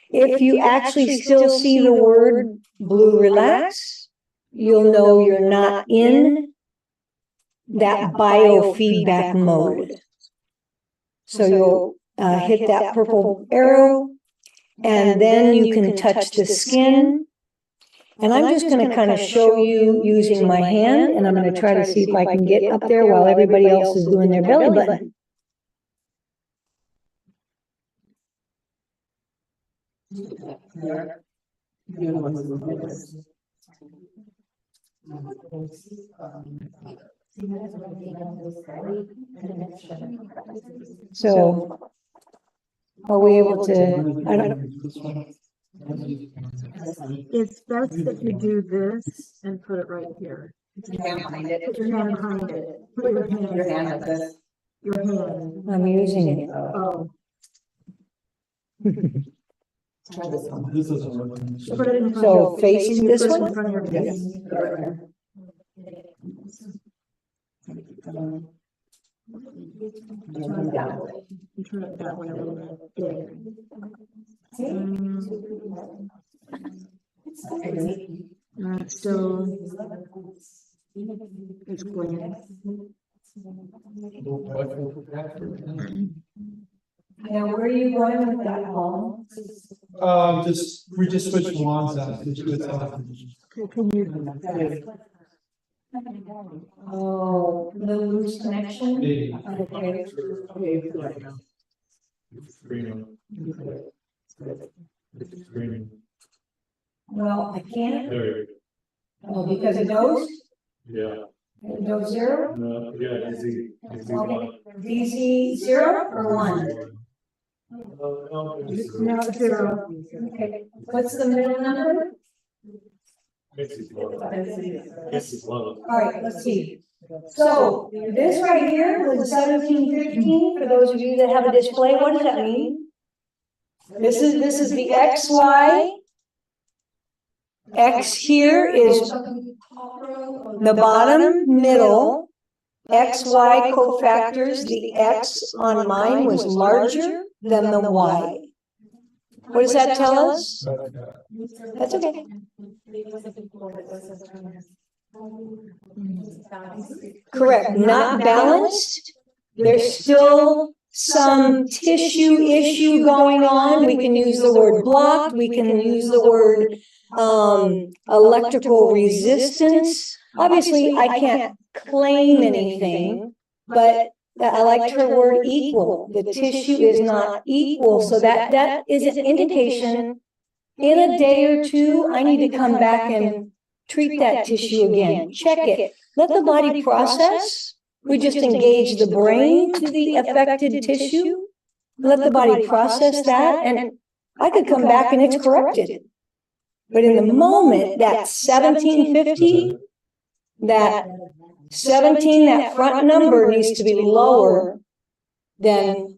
If you actually still see the word blue relax, you'll know you're not in that biofeedback mode. So you'll hit that purple arrow, and then you can touch the skin. And I'm just going to kind of show you using my hand, and I'm going to try to see if I can get up there while everybody else is doing their belly button. So, are we able to? I don't. It's best if you do this and put it right here. Put your hand behind it. Put your hand behind it. Put your hand like this. Your hand. I'm using it. Oh. Try this one. This is one. Put it in front So of your face. facing You this put it one? in front of your face. Turn it down. You turn it that way a little bit. It's still, it's clean. Now, where are you going with that, Paul? We just switched wands out. Can you? Oh, the loose connection? Okay. Well, I can't. Oh, because it goes? Yeah. It goes zero? No, yeah, easy. DZ 0 or 1? No, 0. Okay. What's the middle number? All right, let's see. So this right here was 1715. For those of you that have a display, what does that mean? This is the XY. X here is the bottom middle. XY cofactors. The X on mine was larger than the Y. What does that tell us? That's okay. Correct. Not balanced. There's still some tissue issue going on. We can use the word blocked. We can use the word electrical resistance. Obviously, I can't claim anything, but I liked her word equal. The tissue is not equal. So that is an indication in a day or two, I need to come back and treat that tissue again. Check it. Let the body process. We just engage the brain to the affected tissue. Let the body process that, and I could come back and it's corrected. But in the moment, that 1750, that 17, that front number needs to be lower than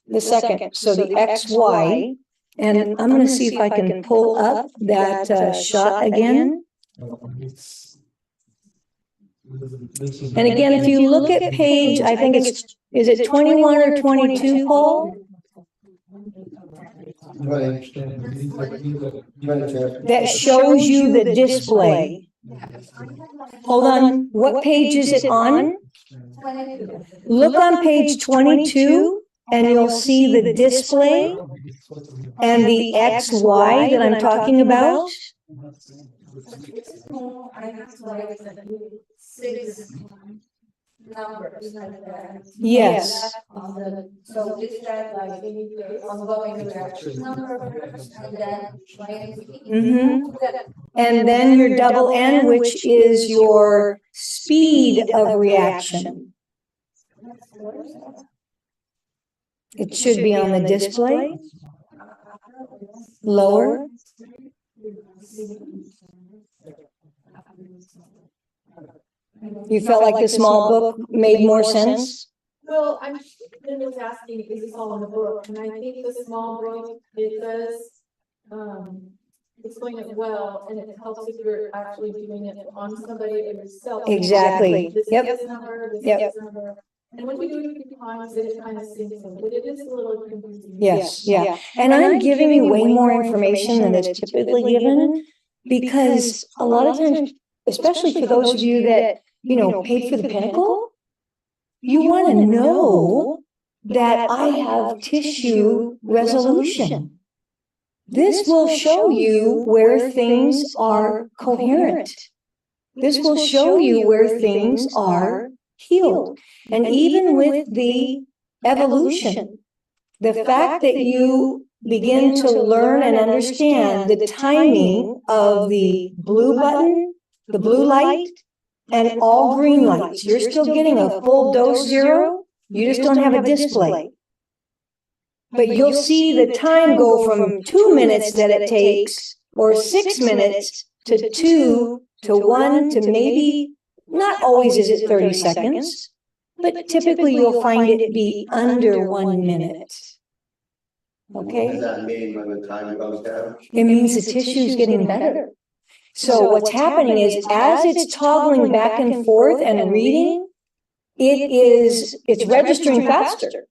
the second. So the XY, and I'm going to see if I can pull up that shot again. And again, if you look at page, I think is it 21 or 22, Paul? That shows you the display. Hold on, what page is it on? Look on page 22 and you'll see the display and the XY that I'm talking about. Numbers like that. Yes. So is that like ongoing reaction number and then And then your double N, which is your speed of reaction. It should be on the display. Lower. You felt like the small book made more sense? Well, I'm was asking, is this all in the book? And I think the small book, it does explain it well, and it helps if you're actually doing it on somebody or yourself. Exactly. This Yep. is this number, this Yep. is this number. And when you do it a few times, then it kind of sinks in, but it is a little confusing. Yes, yeah. And I'm giving you way more information than is typically given because a lot of times, especially for those of you that, you know, paid for the Pinnacle, you want to know that I have tissue resolution. This will show you where things are coherent. This will show you where things are healed. And even with the evolution, the fact that you begin to learn and understand the timing of the blue button, the blue light, and all green lights, you're still getting a full dose zero. You just don't have a display. But you'll see the time go from 2 minutes that it takes, or 6 minutes, to 2 to 1 to maybe, not always is it 30 seconds, but typically you'll find it be under 1 minute. Okay? What does that mean when the time goes down? It means the tissue is getting better. So what's happening is as it's toggling back and forth and reading, it's registering faster.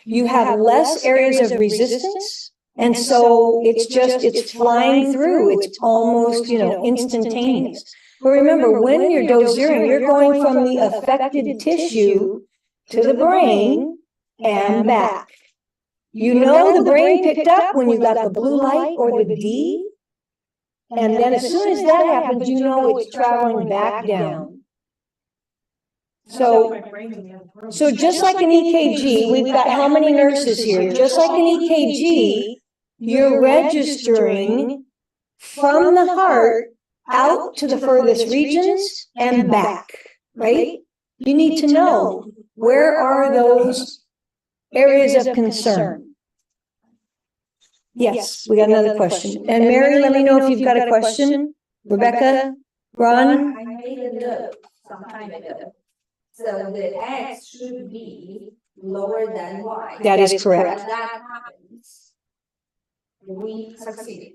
You have less areas of resistance. And so it's flying through. It's almost, instantaneous. But remember, when you're dose zeroing, you're going from the affected tissue to the brain and back. You know the brain picked up when you got the blue light or the D. And then as soon as that happens, you know it's traveling back down. So just like an EKG, we've got how many nurses here? Just like an EKG, you're registering from the heart out to the furthest regions and back, right? You need to know, where are those areas of concern? Yes, we got another question. And Mary, let me know if you've got a question. Rebecca, Ron? I made a note some time ago. So the X should be lower than Y. That is correct. When that happens, we succeeded.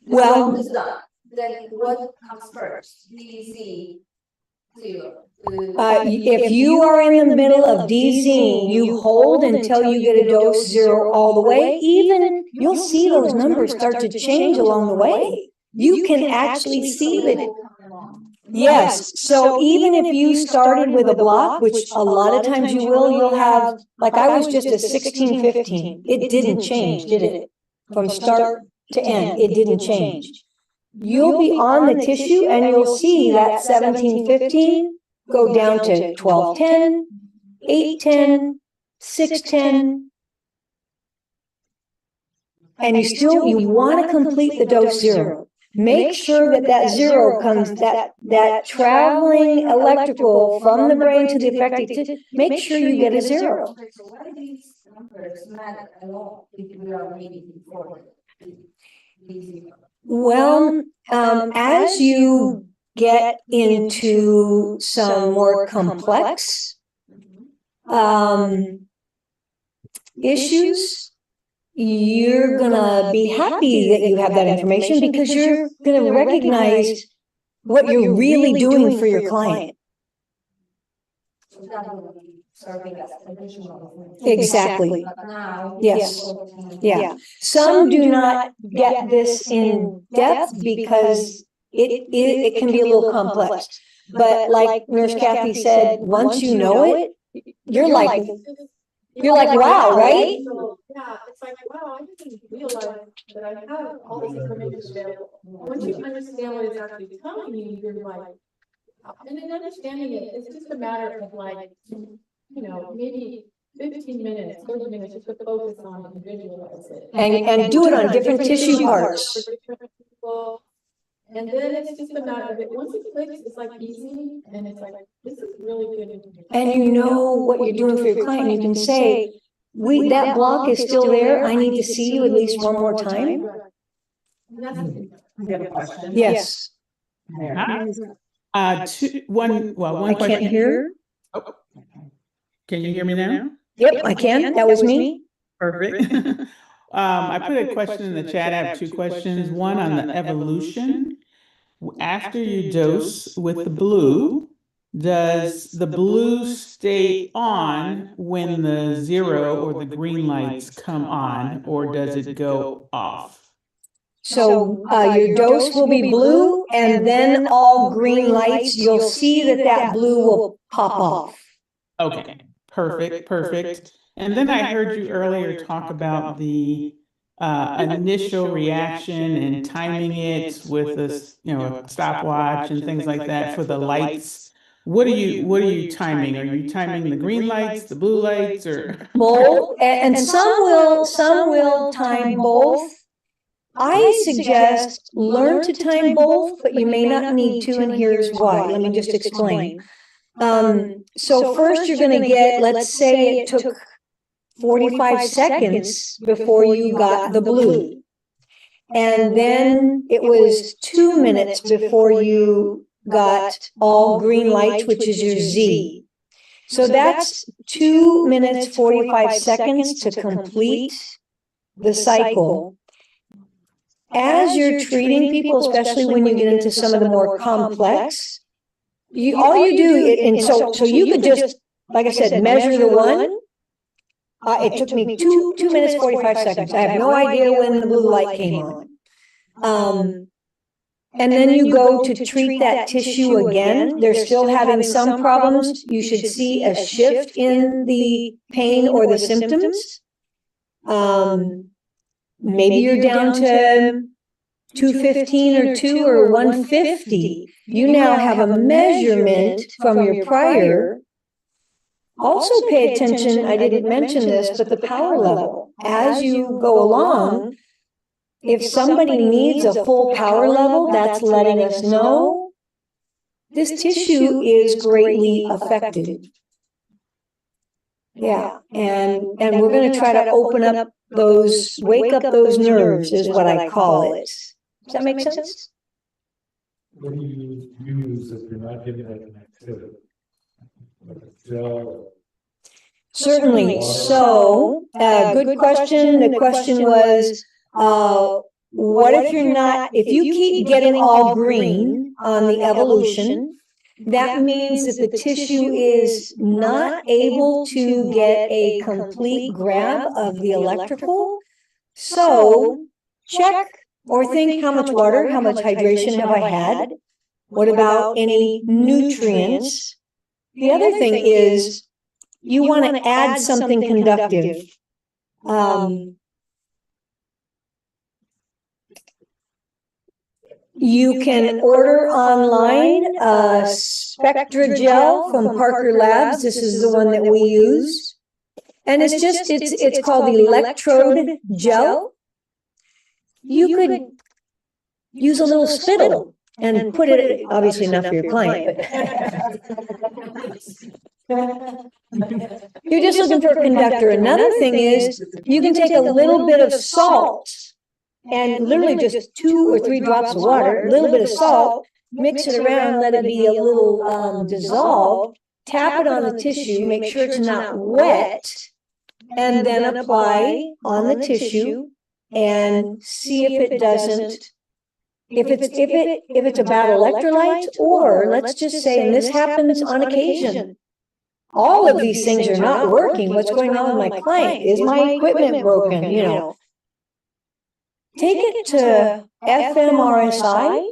Well, It's done. Then what comes first? DZ 0. If you are in the middle of DZing, you hold until you get a dose zero all the way. Even you'll see those numbers start to change along the way. You can actually see that. Yes. So even if you started with a block, which a lot of times you will, you'll have, like I was just a 16-15. It didn't change, did it? From start to end, it didn't change. You'll be on the tissue and you'll see that 17-15 go down to 12-10, 8-10, 6-10. And you want to complete the dose zero. Make sure that zero comes, that traveling electrical from the brain to the affected tissue, make sure you get a zero. So why do these numbers matter at all if we are reading before DZ? Well, as you get into some more complex issues, you're gonna be happy that you have that information because you're gonna recognize what you're really doing for your client. So that will be serving as additional. Exactly. But now, Yes. Yeah. Some do not get this in depth because it can be a little complex. But like Nurse Kathy said, once you know it, you're like, wow, right? So, yeah, it's like, wow, I didn't realize that I have all this information available. Once you understand what it's actually telling you, you're like, and in understanding it, it's just a matter of like, maybe 15 minutes, 30 minutes, just to focus on it and visualize it. And do it on different tissue parts. For different people. And then it's just a matter of it. Once it clicks, it's like easy, and it's like, this is really good. And you know what you're doing for your client. You can say, that block is still there. I need to see you at least one more time. I have a question. Yes. One I question. can't hear. Can you hear me now? Yep, I can. That was me. Perfect. I put a question in the chat. I have two questions. One on the evolution. After you dose with the blue, does the blue stay on when the 0 or the green lights come on, or does it go off? So your dose will be blue, and then all green lights, you'll see that blue will pop off. Okay, perfect. And then I heard you earlier talk about the initial reaction and timing it with a stopwatch and things like that for the lights. What are you timing? Are you timing the green lights, the blue lights, or both? And some will time both. I suggest learn to time both, but you may not need to, and here's why. Let me just explain. So first you're going to get, let's say it took 45 seconds before you got the blue. And then it was 2 minutes before you got all green lights, which is your Z. So that's 2 minutes, 45 seconds to complete the cycle. As you're treating people, especially when you get into some of the more complex, all you do, and so you could just, like I said, measure the one. It took me 2 minutes, 45 seconds. I have no idea when the blue light came on. And then you go to treat that tissue again. They're still having some problems. You should see a shift in the pain or the symptoms. Maybe you're down to 215 or 2 or 150. You now have a measurement from your prior. Also pay attention, I didn't mention this, but the power level. As you go along, if somebody needs a full power level, that's letting us know this tissue is greatly affected. Yeah, and we're going to try to open up those, wake up those nerves is what I call it. Does that make sense? What do you use if you're not getting that an activity? Like a gel? Certainly. So, good question. The question was, what if you're not, if you keep getting all green on the evolution, that means that the tissue is not able to get a complete grab of the electrical. So, check or think how much water, how much hydration have I had? What about any nutrients? The other thing is, you want to add something conductive. You can order online a Spectra gel from Parker Labs. This is the one that we use. And it's just, it's called the electrode gel. You could use a little spittle and put it, obviously not for your client, but you're just looking for a conductor. Another thing is you can take a little bit of salt and literally just 2 or 3 drops of water, a little bit of salt, mix it around, let it be a little dissolved, tap it on the tissue, make sure it's not wet, and then apply on the tissue and see if it doesn't, if it's about electrolytes, or let's just say, and this happens on occasion, all of these things are not working. What's going on with my client? Is my equipment broken? You know, take it to fMRSI,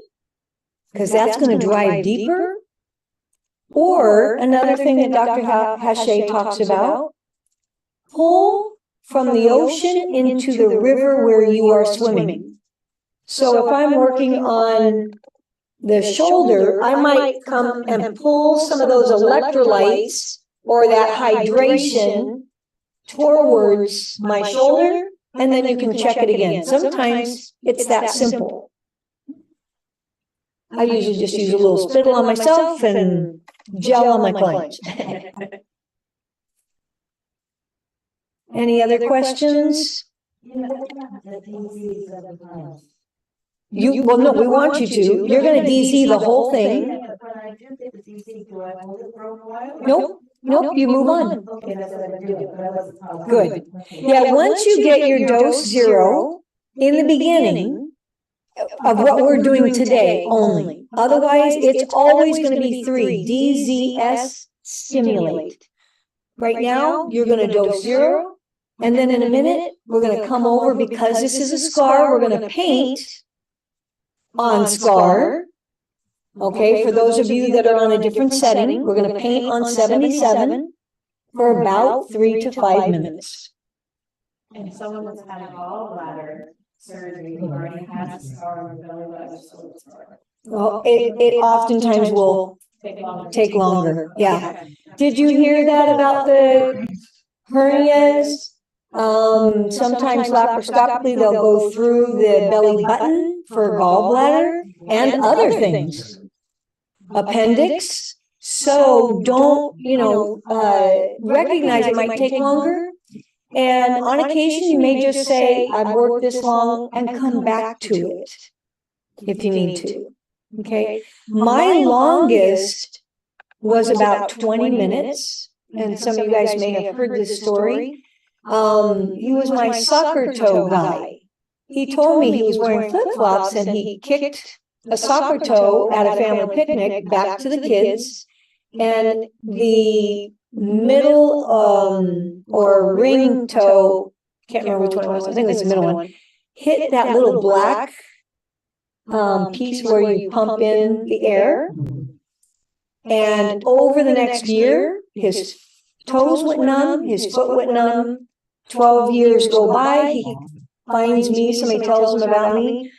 because that's going to drive deeper. Or another thing that Dr. Hache talks about, pull from the ocean into the river where you are swimming. So if I'm working on the shoulder, I might come and pull some of those electrolytes or that hydration towards my shoulder, and then you can check it again. Sometimes it's that simple. I usually just use a little spittle on myself and gel on my clients. Any other questions? Well, no, we want you to. You're going to DZ the whole thing. Nope, you move on. Good. Yeah, once you get your dose 0 in the beginning of what we're doing today only. Otherwise, it's always going to be 3. DZS stimulate. Right now, you're going to dose 0. And then in a minute, we're going to come over, because this is a scar, we're going to paint on scar. Okay, for those of you that are on a different setting, we're going to paint on 77 for about 3 to 5 minutes. And someone that's had a gallbladder surgery already has a scar on the belly button. Well, it oftentimes will take longer. Yeah. Did you hear that about the hernias? Sometimes laparoscopically they'll go through the belly button for gallbladder and other things. Appendix. So don't, recognize it might take longer. And on occasion, you may just say, I've worked this long, and come back to it if you need to. Okay. My longest was about 20 minutes. And some of you guys may have heard this story. He was my soccer toe guy. He told me he was wearing flip-flops and he kicked a soccer toe at a family picnic back to the kids. And the middle or ring toe, can't remember which one it was, I think it's the middle one, hit that little black piece where you pump in the air. And over the next year, his toes went numb, his foot went numb. 12 years go by, he finds me, somebody tells him about me.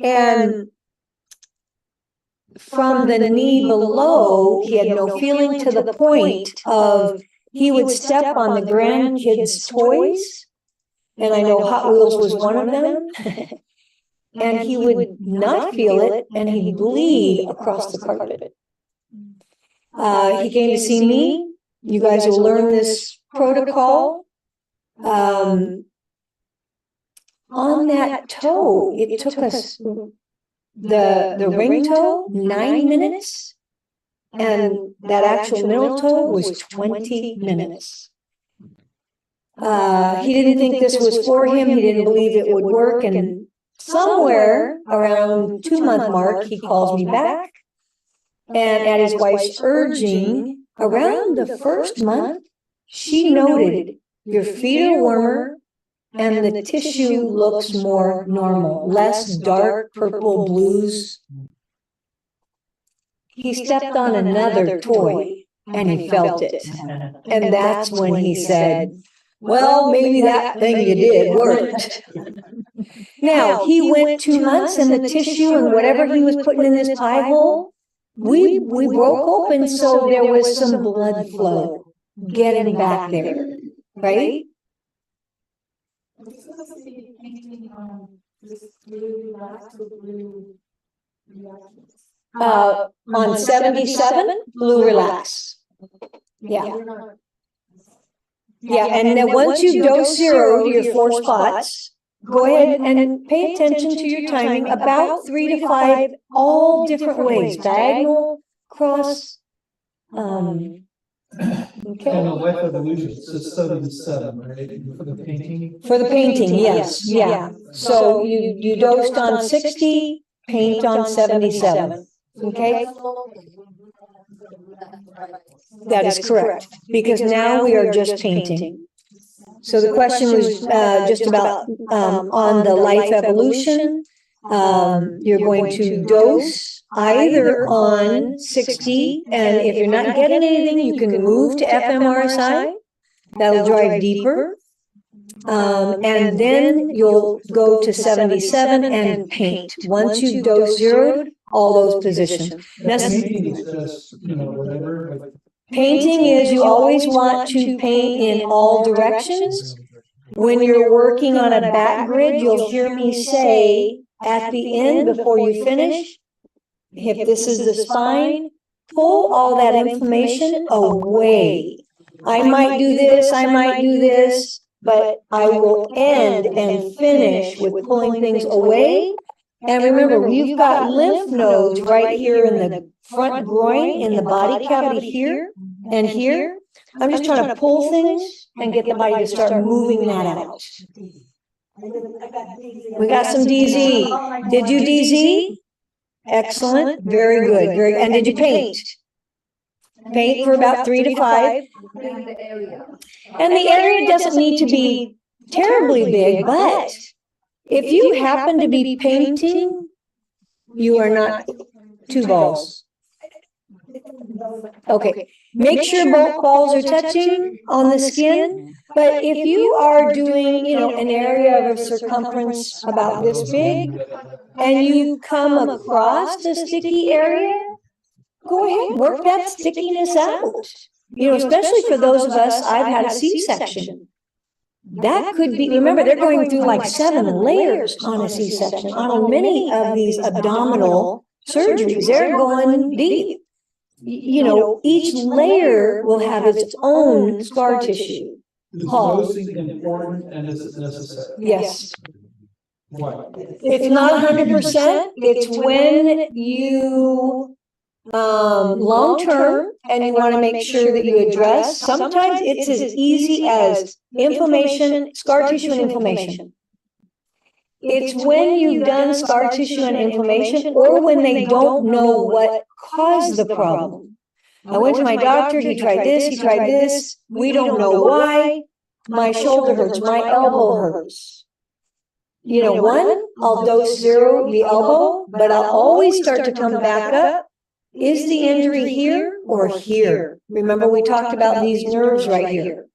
And from the knee below, he had no feeling, to the point of he would step on the grandkids' toys. And I know Hot Wheels was one of them. And he would not feel it, and he'd bleed across the carpet. He came to see me. You guys will learn this protocol. On that toe, it took us the ring toe 9 minutes, and that actual middle toe was 20 minutes. He didn't think this was for him. He didn't believe it would work. And somewhere around 2-month mark, he calls me back. And at his wife's urging, around the first month, she noted, your feet are warmer and the tissue looks more normal, less dark purple blues. He stepped on another toy and he felt it. And that's when he said, well, maybe that thing you did worked. Now, he went 2 months and the tissue and whatever he was putting in this pie hole, we broke open, so there was some blood flow getting back there, right? On 77, blue relax. Yeah. Yeah, and then once you dose 0 to your 4 spots, go ahead and pay attention to your timing, about 3 to 5, all different ways, diagonal, cross. Okay. And the life evolution, it says 77, right, for the painting? For the painting, yes, yeah. So you dosed on 60, paint on 77, okay? That is correct, because now we are just painting. So the question was just about on the life evolution. You're going to dose either on 60, and if you're not getting anything, you can move to fMRSI. That'll drive deeper. And then you'll go to 77 and paint. Once you dose 0'd all those positions. Painting is just, whatever. Like, Painting is you always want to paint in all directions. When you're working on a back grid, you'll hear me say at the end before you finish, if this is the spine, pull all that inflammation away. I might do this, but I will end and finish with pulling things away. And remember, we've got lymph nodes right here in the front groin, in the body cavity here and here. I'm just trying to pull things and get the body to start moving that out. We got some DZ. Did you DZ? Excellent. Very good. Very. And did you paint? Paint for about 3 to 5. And the area doesn't need to be terribly big, but if you happen to be painting, you are not 2 balls. Okay. Make sure both balls are touching on the skin. But if you are doing, an area of circumference about this big, and you come across the sticky area, go ahead, work that stickiness out. Especially for those of us, I've had a C-section. That could be, remember, they're going through like 7 layers on a C-section. On many of these abdominal surgeries, they're going deep. Each layer will have its own scar tissue. Is dosing important and is it necessary? Yes. Why? It's not 100%. It's when you long-term and you want to make sure that you address. Sometimes it's as easy as inflammation, scar tissue and inflammation. It's when you've done scar tissue and inflammation or when they don't know what caused the problem. I went to my doctor, he tried this, we don't know why. My shoulder hurts, my elbow hurts. I'll dose 0 the elbow, but I'll always start to come back up. Is the injury here or here? Remember, we talked about these nerves right here.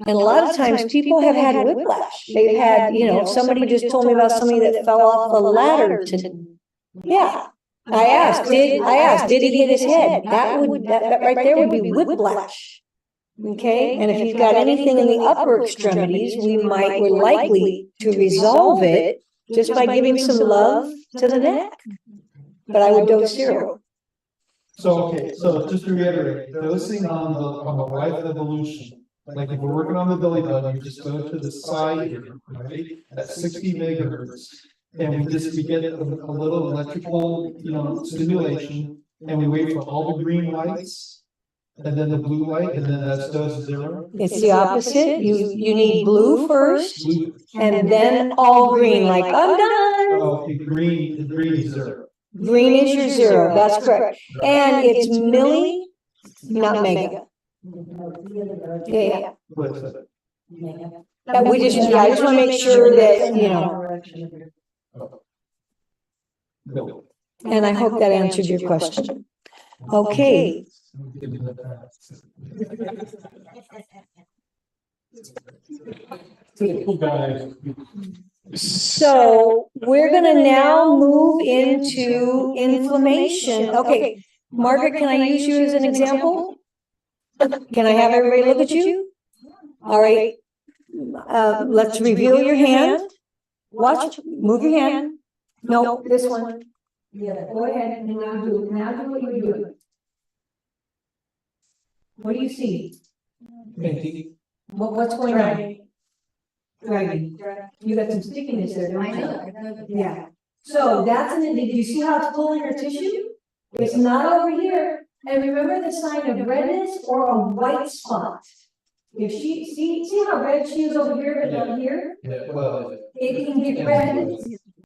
And a lot of times people have had whiplash. They've had, somebody just told me about somebody that fell off a ladder I asked, did he hit his head? That right there would be whiplash. Okay. And if you've got anything in the upper extremities, we're likely to resolve it just by giving some love to the neck. But I would dose 0. So just to reiterate, dosing on the life evolution, like if we're working on the belly button, you just go to the side here, right? At 60 megahertz. And we get a little electrical, stimulation, and we wait for all the green lights, and then the blue light, and then that's dose 0. It's the opposite. You need blue first, and then all green. Like I'm done. Okay, green is 0. Green is your 0. That's correct. And it's milli, not mega. Yeah. What is it? I just want to make sure that No. And I hope that answered your question. Okay. So we're going to now move into inflammation. Okay, Margaret, can I use you as an example? Can I have everybody look at you? All right. Let's reveal your hand. Watch, move your hand. No, this one. Yeah, go ahead and now do what you're doing. What do you see? Painting. What's going on? Dragging. You got some stickiness there, don't you? Yeah. So did you see how it's pulling her tissue? It's not over here. And remember the sign of redness or a white spot. If she see how red she is over here but not here? Yeah, well, it can get red.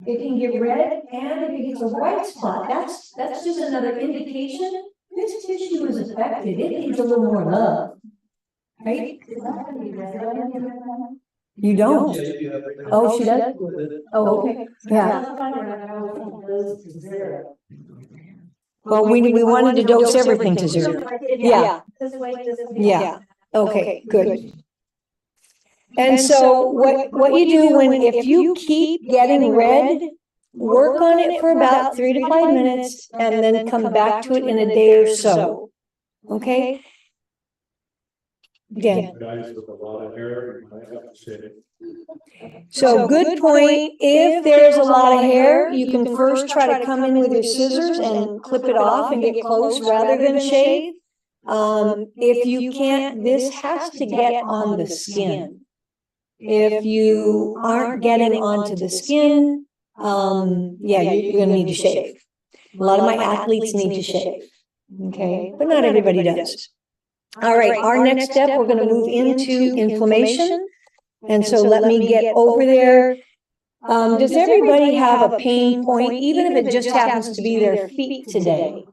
It can get red, and if it gets a white spot, that's just another indication this tissue is affected. It needs a little more love, right? You don't? Oh, she does? Oh, okay. Yeah. Well, we wanted to dose everything to 0. Yeah. Yeah. Okay, good. And so what you do if you keep getting red, work on it for about 3 to 5 minutes and then come back to it in a day or so. Okay? Again. Guys with a lot of hair, you might have to shave. So good point. If there's a lot of hair, you can first try to come in with your scissors and clip it off and get close rather than shave. If you can't, this has to get on the skin. If you aren't getting onto the skin, yeah, you're gonna need to shave. A lot of my athletes need to shave, okay? But not everybody does. All right, our next step, we're gonna move into inflammation. And so let me get over there. Does everybody have a pain point, even if it just happens to be their feet today?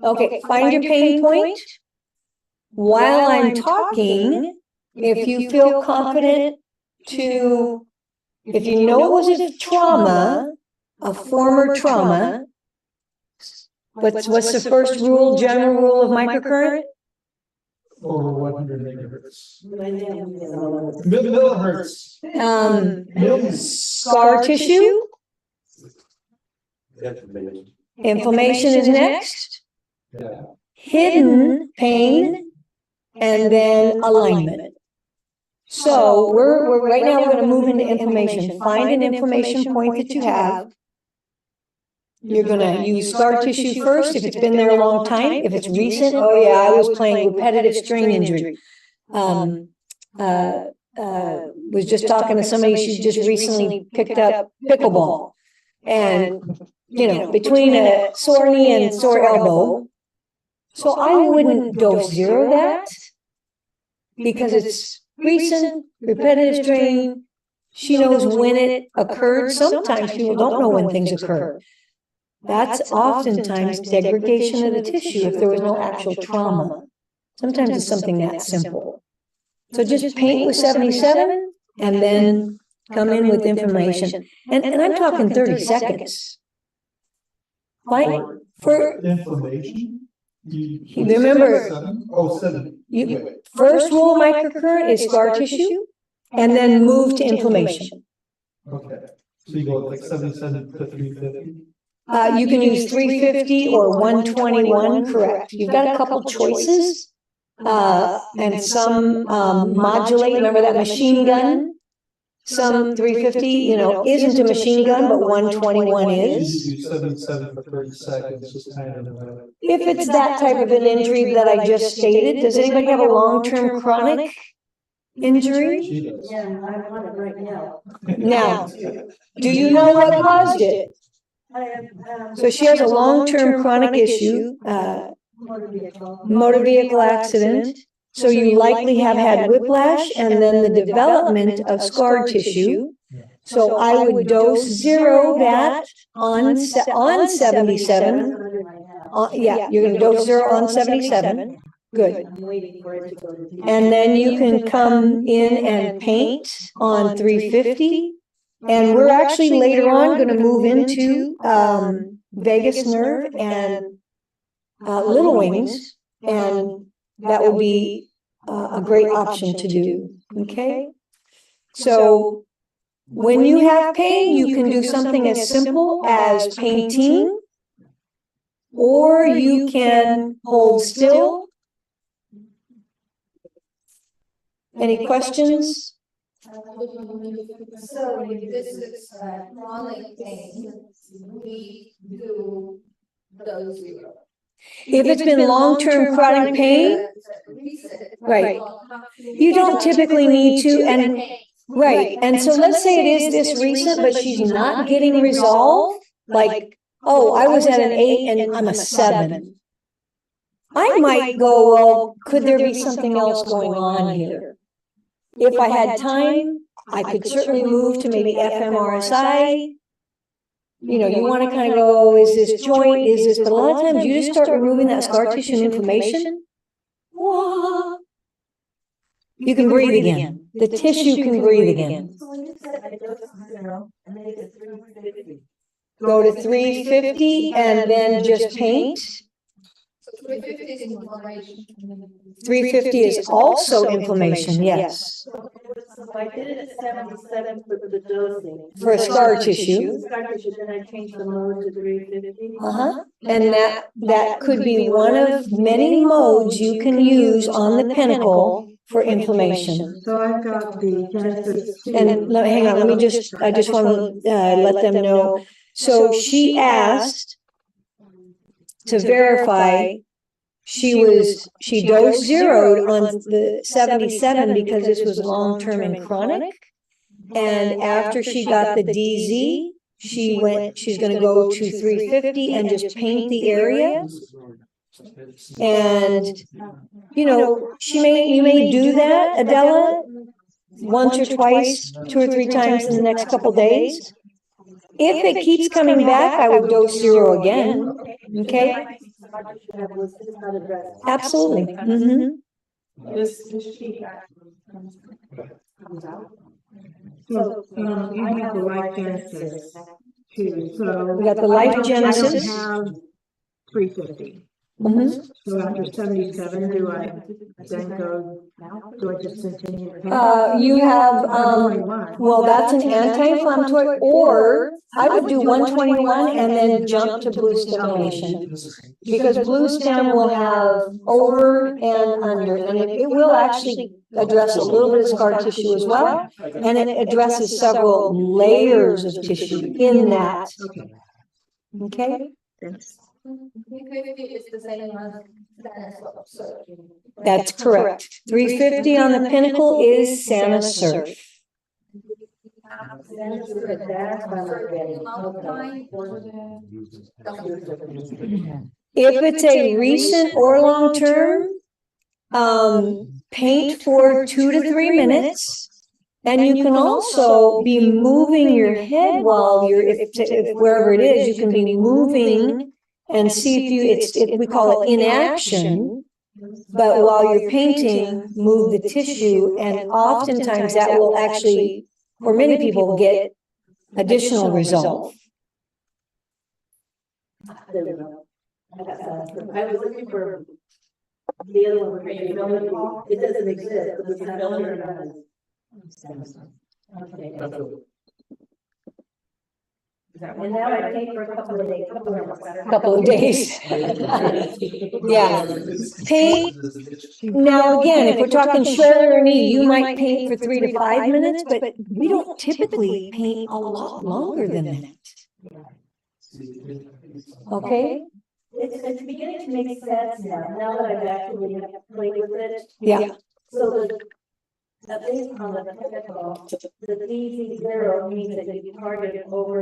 Okay, find your pain point. While I'm talking, if you feel confident to, if you know it was a trauma, a former trauma, what's the first rule, general rule of microcurrent? Over 100 megahertz. Millihertz. Scar tissue. Inflammation is next. Yeah. Hidden pain, and then alignment. So we're right now we're going to move into inflammation. Find an inflammation point that you have. You're going to use scar tissue first if it's been there a long time. If it's recent, oh yeah, I was playing repetitive strain injury. Was just talking to somebody, she just recently picked up pickleball. And, you know, between a sore knee and sore elbow. So I wouldn't dose zero that because it's recent, repetitive strain. She knows when it occurred. Sometimes people don't know when things occur. That's oftentimes degradation of the tissue if there was no actual trauma. Sometimes it's something that simple. So just paint with 77 and then come in with inflammation. And I'm talking 30 seconds. Fine. For Inflammation? remember, 7. first rule of microcurrent is scar tissue and then move to inflammation. Okay. So you go like 77 to 350? You can use 350 or 121, correct. You've got a couple choices, and some modulate. Remember that machine gun? Some 350, you know, isn't a machine gun, but 121 is. You do 77 for 30 seconds, just kind of. If it's that type of an injury that I just stated, does anybody have a long-term chronic injury? She does. Yeah, I'm on it right now. Now, do you know what caused it? So she has a long-term chronic issue, motor vehicle accident. So you likely have had whiplash and then the development of scar tissue. So I would dose zero that on 77. Yeah, you're going to dose zero on 77. Good. And then you can come in and paint on 350. And we're actually later on going to move into vagus nerve and little wings, and that will be a great option to do. Okay, so when you have pain, you can do something as simple as painting, or you can hold still. Any questions? So if this is chronic pain, we do dose zero. If it's been long-term chronic pain, right, you don't typically need to, and right, and so let's say it is this recent, but she's not getting resolved, like, oh, I was at an 8 and I'm a 7. I might go, well, could there be something else going on here? If I had time, I could certainly move to maybe fMRSI. You know, you want to kind of go, is this joint, is this, but a lot of times you just start removing that scar tissue and inflammation. Whoa. You can breathe again. The tissue can breathe again. Go to 350 and then just paint. 350 is inflammation. 350 is also inflammation, yes. So I did it at 77 for the dosing. For scar tissue. Scar tissue, then I changed the mode to 350. And that could be one of many modes you can use on the pinnacle for inflammation. So I've got the Genesis 2. And hang on, I just want to let them know. So she asked to verify she dose zeroed on the 77 because this was long-term and chronic. And after she got the DZ, she's going to go to 350 and just paint the area. And, you know, you may do that, Adela, once or twice, 2 or 3 times in the next couple days. If it keeps coming back, I would dose zero again. Okay? Absolutely. This sheet comes out. So you have the Life Genesis too. So We got the Life Genesis. I don't have 350. So after 77, do I then go? Do I just continue? You have well, that's an anti-inflammatory, or I would do 121 and then jump to blue stimulation, because blue stem will have over and under, and it will actually address a little bit of scar tissue as well, and it addresses several layers of tissue in that. Okay. Thanks. 350 is the same as so. That's correct. 350 on the pinnacle is Sana Surf. If it's a recent or long term, paint for 2 to 3 minutes. And you can also be moving your head while you're, if wherever it is, you can be moving and see if we call it inaction, but while you're painting, move the tissue, and oftentimes that will actually, for many people, get additional result. There we go. I was looking for the other one, it doesn't exist, but it's not under. Okay. And now I paint for a couple of days. Yeah. Paint. Now, again, if we're talking shoulder or knee, you might paint for 3 to 5 minutes, but we don't typically paint a lot longer than that. Okay? It's beginning to make sense now that I've actually played with it. Yeah. So at least on the technical, the DZ0 means that you target over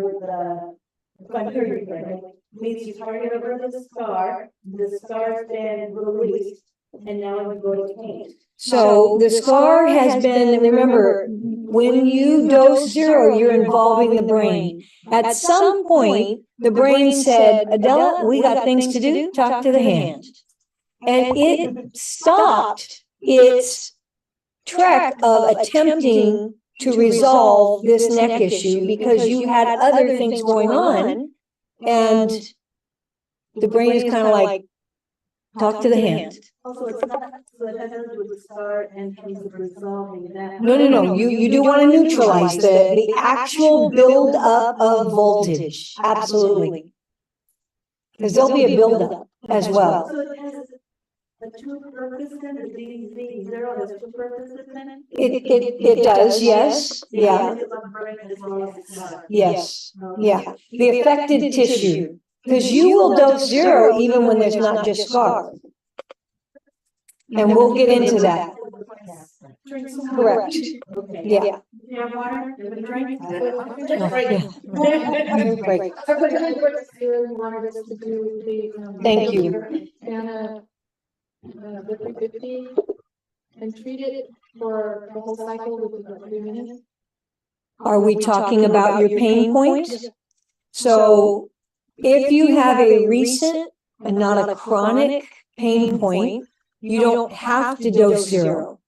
if I'm hearing correctly, means you target over the scar's been released, and now we go to paint. So the scar has been, remember, when you dose zero, you're involving the brain. At some point, the brain said, Adela, we got things to do, talk to the hand. And it stopped its trek of attempting to resolve this neck issue because you had other things going on, and the brain is kind of like, talk to the hand. Also, it's not, so it has to do with the scar and terms of resolving that. No. You do want to neutralize the actual build up of voltage. Absolutely. Because there'll be a build up as well. So it has a two purpose then, the DZ0 has two purposes then? It does, yes. Yeah. Yes. Yeah. The affected tissue. Because you will dose zero even when there's not just scar. And we'll get into that. Correct. Yeah. You have water? You have a drink? Thank you. And the 350 and treat it for the whole cycle with about 3 minutes. Are we talking about your pain point? So if you have a recent and not a chronic pain point, you don't have to dose zero.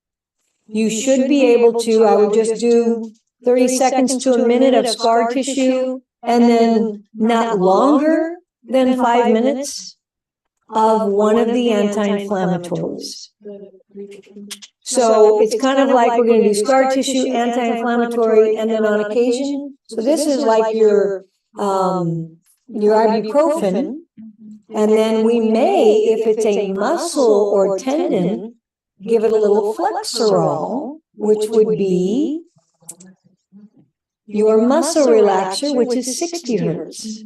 You should be able to, I would just do 30 seconds to a minute of scar tissue, and then not longer than 5 minutes of one of the anti-inflammatories. So it's kind of like we're going to do scar tissue, anti-inflammatory, and then on occasion. So this is like your ibuprofen. And then we may, if it's a muscle or tendon, give it a little Flexerol, which would be your muscle relaxer, which is 60 hertz.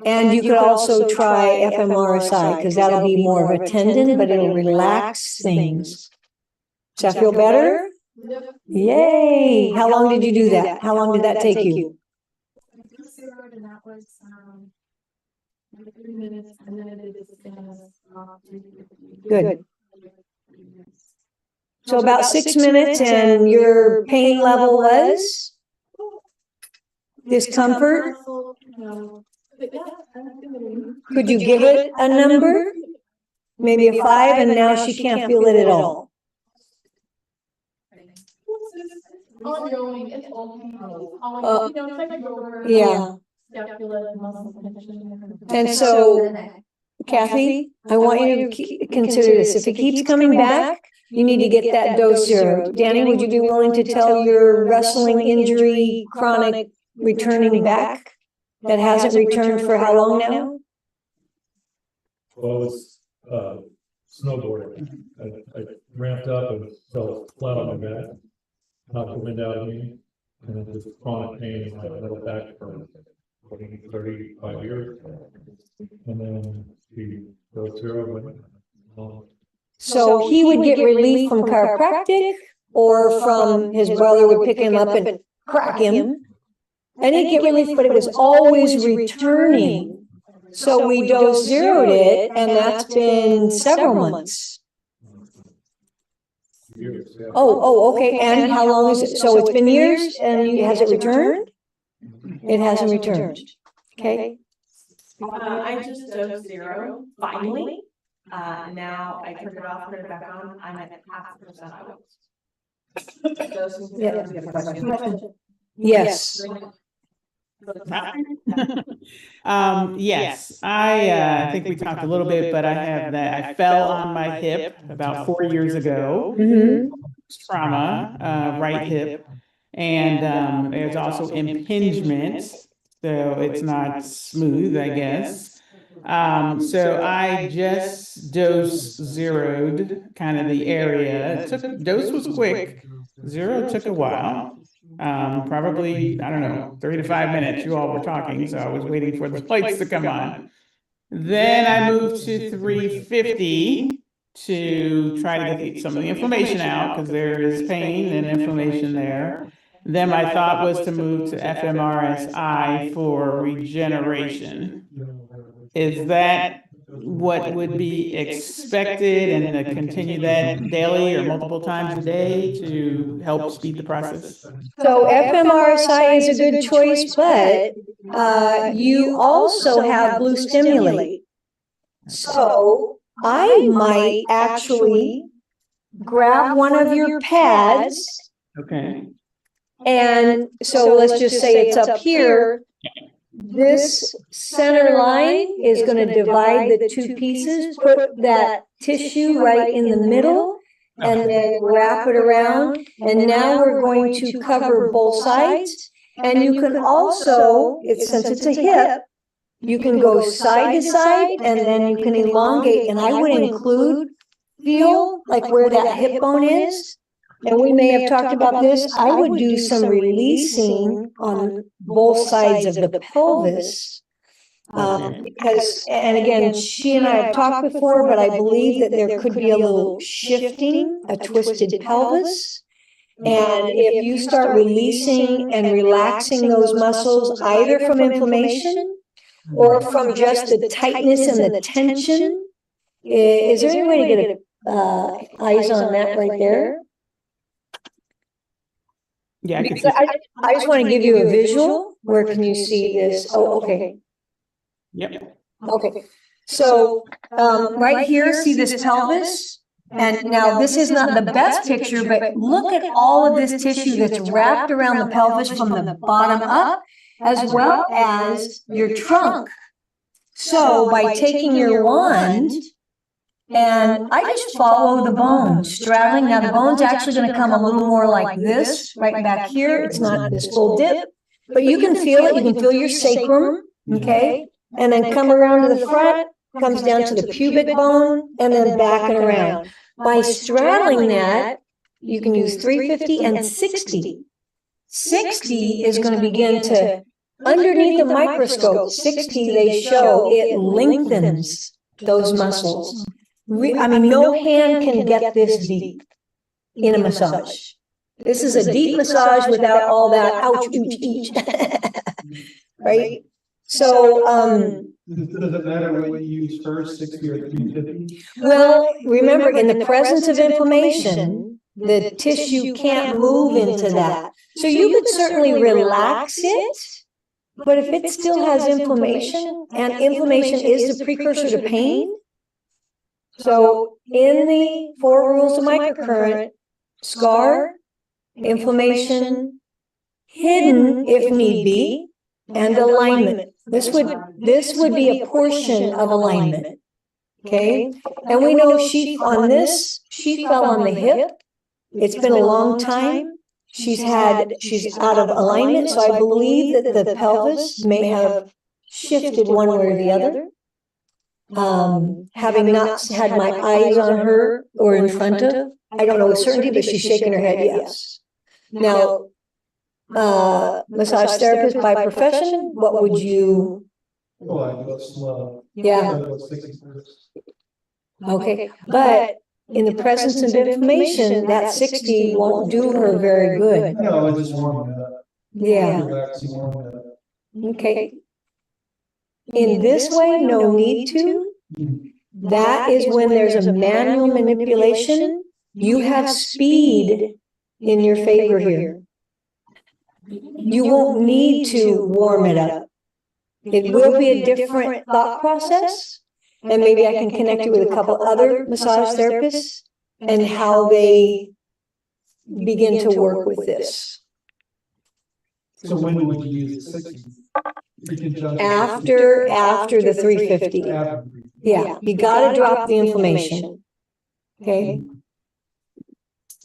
And you could also try fMRSI, because that'll be more of a tendon, but it'll relax things. Does that feel better? Yay! How long did you do that? How long did that take you? And that was 3 minutes, and then it is Good. So about 6 minutes, and your pain level was discomfort. Could you give it a number? Maybe a 5, and now she can't feel it at all. Yeah. And so, Kathy, I want you to consider this. If it keeps coming back, you need to get that dose zeroed. Danny, would you be willing to tell your wrestling injury chronic returning back that hasn't returned for how long now? Well, it's snowboarding. I ramped up and fell flat on my back, knocked the wind out of me, and then just chronic pain in my middle back for 35 years. And then we go zero. So he would get relief from chiropractic, or from his brother would pick him up and crack him. And he'd get relief, but it was always returning. So we dose zeroed it, and that's been several months. Years, yeah. Oh, okay. And how long is it? So it's been years, and has it returned? It hasn't returned. Okay. I just dosed zero, finally. Now I took it off, put it back on. I'm at 0.5%. Yes. Yes, I think we talked a little bit, but I have that. I fell on my hip about 4 years ago. Trauma, right hip, and there's also impingement, so it's not smooth, I guess. So I just dose zeroed kind of the area. Dose was quick. Zero took a while. Probably, I don't know, 3 to 5 minutes. You all were talking, so I was waiting for the lights to come on. Then I moved to 350 to try to get some of the inflammation out, because there is pain and inflammation there. Then my thought was to move to fMRSI for regeneration. Is that what would be expected, and to continue that daily or multiple times a day to help speed the process? So fMRSI is a good choice, but you also have blue stimulate. So I might actually grab one of your pads. Okay. And so let's just say it's up here. This center line is going to divide the two pieces, put that tissue right in the middle, and then wrap it around. And now we're going to cover both sides. And you can also, since it's a hip, you can go side to side, and then you can elongate. And I would include, feel like where that hip bone is. And we may have talked about this. I would do some releasing on both sides of the pelvis. Because, and again, she and I have talked before, but I believe that there could be a little shifting, a twisted pelvis. And if you start releasing and relaxing those muscles, either from inflammation or from just the tightness and the tension, is there any way to get eyes on that right there? Yeah, I just want to give you a visual. Where can you see this? Oh, okay. Yep. Okay. So right here, see this pelvis? And now this is not the best picture, but look at all of this tissue that's wrapped around the pelvis from the bottom up, as well as your trunk. So by taking your wand, and I just follow the bone, straddling. Now the bone's actually going to come a little more like this, right back here. It's not this full dip, but you can feel it. You can feel your sacrum, okay? And then come around to the front, comes down to the pubic bone, and then back and around. By straddling that, you can use 350 and 60. 60 is going to begin to, underneath the microscope, 60, they show it lengthens those muscles. I mean, no hand can get this deep in a massage. This is a deep massage without all that ouch, ooch, each. Right? So, does it matter what you use first, 60 or 350? well, remember, in the presence of inflammation, the tissue can't move into that. So you could certainly relax it, but if it still has inflammation, and inflammation is the precursor to pain, so in the 4 rules of microcurrent, scar, inflammation, hidden if need be, and alignment. This would be a portion of alignment. Okay? And we know she fell on the hip. It's been a long time. She's out of alignment, so I believe that the pelvis may have shifted one way or the other. Having not had my eyes on her or in front of, I don't know with certainty, but she's shaking her head, yes. Now, massage therapist by profession, what would you? Oh, I go slow. Yeah. I go 60 first. Okay, but in the presence of inflammation, that 60 won't do her very good. No, I just warm it up. Yeah. Relax and warm it up. Okay. In this way, no need to. That is when there's a manual manipulation. You have speed in your favor here. You won't need to warm it up. It will be a different thought process. And maybe I can connect you with a couple other massage therapists and how they begin to work with this. So when would you use the 60? After the 350. Yeah, you got to drop the inflammation. Okay.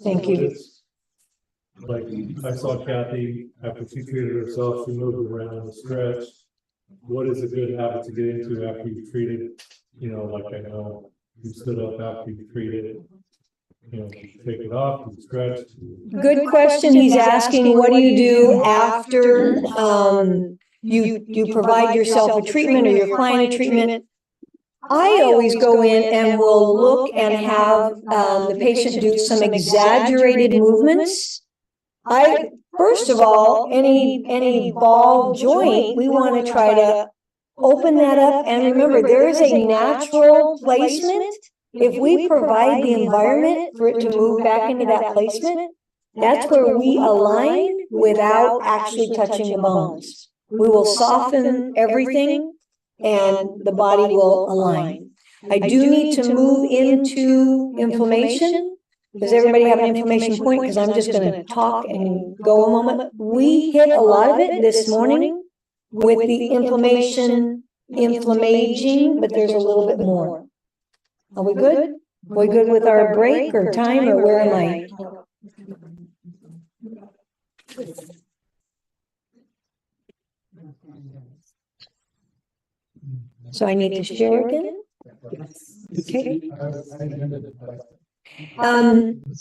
Thank you. Like I saw Kathy after she treated herself, she moved around and stretched. What is a good habit to get into after you've treated? You know, like I know you stood up after you treated. You know, you take it off, you stretch. Good question. He's asking, what do you do after you provide yourself a treatment or your client a treatment? I always go in and will look and have the patient do some exaggerated movements. First of all, any ball joint, we want to try to open that up. And remember, there is a natural placement. If we provide the environment for it to move back into that placement, that's where we align without actually touching the bones. We will soften everything and the body will align. I do need to move into inflammation. Does everybody have an inflammation point? Because I'm just going to talk and go a moment. We hit a lot of it this morning with the inflammaging, but there's a little bit more. Are we good? Are we good with our break or time, or where am I? So I need to share again? Okay.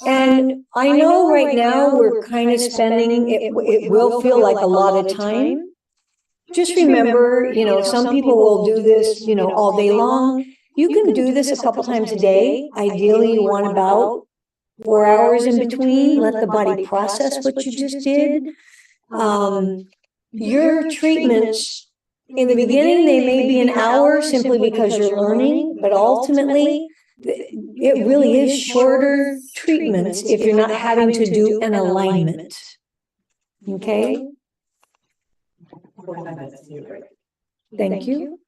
And I know right now we're kind of spending, it will feel like a lot of time. Just remember, you know, some people will do this, you know, all day long. You can do this a couple times a day. Ideally, you want about 4 hours in between. Let the body process what you just did. Your treatments, in the beginning, they may be an hour simply because you're learning, but ultimately, it really is shorter treatments if you're not having to do an alignment. Okay? Thank you.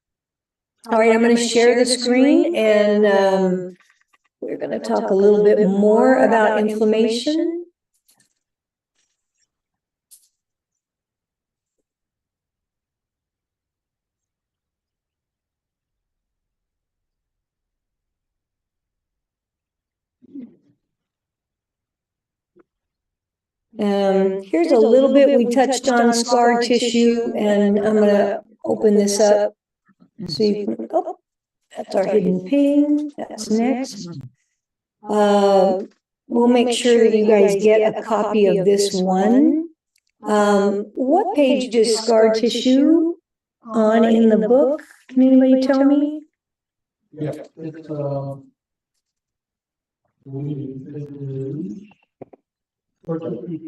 All right, I'm going to share the screen and we're going to talk a little bit more about inflammation. Here's a little bit we touched on scar tissue, and I'm gonna open this up so you can, oh, that's our hidden pain. That's next. We'll make sure that you guys get a copy of this one. What page does scar tissue on in the book? Can anybody tell me? Yeah, it's,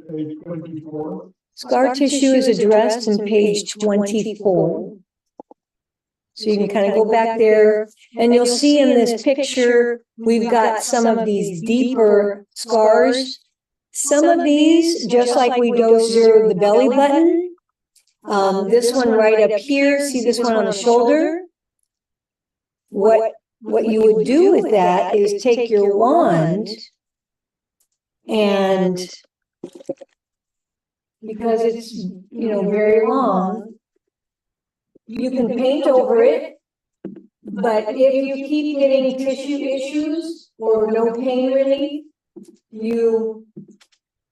page 24. Scar tissue is addressed in page 24. So you can kind of go back there, and you'll see in this picture, we've got some of these deeper scars. Some of these, just like we dose zeroed the belly button, this one right up here, see this one on the shoulder? What you would do with that is take your wand and, because it's, very long, you can paint over it, but if you keep getting tissue issues or no pain relief, you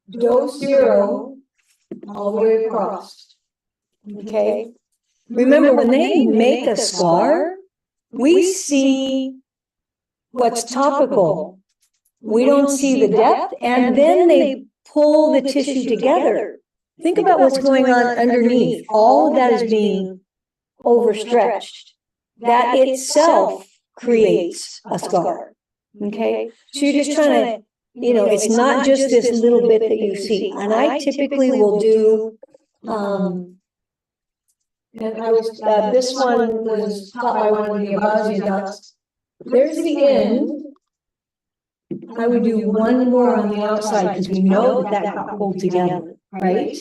dose zero all the way across. Okay? Remember, when they make a scar, we see what's topical. We don't see the depth, and then they pull the tissue together. Think about what's going on underneath. All of that is being overstretched. That itself creates a scar. Okay? So you're just trying to, it's not just this little bit that you see. And I typically will do, and I was, this one was taught by one of the Abasia docs. There's the end. I would do one more on the outside because we know that got pulled together, right?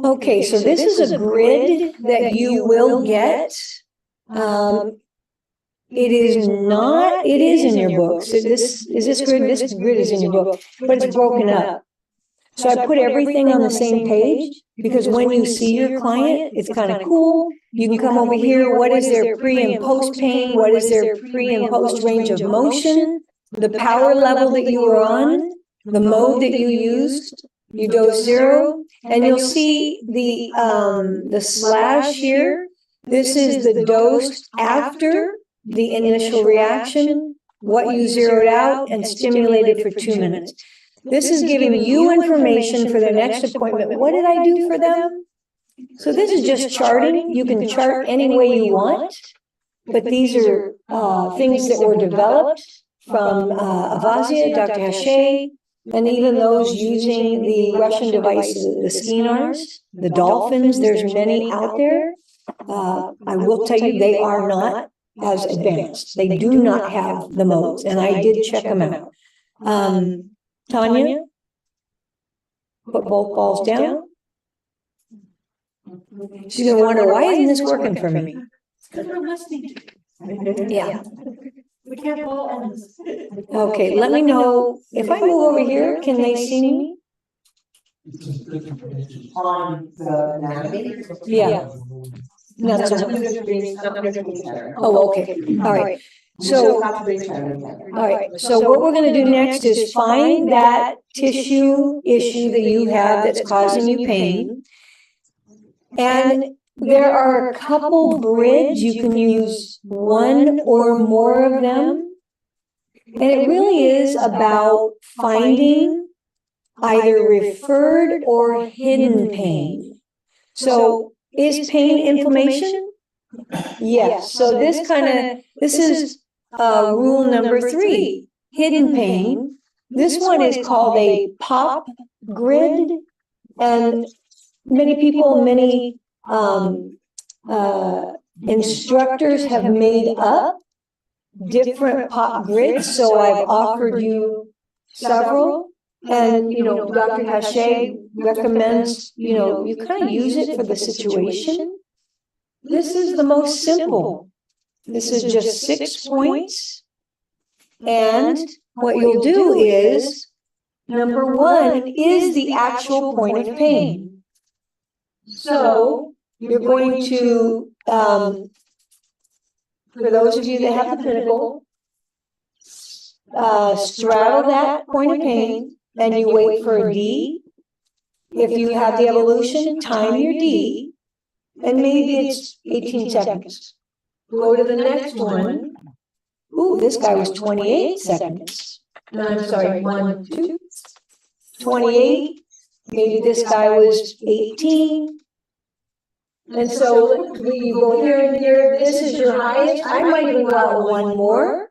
Okay, so this is a grid that you will get. It is not, it is in your book. So this grid is in your book, but it's broken up. So I put everything on the same page because when you see your client, it's kind of cool. You can come over here. What is their pre and post pain? What is their pre and post range of motion? The power level that you were on, the mode that you used, you dose zero, and you'll see the slash here. This is the dose after the initial reaction, what you zeroed out and stimulated for 2 minutes. This is giving you information for the next appointment. What did I do for them? So this is just charting. You can chart any way you want, but these are things that were developed from Abasia, Dr. Hache, and even those using the Russian devices, the skinars, the dolphins. There's many out there. I will tell you, they are not as advanced. They do not have the modes, and I did check them out. Tanya, put both balls down. She's going to wonder, why isn't this working for me? Because we're listening. Yeah. We can't all on this. Okay, let me know. If I move over here, can they see me? On the navigate? Yeah. Not so much. Oh, okay. All right. So, all right. So what we're going to do next is find that tissue issue that you have that's causing you pain. And there are a couple grids. You can use one or more of them. And it really is about finding either referred or hidden pain. So is pain inflammation? Yes. So this is rule number 3, hidden pain. This one is called a pop grid, and many people, many instructors have made up different pop grids. So I've offered you several, and Dr. Hache recommends you kind of use it for the situation. This is the most simple. This is just 6 points. And what you'll do is number one is the actual point of pain. So you're going to, for those of you that have the pinnacle, straddle that point of pain and you wait for a D. If you have the evolution, time your D, and maybe it's 18 seconds. Go to the next one. Ooh, this guy was 28 seconds. No, I'm sorry, 1, 2, 28. Maybe this guy was 18. And so you go here and here. This is your highest. I might even go out one more.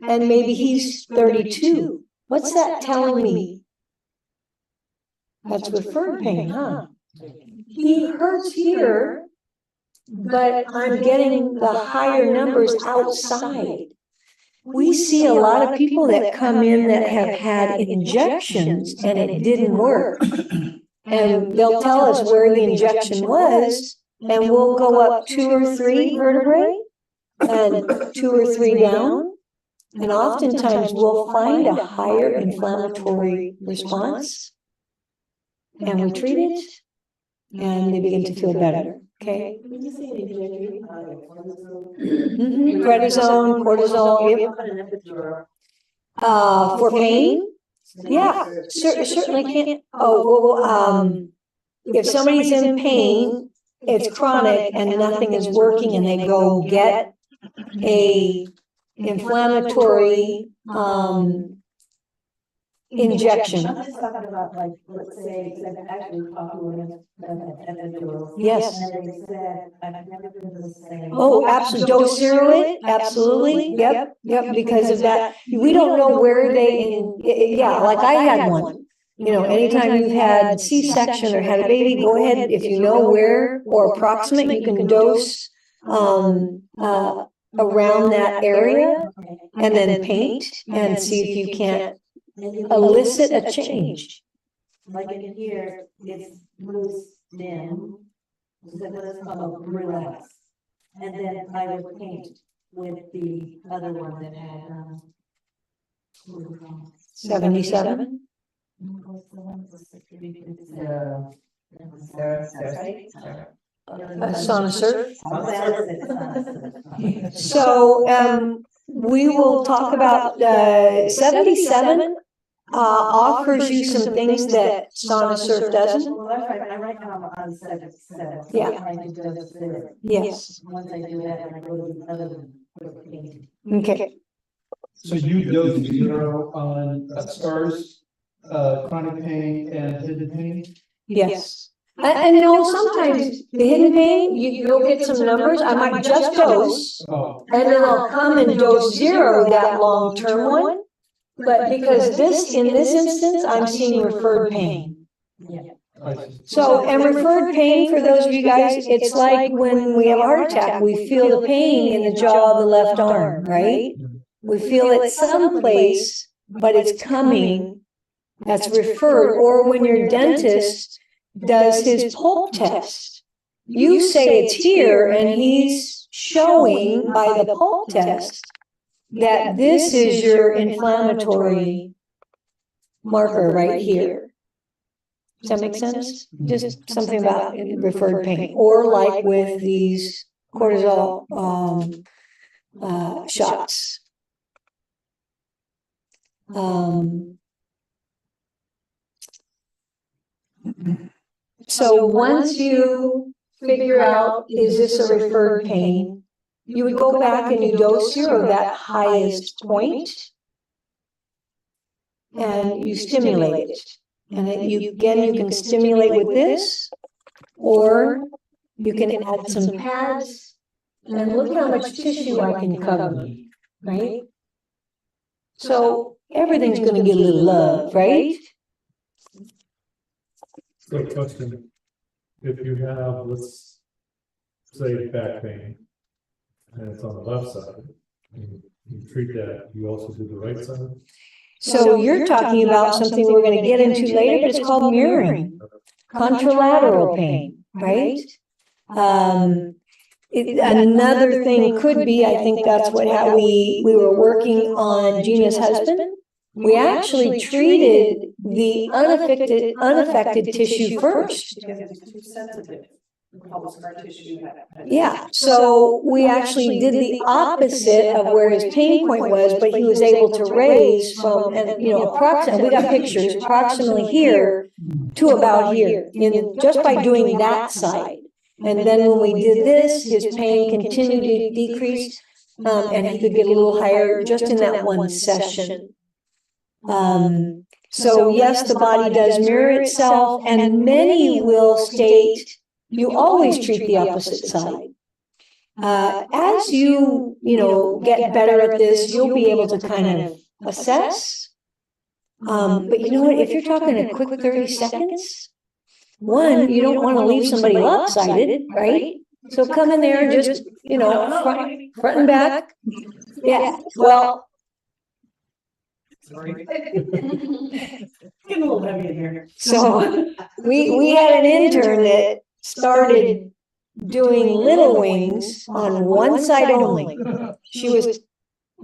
And maybe he's 32. What's that telling me? That's referred pain, huh? He hurts here, but I'm getting the higher numbers outside. We see a lot of people that come in that have had injections and it didn't work. And they'll tell us where the injection was, and we'll go up 2 or 3 vertebrae and 2 or 3 down. And oftentimes we'll find a higher inflammatory response, and we treat it, and they begin to feel better. Okay. Prednisone, cortisol. For pain, yeah, certainly can't. If somebody's in pain, it's chronic and nothing is working, and they go get a inflammatory injection. I'm just talking about, like, let's say, because I've actually talked to women that have epidurals. Yes. And they said, I've never been the same. Oh, absolutely. Dose zero it. Absolutely. Yep. Because of that. We don't know where yeah, like I had one. You know, anytime you've had C-section or had a baby, go ahead. If you know where or approximate, you can dose around that area and then paint and see if you can't elicit a change. Like in here, it's loose, dim, so that's called relax. And then I would paint with the other one that had 77. Sonosurf. So we will talk about 77 offers you some things that Sonosurf doesn't. Well, that's right. Right now I'm on 77. So Yeah. I'm trying to do this. Yes. Once I do that, I go to the other one for the painting. Okay. So you dose 0 on SCARS, chronic pain and hidden pain? Yes. And no, sometimes the hidden pain, you'll get some numbers. I might just dose, and then I'll come and dose 0 that long-term one. But because in this instance, I'm seeing referred pain. Yeah. So, and referred pain, for those of you guys, it's like when we have a heart attack, we feel the pain in the jaw of the left arm, right? We feel it someplace, but it's coming. That's referred. Or when your dentist does his pulp test, you say it's here, and he's showing by the pulp test that this is your inflammatory marker right here. Does that make sense? Just something about referred pain. Or like with these cortisol shots. So once you figure out, is this a referred pain, you would go back and you dose 0 that highest point, and you stimulate it. And you can stimulate with this, or you can add some pads, and look how much tissue I can cover, right? So everything's going to get a little love, right? So question, if you have, let's say, back pain, and it's on the left side, and you treat that, you also do the right side? So you're talking about something we're going to get into later, but it's called mirroring, contralateral pain, right? Another thing could be, I think that's how we were working on Gina's husband, we actually treated the unaffected tissue first. Because it's too sensitive. All the scar tissue Yeah, so we actually did the opposite of where his pain point was, but he was able to raise from, and approximately, we got pictures, approximately here to about here, in just by doing that side. And then when we did this, his pain continued to decrease, and he could get a little higher just in that one session. So yes, the body does mirror itself, and many will state you always treat the opposite side. As you get better at this, you'll be able to kind of assess. But you know what? If you're talking a quick 30 seconds, one, you don't want to leave somebody lopsided, right? So come in there and just, front and back. Yeah, well. Sorry. Getting a little heavy in here. So we had an intern that started doing little wings on one side only. She was,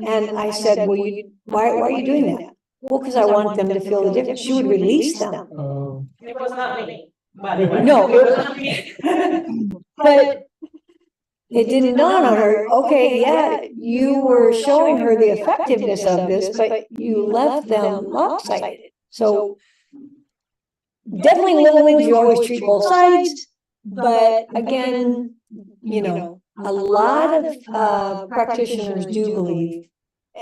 and I said, well, why are you doing that? Well, because I want them to feel the difference. She would release them. It was not me. No, it was not me. But it didn't dawn on her, okay, yeah, you were showing her the effectiveness of this, but you left them lopsided. So definitely little wings, you always treat both sides. But again, a lot of practitioners do believe,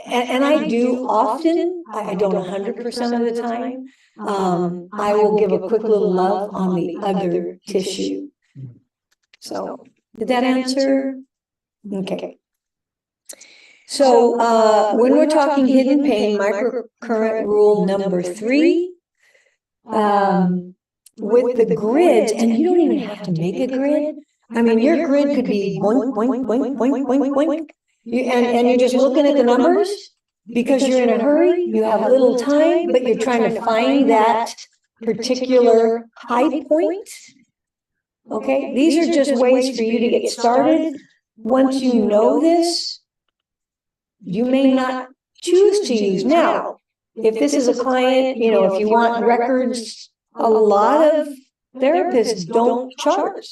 and I do often, I don't 100% of the time, I will give a quick little love on the other tissue. So, did that answer? Okay. So, when we're talking hidden pain, microcurrent rule number 3, with the grids, and you don't even have to make a grid. I mean, your grid could be boink, boink, boink, boink, boink, boink. And you're just looking at the numbers because you're in a hurry, you have little time, but you're trying to find that particular high point. Okay, these are just ways for you to get started. Once you know this, you may not choose to use. Now, if this is a client, if you want records, a lot of therapists don't chart.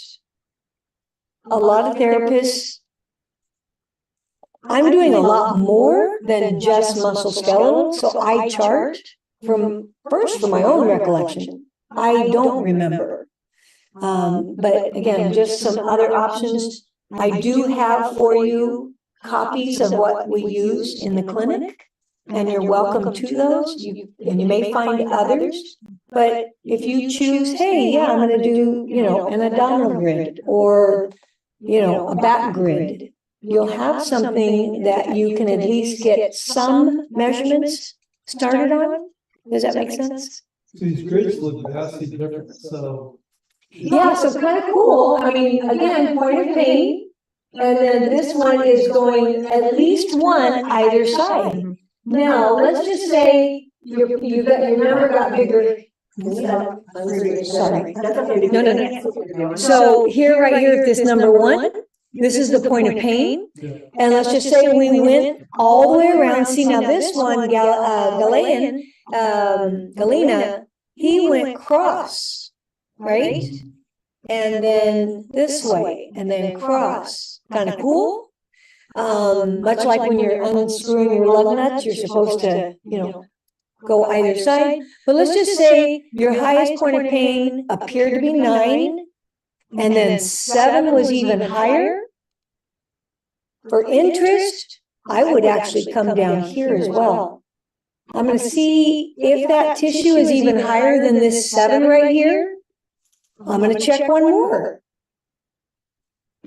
A lot of therapists, I'm doing a lot more than just musculoskeletal, so I chart from my own recollection. I don't remember. But again, just some other options. I do have for you copies of what we use in the clinic, and you're welcome to those. And you may find others, but if you choose, hey, yeah, I'm going to do, an abdominal grid or, a back grid, you'll have something that you can at least get some measurements started on. Does that make sense? These grids look vastly different, so. Yeah, so kind of cool. I mean, again, point of pain, and then this one is going at least one either side. Now, let's just say your number got bigger. Sorry. No. So here, right here, this number 1, this is the point of pain. And let's just say we went all the way around. See, now this one, Galena, he went cross, right? And then this way, and then cross. Kind of cool. Much like when you're unscrewing your lug nuts, you're supposed to, go either side. But let's just say your highest point of pain appeared to be 9, and then 7 was even higher. For interest, I would actually come down here as well. I'm going to see if that tissue is even higher than this 7 right here. I'm going to check one more.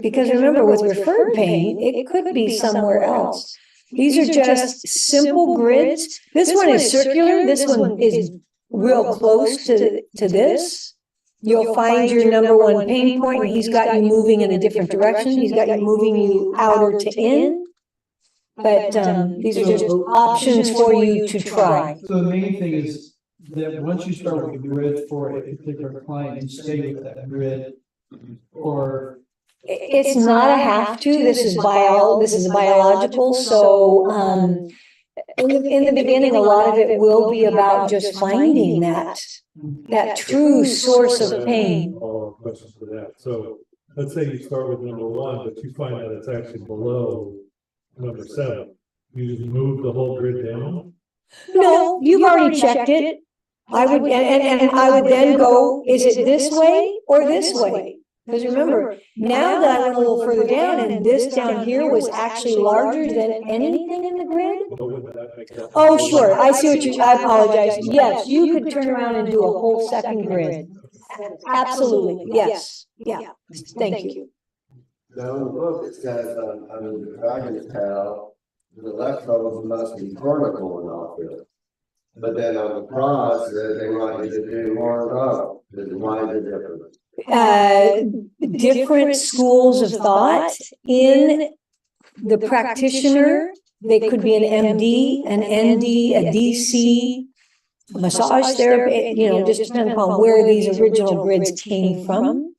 Because remember, with referred pain, it could be somewhere else. These are just simple grids. This one is circular. This one is real close to this. You'll find your number 1 pain point, and he's got you moving in a different direction. He's got you moving you outer to in. But these are just options for you to try. So the main thing is that once you start with a grid for a particular client, you stay with that grid, or it's not a have to. This is biological. So in the beginning, a lot of it will be about just finding that true source of pain. All questions for that. So let's say you start with number 1, but you find out it's actually below number 7. You just move the whole grid down. No, you've already checked it. I would, and I would then go, is it this way or this way? Because remember, now that I went a little further down and this down here was actually larger than anything in the grid. Oh, sure. I see what I apologize. Yes, you could turn around and do a whole second grid. Absolutely. Yes. Yeah. Thank you. Now in the book, it says under the dragon's tail, the electrodes must be vertical and all this. But then on the cross, they want you to do horizontal. Why is it different? Different schools of thought in the practitioner. They could be an MD, an ND, a DC, massage therapy, just depending upon where these original grids came from.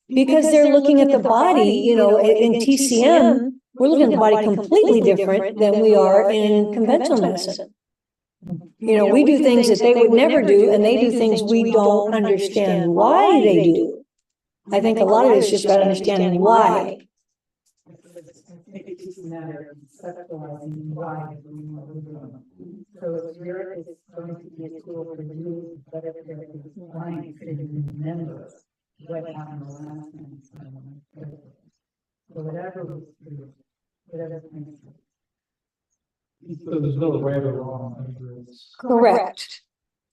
Because they're looking at the body, in TCM, we're looking at the body completely different than we are in conventional medicine. We do things that they would never do, and they do things we don't understand why they do. I think a lot of it is just about understanding why. It's just a matter of conceptualizing why we're doing what we're doing. So spirit is going to be a tool for you, but if there is mind to remember what happened the last time. So whatever was true, whatever things. So there's no right or wrong. Correct.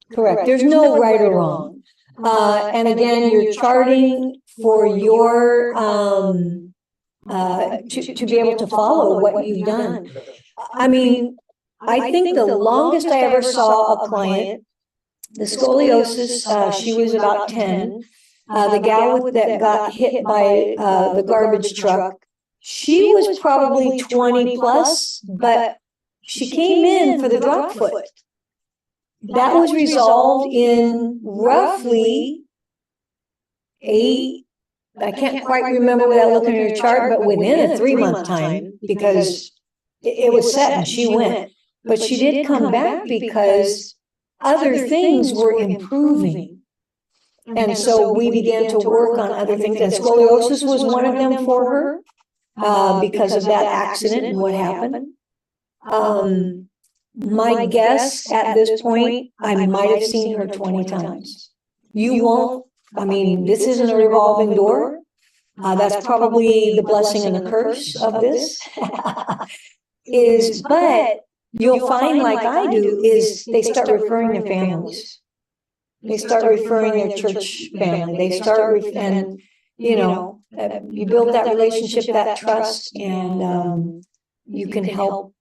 There's no right or wrong. And again, you're charting for your to be able to follow what you've done. I mean, I think the longest I ever saw a client, the scoliosis, she was about 10. The gal that got hit by the garbage truck, she was probably 20 plus, but she came in for the drop foot. That was resolved in roughly 8, I can't quite remember without looking at her chart, but within a 3-month time, because it was set and she went. But she did come back because other things were improving. And so we began to work on other things. And scoliosis was one of them for her because of that accident and what happened. My guess at this point, I might have seen her 20 times. You won't, this isn't a revolving door. That's probably the blessing and the curse of this. But you'll find, like I do, is they start referring their families. They start referring their church family. They start, you build that relationship, that trust, and you can help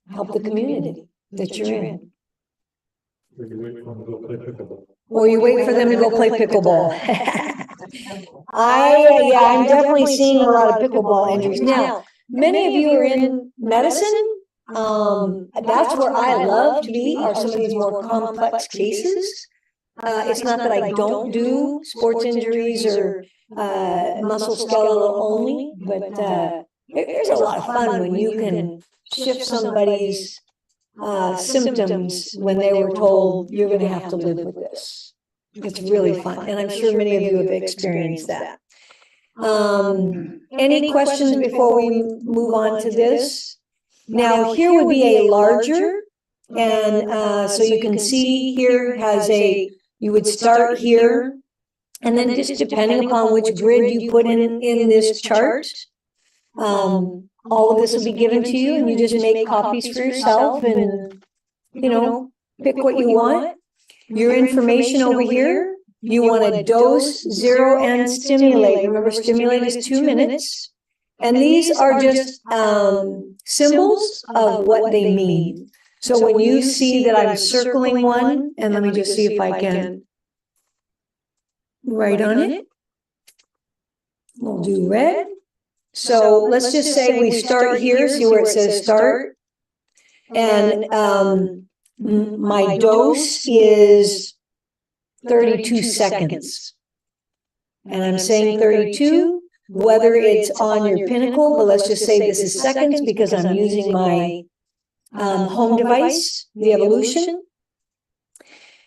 the community that you're in. Or you wait for them to go play pickleball. I'm definitely seeing a lot of pickleball injuries. Now, many of you are in medicine. That's where I love to be, are some of these more complex cases. It's not that I don't do sports injuries or musculoskeletal only, but there's a lot of fun when you can shift somebody's symptoms when they were told you're going to have to live with this. It's really fun, and I'm sure many of you have experienced that. Any questions before we move on to this? Now, here would be a larger, and so you can see here has you would start here, and then just depending upon which grid you put in this chart, all of this will be given to you, and you just make copies for yourself and, pick what you want. Your information over here, you want to dose, zero, and stimulate. Remember, stimulate is 2 minutes. And these are just symbols of what they mean. So when you see that I'm circling one, and let me just see if I can write on it. We'll do red. So let's just say we start here, see where it says start. And my dose is 32 seconds. And I'm saying 32, whether it's on your pinnacle, but let's just say this is seconds because I'm using my home device, the Evolution.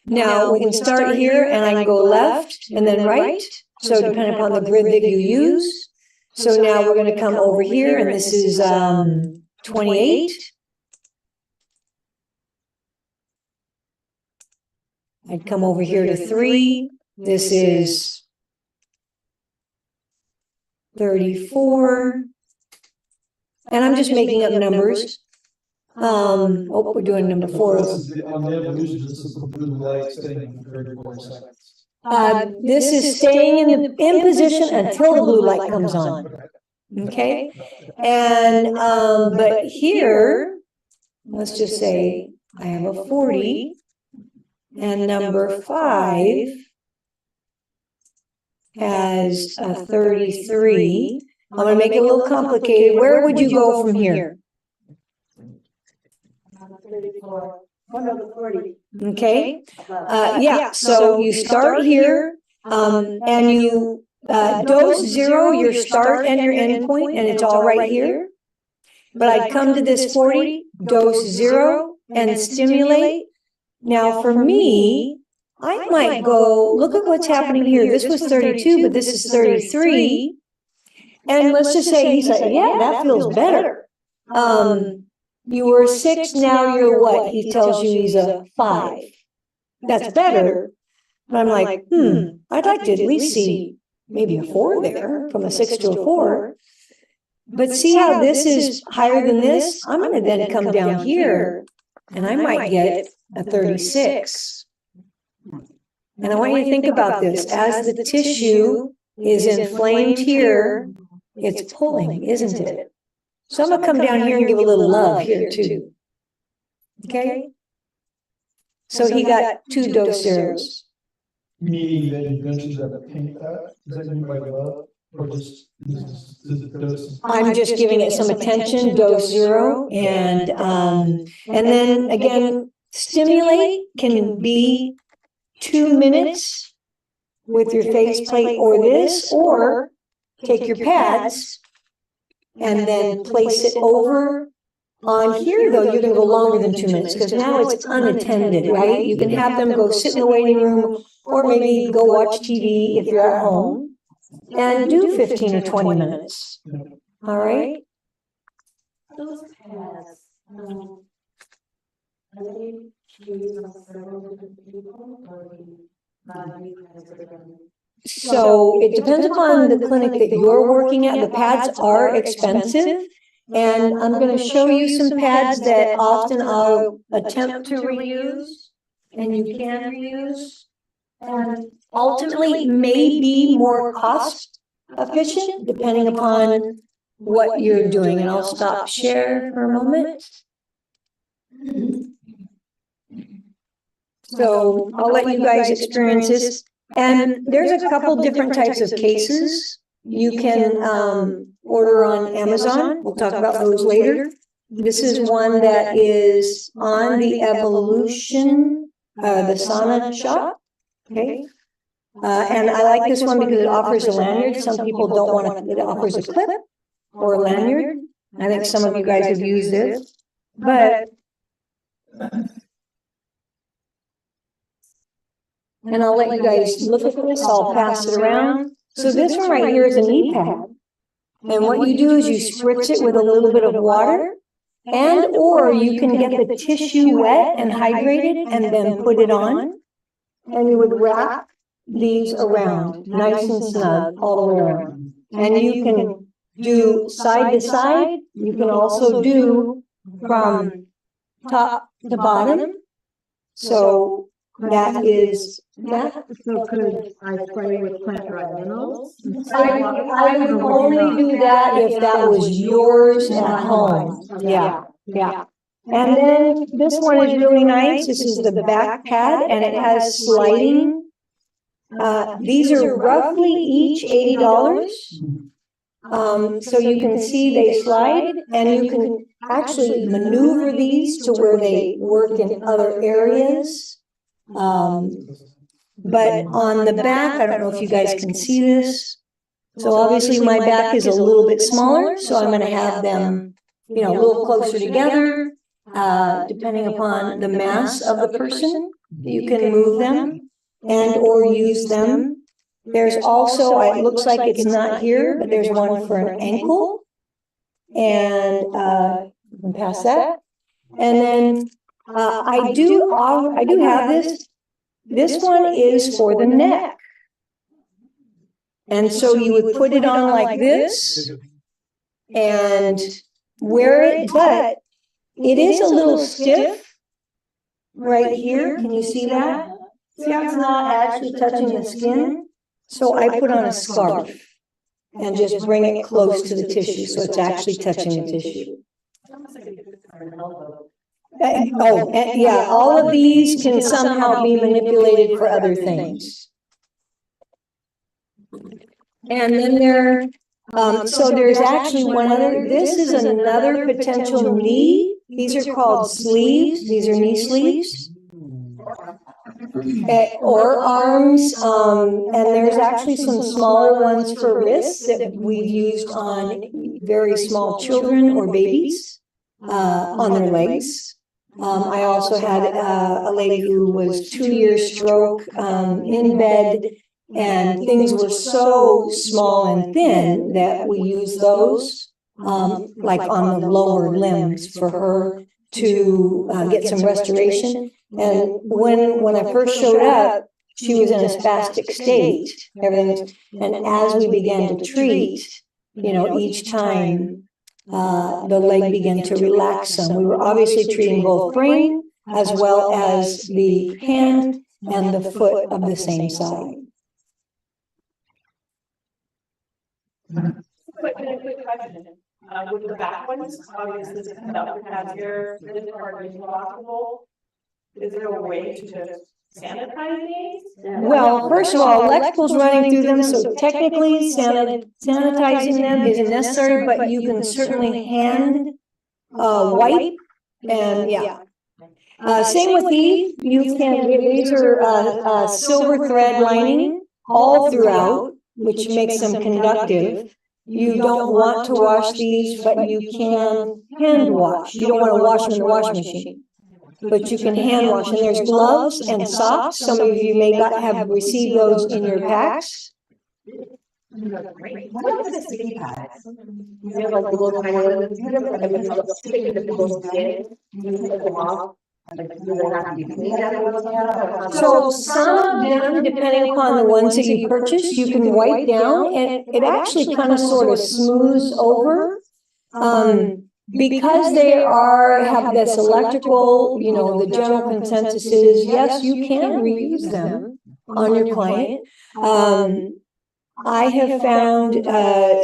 Now we can start here and I can go left and then right. So depending upon the grid that you use. So now we're going to come over here and this is 28. I'd come over here to 3. This is 34. And I'm just making up numbers. Oh, we're doing number 4. On the Evolution, this is the blue light staying for 34 seconds. This is staying in position until the blue light comes on. Okay. And, but here, let's just say I have a 40 and number 5 has a 33. I'm going to make it a little complicated. Where would you go from here? 34. Oh, no, the 40. Okay. Yeah. So you start here, and you dose 0, your start and your end point, and it's all right here. But I'd come to this 40, dose 0, and stimulate. Now for me, I might go, look at what's happening here. This was 32, but this is 33. And let's just say he's like, yeah, that feels better. You were 6, now you're what? He tells you he's a 5. That's better. But I'm like, I'd like to at least see maybe a 4 there, from a 6 to a 4. But see how this is higher than this? I'm going to then come down here, and I might get a 36. And I want you to think about this. As the tissue is inflamed here, it's pulling, isn't it? So I'm going to come down here and give a little love here too. Okay? So he got 2 dose zeros. Meaning that you mentioned that paint that, does that mean by love? Or just dose? I'm just giving it some attention, dose 0. And then again, stimulate can be 2 minutes with your faceplate or this, or take your pads and then place it over. On here, though, you're going to go longer than 2 minutes because now it's unattended, right? You can have them go sit in the waiting room or maybe go watch TV if you're at home and do 15 or 20 minutes. All right? Those pads, are they used on several different people or so it depends upon the clinic that you're working at. The pads are expensive. And I'm going to show you some pads that often I'll attempt to reuse, and you can reuse, and ultimately may be more cost efficient depending upon what you're doing. And I'll stop share for a moment. So I'll let you guys experience this. And there's a couple different types of cases. You can order on Amazon. We'll talk about those later. This is one that is on the Evolution, the Sauna shop. Okay. And I like this one because it offers a lanyard. Some people don't want to, it offers a clip or a lanyard. I think some of you guys have used this. But, and I'll let you guys look at this. I'll pass it around. So this one right here is a knee pad. And what you do is you spritz it with a little bit of water, and or you can get the tissue wet and hydrated and then put it on. And you would wrap these around, nice and snug all the way around. And you can do side to side. You can also do from top to bottom. So that is that. So could I spray with plant-derived minerals? I would only do that if that was yours at home. Yeah, yeah. And then this one is really nice. This is the back pad, and it has sliding. These are roughly each $80. So you can see they slide, and you can actually maneuver these to where they work in other areas. But on the back, I don't know if you guys can see this. So obviously my back is a little bit smaller, so I'm going to have them, you know, a little closer together. depending upon the mass of the person, you can move them and or use them. There's also, it looks like it's not here, but there's one for an ankle. And you can pass that. And then I do have this. This one is for the neck. And so you would put it on like this and wear it, but it is a little stiff right here. Can you see that? See how it's not actually touching the skin? So I put on a scarf and just bring it close to the tissue so it's actually touching the tissue. Yeah, all of these can somehow be manipulated for other things. And then so there's actually one other, this is another potential knee. These are called sleeves. These are knee sleeves. Or arms, and there's actually some smaller ones for wrists that we've used on very small children or babies on their legs. I also had a lady who was 2-year stroke in bed, and things were so small and thin that we used those like on the lower limbs for her to get some restoration. And when I first showed up, she was in a spastic state. Everything, and as we began to treat, you know, each time the leg began to relax some. We were obviously treating both brain as well as the hand and the foot of the same side. Quick question. With the back ones, obviously, that would have your this part is possible. Is there a way to just sanitize these? Well, first of all, electrical's running through them, so technically sanitizing them isn't necessary, but you can certainly hand wipe and yeah. Same with these. You can. These are silver thread lining all throughout, which makes them conductive. You don't want to wash these, but you can hand wash. You don't want to wash them in the washing machine, but you can hand wash. And there's gloves and socks. Some of you may not have received those in your packs. What is the sticky pads? You have like the little tiny ones. You have like sticky to people's skin. You take them off. So some of them, depending upon the ones that you purchase, you can wipe down, and it actually kind of sort of smooths over. Because they have this electrical, you know, the general consensus is, yes, you can reuse them on your client. I have found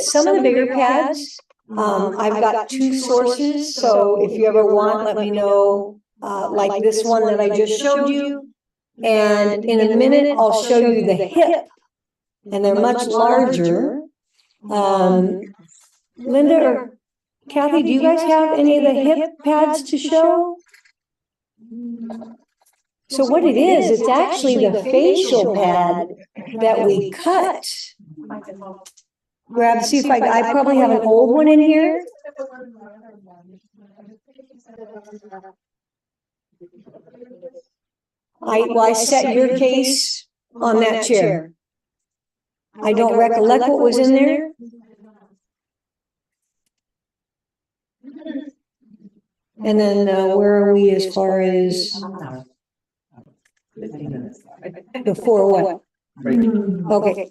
some of the bigger pads, I've got 2 sources, so if you ever want, let me know. Like this one that I just showed you. And in a minute, I'll show you the hip. And they're much larger. Linda or Kathy, do you guys have any of the hip pads to show? So what it is, it's actually the facial pad that we cut. Grab, see if I probably have an old one in here. I set your case on that chair. I don't recollect what was in there. And then where are we as far as before what? Okay.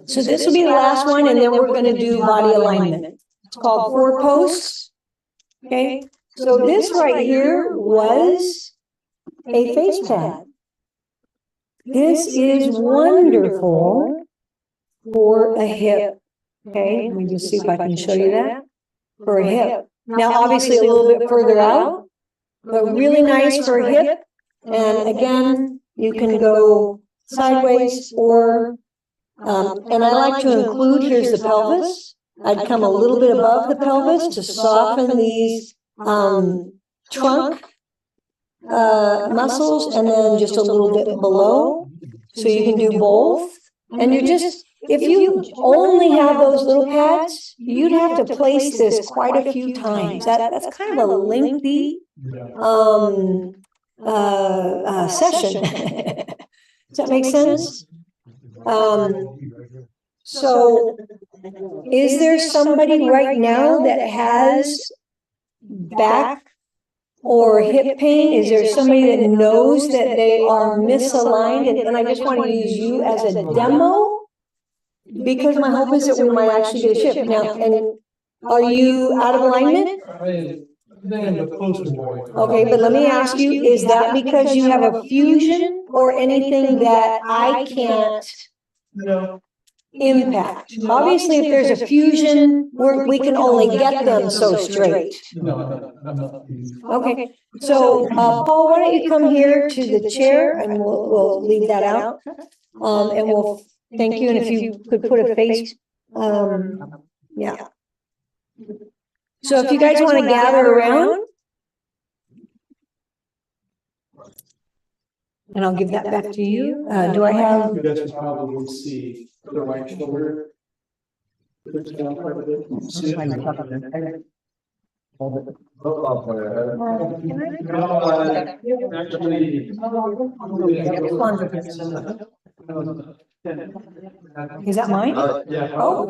So this will be the last one, and then we're going to do body alignment. It's called 4 posts. Okay. So this right here was a face pad. This is wonderful for a hip. Okay, let me just see if I can show you that. For a hip. Now, obviously, a little bit further out, but really nice for a hip. And again, you can go sideways or, and I like to include, here's the pelvis. I'd come a little bit above the pelvis to soften these trunk muscles, and then just a little bit below. So you can do both. And you're just if you only have those little pads, you'd have to place this quite a few times. That's kind of a lengthy session. Does that make sense? So is there somebody right now that has back or hip pain? Is there somebody that knows that they are misaligned? And I just want to use you as a demo, because my hope is that we might actually get a shift. Now, and are you out of alignment? Okay, but let me ask you, is that because you have a fusion or anything that I can't impact? Obviously, if there's a fusion, we can only get them so straight. Okay, so Paul, why don't you come here to the chair, and we'll leave that out, and we'll thank you. And if you could put a face, yeah. So if you guys want to gather around, and I'll give that back to you. Do I have? You guys can probably see the right shoulder. Football player. Is that mine? Yeah. Oh.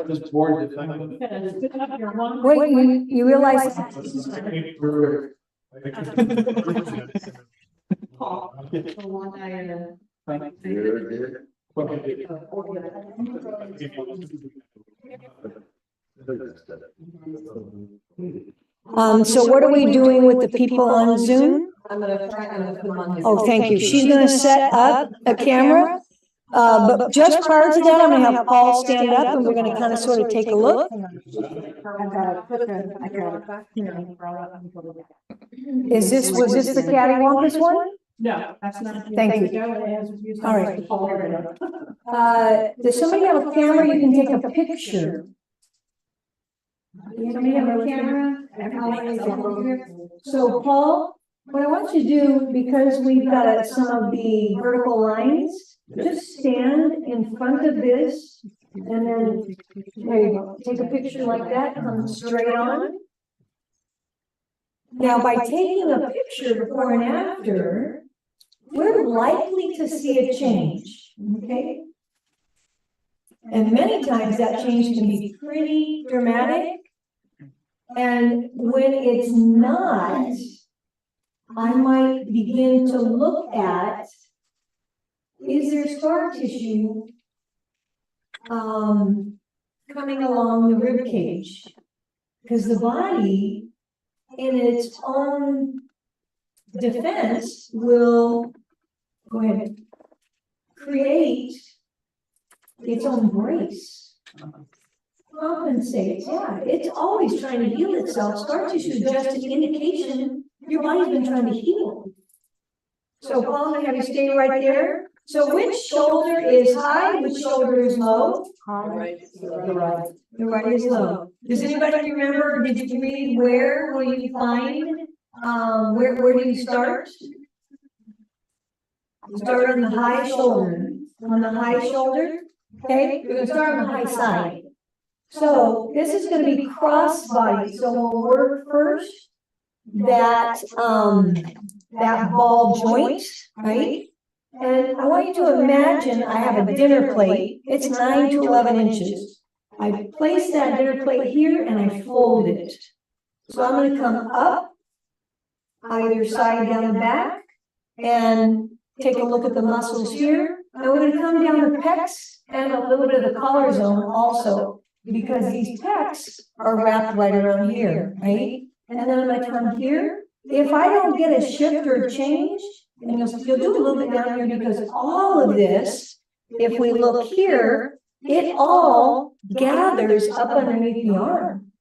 This board. Wait, you realize? So what are we doing with the people on Zoom? I'm gonna put them on. Oh, thank you. She's gonna set up a camera. But just prior to that, I'm gonna have Paul stand up, and we're gonna kind of sort of take a look. Was this the cattywampus one? No, that's not. Thank you. All right. Does somebody have a camera? You can take a picture. Somebody have a camera? So Paul, what I want you to do, because we've got some of the vertical lines, just stand in front of this, and then there you go. Take a picture like that, come straight on. Now, by taking a picture before and after, we're likely to see a change, okay? And many times that change can be pretty dramatic. And when it's not, I might begin to look at, is there scar tissue coming along the rib cage? Because the body, in its own defense, will go ahead, create its own brace. Compensates, yeah. It's always trying to heal itself. Scar tissue is just an indication your body's been trying to heal. So Paul, I'm gonna have you stay right there. So which shoulder is high, which shoulder is low? The right. The right is low. Does anybody remember, did you read where will you find, where do you start? Start on the high shoulder. On the high shoulder, okay? You're gonna start on the high side. So this is going to be cross body. So we'll work first that that ball joint, right? And I want you to imagine I have a dinner plate. It's 9 to 11 inches. I place that dinner plate here and I fold it. So I'm going to come up either side down the back and take a look at the muscles here. And we're going to come down the pecs and a little bit of the collar zone also, because these pecs are wrapped right around here, right? And then I'm going to come here. If I don't get a shift or a change, and you'll do a little bit down here, because all of this, if we look here, it all gathers up underneath the arm,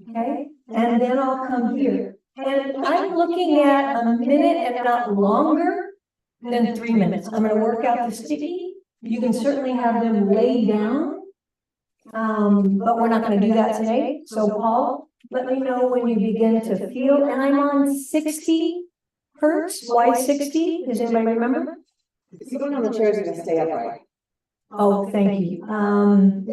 okay? And then I'll come here. And I'm looking at a minute and not longer than 3 minutes. I'm going to work out the sticky. You can certainly have them lay down. But we're not going to do that today. So Paul, let me know when you begin to feel. And I'm on 60 hertz. Why 60? Does anybody remember? If you're going on the chairs, you're going to stay upright. Oh, thank you.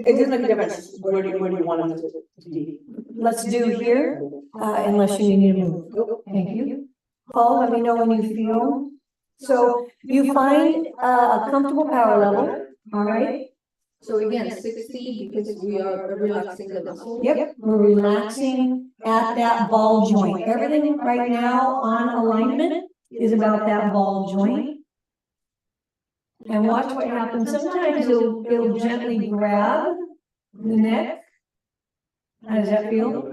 It doesn't make a difference. Where do you want them to be? Let's do here, unless you need to move. Thank you. Paul, let me know when you feel. So you find a comfortable power level, all right? So again, 60 because we are relaxing the muscle. Yep, we're relaxing at that ball joint. Everything right now on alignment is about that ball joint. And watch what happens. Sometimes it'll gently grab the neck. How does that feel?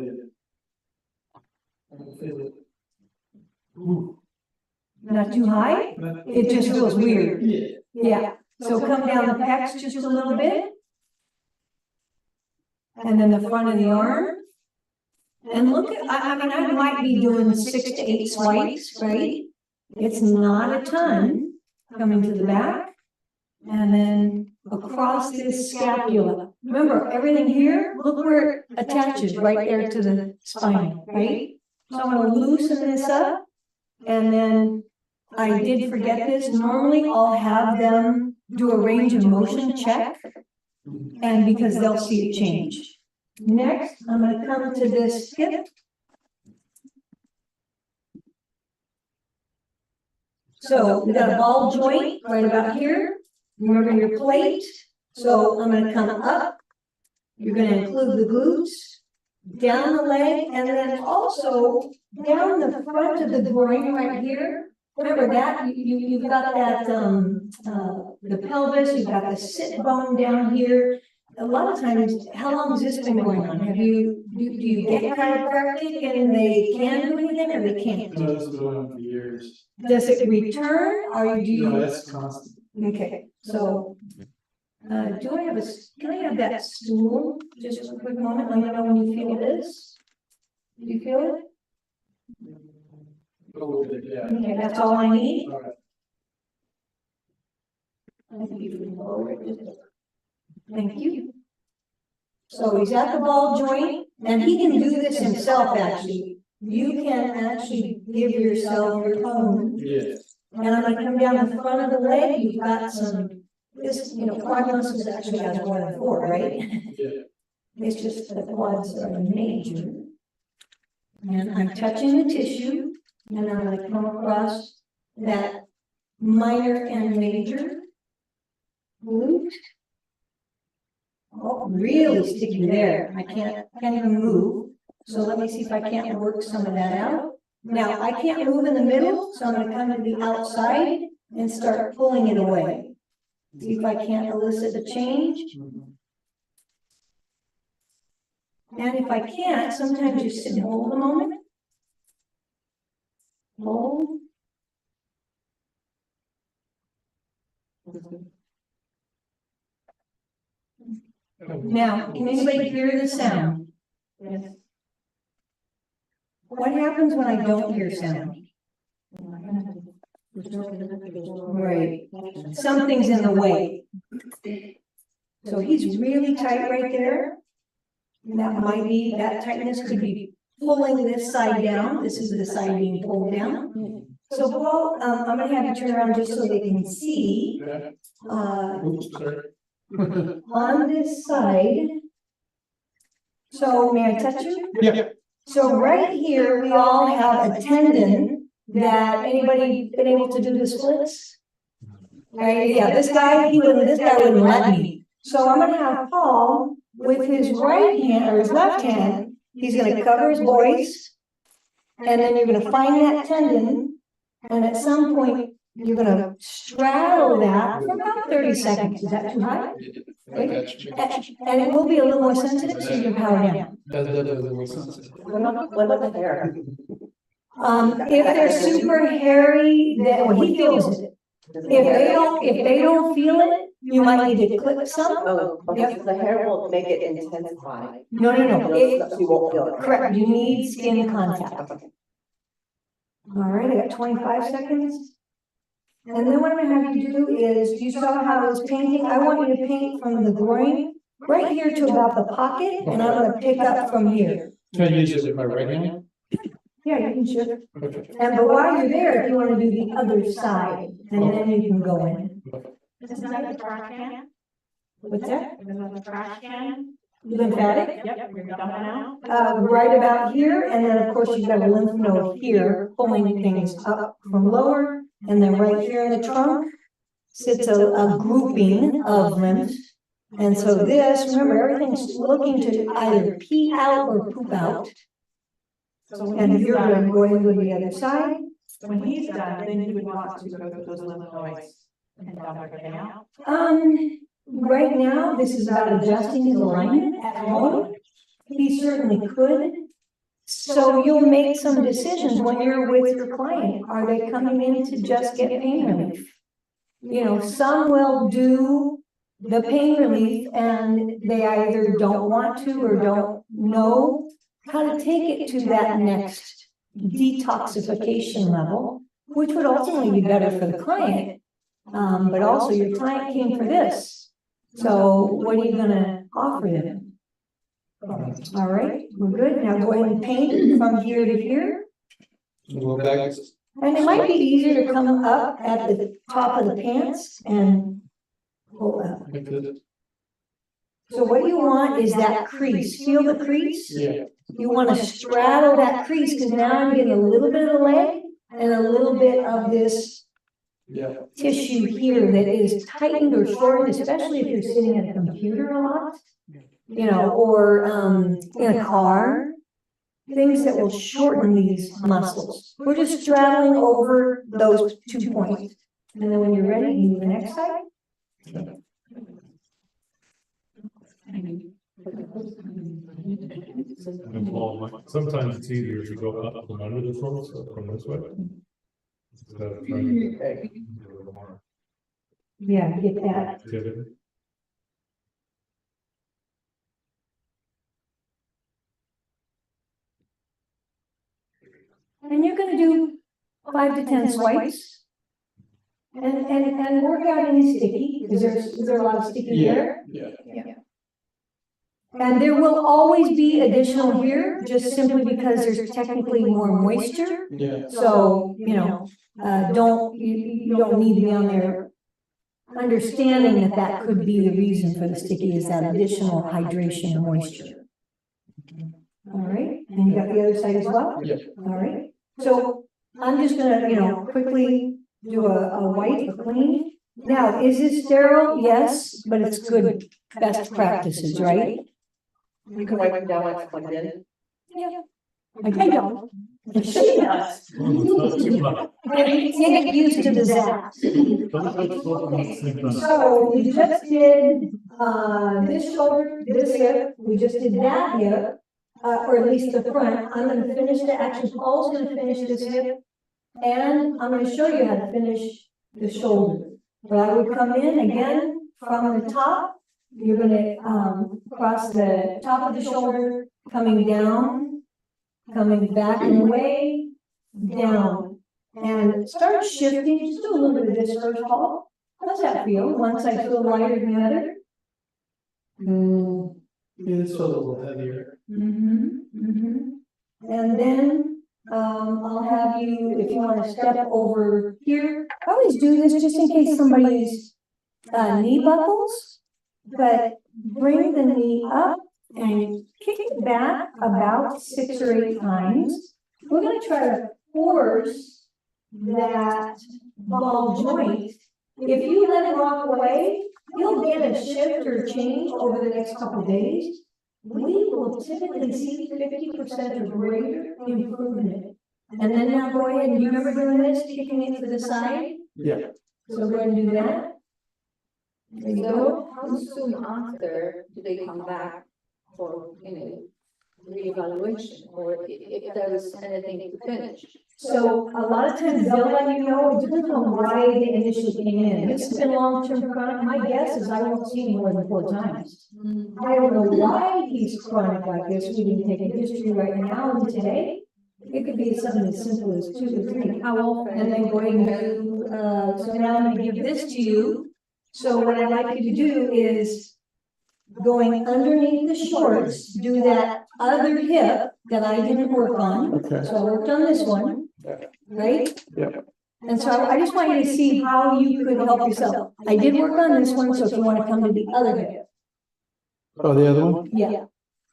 Not too high? It just feels weird. Yeah. So come down the pecs just a little bit. And then the front of the arm. And look at, I mean, I might be doing 6 to 8 swipes, right? It's not a ton coming to the back. And then across this scapula. Remember, everything here, look where it attaches right there to the spine, right? So I'm going to loosen this up. And then I did forget this. Normally, I'll have them do a range of motion check. And because they'll see it change. Next, I'm going to come to this hip. So we got a ball joint right about here. Remember your plate. So I'm going to come up. You're going to include the glutes, down the leg, and then also down the front of the groin right here. Remember that you've got that the pelvis. You've got the sit bone down here. A lot of times, how long has this been going on? Do you get chiropractic and they can do anything or they can't? No, this has been going on for years. Does it return or do you? No, that's constant. Okay, so, can I have that stool? Just a quick moment, let me know when you feel this. Do you feel it? Yeah. Okay, that's all I need. All right. Thank you. So he's at the ball joint, and he can do this himself, actually. You can actually give yourself your own. Yes. And I'm gonna come down the front of the leg, you've got some, this, quad muscles actually has more than 4, right? Yeah. It's just the quads are major. And I'm touching the tissue, and I'm gonna come across that minor and major glute. Oh, really sticky there. I can't even move. So let me see if I can't work some of that out. Now, I can't move in the middle, so I'm going to come to the outside and start pulling it away. See if I can't elicit a change. And if I can't, sometimes you sit and hold a moment. Hold. Now, can anybody hear the sound? Yes. What happens when I don't hear sound? Right. Something's in the way. So he's really tight right there. And that might be, that tightness could be pulling this side down. This is the side being pulled down. So Paul, I'm going to have you turn around just so they can see. On this side. So may I touch you? Yeah. So right here, we all have a tendon that, anybody been able to do the splits? Right, yeah, this guy wouldn't let me. So I'm gonna have Paul with his right hand or his left hand, he's gonna cover his voice. And then you're gonna find that tendon. And at some point, you're gonna straddle that for about 30 seconds. Is that too high? Right? And it will be a little more sensitive, so you can power down. That's definitely more sensitive. What about the hair? If they're super hairy, then well, he feels it. If they don't feel it, you might need to clip some. Oh, okay. The hair won't make it intensify. No. You won't feel it. Correct. You need skin contact. All right, I got 25 seconds. And then what I'm gonna have you do is, you saw how I was painting? I want you to paint from the groin right here to about the pocket, and I'm gonna pick up from here. Can I use it with my right hand? Yeah, you can shift. But while you're there, if you wanna do the other side, and then you can go in. Is that the dark hand? What's that? Is that the trash can? Lymphatic? Yep, you're dumping out. Right about here, and then of course you've got a lymph node here, pulling things up from lower, and then right here in the trunk sits a grouping of lymph. And so this, remember, everything's looking to either pee out or poop out. So And you're going to go ahead and go to the other side. when he's done, then you would want to go through those lymph nodes and dump everything out. Right now, this is about adjusting his alignment at home. He certainly could. So you'll make some decisions when you're with your client. Are they coming in to just get pain relief? You know, some will do the pain relief and they either don't want to or don't know how to take it to that next detoxification level, which would ultimately be better for the client. But also your client came for this. So what are you gonna offer them? All right, we're good. Now go ahead and paint from here to here. Go back. And it might be easier to come up at the top of the pants and pull up. So what you want is that crease. Feel the crease? Yeah. You want to straddle that crease because now I'm getting a little bit of the leg and a little bit of this tissue here that is tightened or shortened, especially if you're sitting at a computer a lot, you know, or in a car, things that will shorten these muscles. We're just straddling over those 2 points. And then when you're ready, you move the next side. And Paul, sometimes it's easier to go up from under the throat, so from this way. Instead of trying to get a little more Yeah, get that. activity. And you're gonna do 5 to 10 swipes. And work out any sticky, because is there a lot of sticky there? Yeah. And there will always be additional here, just simply because there's technically more moisture. Yeah. So, you know, you don't need to be on there understanding that that could be the reason for the sticky is that additional hydration and moisture. All right, and you got the other side as well? Yeah. All right, so I'm just gonna, you know, quickly do a wipe, a clean. Now, is this sterile? Yes, but it's good best practices, right? You can wipe them down once it's plugged in. Yeah. I don't. She does. You get used to the zap. So we just did, this shoulder, this hip, we just did that hip, or at least the front. I'm gonna finish the, actually Paul's gonna finish this hip, and I'm gonna show you how to finish the shoulder. But I would come in again from the top. You're gonna, cross the top of the shoulder, coming down, coming back and away, down, and start shifting. Just do a little bit of this first, Paul. How does that feel? One side feel lighter than the other? It's a little heavier. And then, I'll have you, if you want to step over here, I always do this just in case somebody's knee buckles, but bring the knee up and kick it back about 6 or 8 times. We're going to try to force that ball joint. If you let it rock away, you'll get a shift or change over the next couple of days. We will typically see 50% or greater improvement. And then now go ahead and you remember doing this, kicking it to the side? Yeah. So go ahead and do that. There you go. How soon after do they come back for, reevaluation, or if there is anything to finish? So a lot of times they'll let you know, it depends on why they initially came in. If it's been long-term chronic, my guess is I won't see him more than 4 times. I don't know why he's chronic like this. We didn't take a history right now and today. It could be something as simple as 2 or 3. How often? And then go ahead and do, so now I'm gonna give this to you. So what I'd like you to do is going underneath the shorts, do that other hip that I didn't work on. Okay. So I worked on this one, right? Yeah. And so I just want you to see how you could help yourself. I did work on this one, so if you want to come to the other hip. Oh, the other one? Yeah.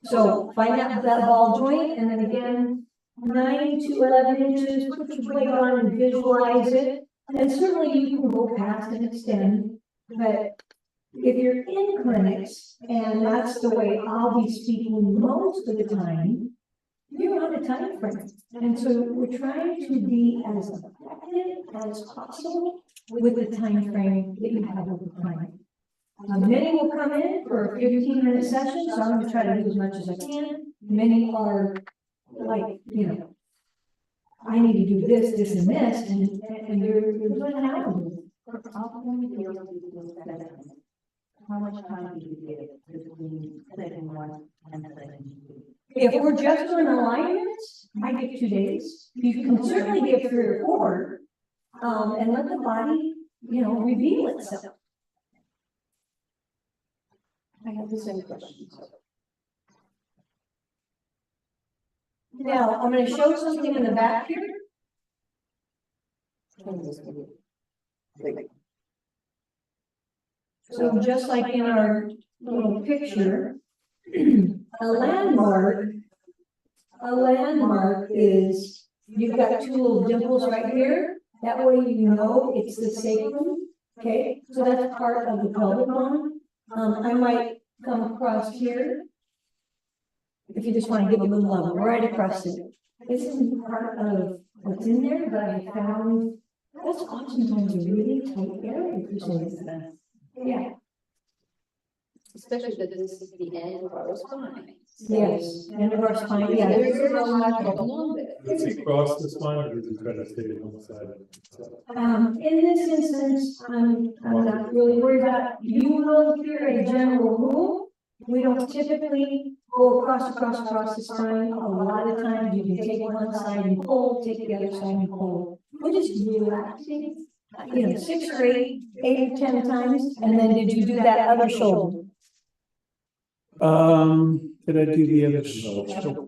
So find out that ball joint, and then again, 9 to 11 inches, put your weight on and visualize it. And certainly you can go past and extend, but if you're in clinics, and that's the way I'll be speaking most of the time, you're on a time frame. And so we're trying to be as effective as possible with the time frame that you have with the client. Many will come in for a 15-minute session, so I'm going to try to do as much as I can. Many are like, you know, I need to do this, this, and this, and you're doing an hour. How much time do you give between setting one and setting two? If we're just doing alignments, I give 2 days. You can certainly give 3 or 4, and let the body, you know, reveal itself. I have the same questions. Now, I'm going to show something in the back here. So just like in our little picture, a landmark is, you've got 2 little dimples right here. That way you know it's the sacrum, okay? So that's part of the pelvic bone. I might come across here. If you just want to give a little love, right across it. This isn't part of what's in there, but I found that's oftentimes a really tight area for some reason. Yeah. Especially that this is the end of our spine. Yes, end of our spine. Yeah, There's a lot going on there. Does he cross the spine or does he try to stay on the side? In this instance, I'm not really worried about it. You will hear a general rule. We don't typically go across the spine. A lot of times you can take one side and pull, take the other side and pull. We're just relaxing, 6 or 8 or 10 times. And then did you do that other shoulder? Did I do the other shoulder?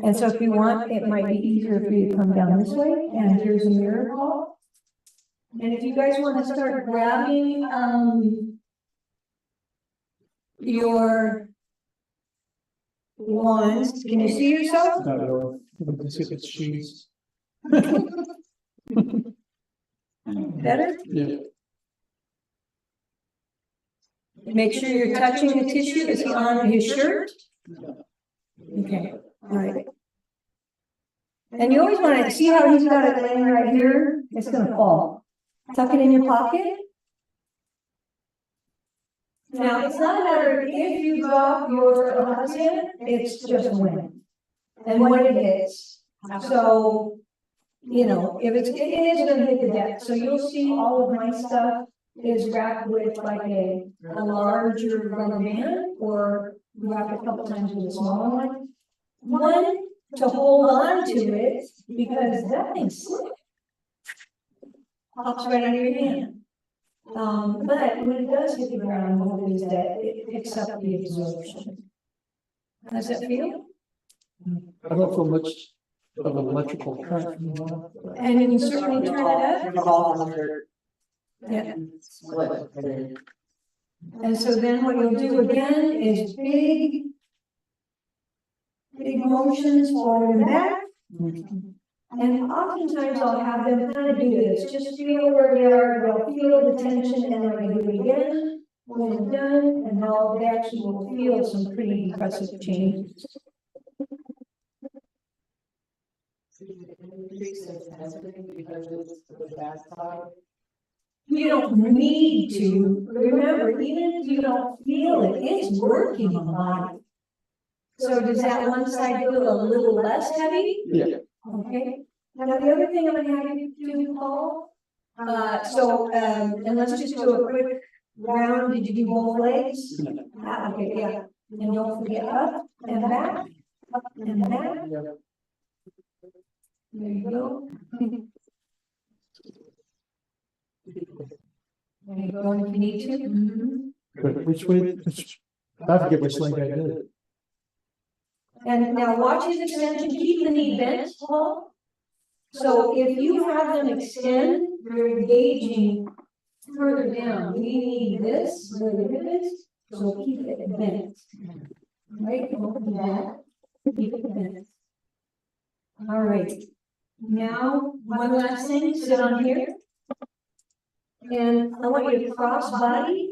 And so if you want, it might be easier for you to come down this way, and here's a mirror ball. And if you guys want to start grabbing your wands, can you see yourself? Not really. Let's see if it's shoes. Better? Yeah. Make sure you're touching the tissue. Is he on his shirt? Okay, all right. And you always want to see how he's got it laying right here. It's going to fall. Tuck it in your pocket. Now, it's not a matter if you drop your Hache, it's just when. And when it hits. So, if it is going to hit the deck. So you'll see all of my stuff is wrapped with like a larger rubber band, or wrapped a couple times with a smaller one. One, to hold on to it, because that thing slips. Pops right under your hand. But when it does hit the ground, what is that? It picks up the absorption. How does that feel? I don't feel much of an electrical current. And you can certainly turn it up. Yeah. And so then what you'll do again is big motions forward and back. And oftentimes I'll have them kind of do this. Just feel where they are. They'll feel the tension, and then we do it again. When it's done, and now they actually will feel some pretty impressive changes. You don't need to. Remember, even if you don't feel it, it's working on the body. So does that one side feel a little less heavy? Yeah. Okay. Now the other thing I'm going to have you do, Paul. And let's just do a quick round. Did you do both legs? Okay, yeah. And don't forget up and back, up and back. There you go. There you go if you need to. But which way? I forget which leg I did. And now watch his extension. Keep the knee bent, Paul. So if you have them extend, you're engaging further down. We need this, where the hip is, so keep it bent. Right, open that, keep it bent. All right. Now, one last thing, sit on here. And I want you to cross body.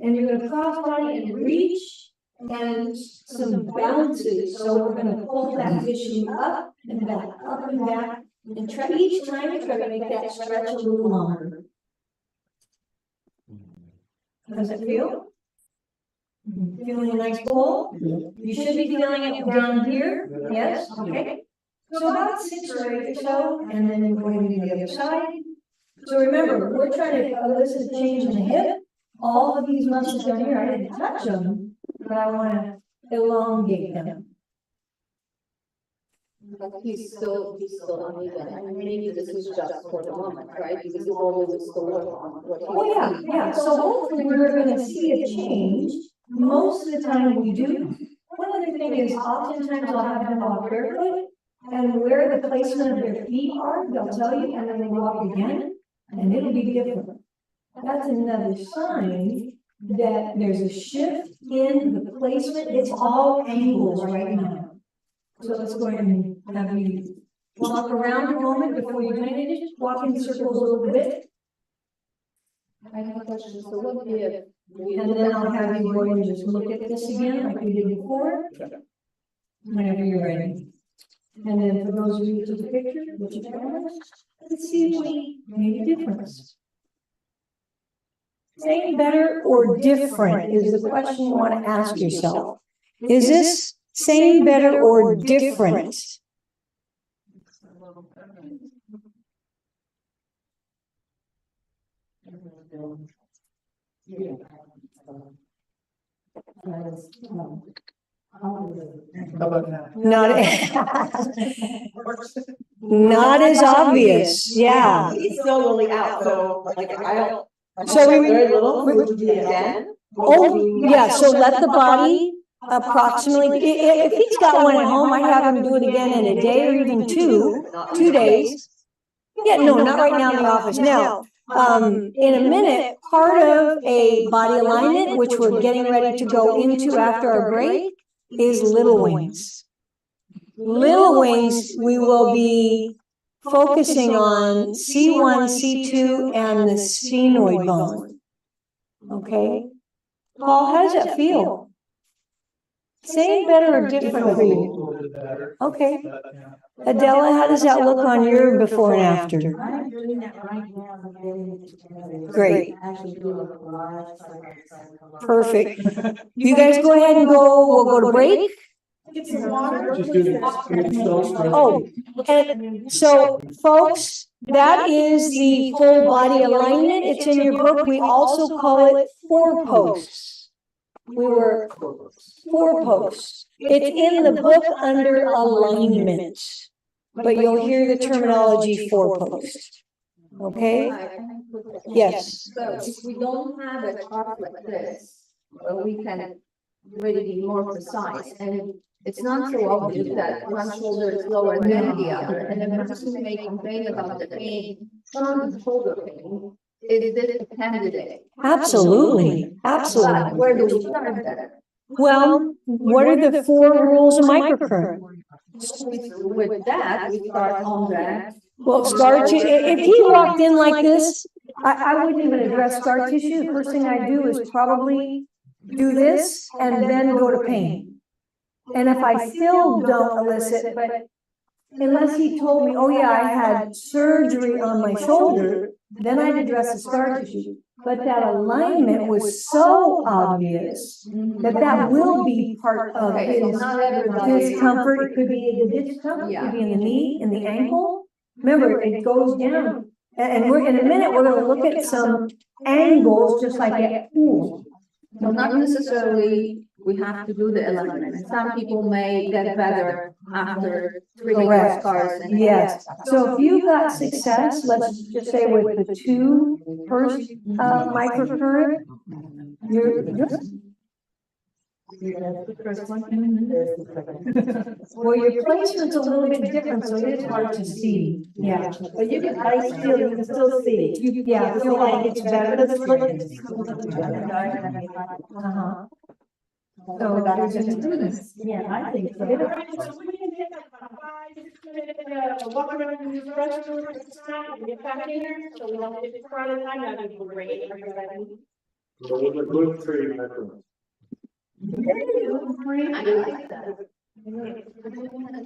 And you're gonna cross body and reach and some bounces. So we're gonna pull that tissue up and back, and try each time you try to make that stretch a little longer. How does it feel? Feeling a nice pull? You should be feeling it down here. Yes, okay. So about 6 or 8 or so, and then we're going to do the other side. So remember, we're trying to elicit change in the hip. All of these muscles down here, I didn't touch them, but I want to elongate them. But he's still uneven, and maybe this is just for the moment, right? Because he always still work on what he. Oh, yeah. So hopefully we're gonna see a change. Most of the time we do. One other thing is oftentimes I'll have them walk barefoot, and where the placement of their feet are, they'll tell you, and then they walk again, and it'll be different. That's another sign that there's a shift in the placement. It's all angles right now. So let's go ahead and have you walk around a moment before you do anything. Just walk in circles a little bit. I have a question, so what if And then I'll have you go and just look at this again like we did before. Whenever you're ready. And then for those of you who took the picture, with your cameras, let's see if we made a difference. Same, better, or different is the question you want to ask yourself. Is this same, better, or different? Not as obvious, yeah. It's still really out, so like I don't. So we very little, we would do it again. Oh, yeah, so let the body approximately, if he's got one at home, I'd have him do it again in a day or even 2 days. Yeah, no, not right now in the office. Now, in a minute, part of a body alignment, which we're getting ready to go into after our break, is little wings. Little wings, we will be focusing on C1, C2, and the sphenoid bone. Okay? Paul, how does that feel? Same, better, or different for you? Okay. Adela, how does that look on your before and after? I'm doing that right now. I'm getting it together. Great. Actually do a collage. Perfect. You guys go ahead and go, we'll go to break. Get some water. Just do it. Oh, and so folks, that is the full body alignment. It's in your book. We also call it 4 posts. We were 4 posts. It's in the book under alignment, but you'll hear the terminology 4 posts. Okay? Yes. So if we don't have a chart like this, we can really be more precise, and it's not so obvious that one shoulder is lower than the other, and then person may complain about the pain from the shoulder pain. Is this a candidate? Absolutely. Absolutely. But where do we start then? Well, what are the 4 rules of microcurrent? With that, we start on that. Well, scar tissue, if he walked in like this, I wouldn't even address scar tissue. The first thing I do is probably do this and then go to pain. And if I still don't elicit, but unless he told me, oh yeah, I had surgery on my shoulder, then I'd address the scar tissue. But that alignment was so obvious that that will be part of his discomfort. It could be the discomfort, it could be in the knee, in the ankle. Remember, it goes down. And we're in a minute, we're going to look at some angles just like at pool. So not necessarily we have to do the alignment. Some people may get better after treating the scars. Yes. So if you got success, let's just say with the 2 first microcurrent, you're good. Well, your placement's a little bit different, so it is hard to see. Yeah, but you can, I still, you can still see. Yeah, I feel like it's better. Let's look. Uh-huh. So there's a difference. Yeah, I think so. So we can take like a 5-6 minute walk around in the restroom and get back in here. So we don't get the crowd of time. That'd be great. So with the gluten-free macaroni.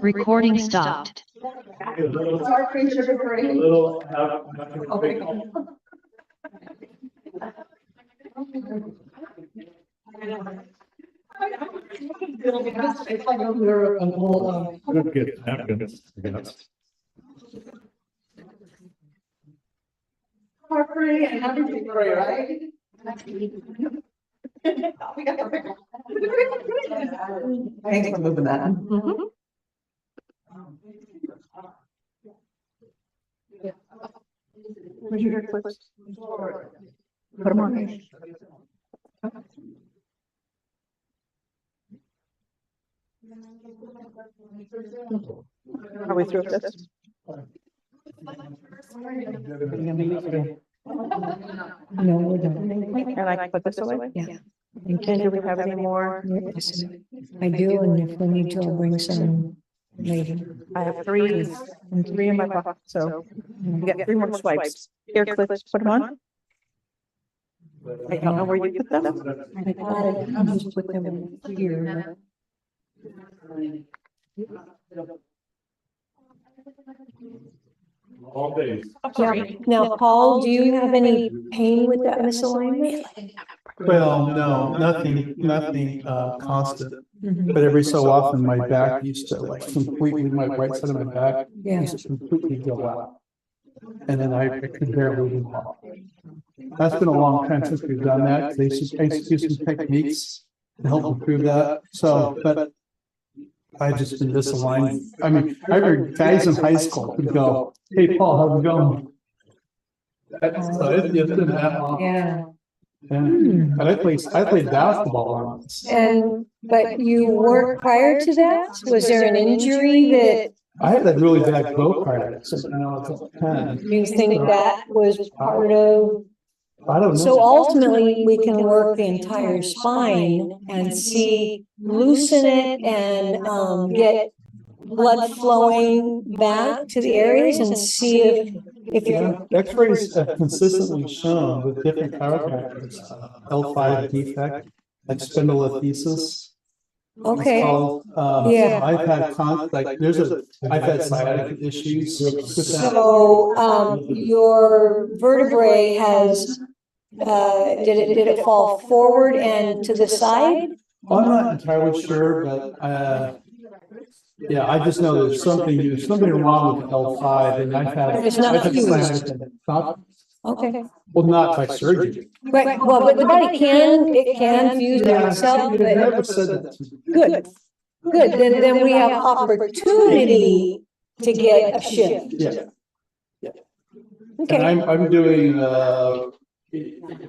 Recording stopped. A little, Sorry, sugar free. a little half. Okay. Good, good, napkins, I guess. Free and everything free, right? Thanks for moving that. Where's your clips? Put them on. Are we through with this? No, we're done. And I can put this away? Yeah. And do we have any more? I do, and if we need to, I'll bring some later. I have three in my pocket, so you get 3 more swipes. Here, clips, put them on. I don't know where you put them. I thought I just put them in here. All days. Now, Paul, do you have any pain with that misalignment? Well, no, nothing constant, but every so often my back used to like completely, my right side of my back used to completely go out. And then I could barely even walk. That's been a long time since we've done that. They used to use some techniques to help improve that. So, but I've just been misaligned. I mean, I heard guys in high school would go, "Hey, Paul, how's it going?" So it's been that long. Yeah. And but I played basketball once. But you weren't prior to that? Was there an injury that I had that really bad bow card accident when I was 10. you think that was part of? I don't know. So ultimately, we can work the entire spine and see, loosen it and get blood flowing back to the areas and see if you. X-rays have consistently shown with different chiropractors, L5 defect, like spondylolisthesis. Okay. Yeah. I've had I've had sciatic issues with that. So your vertebrae has, did it fall forward and to the side? Well, I'm not entirely sure, but yeah, I just know there's something wrong with L5, and I've had. It's not I've had fused. sciatic- Okay. Well, not by surgery. Right, well, but the body can fuse Yeah, itself, they but never said that to me. good. Good, then we have opportunity to get a shift. Yeah. And Okay. I'm doing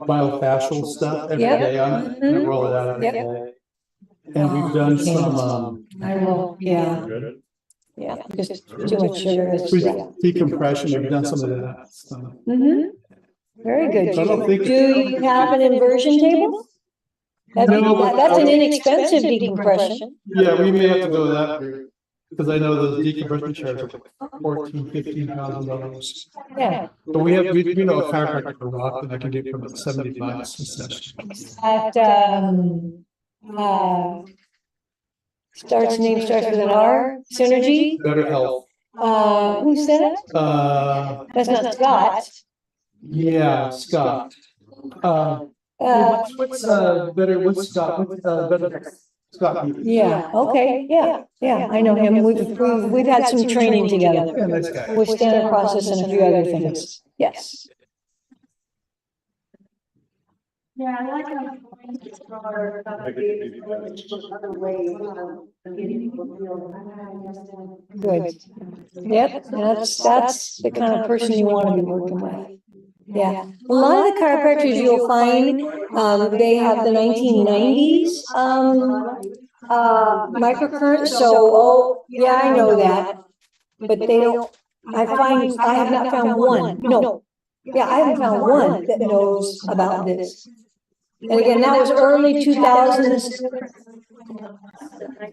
myofascial stuff every Yep. day on it, and I roll it out every Yep. day. And we've done some I will, yeah, just too much sugar is, yeah. decompression, we've done some of that. So. Mm-hmm. Very good. So I don't think- Do you have an inversion table? That's an inexpensive decompression. Yeah, we may have to go that route, because I know those decompression chairs are like $14,000-$15,000. Yeah. But we know a chiropractor for rock, and I can do for about $70 a session. At, name starts with an R, Synergy. Better health. Who said it? That's not Scott. Yeah, Scott. What's better? What's Scott? Better? Scott. Yeah, okay, yeah, I know him. We've had some training together. Yeah, nice guy. With standard process and a few other things. Yes. Yeah, I like how you explore other ways of getting people to feel. Good. Yep, that's the kind of person you want to be working with. Yeah, a lot of the chiropractors you'll find, they have the 1990s microcurrent. So, oh, yeah, I know that, but they don't. I have not found one. No, yeah, I haven't found one that knows about this. And again, that was early 2000s.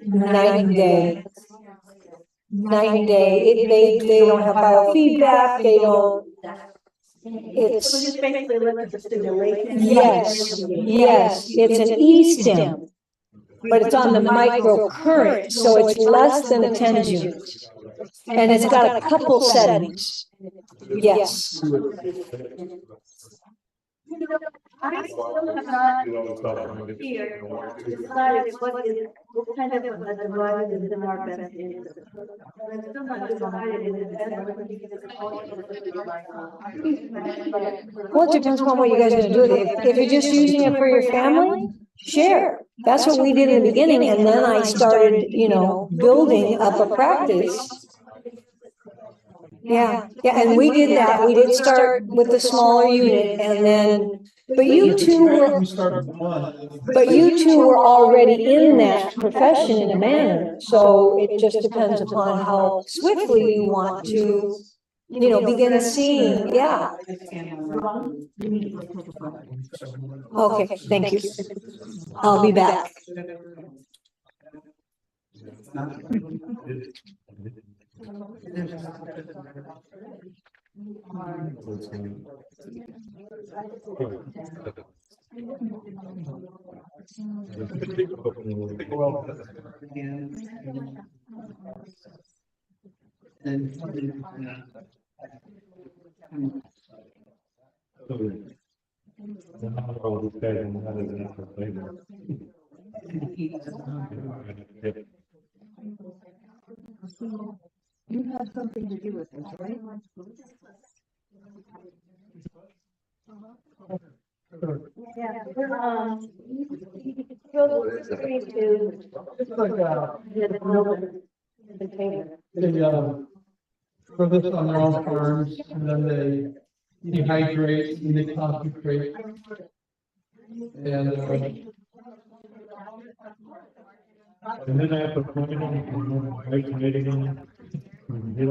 Night and day. Night and day. They don't have biofeedback. They don't. It's So just basically look at the stimulation. yes, it's an E-stem, but it's on the microcurrent, so it's less than a 10 unit. And it's got a couple settings. Yes. I still have not here decided what kind of a device is in our best interest. I'm still not decided in the Well, it depends on what you guys are going to do. If you're just using it for your family, share. That's what we did in the beginning, and then I started, building up a practice. Yeah, and we did that. We did start with the smaller unit, and then, but you two were already in that profession in a manner. So it just depends upon how swiftly you want to, begin seeing. Yeah. Okay, thank you. I'll be back. You have something to do with this, right? Yeah, for this on their own farms, and then they dehydrate and they concentrate. And then I have to point them and hydrating them. and they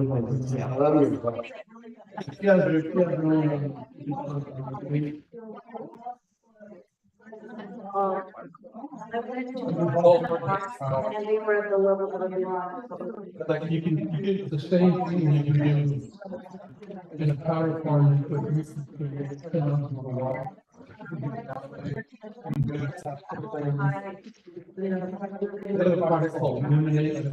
were at the level of the line. Like you get the same thing you can do in a powder form, but you can put it on the wall. Another product called Illuminate.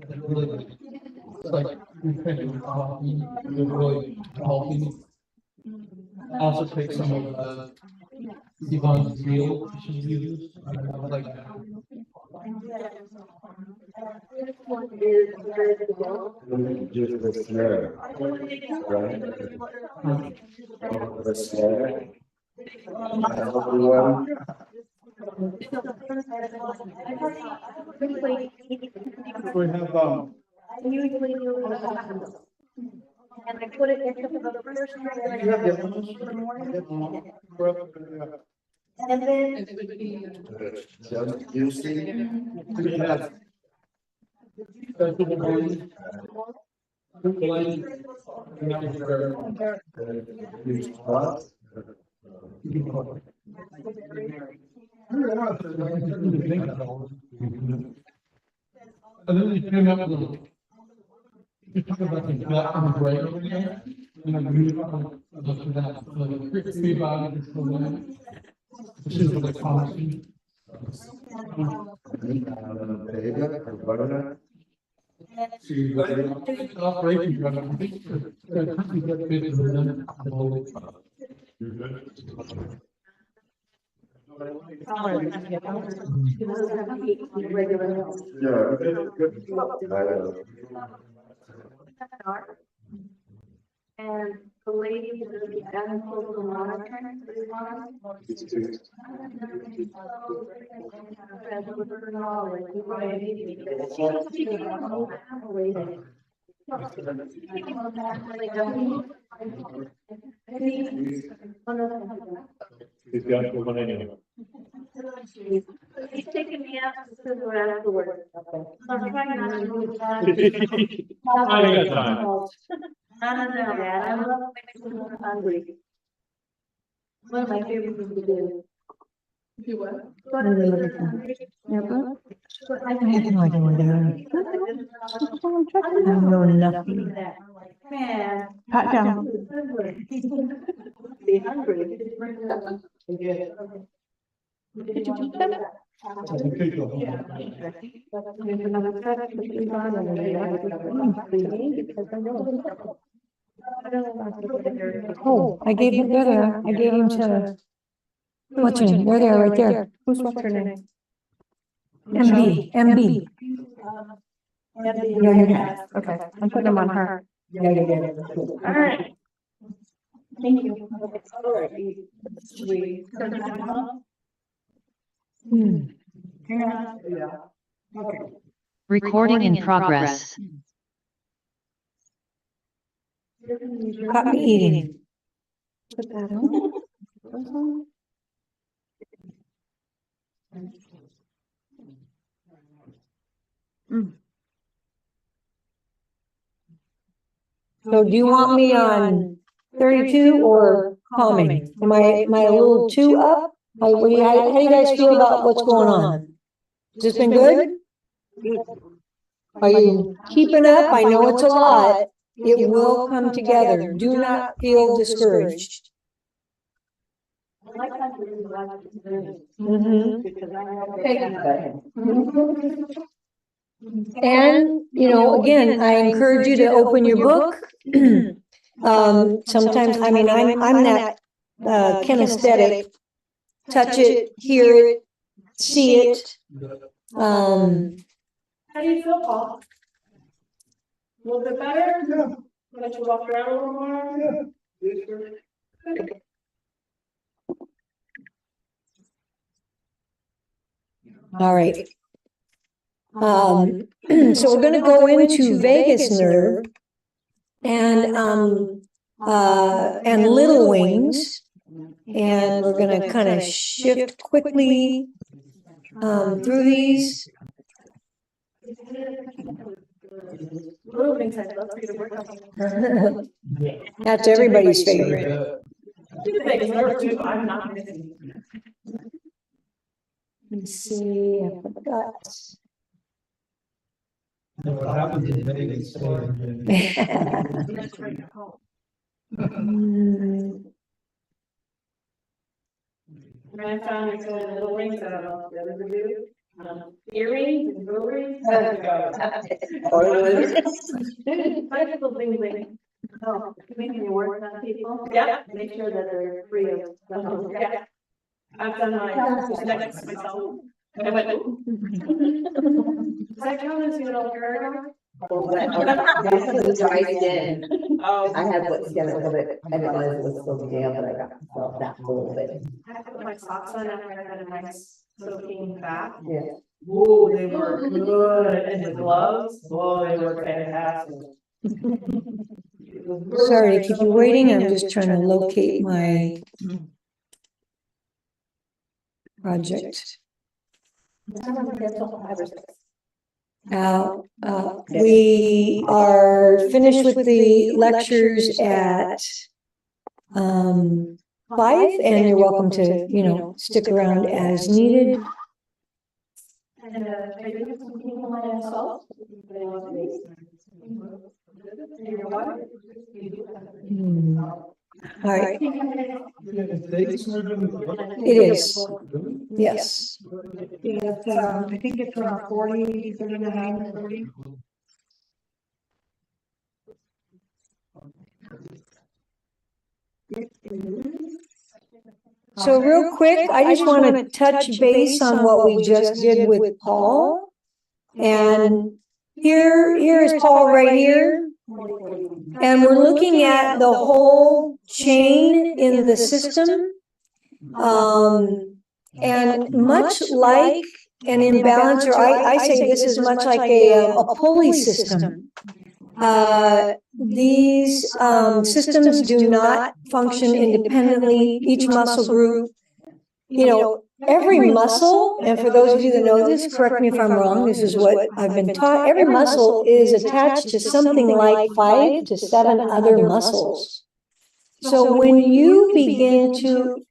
It's like refreshing coffee, really healthy. Also take some of the Yvonne's meal she uses. I like that. Just the snare, right? The snare. Everyone. We have I usually do and I put it into the first in the morning. And then Just juicy. we have and then you came up with you talk about the gut and the brain over there. We look at that, the free body, which is really promising. Operation drug, I think they're pretty good fit for them. And the lady that is the animal monitoring. He's got the one anyway. He's taking me out to scissor afterwards. I'm trying not to move I got time. I don't know, man. I love making people hungry. One of my favorite things to do. Do what? Go to the hungry. Never. I have no idea where they are. I know nothing. Man. Pat down. Be hungry. Did you eat them? Oh, I gave him, there. I gave him to, what's her name? They're right there. What's her name? MB. No, you have. Okay, I'm putting them on her. Yeah. All right. Thank you. All right. Should we turn that off? Yeah. Okay. Recording in progress. Caught me eating. Put that on. So do you want me on 32 or calming? Am I a little too up? How do you guys feel about what's going on? Has this been good? Are you keeping up? I know it's a lot. It will come together. Do not feel discouraged. And, you know, again, I encourage you to open your book. Sometimes, I mean, I'm that kinesthetic. Touch it, hear it, see it. How do you feel, Paul? A little bit better? Yeah. Let you walk around a little more? Yeah. All right. So we're going to go into vagus nerve and little wings, and we're going to kind of shift quickly through these. That's everybody's favorite. I'm not missing. Let's see, I forgot. What happens in Vegas? I found it's a little rings that I don't know if the others do. Earrings and jewelry. Oh, making you work on people. Yeah. Make sure that they're free of. Yeah. I've done my next myself. I went, ooh. Does that count as your little girl? That's dry skin. Oh. I had what skin a little bit, I didn't realize it was so damp, but I got myself that a little bit. I put my socks on after I had a nice soaking bath. Yeah. Ooh, they were good. And the gloves, oh, they were fantastic. Sorry to keep you waiting. I'm just trying to locate my project. We are finished with the lectures at 5, and you're welcome to, you know, stick around as needed. And I do have some people on salt. All right. It is. Yes. I think it's around 40, 39, 40. So real quick, I just want to touch base on what we just did with Paul. And here is Paul right here. And we're looking at the whole chain in the system. And much like an imbalance, or I say this is much like a pulley system. These systems do not function independently. Each muscle group, every muscle, and for those of you that know this, correct me if I'm wrong, this is what I've been taught, every muscle is attached to something like 5 to 7 other muscles. So when you begin to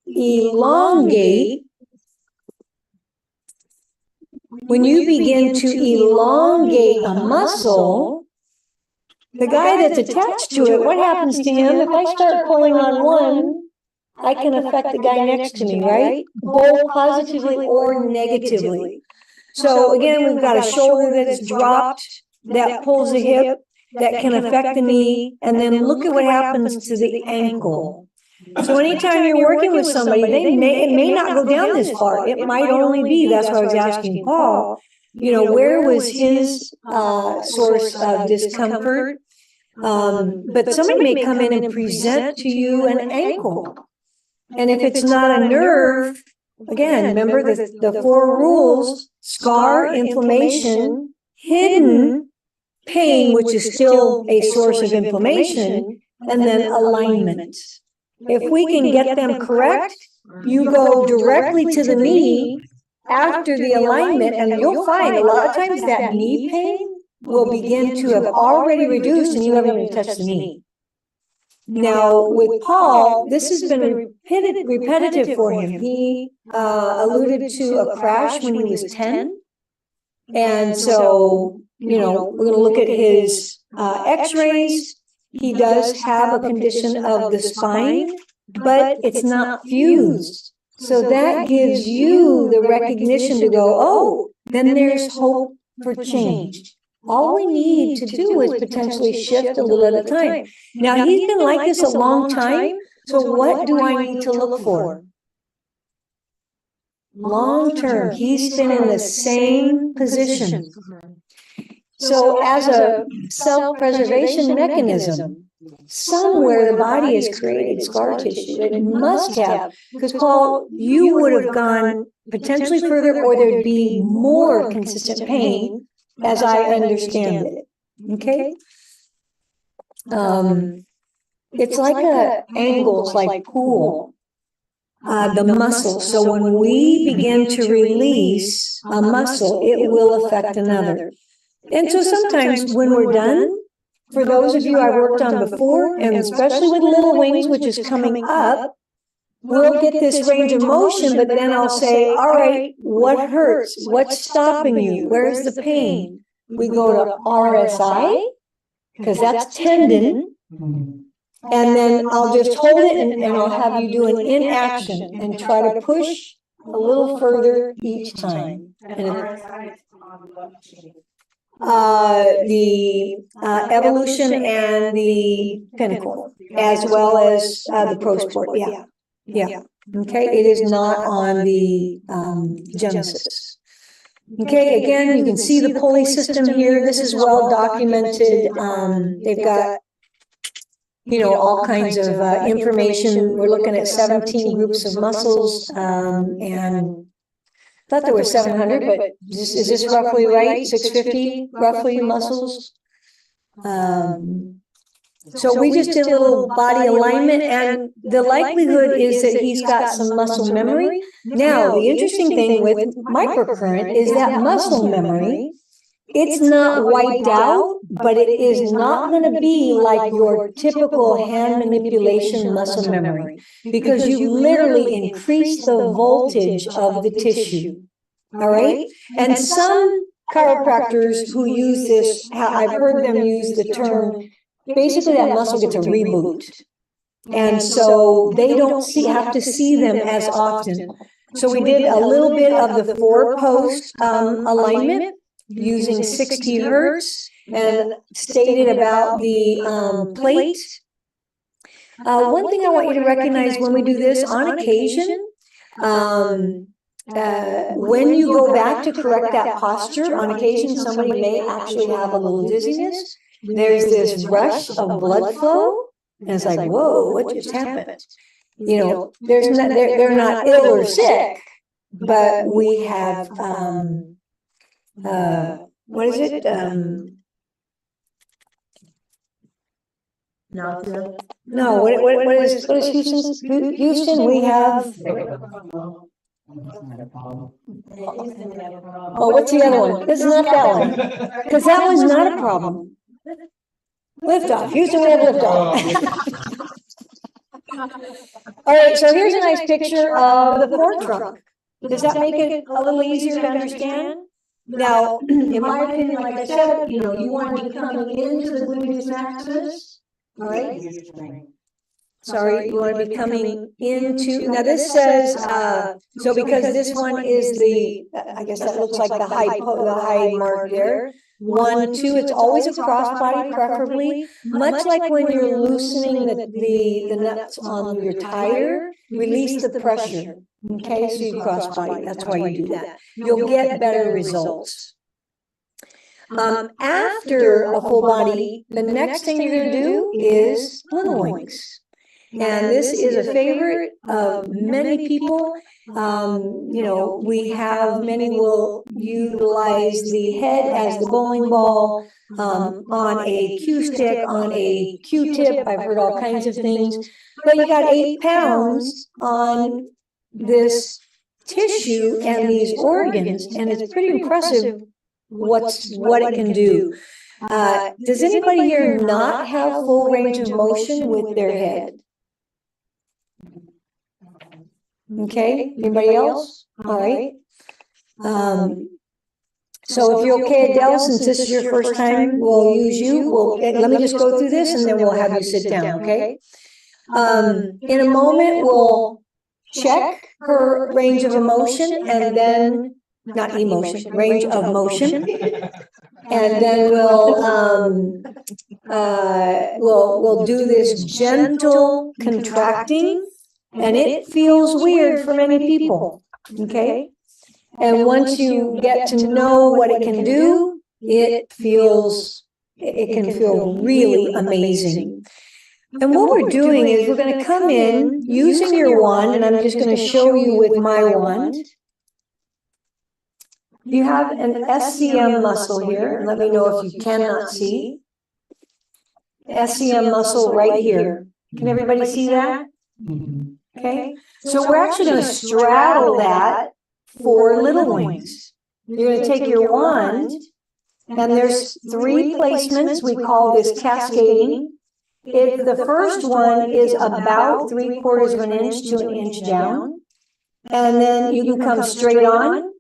elongate, a muscle, the guy that's attached to it, what happens to him? If I start pulling on one, I can affect the guy next to me, right? Both positively or negatively. So again, we've got a shoulder that's dropped, that pulls the hip, that can affect the knee, and then look at what happens to the ankle. So anytime you're working with somebody, it may not go down this far. It might only be, that's why I was asking Paul, where was his source of discomfort? But somebody may come in and present to you an ankle. And if it's not a nerve, again, remember the 4 rules: scar, inflammation, hidden pain, which is still a source of inflammation, and then alignment. If we can get them correct, you go directly to the knee after the alignment, and you'll find a lot of times that knee pain will begin to have already reduced and you haven't even touched the knee. Now, with Paul, this has been repetitive for him. He alluded to a crash when he was 10. And so, we're going to look at his x-rays. He does have a condition of the spine, but it's not fused. So that gives you the recognition to go, oh, then there's hope for change. All we need to do is potentially shift a little at a time. Now, he's been like this a long time, so what do I need to look for? Long term, he's been in the same position. So as a self-preservation mechanism, somewhere the body has created scar tissue. It must have, because Paul, you would have gone potentially further, or there'd be more consistent pain, as I understand it. Okay? It's like angles, like pool, the muscle. So when we begin to release a muscle, it will affect another. And so sometimes when we're done, for those of you I worked on before, and especially with little wings, which is coming up, we'll get this range of motion, but then I'll say, all right, what hurts? What's stopping you? Where's the pain? We go to RSI, because that's tendon. And then I'll just hold it and I'll have you do an inaction and try to push a little further each time. And the evolution and the pinnacle, as well as the pro sport. Yeah. Okay, it is not on the Genesis. Okay, again, you can see the pulley system here. This is well documented. They've got, all kinds of information. We're looking at 17 groups of muscles, and I thought there were 700, but is this roughly right? 650 roughly muscles. So we just did a little body alignment, and the likelihood is that he's got some muscle memory. Now, the interesting thing with microcurrent is that muscle memory, it's not wiped out, but it is not going to be like your typical hand manipulation muscle memory, because you literally increase the voltage of the tissue. All right. And some chiropractors who use this, I've heard them use the term, basically that muscle gets a reboot. And so they don't have to see them as often. So we did a little bit of the 4-post alignment using 60 hertz and stated about the plate. One thing I want you to recognize when we do this, on occasion, when you go back to correct that posture, on occasion somebody may actually have a little dizziness. There's this rush of blood flow, and it's like, whoa, what just happened? They're not ill or sick, but we have what is it? nausea? No, what is Houston's? Houston, we have, oh, what's the other one? This is not that one, because that one's not a problem. Liftoff, Houston, we have liftoff. All right, so here's a nice picture of the fork trunk. Does that make it a little easier to understand? Now, in my opinion, like I said, you want to be coming into the gluteus maximus, all right? Sorry, you want to be coming into, now this says, so because this one is the, I guess that looks like the high mark there. 1, 2, it's always a crossbody preferably, much like when you're loosening the nuts on your tire, release the pressure. Okay, so you crossbody, that's why you do that. You'll get better results. After a full body, the next thing you're going to do is little wings. And this is a favorite of many people. We have many will utilize the head as the bowling ball, on a cue stick, on a Q-tip. I've heard all kinds of things. But you got 8 pounds on this tissue and these organs, and it's pretty impressive what it can do. Does anybody here not have full range of motion with their head? Okay, anybody else? All right. So if you're okay, Adele, since this is your first time, we'll use you. Let me just go through this and then we'll have you sit down, okay? In a moment, we'll check her range of emotion and then, not emotion, range of motion. And then we'll do this gentle contracting. And it feels weird for many people, okay? And once you get to know what it can do, it can feel really amazing. And what we're doing is we're going to come in using your wand, and I'm just going to show you with my wand. You have an SCM muscle here. Let me know if you cannot see. SCM muscle right here. Can everybody see that? Okay, so we're actually going to straddle that for little wings. You're going to take your wand, and there's 3 placements. We call this cascading. The first one is about 3/4 of an inch to an inch down, and then you can come straight on.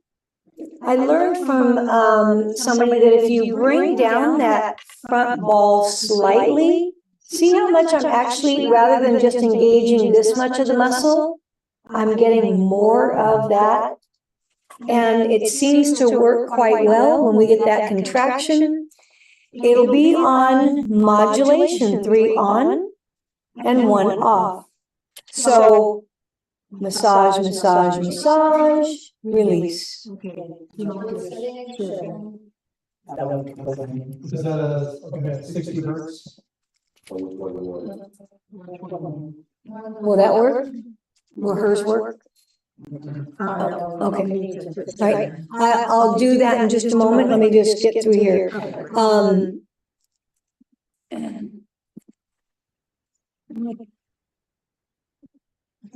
I learned from somebody that if you bring down that front ball slightly, see how much I'm actually, rather than just engaging this much of the muscle, I'm getting more of that. And it seems to work quite well when we get that contraction. It'll be on modulation, 3 on and 1 off. So massage, massage, massage, release. Is that 60 hertz? Will that work? Will hers work? Okay. All right. I'll do that in just a moment. Let me just get through here.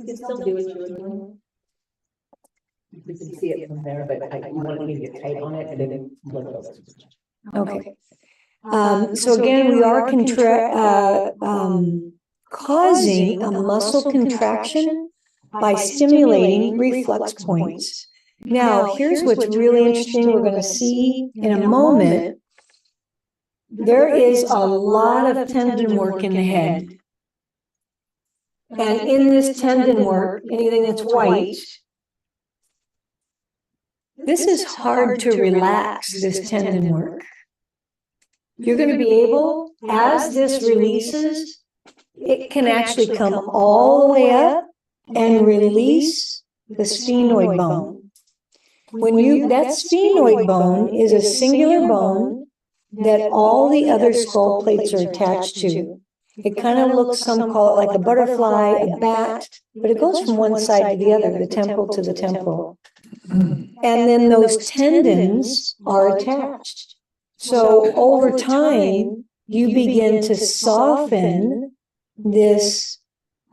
You still do what you're doing. You can see it from there, but you want me to get tight on it and then look over. Okay. So again, we are causing a muscle contraction by stimulating reflex points. Now, here's what's really interesting. We're going to see in a moment. There is a lot of tendon work in the head. And in this tendon work, anything that's white, this is hard to relax, this tendon work. You're going to be able, as this releases, it can actually come all the way up and release the sphenoid bone. That sphenoid bone is a singular bone that all the other skull plates are attached to. It kind of looks, some call it like a butterfly, a bat, but it goes from one side to the other, the temple to the temple. And then those tendons are attached. So over time, you begin to soften this,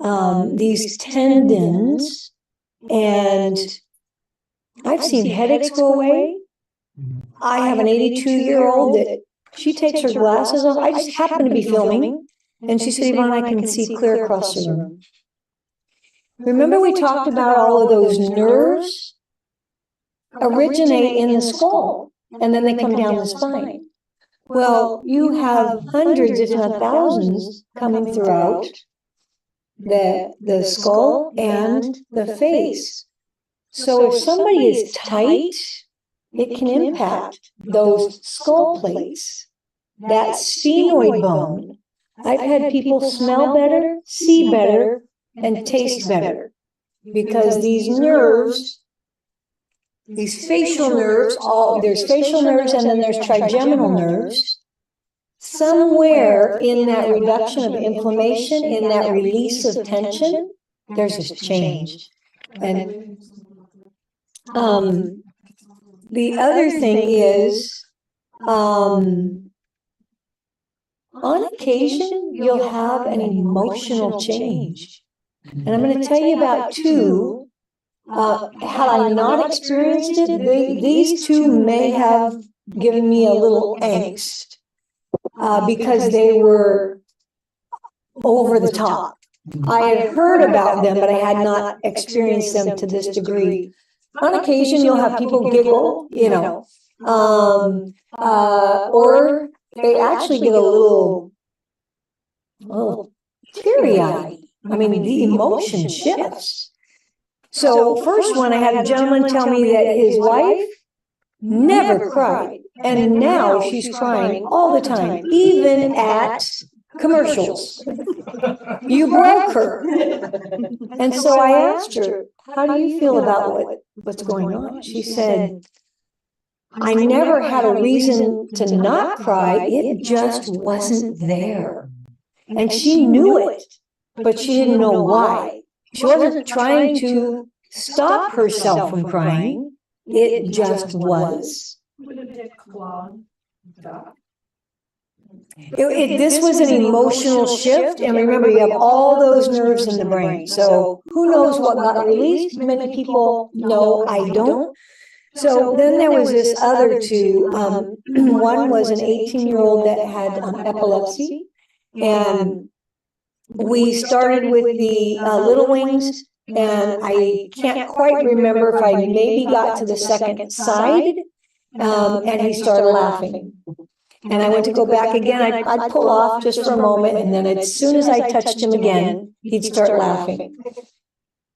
these tendons, and I've seen headaches go away. I have an 82-year-old that she takes her glasses off. I just happened to be filming, and she said, Yvonne, I can see clear across the room. Remember we talked about all of those nerves originate in the skull, and then they come down the spine. Well, you have hundreds, if not thousands, coming throughout the skull and the face. So if somebody is tight, it can impact those skull plates, that sphenoid bone. I've had people smell better, see better, and taste better because these nerves, these facial nerves, there's facial nerves and then there's trigeminal nerves. Somewhere in that reduction of inflammation, in that release of tension, there's this change. And the other thing is, on occasion, you'll have an emotional change. And I'm going to tell you about two. Had I not experienced it, these two may have given me a little angst because they were over the top. I had heard about them, but I had not experienced them to this degree. On occasion, you'll have people giggle, you know, or they actually get a little teary-eyed. I mean, the emotion shifts. So first one, I had a gentleman tell me that his wife never cried, and now she's crying all the time, even at commercials. You broke her. And so I asked her, how do you feel about what's going on? She said, I never had a reason to not cry. It just wasn't there. And she knew it, but she didn't know why. She wasn't trying to stop herself from crying. It just was. This was an emotional shift, and remember, you have all those nerves in the brain. So who knows what got released? Many people know, I don't. So then there was this other two. One was an 18-year-old that had epilepsy, and we started with the little wings, and I can't quite remember if I maybe got to the second side, and he started laughing. And I went to go back again. I'd pull off just for a moment, and then as soon as I touched him again, he'd start laughing.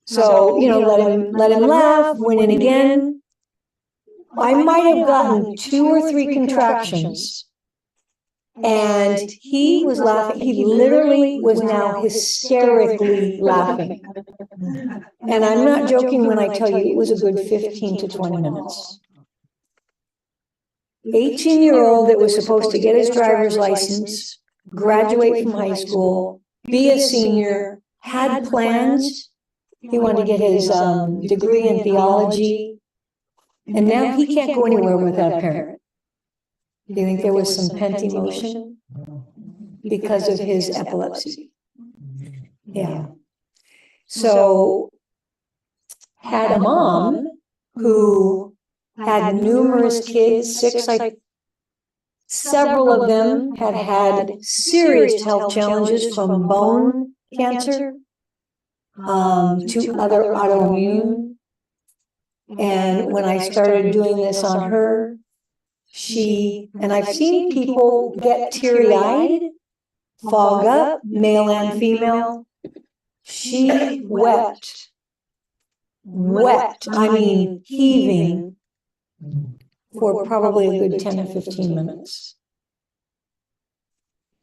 So, you know, let him laugh, went in again. I might have gotten 2 or 3 contractions, and he was laughing. He literally was now hysterically laughing. And I'm not joking when I tell you it was a good 15 to 20 minutes. 18-year-old that was supposed to get his driver's license, graduate from high school, be a senior, had plans. He wanted to get his degree in theology. And now he can't go anywhere without a parent. Do you think there was some pent emotion because of his epilepsy? Yeah. So had a mom who had numerous kids, 6, several of them had had serious health challenges from bone cancer to other autoimmune. And when I started doing this on her, and I've seen people get teary-eyed, fog up, male and female. She wept, I mean heaving, for probably a good 10 or 15 minutes.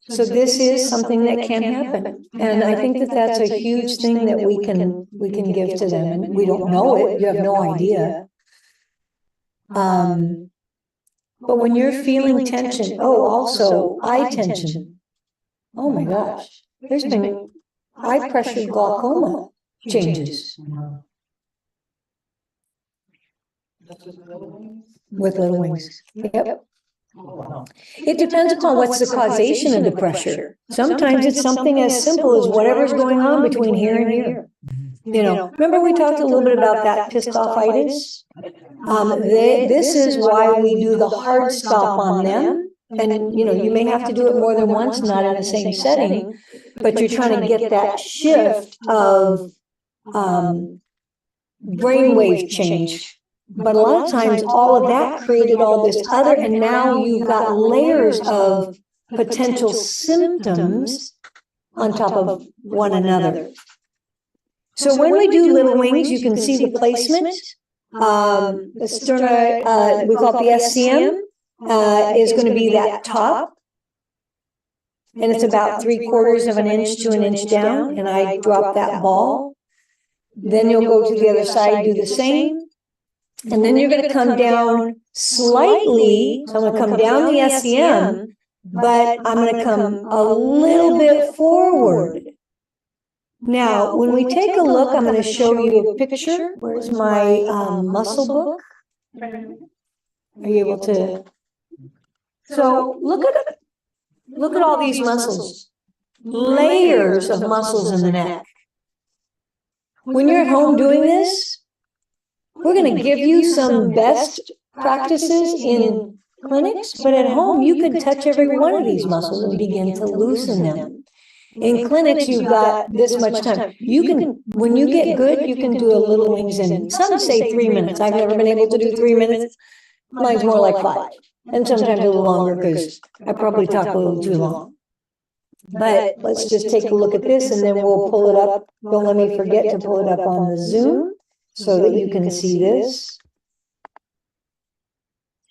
So this is something that can happen. And I think that that's a huge thing that we can give to them. And we don't know it. You have no idea. But when you're feeling tension, also eye tension. Oh my gosh. There's been eye pressure glaucoma changes. With little wings. Yep. It depends upon what's the causation of the pressure. Sometimes it's something as simple as whatever's going on between here and here. You know, remember we talked a little bit about that piscophitis? This is why we do the hard stop on them. And, you know, you may have to do it more than once, not in the same setting, but you're trying to get that shift of brainwave change. But a lot of times all of that created all this other, and now you've got layers of potential symptoms on top of one another. So when we do little wings, you can see the placement. The sterna, we call it the SCM, is going to be that top. And it's about 3/4 of an inch to an inch down. And I drop that ball. Then you'll go to the other side, do the same. And then you're going to come down slightly. So I'm going to come down the SCM, but I'm going to come a little bit forward. Now, when we take a look, I'm going to show you a picture. Where's my muscle book? Are you able to? So look at all these muscles, layers of muscles in the neck. When you're at home doing this, we're going to give you some best practices in clinics, but at home you can touch every one of these muscles and begin to loosen them. In clinics, you've got this much time. You can, when you get good, you can do a little wings in, some say 3 minutes. I've never been able to do 3 minutes. Mine's more like 5. And sometimes a little longer because I probably talk a little too long. But let's just take a look at this and then we'll pull it up. Don't let me forget to pull it up on the Zoom so that you can see this.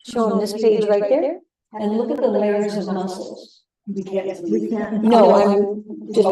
Show them this page right there. And look at the layers of muscles. We can't. No, I'm just,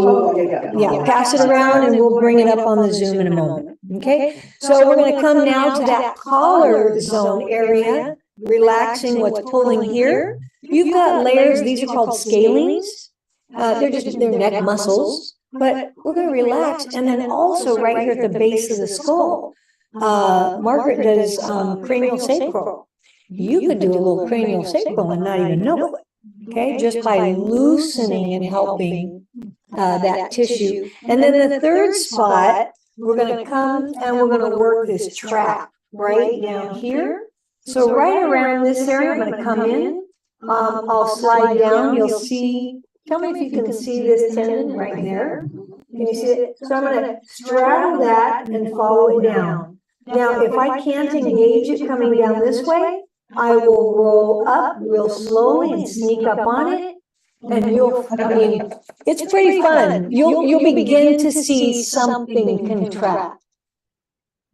yeah, pass it around and we'll bring it up on the Zoom in a moment. Okay, so we're going to come now to that collar zone area, relaxing what's pulling here. You've got layers, these are called scalenes. They're neck muscles, but we're going to relax. And then also right here at the base of the skull, Margaret does cranial sacral. You could do a little cranial sacral and not even know it. Okay, just by loosening and helping that tissue. And then the third spot, we're going to come and we're going to work this trap right down here. So right around this area, I'm going to come in. I'll slide down. You'll see, tell me if you can see this tendon right there. Can you see it? So I'm going to straddle that and follow it down. Now, if I can't engage it coming down this way, I will roll up real slowly and sneak up on it, and I mean, it's pretty fun. You'll begin to see something contract.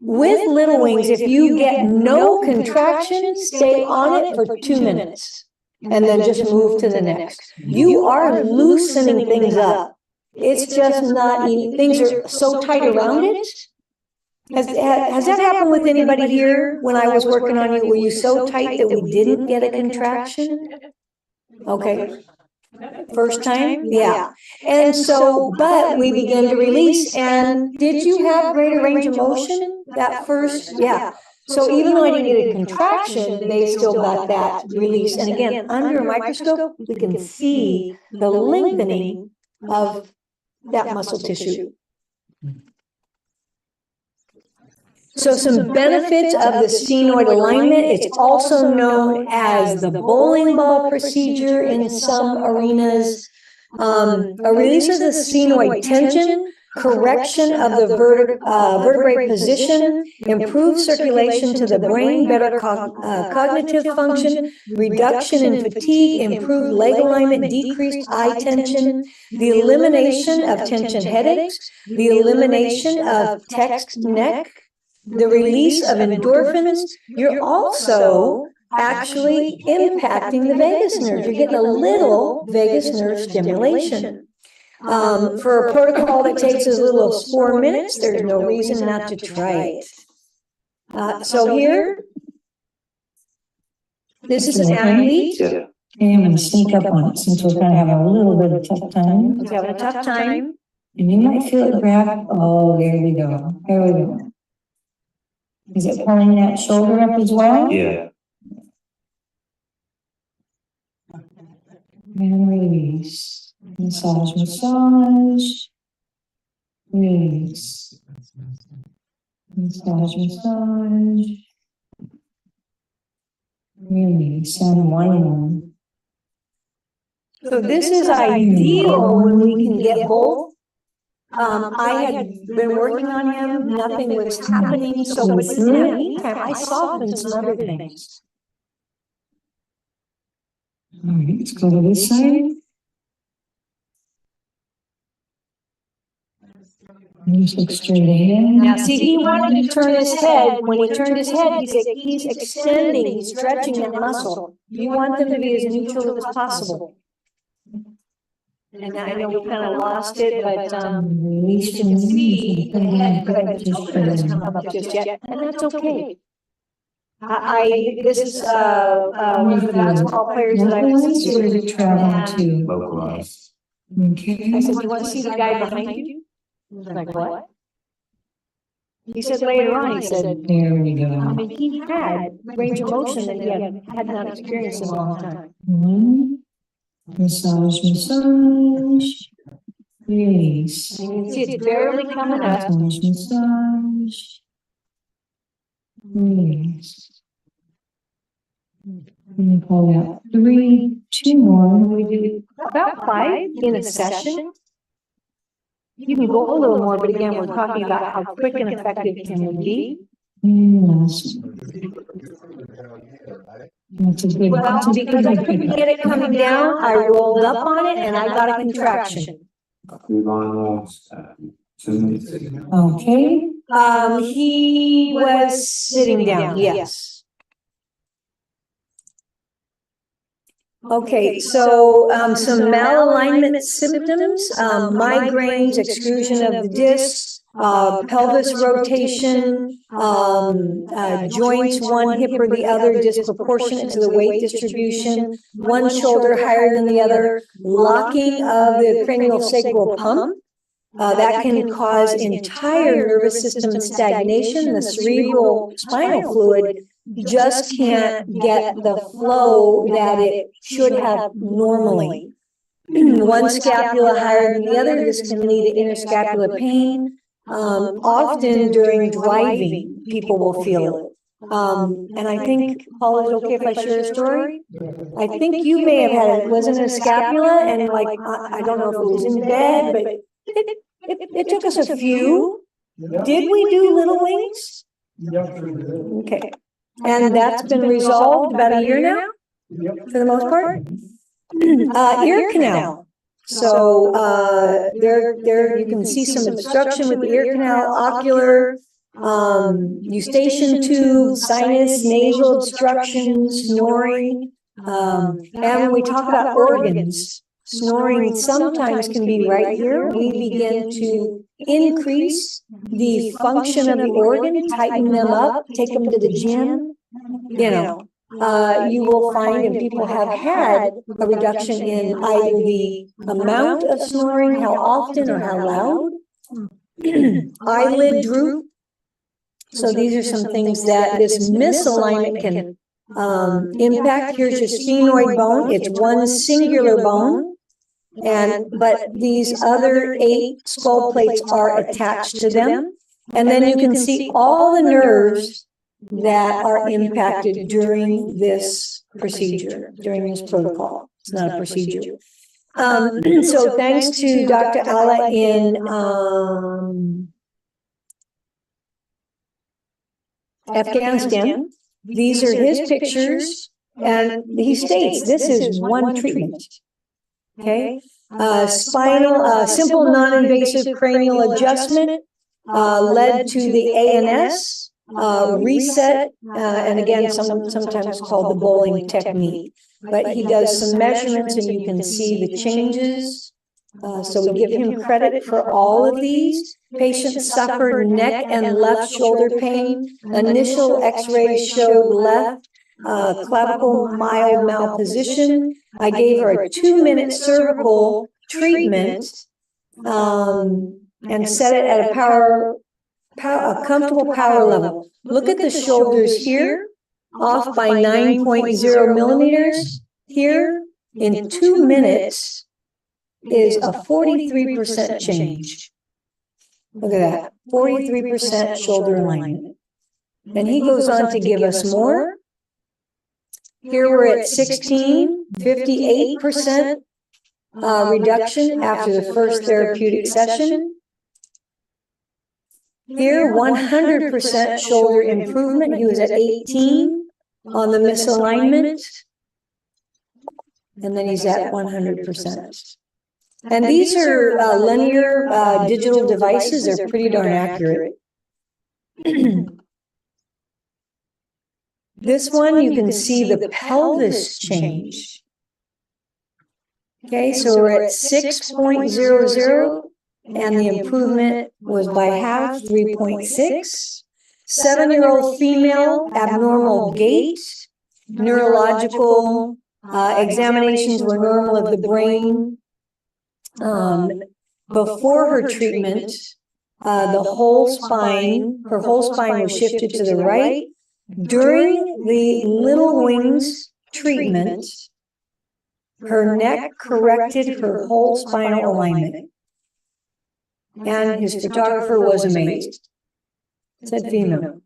With little wings, if you get no contraction, stay on it for 2 minutes, and then just move to the next. You are loosening things up. It's just not, things are so tight around it. Has that happened with anybody here when I was working on you? Were you so tight that we didn't get a contraction? Okay. First time? Yeah. And so, but we began to release. And did you have greater range of motion that first? Yeah. So even though I didn't get a contraction, they still got that release. And again, under a microscope, we can see the lengthening of that muscle tissue. So some benefits of the sphenoid alignment, it's also known as the bowling ball procedure in some arenas. A release of the sphenoid tension, correction of the vertebrae position, improved circulation to the brain, better cognitive function, reduction in fatigue, improved leg alignment, decreased eye tension, the elimination of tension headaches, the elimination of text neck, the release of endorphins. You're also actually impacting the vagus nerve. You're getting a little vagus nerve stimulation. For a protocol that takes as little as 4 minutes, there's no reason not to try it. So here, this is an athlete. Okay, I'm going to sneak up on it since we're going to have a little bit of tough time. We're having a tough time. And you might feel it grab. Oh, there we go. There we go. Is it pulling that shoulder up as well? Yeah. And release. Massage, massage. Release. Massage, massage. Release. And one. So this is ideal when we can get both. I had been working on him, nothing was happening, so within that meantime, I softened some other things. All right, let's go to this side. And just look straight ahead. Now, see, he wanted to turn his head. When he turned his head, he's extending, he's stretching that muscle. You want them to be as neutral as possible. And I know we kind of lost it, but release from the head, but just doesn't come up just yet, and that's okay. This is basketball players that I've seen to travel to localize. Okay. I said, "Do you want to see the guy behind you?" He was like, "What?" He said later on, he said, "There we go." I mean, he had range of motion that he had not experienced in a long time. Massage, massage, release. You can see it's barely coming up. Massage, massage, release. We pull out 3, 2 more. We do about 5 in a session. You can go a little more, but again, we're talking about how quick and effective can it be. Yes. Well, because I couldn't get it coming down, I rolled up on it and I got a contraction. Okay. He was sitting down, yes. Okay, so some malalignment symptoms, migraines, extrusion of the discs, pelvis rotation, joints, one hip or the other disproportionate to the weight distribution, one shoulder higher than the other, locking of the cranial sacral pump. That can cause entire nervous system stagnation. The cerebral spinal fluid just can't get the flow that it should have normally. One scapula higher than the other, this can lead to interscapular pain. Often during driving, people will feel it. And I think, Paul, is it okay if I share a story? I think you may have had it, wasn't it a scapula? And like, I don't know if it was in bed, but it took us a few. Did we do little wings? Okay. And that's been resolved about a year now, for the most part. Ear canal. So there you can see some obstruction with the ear canal, ocular, eustachian tube, sinus, nasal obstruction, snoring. And when we talk about organs, snoring sometimes can be right here. We begin to increase the function of the organ, tighten them up, take them to the gym. You know, you will find, and people have had a reduction in either the amount of snoring, how often or how loud, eyelid droop. So these are some things that this misalignment can impact. Here's your sphenoid bone. It's one singular bone. But these other 8 skull plates are attached to them. And then you can see all the nerves that are impacted during this procedure, during this protocol. It's not a procedure. So thanks to Dr. Ala in Afghanistan, these are his pictures, and he states this is one treatment. Okay, spinal, simple non-invasive cranial adjustment led to the ANS reset, and again, sometimes called the bowling technique. But he does some measurements, and you can see the changes. So we give him credit for all of these. Patients suffered neck and left shoulder pain. Initial X-rays showed left clavicle mild malposition. I gave her a 2-minute cervical treatment and set it at a comfortable power level. Look at the shoulders here, off by 9.0 millimeters. Here, in 2 minutes is a 43% change. Look at that, 43% shoulder alignment. And he goes on to give us more. Here we're at 16, 58% reduction after the first therapeutic session. Here, 100% shoulder improvement. He was at 18 on the misalignment. And then he's at 100%. And these are linear digital devices. They're pretty darn accurate. This one, you can see the pelvis change. Okay, so we're at 6.00, and the improvement was by half, 3.6. 7-year-old female, abnormal gait, neurological examinations were normal of the brain. Before her treatment, the whole spine, her whole spine was shifted to the right. During the Little Wings treatment, her neck corrected her whole spinal alignment. And his photographer was amazed. It said female.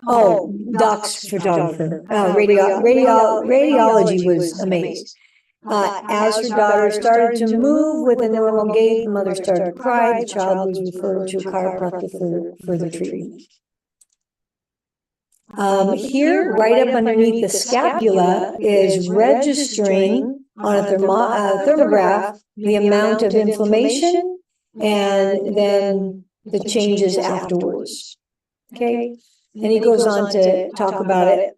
Oh, Doc's photographer. Radiology was amazed. As her daughter started to move with a normal gait, the mother started to cry. The child was referred to a chiropractor for further treatment. Here, right up underneath the scapula, is registering on a thermograph the amount of inflammation and then the changes afterwards. Okay, and he goes on to talk about it.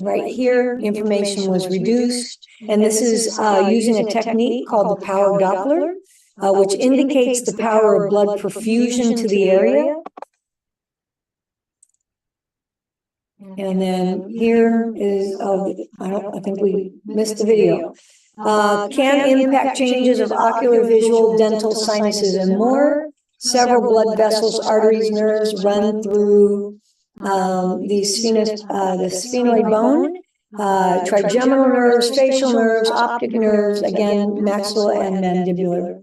Right here, inflammation was reduced, and this is using a technique called the power Doppler, which indicates the power of blood perfusion to the area. And then here is, I think we missed the video. Can impact changes of ocular, visual, dental, sinuses, and more. Several blood vessels, arteries, nerves run through the sphenoid bone, trigeminal nerves, facial nerves, optic nerves, again, maxilla and mandibular.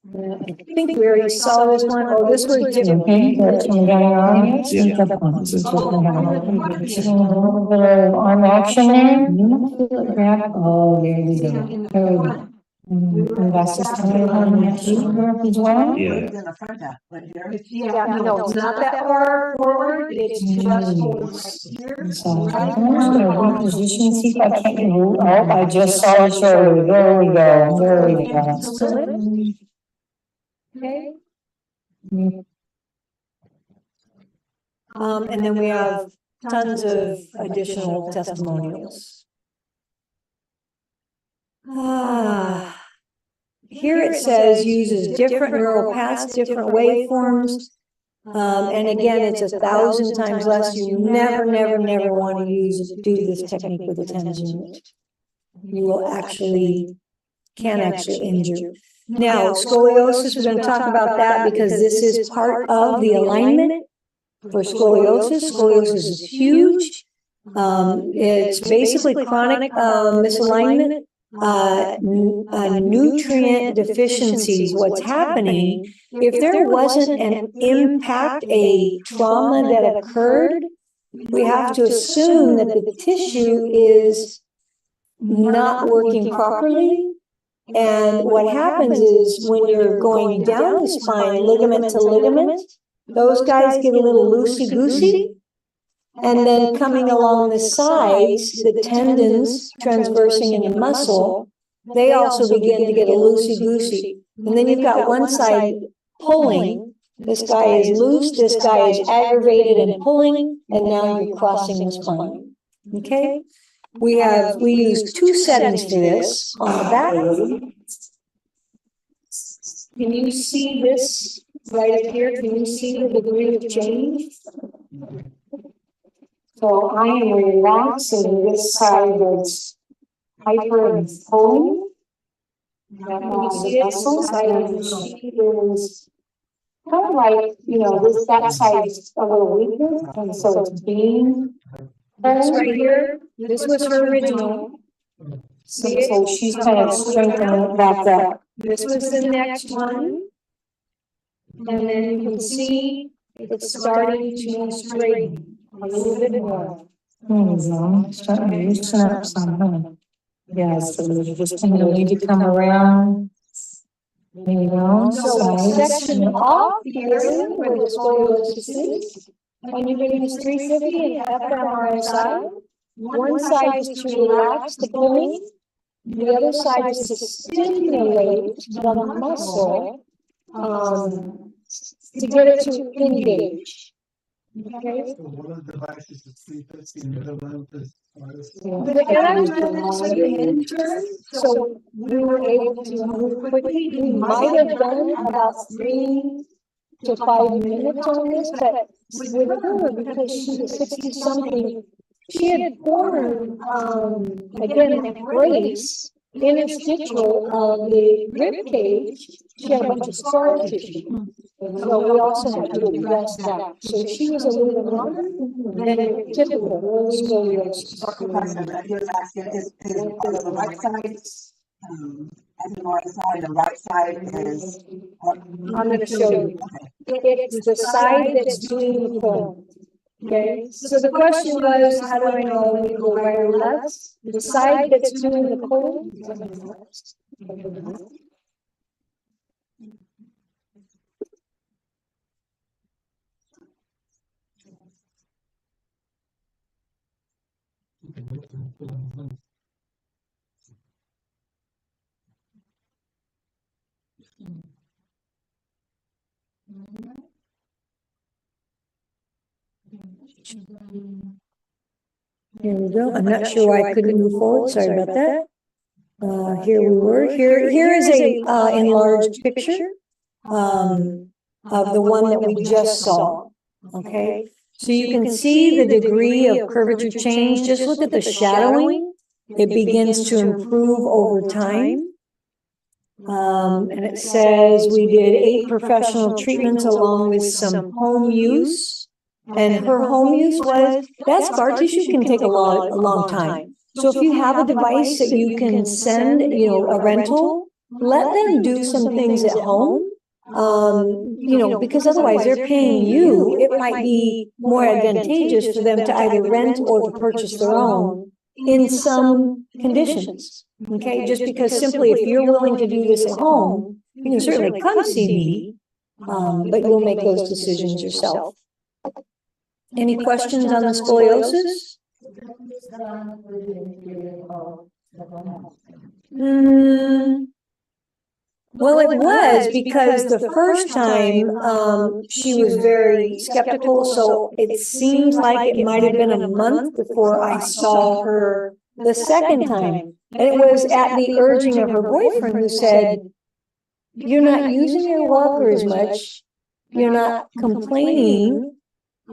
I think we already saw this one. Oh, this was different. Arm action there. Oh, there we go. That's just coming on as well. Yeah. Yeah, no, it's not that far forward. It's just forward right here. So reposition, see if I can't move. Oh, I just saw the shoulder. There we go. There we go. Okay. And then we have tons of additional testimonials. Here it says uses different neural paths, different waveforms. And again, it's 1,000 times less. You never want to do this technique with a TENS unit. You will can actually injure. Now, scoliosis, we're going to talk about that because this is part of the alignment for scoliosis. Scoliosis is huge. It's basically chronic misalignment, nutrient deficiencies. What's happening, if there wasn't an impact, a trauma that occurred, we have to assume that the tissue is not working properly. And what happens is when you're going down the spine, ligament to ligament, those guys get a little loosey-goosey. And then coming along the sides, the tendons transversing in the muscle, they also begin to get a loosey-goosey. And then you've got one side pulling. This guy is loose, this guy is aggravated and pulling, and now you're crossing the spine. Okay? We use 2 settings for this on the back. Can you see this right up here? Can you see the degree of change? So I am relaxing this side that's hyper and pulling. Can you see it? Muscles, side of the sheet is kind of like, that side is a little weaker, and so it's being This right here This was her original. So she's kind of strengthening it back up. This was the next one. And then you can see it's starting to straighten a little bit more. There we go. Starting to loosen up some, huh? Yeah, so we just kind of need to come around. There you go. So section off the area where the scoliosis is, and you're going to use 350 and fMRSI. One side is to relax the pulling, the other side is to stimulate the muscle to get it to engage. Okay. So one of the devices is 350 and the other one is. And I was doing this with the intern, so we were able to move quickly. We might have done about 3 to 5 minutes on this, but with her, because she was 60-something, she had formed, again, a brace interstitial of the rib cage. She had a bunch of scar tissue. So we also had to address that. So she was a little bit longer than your typical scoliosis. Dr. President, he was asking, is on the right side, fMRSI, the right side is. I'm going to show you. It's the side that's doing the pulling. Okay, so the question was, how do I know when you go right or left? The side that's doing the pulling. Here we go. I'm not sure why I couldn't move forward. Sorry about that. Here we were. Here is a enlarged picture of the one that we just saw. Okay, so you can see the degree of curvature change. Just look at the shadowing. It begins to improve over time. And it says we did 8 professional treatments along with some home use. And her home use was, that scar tissue can take a long time. So if you have a device that you can send, a rental, let them do some things at home. Because otherwise they're paying you. It might be more advantageous for them to either rent or to purchase their own in some conditions. Okay, just because simply if you're willing to do this at home, you can certainly come see me, but you'll make those decisions yourself. Any questions on the scoliosis? Well, it was because the first time she was very skeptical, so it seems like it might have been a month before I saw her the second time. And it was at the urging of her boyfriend, who said, "You're not using your walker as much, you're not complaining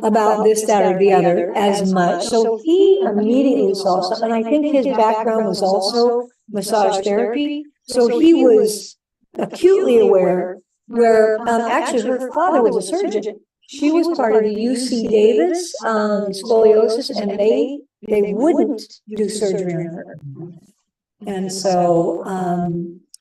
about this, that, or the other as much." So he immediately saw something. And I think his background was also massage therapy. So he was acutely aware, where actually her father was a surgeon. She was part of the UC Davis scoliosis, and they wouldn't do surgery on her. And so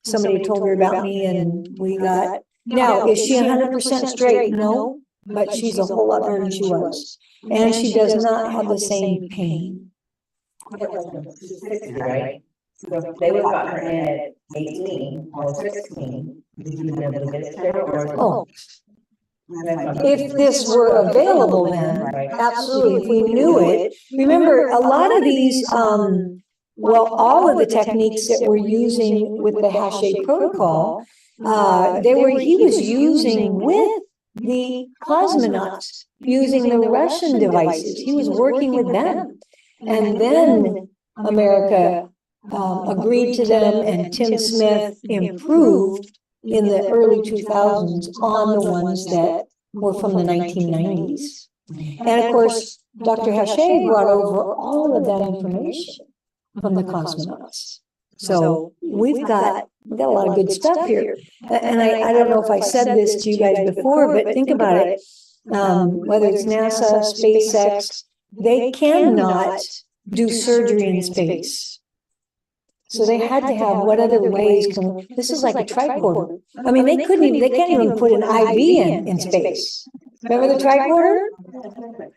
somebody told her about me, and we got, now, is she 100% straight? No, but she's a whole lot better than she was. And she does not have the same pain. She's 60, right? So if they would have gotten her in at 18 or 16, did you be able to get it straight or? Oh. If this were available then, absolutely, if we knew it. Remember, a lot of these, all of the techniques that we're using with the Hache protocol, he was using with the cosmonauts, using the Russian devices. He was working with them. And then America agreed to them, and Tim Smith improved in the early 2000s on the ones that were from the 1990s. And of course, Dr. Hache brought over all of that information from the cosmonauts. So we've got a lot of good stuff here. And I don't know if I said this to you guys before, but think about it. Whether it's NASA, SpaceX, they cannot do surgery in space. So they had to have what other ways can, this is like a tricorder. I mean, they can't even put an IV in space. Remember the tricorder?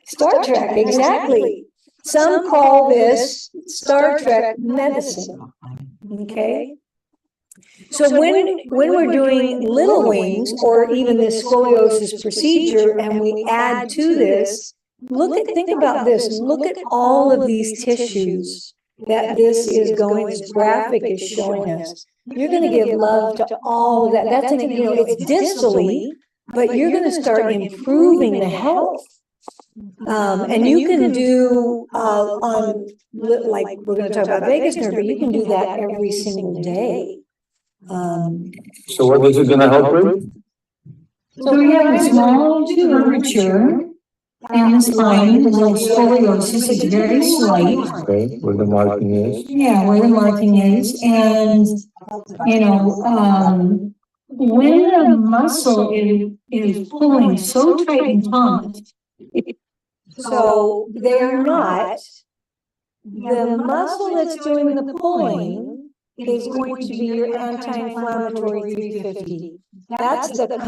Star Trek, exactly. Some call this Star Trek medicine. Okay. So when we're doing little wings or even this scoliosis procedure and we add to this, think about this. Look at all of these tissues that this is going, this graphic is showing us. You're going to give love to all of that. That's it's distally, but you're going to start improving the health. And you can do like we're going to talk about vagus nerve, but you can do that every single day. So what is it going to help with? So we have a small curvature and the spine, the little scoliosis is very slight. Okay, where the marking is. Yeah, where the marking is. And, when the muscle is pulling so tight and taut, so they're not, the muscle that's doing the pulling is going to be your anti-inflammatory 350. That's the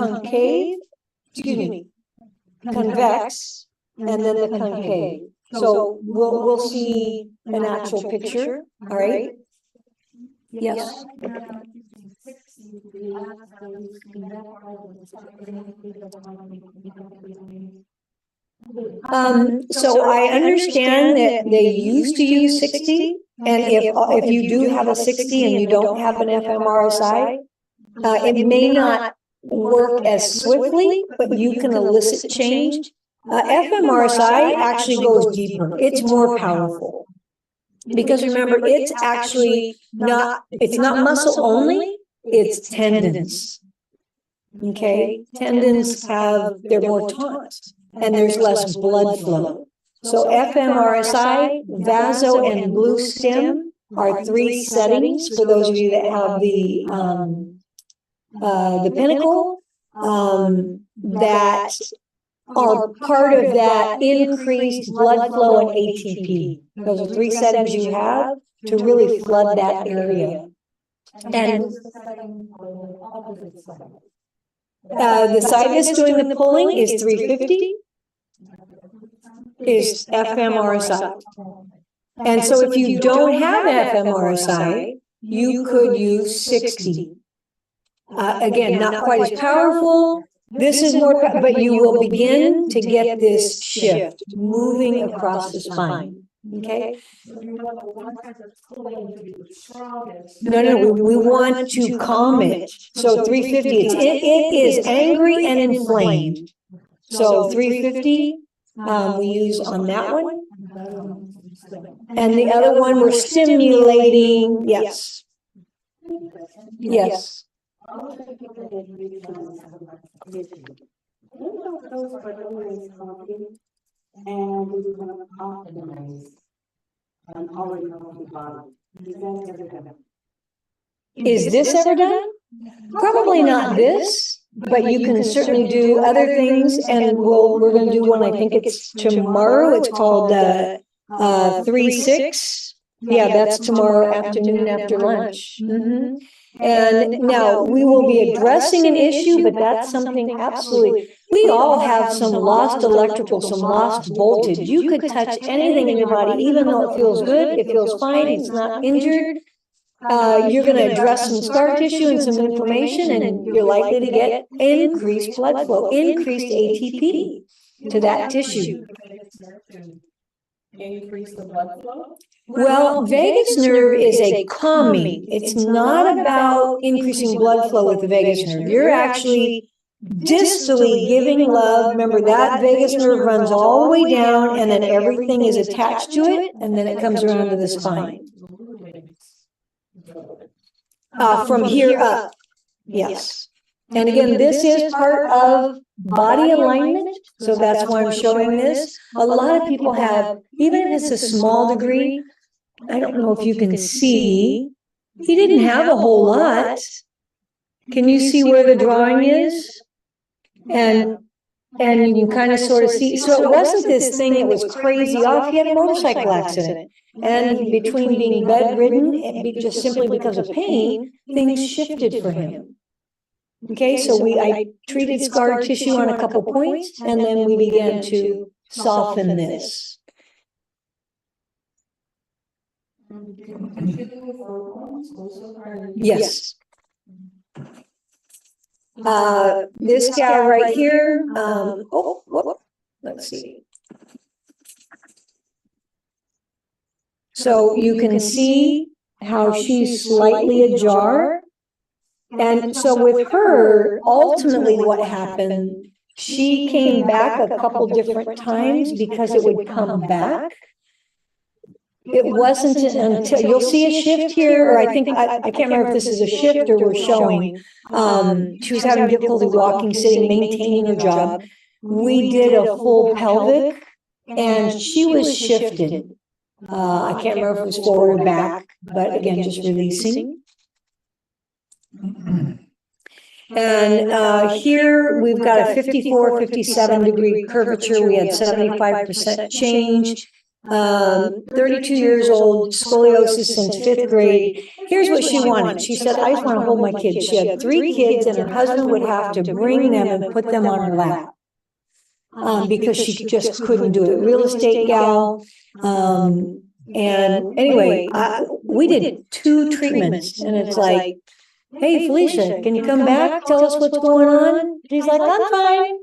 convex, and then the concave. So we'll see an actual picture. All right. Yes. So I understand that they used to use 60, and if you do have a 60 and you don't have an fMRSI, it may not work as swiftly, but you can elicit change. fMRSI actually goes deeper. It's more powerful. Because remember, it's actually it's not muscle only, it's tendons. Okay? Tendons they're more taut and there's less blood flow. So fMRSI, vaso, and blue stim are 3 settings for those of you that have the pinnacle that are part of that increased blood flow and ATP. Those are 3 settings you have to really flood that area. And the side that's doing the pulling is 350, is fMRSI. And so if you don't have fMRSI, you could use 60. Again, not quite as powerful. This is more, but you will begin to get this shift moving across the spine. Okay. No, we want to calm it. So 350, it is angry and inflamed. So 350, we use on that one. And the other one we're stimulating. Yes. Yes. And we want to optimize already healthy body. Is this ever done? Probably not this, but you can certainly do other things. And we're going to do one. I think it's tomorrow. It's called 3-6. Yeah, that's tomorrow afternoon after lunch. Mm-hmm. And now we will be addressing an issue, but that's something absolutely, we all have some lost electrical, some lost voltage. You could touch anything in your body, even though it feels good, it feels fine, it's not injured. You're going to address some scar tissue and some inflammation, and you're likely to get increased blood flow, increased ATP to that tissue. Increase the blood flow? Well, vagus nerve is a calming. It's not about increasing blood flow with the vagus nerve. You're actually distally giving love. Remember, that vagus nerve runs all the way down, and then everything is attached to it, and then it comes around to the spine. From here up, yes. And again, this is part of body alignment, so that's why I'm showing this. A lot of people have, even if it's a small degree, I don't know if you can see, he didn't have a whole lot. Can you see where the drawing is? And And you can kind of sort of see, so it wasn't this thing that was crazy off. He had a motorcycle accident. And between being bedridden, and just simply because of pain, things shifted for him. Okay, so I treated scar tissue on a couple points, and then we began to soften this. Yes. This gal right here, let's see. So you can see how she's slightly ajar. And so with her, ultimately what happened, she came back a couple different times because it would come back. It wasn't until, you'll see a shift here, or I think, I can't remember if this is a shift or we're showing. She was having difficulty walking, sitting, maintaining her job. We did a full pelvic and she was shifted. I can't remember if it was forward or back, but again, just releasing. And here we've got a 54, 57 degree curvature. We had 75% change. 32 years old, scoliosis since 5th grade. Here's what she wanted. She said, I just want to hold my kids. She had 3 kids and her husband would have to bring them and put them on her lap. Because she just couldn't do it. Real estate gal. And anyway, we did 2 treatments and it's like, hey, Felicia, can you come back? Tell us what's going on. She's like, I'm fine.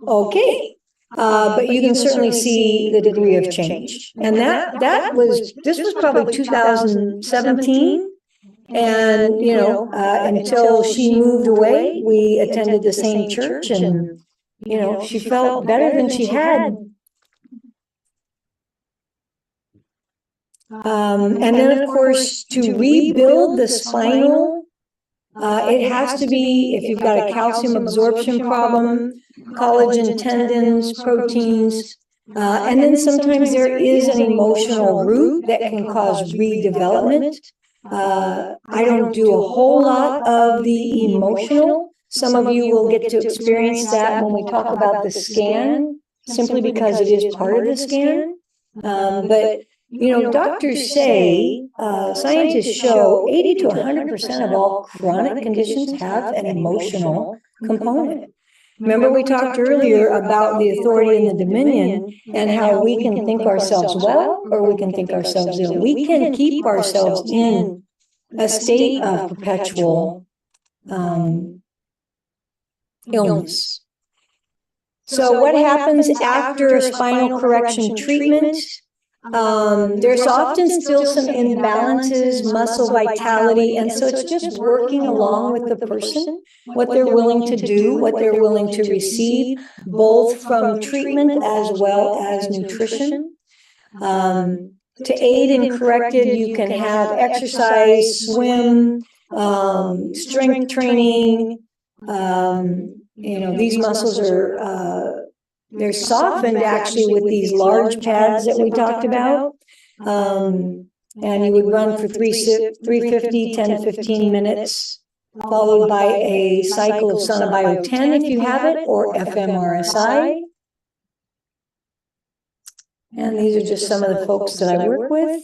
Okay. But you can certainly see the degree of change. And this was probably 2017. And, you know, until she moved away, we attended the same church and, you know, she felt better than she had. And then, of course, to rebuild the spinal, it has to be, if you've got a calcium absorption problem, collagen tendons, proteins, and then sometimes there is an emotional root that can cause redevelopment. I don't do a whole lot of the emotional. Some of you will get to experience that when we talk about the scan, simply because it is part of the scan. But you know, doctors say, scientists show 80 to 100% of all chronic conditions have an emotional component. Remember we talked earlier about the authority and the dominion and how we can think ourselves well or we can think ourselves ill. We can keep ourselves in a state of perpetual illness. So what happens after a spinal correction treatment? There's often still some imbalances, muscle vitality, and so it's just working along with the person, what they're willing to do, what they're willing to receive, both from treatment as well as nutrition. To aid in corrected, you can have exercise, swim, strength training. You know, these muscles are they're softened actually with these large pads that we talked about. And you would run for 350, 10 to 15 minutes, followed by a cycle of Sonobio 10 if you have it, or fMRSI. And these are just some of the folks that I work with.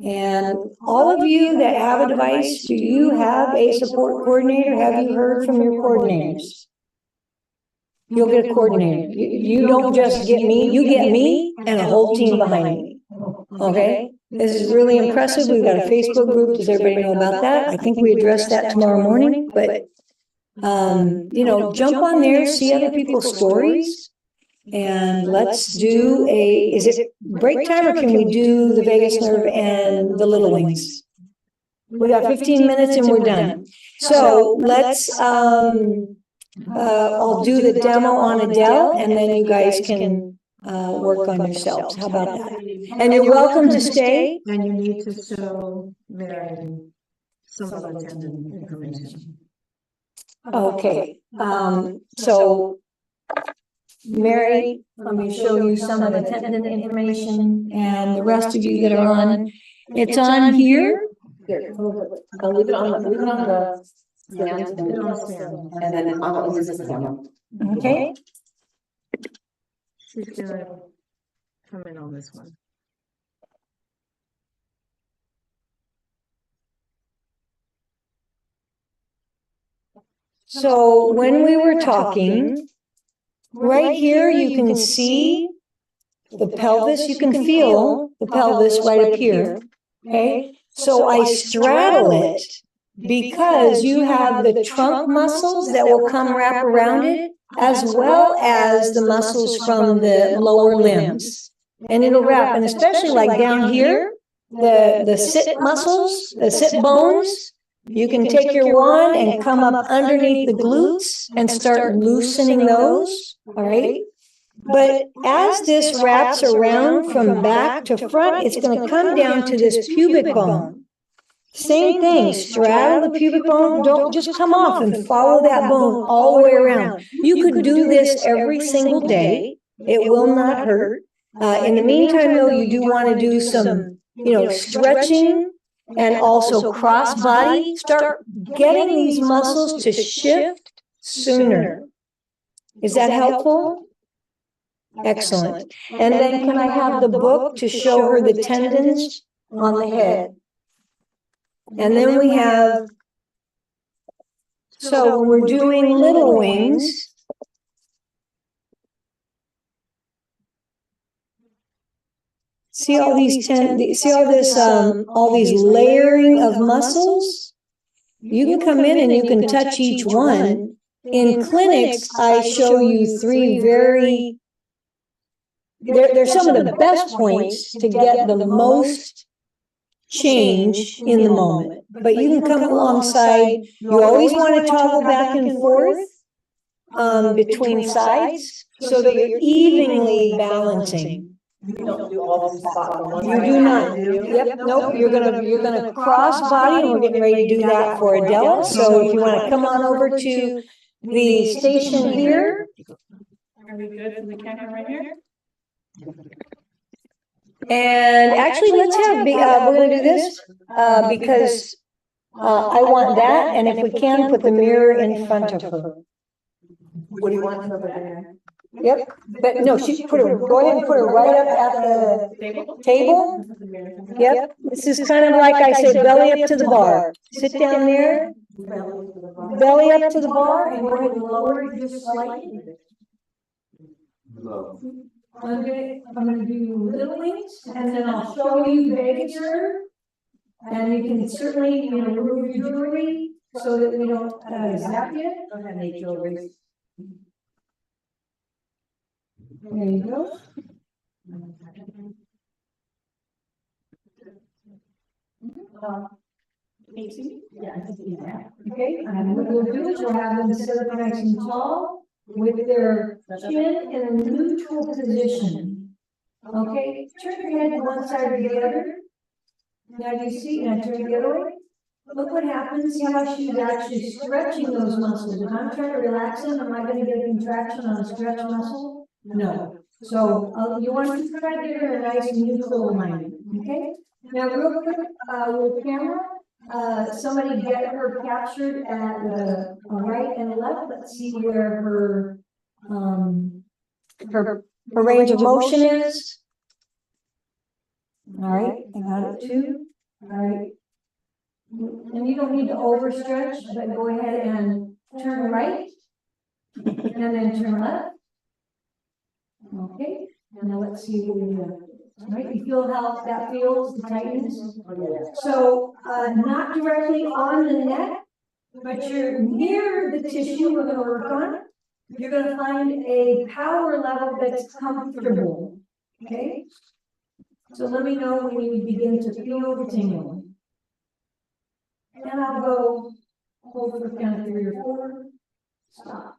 And all of you that have a device, do you have a support coordinator? Have you heard from your coordinators? You'll get a coordinator. You don't just get me, you get me and a whole team behind me. Okay? This is really impressive. We've got a Facebook group. Does everybody know about that? I think we address that tomorrow morning. But, you know, jump on there, see other people's stories. And let's do is it break time or can we do the vagus nerve and the little wings? We got 15 minutes and we're done. So let's, I'll do the demo on Adele and then you guys can work on yourselves. How about that? And you're welcome to stay. And you need to show Mary some of the tendon information. Okay. So Mary, let me show you some of the tendon information and the rest of you that are on. It's on here. Here, I'll leave it on the stand, Sit on a stand. and then I'm this is the camera. Okay. She's gonna come in on this one. So when we were talking, right here you can see the pelvis, you can feel the pelvis right up here. Okay, so I straddle it because you have the trunk muscles that will come wrap around it, as well as the muscles from the lower limbs. And it'll wrap, and especially like down here, the sit muscles, the sit bones, you can take your wand and come up underneath the glutes and start loosening those, all right? But as this wraps around from back to front, it's going to come down to this pubic bone. Same thing, straddle the pubic bone, don't just come off and follow that bone all the way around. You could do this every single day. It will not hurt. In the meantime, though, you do want to do some, stretching and also cross body. Start getting these muscles to shift sooner. Is that helpful? Excellent. And then can I have the book to show her the tendons on the head? And then we have, so when we're doing little wings, see all these all these layering of muscles? You can come in and you can touch each one. In clinics, I show you three very, they're some of the best points to get the most change in the moment. But you can come alongside, you always want to toggle back and forth between sides so that you're evenly balancing. You don't do all these spots on one You side. do not. Yep, nope, you're gonna cross body, and we're getting ready to do that for Adela. So if you want to come on over to the station here. Are we good for the camera right here? And actually, let's have, we're gonna do this, because I want that, and if we can, put the mirror in front of her. What do you want over there? Yep, but no, she put her, go ahead and put her right up at the table. Yep, this is kind of like I say, belly up to the bar. Sit down there, belly up to the bar, and go ahead and lower it just slightly. No. I'm gonna do little wings, and then I'll show you vagus nerve. And you can certainly, remove your jewelry so that we don't zap you. Don't have any jewelry. There you go. Easy? Yeah, I can see that. Okay, and what we'll do is we'll have them sit up nice and tall with their chin in a neutral position. Okay, turn your head to one side or the other. Now you see, and turn the other way. Look what happens, see how she's actually stretching those muscles. If I'm trying to relax them, am I gonna get a contraction on a stretch muscle? No. So you want to try to get her a nice neutral alignment, okay? Now real quick, with camera, somebody get her captured at the right and left. Let's see where her range of motion is. All right, I got it too. All right. And you don't need to overstretch, but go ahead and turn right and then turn left. Okay, now let's see what we do. Right, you feel how that feels, the tightness? So, not directly on the neck, but you're near the tissue we're gonna work on. You're gonna find a power level that's comfortable, okay? So let me know when you begin to feel the tingling. And I'll go hold for count of 3 or 4. Stop.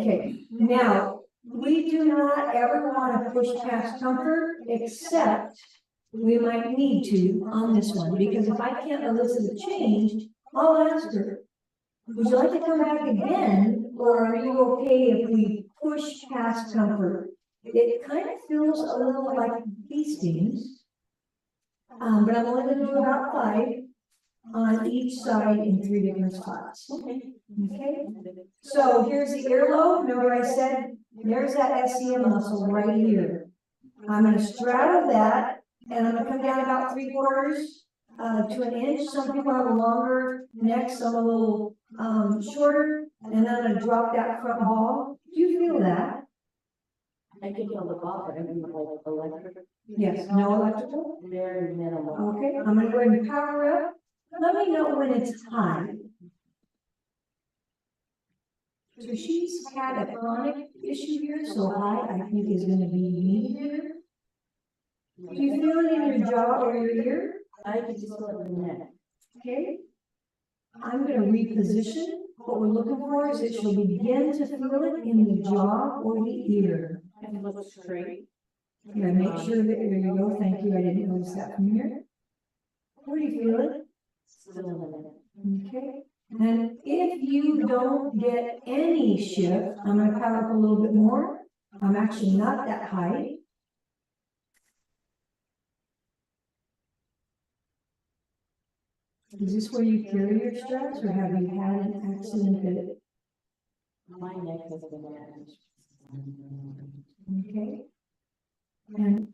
Okay, now we do not ever want to push past comfort, except we might need to on this one, because if I can't elicit a change, I'll ask her, would you like to come back again, or are you okay if we push past comfort? It kind of feels a little like bee stings. But I'm only going to do about 5. on each side in 3 different spots. Okay? So here's the earlobe. Remember I said, there's that SCM muscle right here. I'm gonna straddle that, and I'm gonna come down about 3/4 to an inch. Some people have a longer neck, some a little shorter, and then I'm gonna drop that front ball. Do you feel that? I can feel the ball, but I mean, like electric. Yes, no electrical? Very minimal. Okay, I'm gonna go ahead and power up. Let me know when it's high. So she's had a chronic issue here, so high I think is gonna be medium. Do you feel it in your jaw or your ear? I can just feel it in the neck. Okay. I'm gonna reposition. What we're looking for is that she'll begin to feel it in the jaw or the ear. And look straight. Yeah, make sure that, there you go, thank you, I didn't notice that from here. Where do you feel it? Still in the neck. Okay. And if you don't get any shift, I'm gonna power up a little bit more. I'm actually not that high. Is this where you carry your stress, or have you had an accident that? My neck has been damaged. Okay. And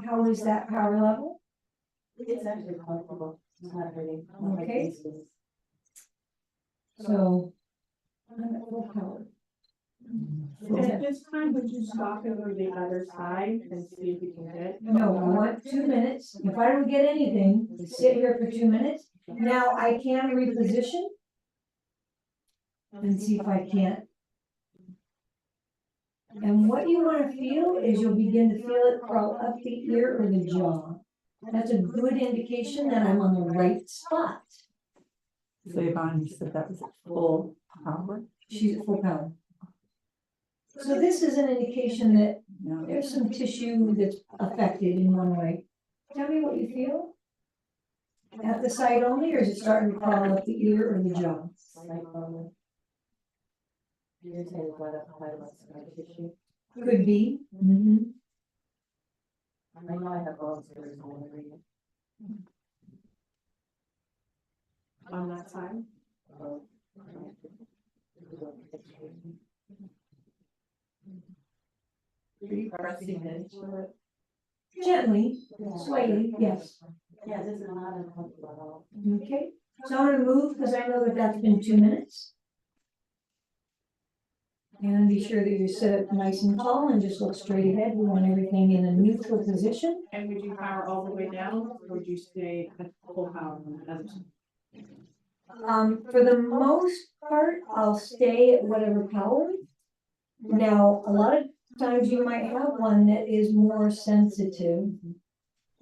how is that power level? It's actually comfortable. It's not hurting. Okay. So, I'm at full power. And at this time, would you stop over the other side and see if you can hit? No, I want 2 minutes. If I don't get anything, sit here for 2 minutes. Now I can reposition and see if I can't. And what you want to feel is you'll begin to feel it crawl up the ear or the jaw. That's a good indication that I'm on the right spot. So Yvonne, you said that was at full power? She's at full power. So this is an indication that there's some tissue that's affected in one way. Tell me what you feel. At the side only, or is it starting to crawl up the ear or the jaw? You're saying what up high was scar tissue? Could be. Mm-hmm. I know I have bones here for one reason. On that side? Are you pressing into it? Gently, slightly, yes. Yeah, this is not uncomfortable at all. Okay, so I'm gonna move because I know that that's been 2 minutes. And be sure that you sit up nice and tall and just look straight ahead. We want everything in a neutral position. And would you power all the way down, or would you stay at full power on the other side? For the most part, I'll stay at whatever power. Now, a lot of times you might have one that is more sensitive.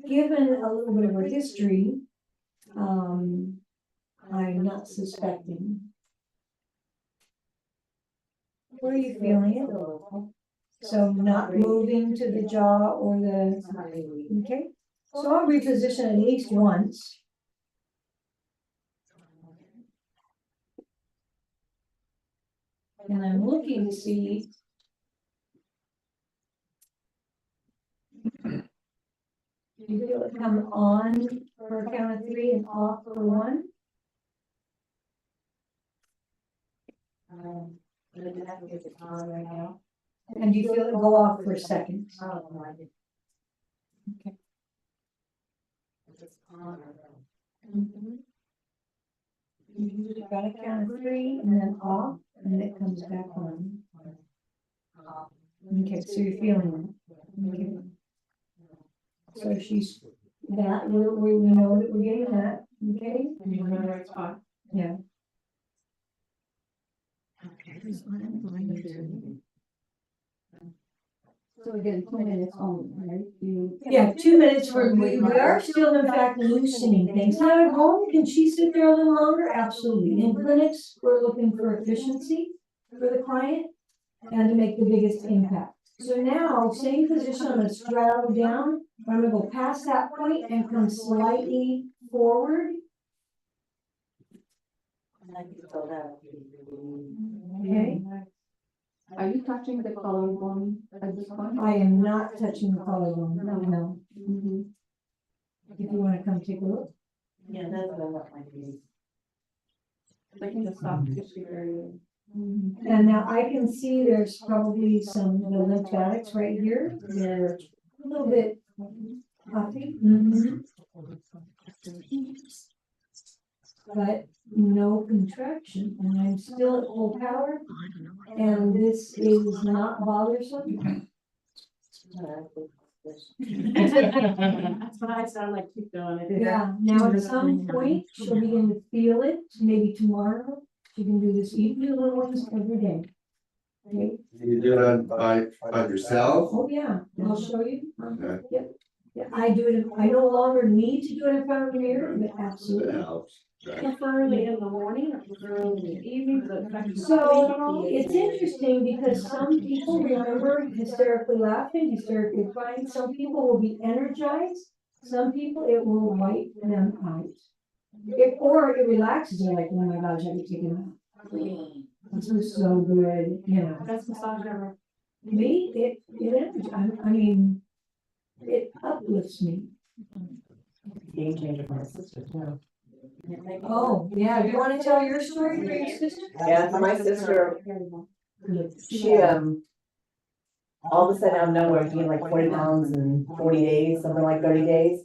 Given a little bit of her history, I'm not suspecting. Where are you feeling it? So not moving to the jaw or the, okay? So I'll reposition at least once. And I'm looking to see. You feel it come on for a count of 3 and off for 1? The neck is on right now. And you feel it go off for a second? Oh, no, I did. Okay. It's on. You got to count of 3 and then off, and then it comes back on. Okay, so you're feeling it. Okay. So she's that, we know that we're getting that, okay? And you're in the right spot. Yeah. So again, 2 minutes only, right? Yeah, 2 minutes for, we are still in fact loosening things. Now at home, can she sit there a little longer? Absolutely. In clinics, we're looking for efficiency for the client and to make the biggest impact. So now, same position, I'm gonna straddle down. I'm gonna go past that point and come slightly forward. I can feel that. Okay. Are you touching the collarbone at this point? I am not touching the collarbone, no. If you wanna come take a look. Yeah, that's what I want my babies. Like in the soft tissue area. And now I can see there's probably some the lymphatics right here. They're a little bit puffy. But no contraction, and I'm still at full power. And this is not bothersome. That's what I sound like, keep doing it. Yeah, now at some point, she'll begin to feel it, maybe tomorrow, she can do this, you can do little ones every day. Okay? You do it by yourself? Oh, yeah, I'll show you. Okay. Yep. Yeah, I do it, I no longer need to do it in front of the mirror, but absolutely. That helps. Preferably in the morning or preferably in the evening, but. So it's interesting because some people remember hysterically laughing, hysterically crying. Some people will be energized. Some people it will wipe them out. Or it relaxes them, like, oh my gosh, I can take it out. This is so good, you know. Best massage ever. Me, I mean, it uplifts me. Game changer for my sister too. Oh, yeah, do you want to tell your story for your sister? Yeah, for my sister, she, all of a sudden out of nowhere, gained like 40 pounds in 40 days, something like 30 days.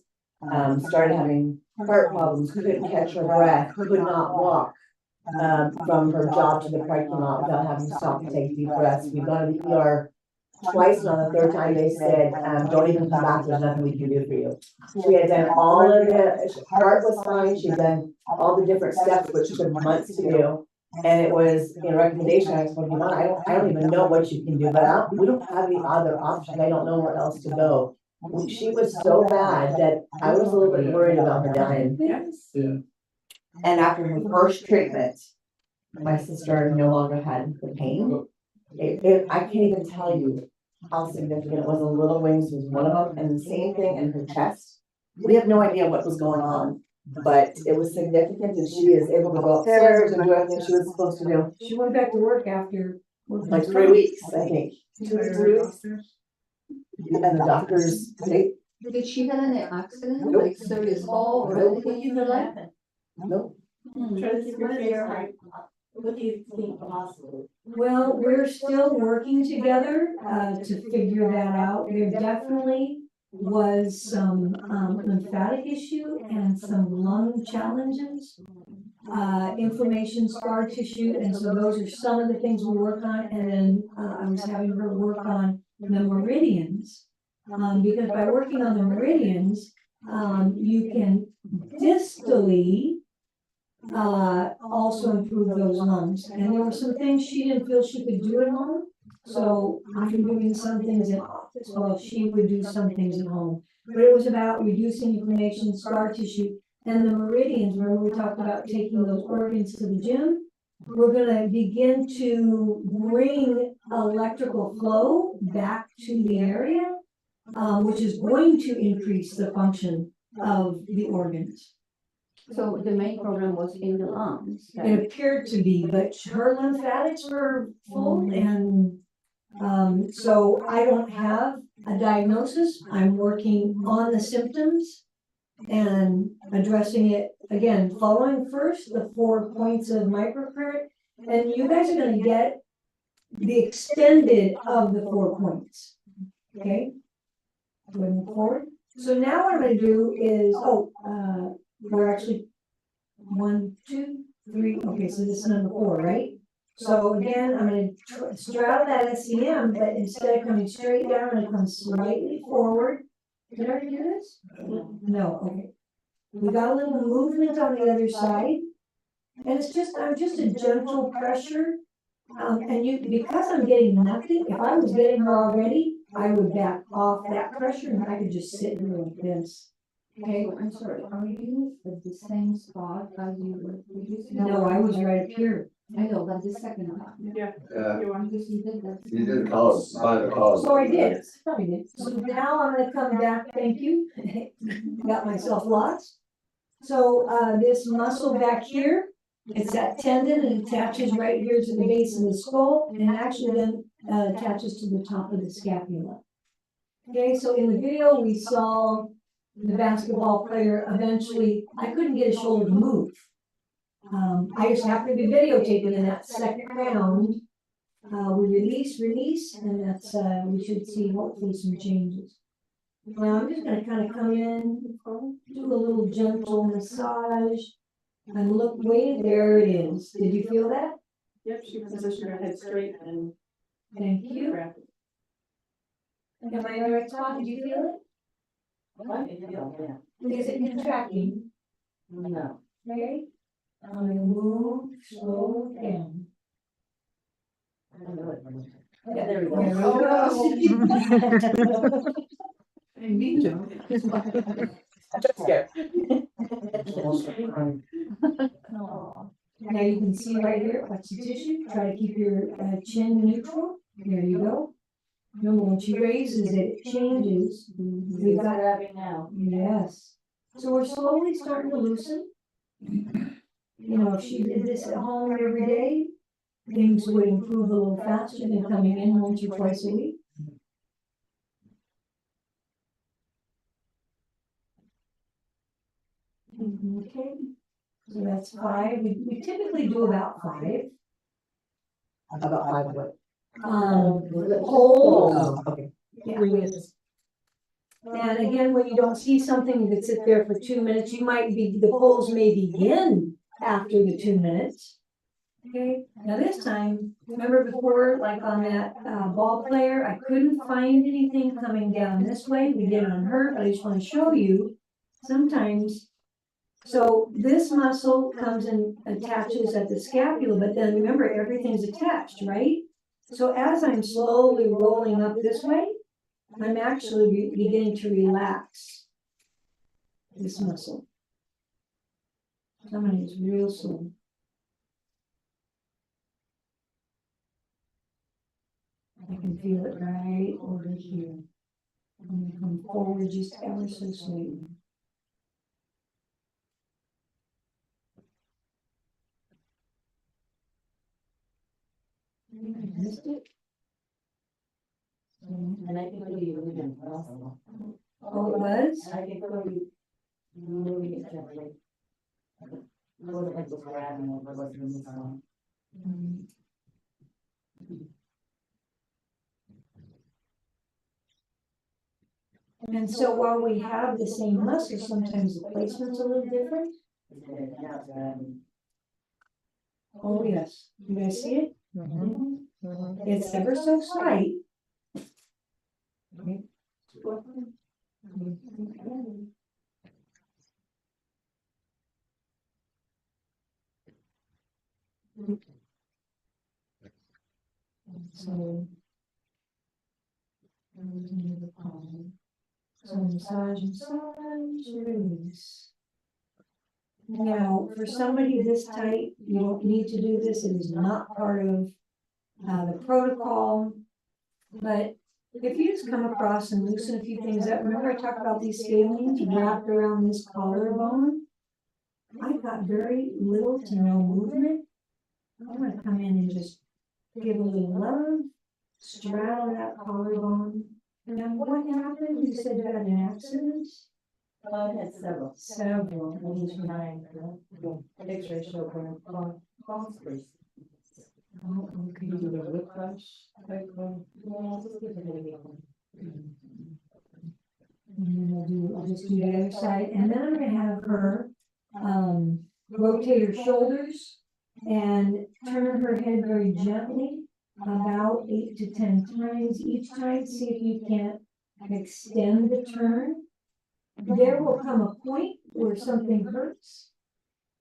Started having heart problems, couldn't catch her breath, could not walk, from her job to the parking lot without having to stop and take deep breaths. We got to the ER twice, and on the third time they said, don't even come back, there's nothing we can do for you. She had done all of the, heart was fine, she'd done all the different steps, which took months to do. And it was in a recommendation, I told Yvonne, I don't even know what you can do, but we don't have any other option, I don't know where else to go. She was so bad that I was a little bit worried about her dying. Yeah. And after her first treatment, my sister no longer had the pain. I can't even tell you how significant it was. The little wings was one of them, and the same thing in her chest. We have no idea what was going on, but it was significant that she is able to go upstairs and do everything she was supposed to do. She went back to work after. Like 3 weeks, I think. 2 or 3 weeks. And the doctors, Did she have any accident, like serious fall or anything in her life? nope. What do you think possible? Well, we're still working together to figure that out. There definitely was some lymphatic issue and some lung challenges, inflammation, scar tissue, and so those are some of the things we work on. And then I was having her work on the meridians, because by working on the meridians, you can distally also improve those lungs. And there were some things she didn't feel she could do at home. So I'm doing some things in office while she would do some things at home. But it was about reducing inflammation, scar tissue, and the meridians. Remember we talked about taking those organs to the gym? We're gonna begin to bring electrical flow back to the area, which is going to increase the function of the organs. So the main problem was in the lungs. It appeared to be, but her lymphatics were full, and so I don't have a diagnosis. I'm working on the symptoms and addressing it again, following first the 4 points of microcurrent, and you guys are going to get the extended of the 4 points. Okay, moving forward. So now what I'm going to do is, we're actually 1, 2, 3. Okay, so this is number 4, right? So again, I'm going to straddle that SEM, but instead of coming straight down, I'm going to come slightly forward. Did I already do this? No, okay. We got a little movement on the other side, and it's just, I'm just a gentle pressure. And because I'm getting nothing, if I was getting her already, I would back off that pressure and I could just sit here like this. Okay, I'm sorry, are you at the same spot as you were previously? No, I was right up here. I know, but the second time. Yeah. Yeah. Because you did that. You did call us, find a call. So I did, probably did. So now I'm gonna come back, thank you. Got myself lost. So, this muscle back here, it's that tendon, and attaches right here to the base of the skull, and actually then attaches to the top of the scapula. Okay, so in the video, we saw the basketball player, eventually, I couldn't get his shoulder to move. I just happened to be videotaping in that second round. We release, and that's, we should see hopefully some changes. Now I'm just gonna kind of come in, do a little gentle massage, and look, wait, there it is. Did you feel that? Yep, she positioned her head straight and. Thank you. Am I in the right spot? Did you feel it? Is it contracting? No. Okay. I'm gonna move, slow down. Yeah, there we go. I need to. Now you can see right here, flex the tissue, try to keep your chin neutral. There you go. Remember, when she raises it, it changes. We've got grabbing now. Yes. So we're slowly starting to loosen. You know, if she did this at home every day, things would improve a little faster than coming in once or twice a week. Okay, so that's 5. We typically do about 5. About 5 what? The whole. Oh, okay. Yeah. And again, when you don't see something that sit there for 2 minutes, you might be, the pulls may begin after the 2 minutes. Okay, now this time, remember before, like on that ball player, I couldn't find anything coming down this way. We did on her, but I just want to show you sometimes. So this muscle comes and attaches at the scapula, but then remember, everything's attached, right? So as I'm slowly rolling up this way, I'm actually beginning to relax this muscle. Somebody is real slow. I can feel it right over here. I'm going to come forward just ever so slightly. I missed it. And I can feel you moving also. Oh, it was? I can feel you moving it gently. It wasn't like it was grabbing, it wasn't in the song. And so while we have the same muscle, sometimes the placement's a little different. Oh, yes. You guys see it? It's ever so slight. So, massage, release. Now, for somebody this tight, you don't need to do this. It is not part of the protocol. But if you just come across and loosen a few things up, remember I talked about these scalenes wrapped around this collarbone? I've got very little to no movement. I'm going to come in and just give a little love, straddle that collarbone. And then what happened? You said you had an accident? I had several. Several. X-ray showed one cross brace. Oh, okay. You do the whiplash. Yeah, just give it a little. And then I'll just do the other side. And then I'm going to have her rotate her shoulders and turn her head very gently, about 8 to 10 times each time. See if you can't extend the turn. There will come a point where something hurts.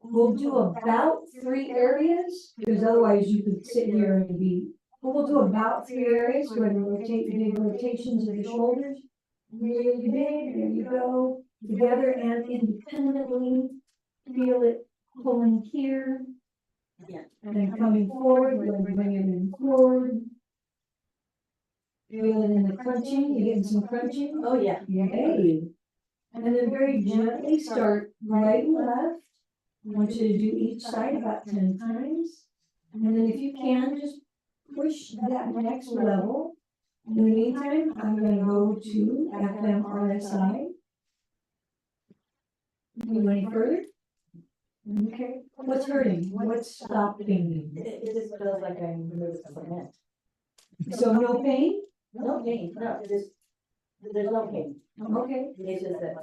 We'll do about 3 areas, because otherwise you could sit here and be, but we'll do about 3 areas where we rotate the big rotations of the shoulders. Really big, there you go. Together and independently. Feel it pulling here. Yeah. And then coming forward, we're going to bring everything forward. Feel it in the crunching. You getting some crunching? Oh, yeah. Yay. And then very gently start right and left. I want you to do each side about 10 times. And then if you can, just push that next level. In the meantime, I'm going to go to FMRSI. You go any further? Okay, what's hurting? What's stopping you? It just feels like I'm moving cement. So no pain? No pain, no, just, there's no pain. Okay. It's just that my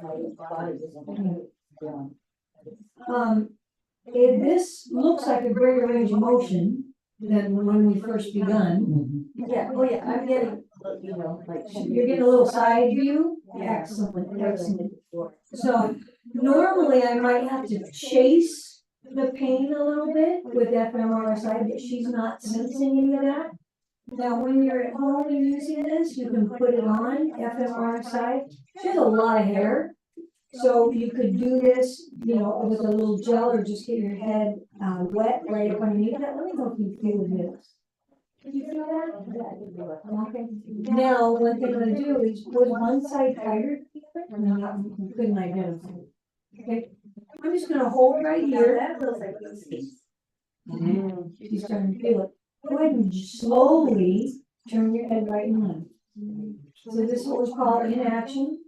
body doesn't. This looks like a greater range of motion than when we first begun. Yeah, oh yeah, I'm getting, you know, like. You're getting a little side view? Yeah. Excellent, excellent. So normally I might have to chase the pain a little bit with fMRI, but she's not sensing any of that. Now, when you're at home and using this, you can put it on fMRI. She has a lot of hair. So you could do this, you know, with a little gel or just get your head wet right up underneath that. Let me know if you feel this. Did you feel that? Okay. Now, what they're gonna do is, was one side tighter? You couldn't identify. Okay. I'm just gonna hold right here. That feels like this. She's starting to feel it. Go ahead and slowly turn your head right and left. So this is what we call inaction.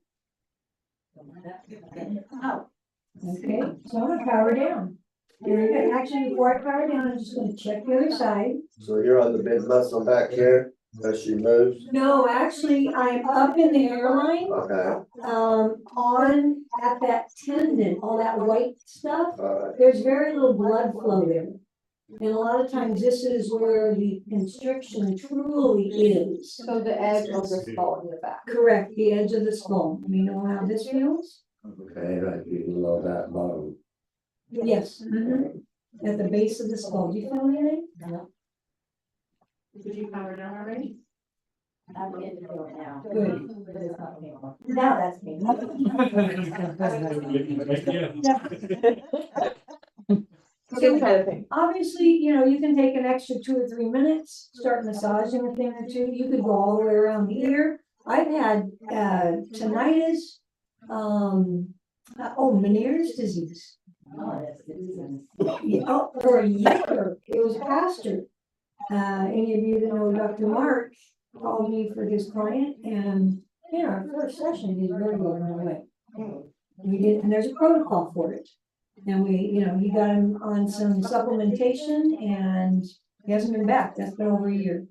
Okay, so I'm gonna power down. Actually, before I power down, I'm just gonna check the other side. So you're on the big muscle back here as she moves? No, actually, I'm up in the hairline. Okay. On at that tendon, all that white stuff. Alright. There's very little blood flow there. And a lot of times this is where the constriction truly is. So the edge of the skull in the back. Correct, the edge of the skull. You know how this feels? Okay, right below that bone. Yes. At the base of the skull. Do you feel anything? No. Did you power down already? I'm getting to feel it now. Good. But it's not painful. Now that's painful. So, obviously, you know, you can take an extra 2 or 3 minutes, start massaging a thing or two. You could go all the way around the ear. I've had tinnitus, Meniere's disease. Oh, that's good. Yeah, for a year, it was pastor. Any of you that know Dr. Mark called me for his client, and in our first session, he was very well run away. We did, and there's a protocol for it. And we, you know, he got him on some supplementation, and he hasn't been back. That's been over a year.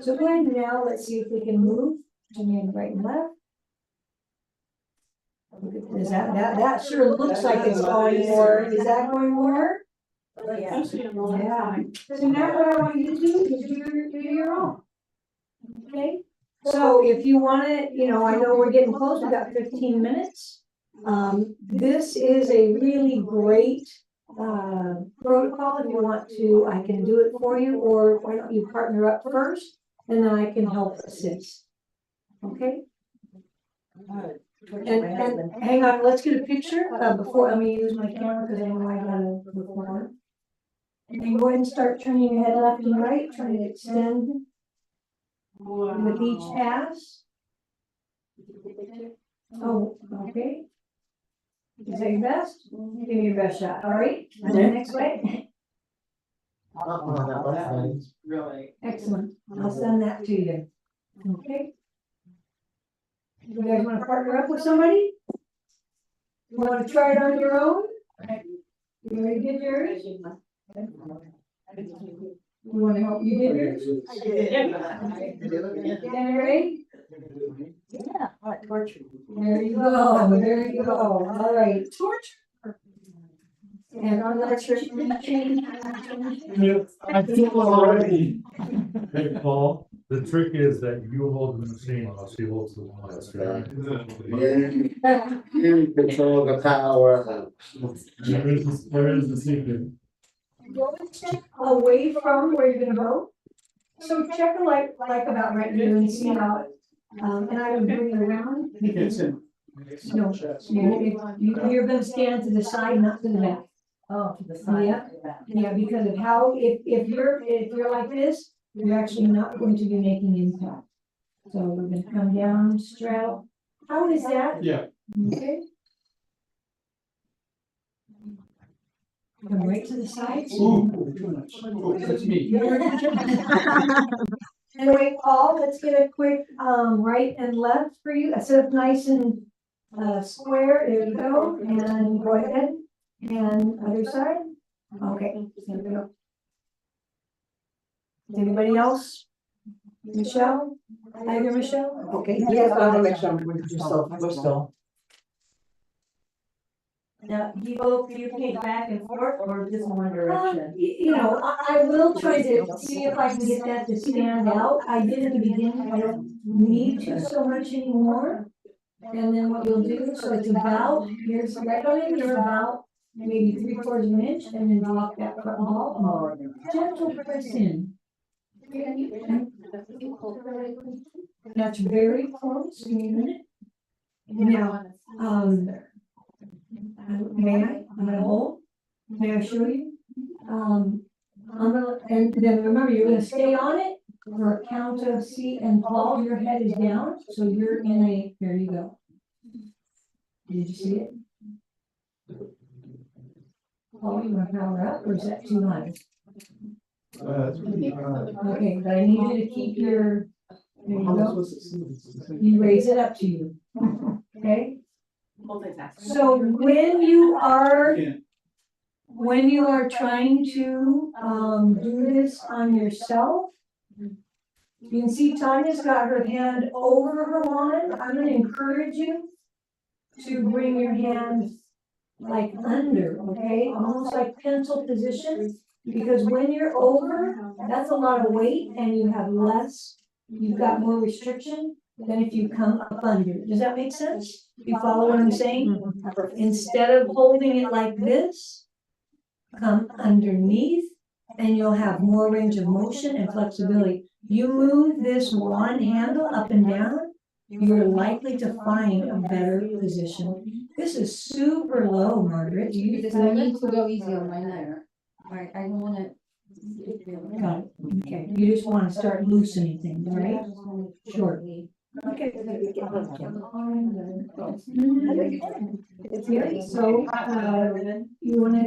So go ahead now, let's see if we can move to the right and left. Is that sure looks like it's going more. Is that going more? Yeah. Yeah. So now what I want you to do is do your own. Okay? So if you want to, you know, I know we're getting close, we got 15 minutes. This is a really great protocol. If you want to, I can do it for you, or why don't you partner up first, and then I can help assist. Okay? And hang on, let's get a picture before, let me use my camera because I know I gotta record. And then go ahead and start turning your head left and right, trying to extend with each pass. Oh, okay. Is that your best? Give me your best shot, all right? And then next way. Really. Excellent, I'll send that to you. Okay? You guys wanna partner up with somebody? You wanna try it on your own? You ready to get yours? You wanna help you get yours? I did. Stand ready? Yeah, torture. There you go, there you go, all right. Torture. And on that change. I feel already. Hey, Paul, the trick is that you hold the machine while she holds the wires, right? You control the power. There is the secret. Go and check away from where you're gonna go. So check like about right here and see how, and I would bring it around. No, you're gonna stand to the side, not to the back. Oh, to the side. Yeah, yeah, because of how, if you're like this, you're actually not going to be making impact. So we're gonna come down, straddle. How is that? Yeah. Okay. Come right to the side. That's me. And wait, Paul, let's get a quick right and left for you. Sit up nice and square, there you go, and go ahead, and other side, okay, there we go. Anybody else? Michelle? I hear Michelle? Okay. Yes, I wanna make sure we're still. Now, do you paint back and forth or just one direction? You know, I will try to see if I can get that to stand out. I did in the beginning, I don't need to so much anymore. And then what you'll do, so it's about, here's right on in here, about maybe 3/4 of an inch, and then drop that front ball, gentle press in. That's very close, give me a minute. Now, may I? I'm gonna hold. May I show you? I'm gonna, and then remember, you're gonna stay on it for a count of C, and Paul, your head is down, so you're in a, here you go. Did you see it? Paul, you want to power up, or is that too high? Okay, but I need you to keep your, there you go. You raise it up to you, okay? So when you are trying to do this on yourself, you can see Tanya's got her hand over her wand. I'm going to encourage you to bring your hand like under, okay? Almost like pencil position, because when you're over, that's a lot of weight and you have less, you've got more restriction than if you come up under. Does that make sense? You follow what I'm saying? Instead of holding it like this, come underneath and you'll have more range of motion and flexibility. You move this wand handle up and down, you're likely to find a better position. This is super low, Margaret. Do you Because feel I need it? to go easy on my neck. I don't wanna. Got it. Okay, you just want to start loosening things, right? Sure. Okay. So, you want to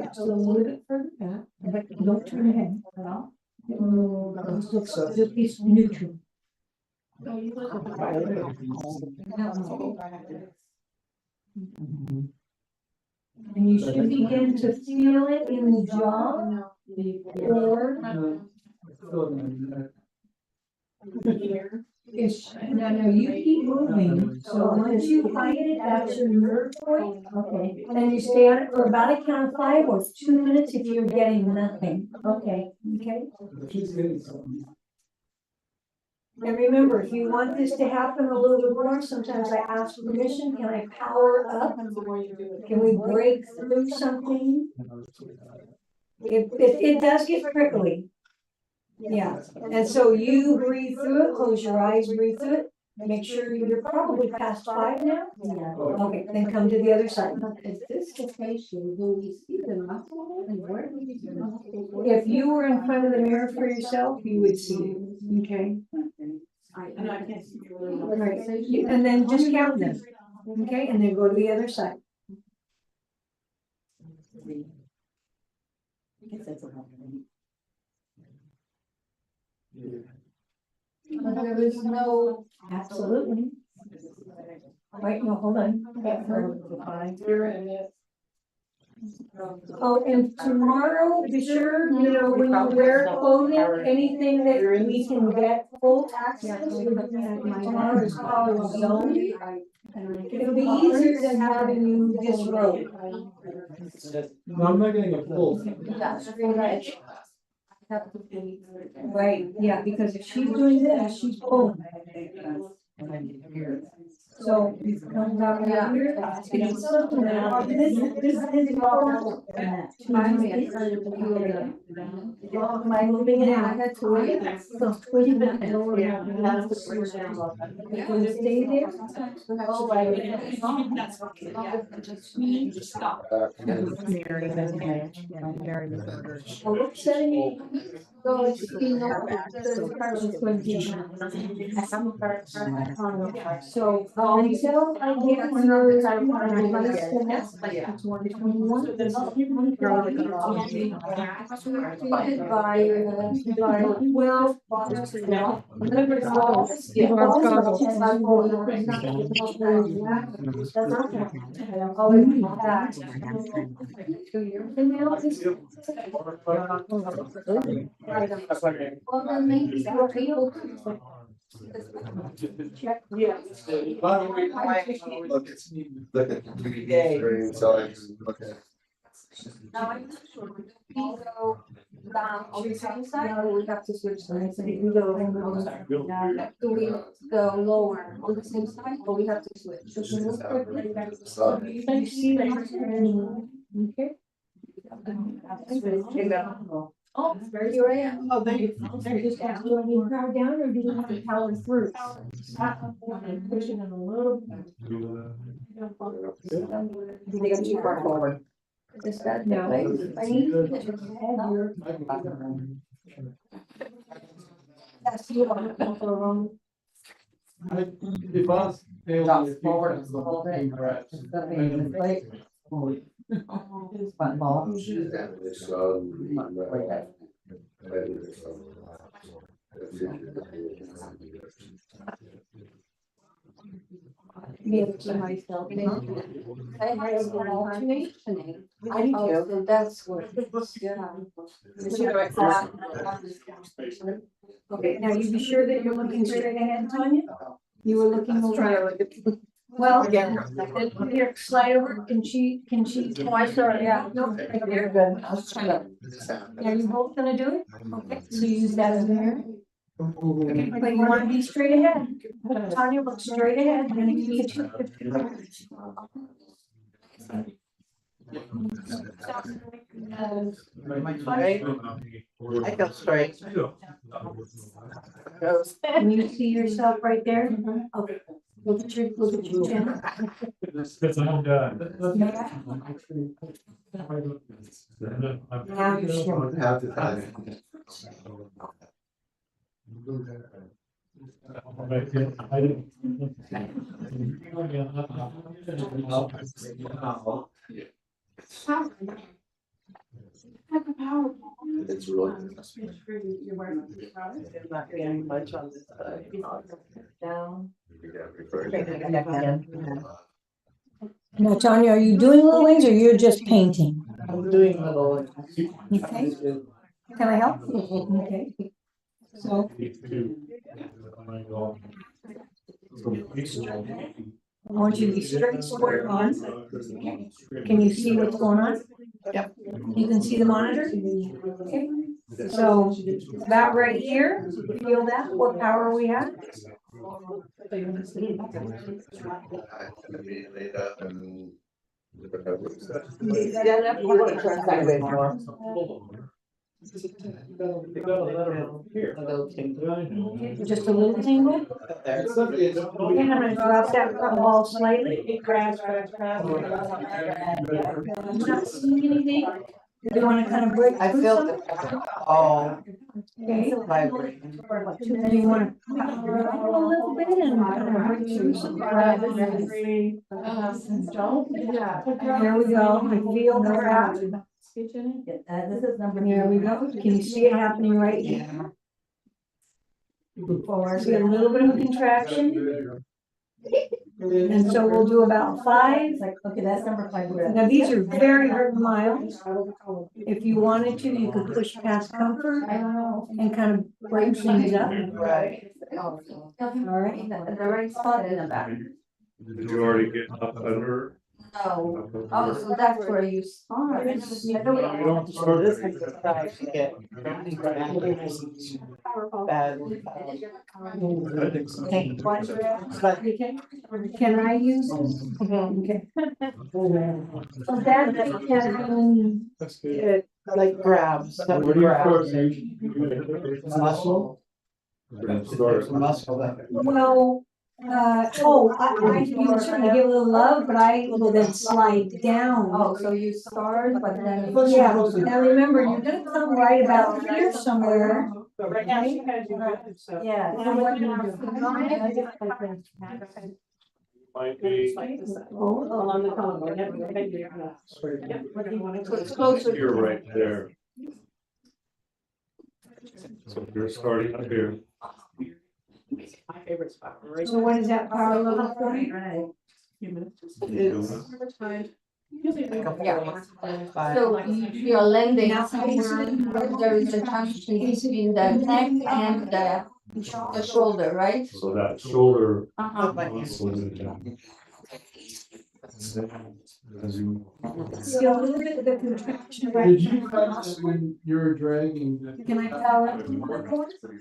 just a little bit further back, but don't turn your head at all. Just be neutral. And you should begin to feel it in the jaw or no, you keep moving. So once you find it, that's your nerve point. Okay. And you stay on it for about a count of 5 or 2 minutes if you're getting nothing. Okay. Okay. And remember, if you want this to happen a little bit more, sometimes I ask permission, can I power up? Can we break through something? It does get prickly. Yeah, and so you breathe through it, close your eyes, breathe through it. Make sure you're probably past 5 now. Yeah. Okay, then come to the other side. Is this the patient? Do we see the muscle and where do we see the muscle? If you were in front of the mirror for yourself, you would see it, okay? I can't see you really. All right, and then just count them, okay? And then go to the other side. But there is no. Absolutely. Wait, no, hold on. Oh, and tomorrow, be sure, you know, when you wear clothing, anything that we can get full access, we're doing that tomorrow is called zone. It'll be easier than having you disrobe. No, I'm not getting a full. Right, yeah, because if she's doing this, she's pulling. So, it comes out right here, it's something that, this is all. By moving it out. So, twitch it and lower it out. You can stay there. Oh, what's that? So it's been So, no idea when you're advice for that, like it's 121. Well, then maybe you're able to. Check. Look at the 3D screen, so I can look at. Now, I'm not sure. We go down on the same side, or we have to switch sides? We go, do we go lower on the same side, or we have to switch? Oh, here I am. Oh, there you go. Just ask, do I need to power down or do you want to power through? Pushing it a little bit. They got too far forward. Is that No. the way? I need to That's you want to go wrong. If I was able Drops to- forward the whole thing. Correct. That means it's like, fun ball. be able to myself. I have an alternation. I do too. So that's what, yeah. Okay, now you be sure that you're looking straight ahead, Tanya? You were looking over. Trying to look at. Well, Again. here, slide over. Can she? Oh, I saw it, yeah. No, You're good. I was trying to. are you both gonna do it? Okay, so use that as a mirror. Okay, but you wanna be straight ahead. Tanya, look straight ahead, and you need to. I go straight. Can you see yourself right there? Okay, look at your chin. Because I'm done. Now you're straight. Half the time. I didn't. It's really. You're wearing a product. There's not getting much on this side. Down. Now, Tanya, are you doing little wings or you're just painting? I'm doing little. Okay. Can I help? Okay. So, I want you to be straight square on. Can you see what's going on? Yep. You can see the monitor? Okay. So, about right here, feel that? What power we have? You want to turn that way more. Just a little tingle? There. Okay, I'm gonna drop that front ball slightly. I'm not seeing anything. Do you wanna kind of break I through feel some? all Okay. vibrating. Do you wanna power it up a little bit and kind of break through some? There we go. I feel the crowd. This is number. There we go. Can you see it happening right here? See a little bit of contraction. And so we'll do about 5. Okay, that's number 5. Now, these are very, very mild. If you wanted to, you could push past comfort and kind of break things up. Right. All right. The right spot in the back. Did you already get up under? No. Oh, so that's where you start. You don't start. This is the size to get. Bad. Can I use? Okay. So that, It like grabs. That What do you grabs. first? Muscle. There's muscle that. well, you can certainly give it a little love, but I will then slide down. Oh, so you start, but then. Well, yeah, now remember, you're gonna come right about here somewhere. Right now, she has you good, so. Yeah. And what you do. might be. Along the collar. So it's closer. You're right there. So you're starting up here. My favorite spot. So what is that power level for? So you're lending, there is a tension between the neck and the shoulder, right? So that shoulder. As you. See a little bit of the contraction. right? Did you notice when you were dragging? Can I tell it?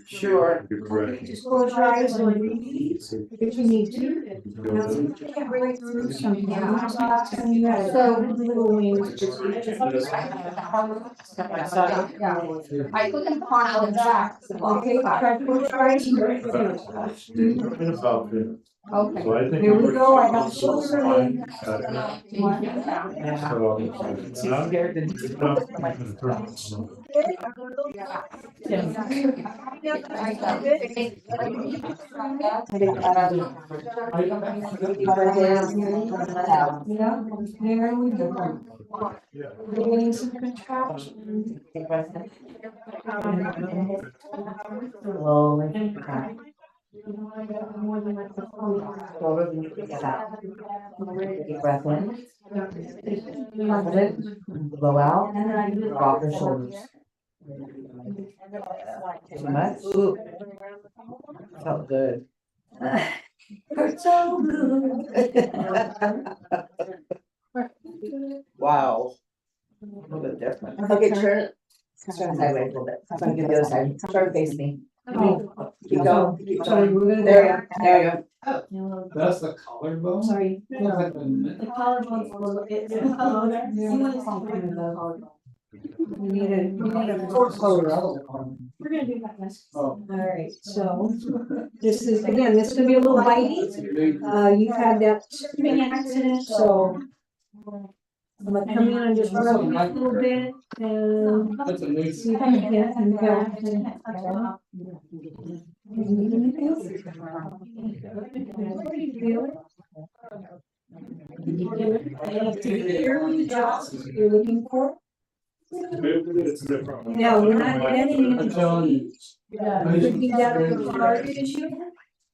Sure. You're correct. Just close your eyes and breathe if you need to. Now, you can't break through something. You have So- little wings. I couldn't find the back. Okay, try to close your eyes and breathe through. It's about there. Okay. So I think. Here we go, I got shoulder in. Yeah, there we go. Getting some contraction. Deep breath in. Hold it, blow out, drop your shoulders. Too much? Ooh. Felt good. Hurts so good. Wow. A little bit different. Okay, turn sideways a little bit. I'm gonna give the other side. Try to face me. Keep going. Keep going. There you go. That's the collarbone? Sorry. Looks like the- collarbone's a little, it's a collarbone. We need a Colorado. We're gonna do that next. Oh. All right, so this is, again, this is gonna be a little bitey. You've had that surfing accident, so I'm gonna come in and just rub you a little bit and That's amazing. see if I can get some balance. You're looking for? It's different. No, we're not getting I'm telling you. looking down at the target issue.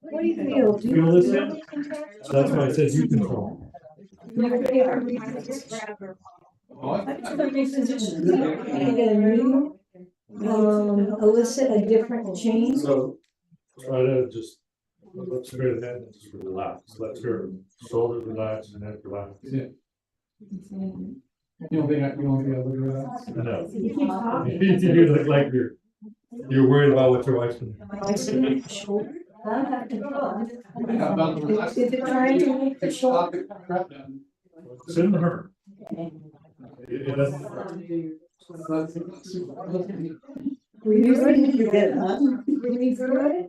What do you feel? Do you Feel this feel in? the contraction? That's why it says you control. Your favorite reposition. That's the reposition. And a new, elicit a different change. So try to just look straight ahead and just relax. Let your shoulders relax and head relax. Yeah. You don't think you won't be able to do that? No. You keep talking. You look like you're worried about what your wife's doing. I see the shoulder. I have to go. Yeah, about the relax. Is it trying to make the shoulder? Shouldn't hurt. It doesn't. Breathe through it. You're good, huh? Breathe through it.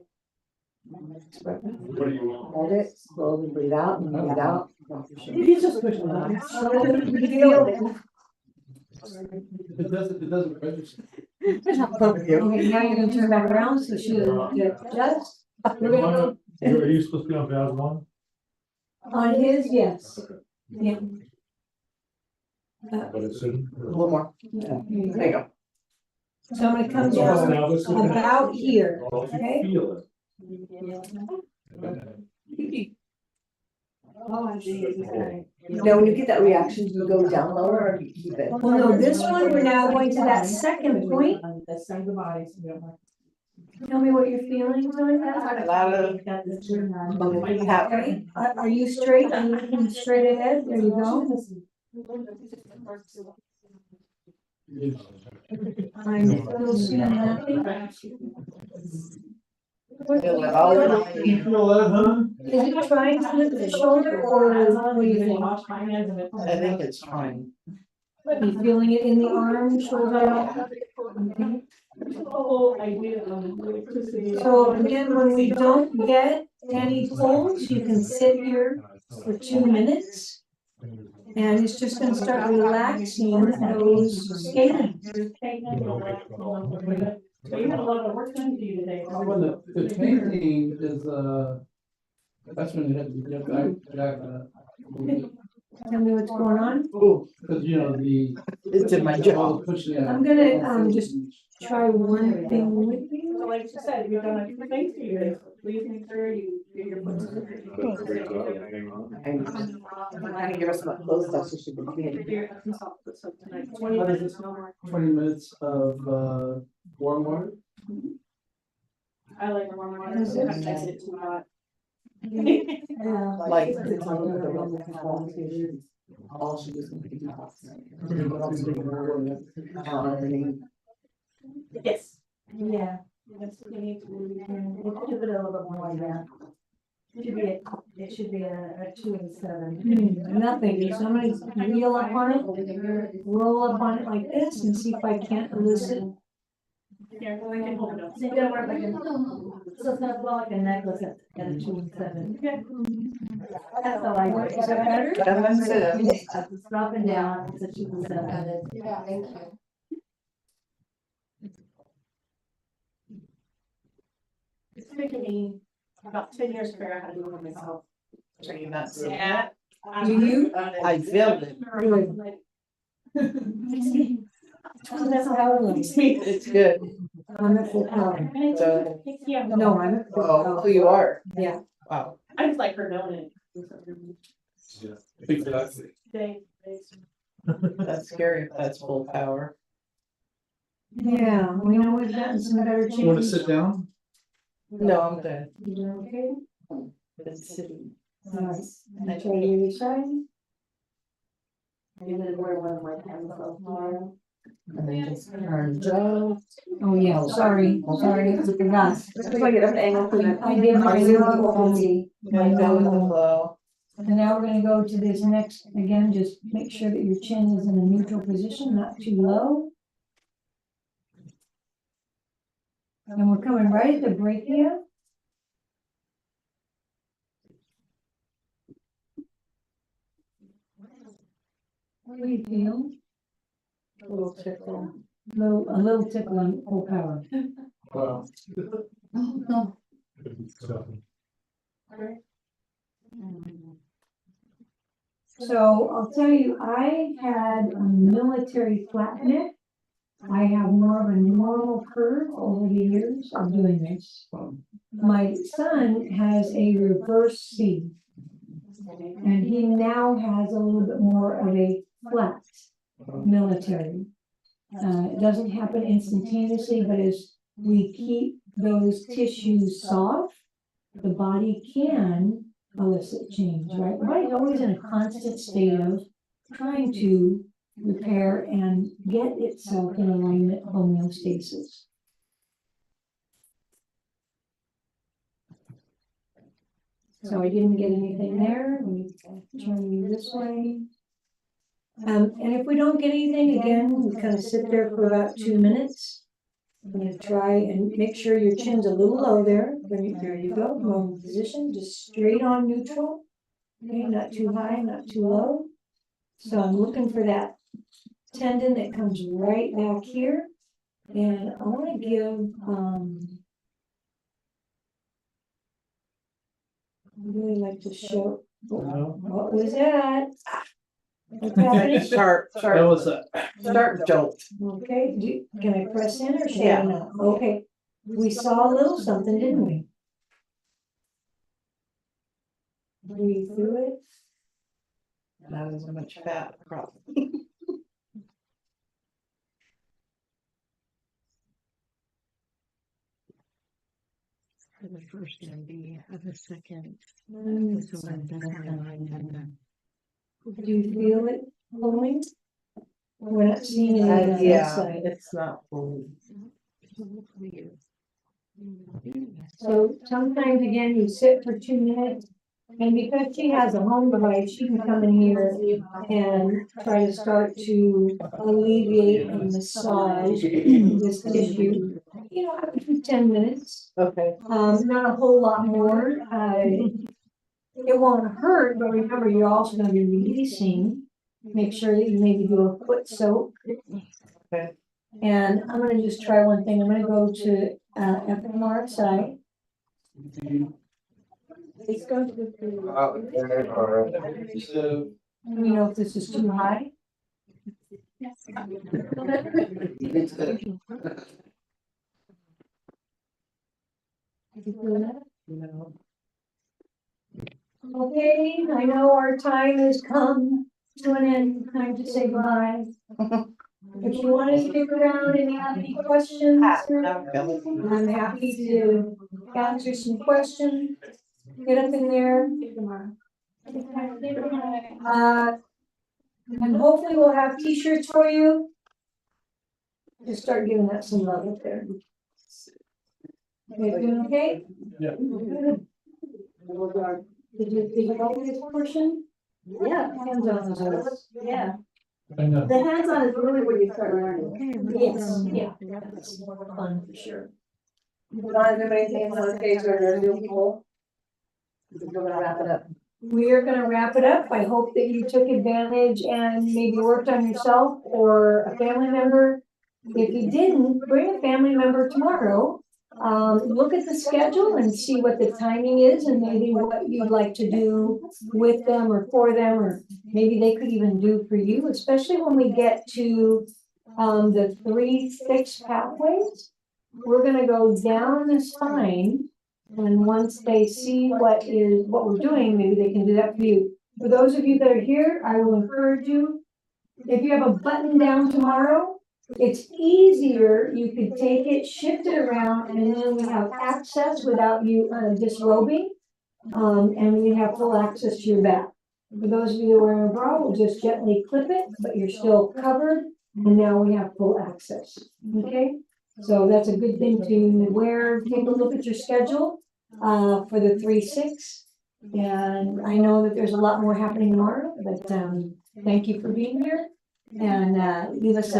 What do you want? Hold it, slowly breathe out and breathe out. You just push it on. Feel it. It doesn't register. Okay, now you're gonna turn back around so she doesn't get just. We're gonna Are you supposed to be on valve one? go on his, yes. Yeah. But it shouldn't. A little more. There you go. So I'm gonna come Now down this is- about here, okay? Feel it. Now, when you get that reaction, do you go down lower or do you keep it? Well, no, this one, we're now going to that second point. This side of the body. Tell me what you're feeling, Tony. A lot of. Okay, are you straight? Are you looking straight ahead? There you go. I'm still seeing nothing. You feel that, huh? Is it trying to lift the shoulder or what do you think? I think it's fine. Are you feeling it in the arm, shoulder? Okay. So again, when we don't get any pulls, you can sit here for 2 minutes. And it's just gonna start relaxing those skating. So you had a lot of work done to you today. Well, the painting is, That's when you have to get back. Tell me what's going on. Oh, because you know, It's in my job. I'm gonna, just try one thing with you. So like you said, you've done a few things for you, please make sure you do your foot. I can give her some clothes stuff so she can see it. 20 minutes of warm water. I like warm water, sometimes I get it too hot. Like the time of the one that falls here, all she was gonna do Yes. Yeah. That's what you need to do. We'll give it a little bit more like that. It should be a 2 and 7. Nothing, so I'm gonna wheel up on it, roll up on it like this and see if I can't elicit. Yeah, well, I can hold it up. So you gotta work like a, so it's not like a necklace at a 2 and 7. Okay. That's all I want. Is that better? That's it. It's dropping down, it's a 2 and 7. Yeah, thank you. It's taken me about 10 years to figure out how to do it myself. Are you not seeing Yeah. that? Do you? I felt it. That's how it looks. It's good. I'm at full power. So, No, I'm at full power. who you are? Yeah. Wow. I just like her knowing Yeah, exactly. it. That's scary if that's full power. Yeah, we know we've gotten some better changes. You want to sit down? No, I'm good. You doing okay? It's sitting. Nice. And I try the other side. I'm gonna wear one of my pants off tomorrow. And then just turn just. Oh, yeah, sorry, I forgot. If I get up angle for that. I did my little Yeah, go with the flow. And now we're gonna go to this next, again, just make sure that your chin is in a neutral position, not too low. And we're coming right at the brachia. What do you feel? A little tickle. A little tickle on full power. Wow. No. So I'll tell you, I had a military flat neck. I have more of a normal curve over the years of doing this. My son has a reverse C. And he now has a little bit more of a flat military. It doesn't happen instantaneously, but as we keep those tissues soft, the body can elicit change, right? The body's always in a constant state of trying to repair and get itself in alignment, homeostasis. So I didn't get anything there. We turn you this way. And if we don't get anything, again, we kind of sit there for about 2 minutes. I'm going to try and make sure your chin's a little low there. There you go, normal position, just straight on neutral. Okay, not too high, not too low. So I'm looking for that tendon that comes right back here. And I want to give, I really like to show, what was that? What's happening? Sharp. That was a Sharp jolt. Okay, can I press in or should I not? Okay, we saw a little something, didn't we? Breathe through it. Not as much fat, probably. For the first MB, for the second. Do you feel it pulling? We're not seeing it on the Yeah, outside. it's not fully. So sometimes again, you sit for 2 minutes, and because she has a home device, she can come in here and try to start to alleviate and massage this tissue. You know, up to 10 minutes. Okay. Not a whole lot more. It won't hurt, but remember, you're also going to be releasing. Make sure that you maybe do a foot soak. Okay. And I'm going to just try one thing. I'm going to go to FMRSI. It's going to be. Okay, all right. So, Let me know if this is too high. Okay, I know our time has come to an end, time to say goodbye. If you want to stick around and have any questions, I'm happy to answer some questions. Get up in there. And hopefully we'll have t-shirts for you. Just start giving that some love up there. Okay, doing okay? Yeah. Good. Did you like this portion? Yeah. Hands on those. Yeah. I know. The hands-on is really where you start learning. Yes, yeah, that's more fun for sure. Not everybody thinks on the stage where there's new people. We're gonna wrap it up. We are gonna wrap it up. I hope that you took advantage and maybe worked on yourself or a family member. If you didn't, bring a family member tomorrow. Look at the schedule and see what the timing is and maybe what you'd like to do with them or for them, or maybe they could even do for you, especially when we get to the 3 fixed pathways. We're gonna go down the spine, and once they see what we're doing, maybe they can do that for you. For those of you that are here, I will encourage you, if you have a button down tomorrow, it's easier, you could take it, shift it around, and then we have access without you disrobing. And we have full access to your back. For those of you that are wearing a bra, we'll just gently clip it, but you're still covered, and now we have full access, okay? So that's a good thing to wear. Take a look at your schedule for the 3-6. And I know that there's a lot more happening tomorrow, but thank you for being here. And leave us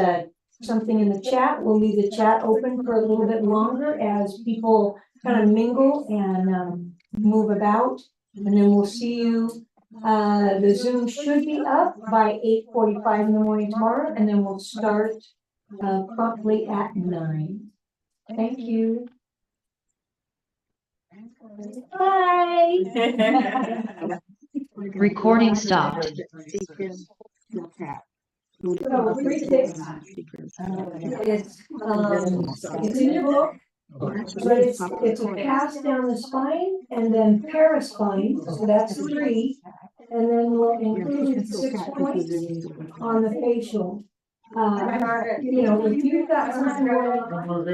something in the chat. We'll leave the chat open for a little bit longer as people kind of mingle and move about. And then we'll see you. The Zoom should be up by 8:45 in the morning tomorrow, and then we'll start promptly at 9. Thank you. Bye. Recording stopped. So 3-6. It's in your book, but it's a pass down the spine and then paraspine, so that's 3, and then we'll include 6 points on the facial. You know, if you've got something going on,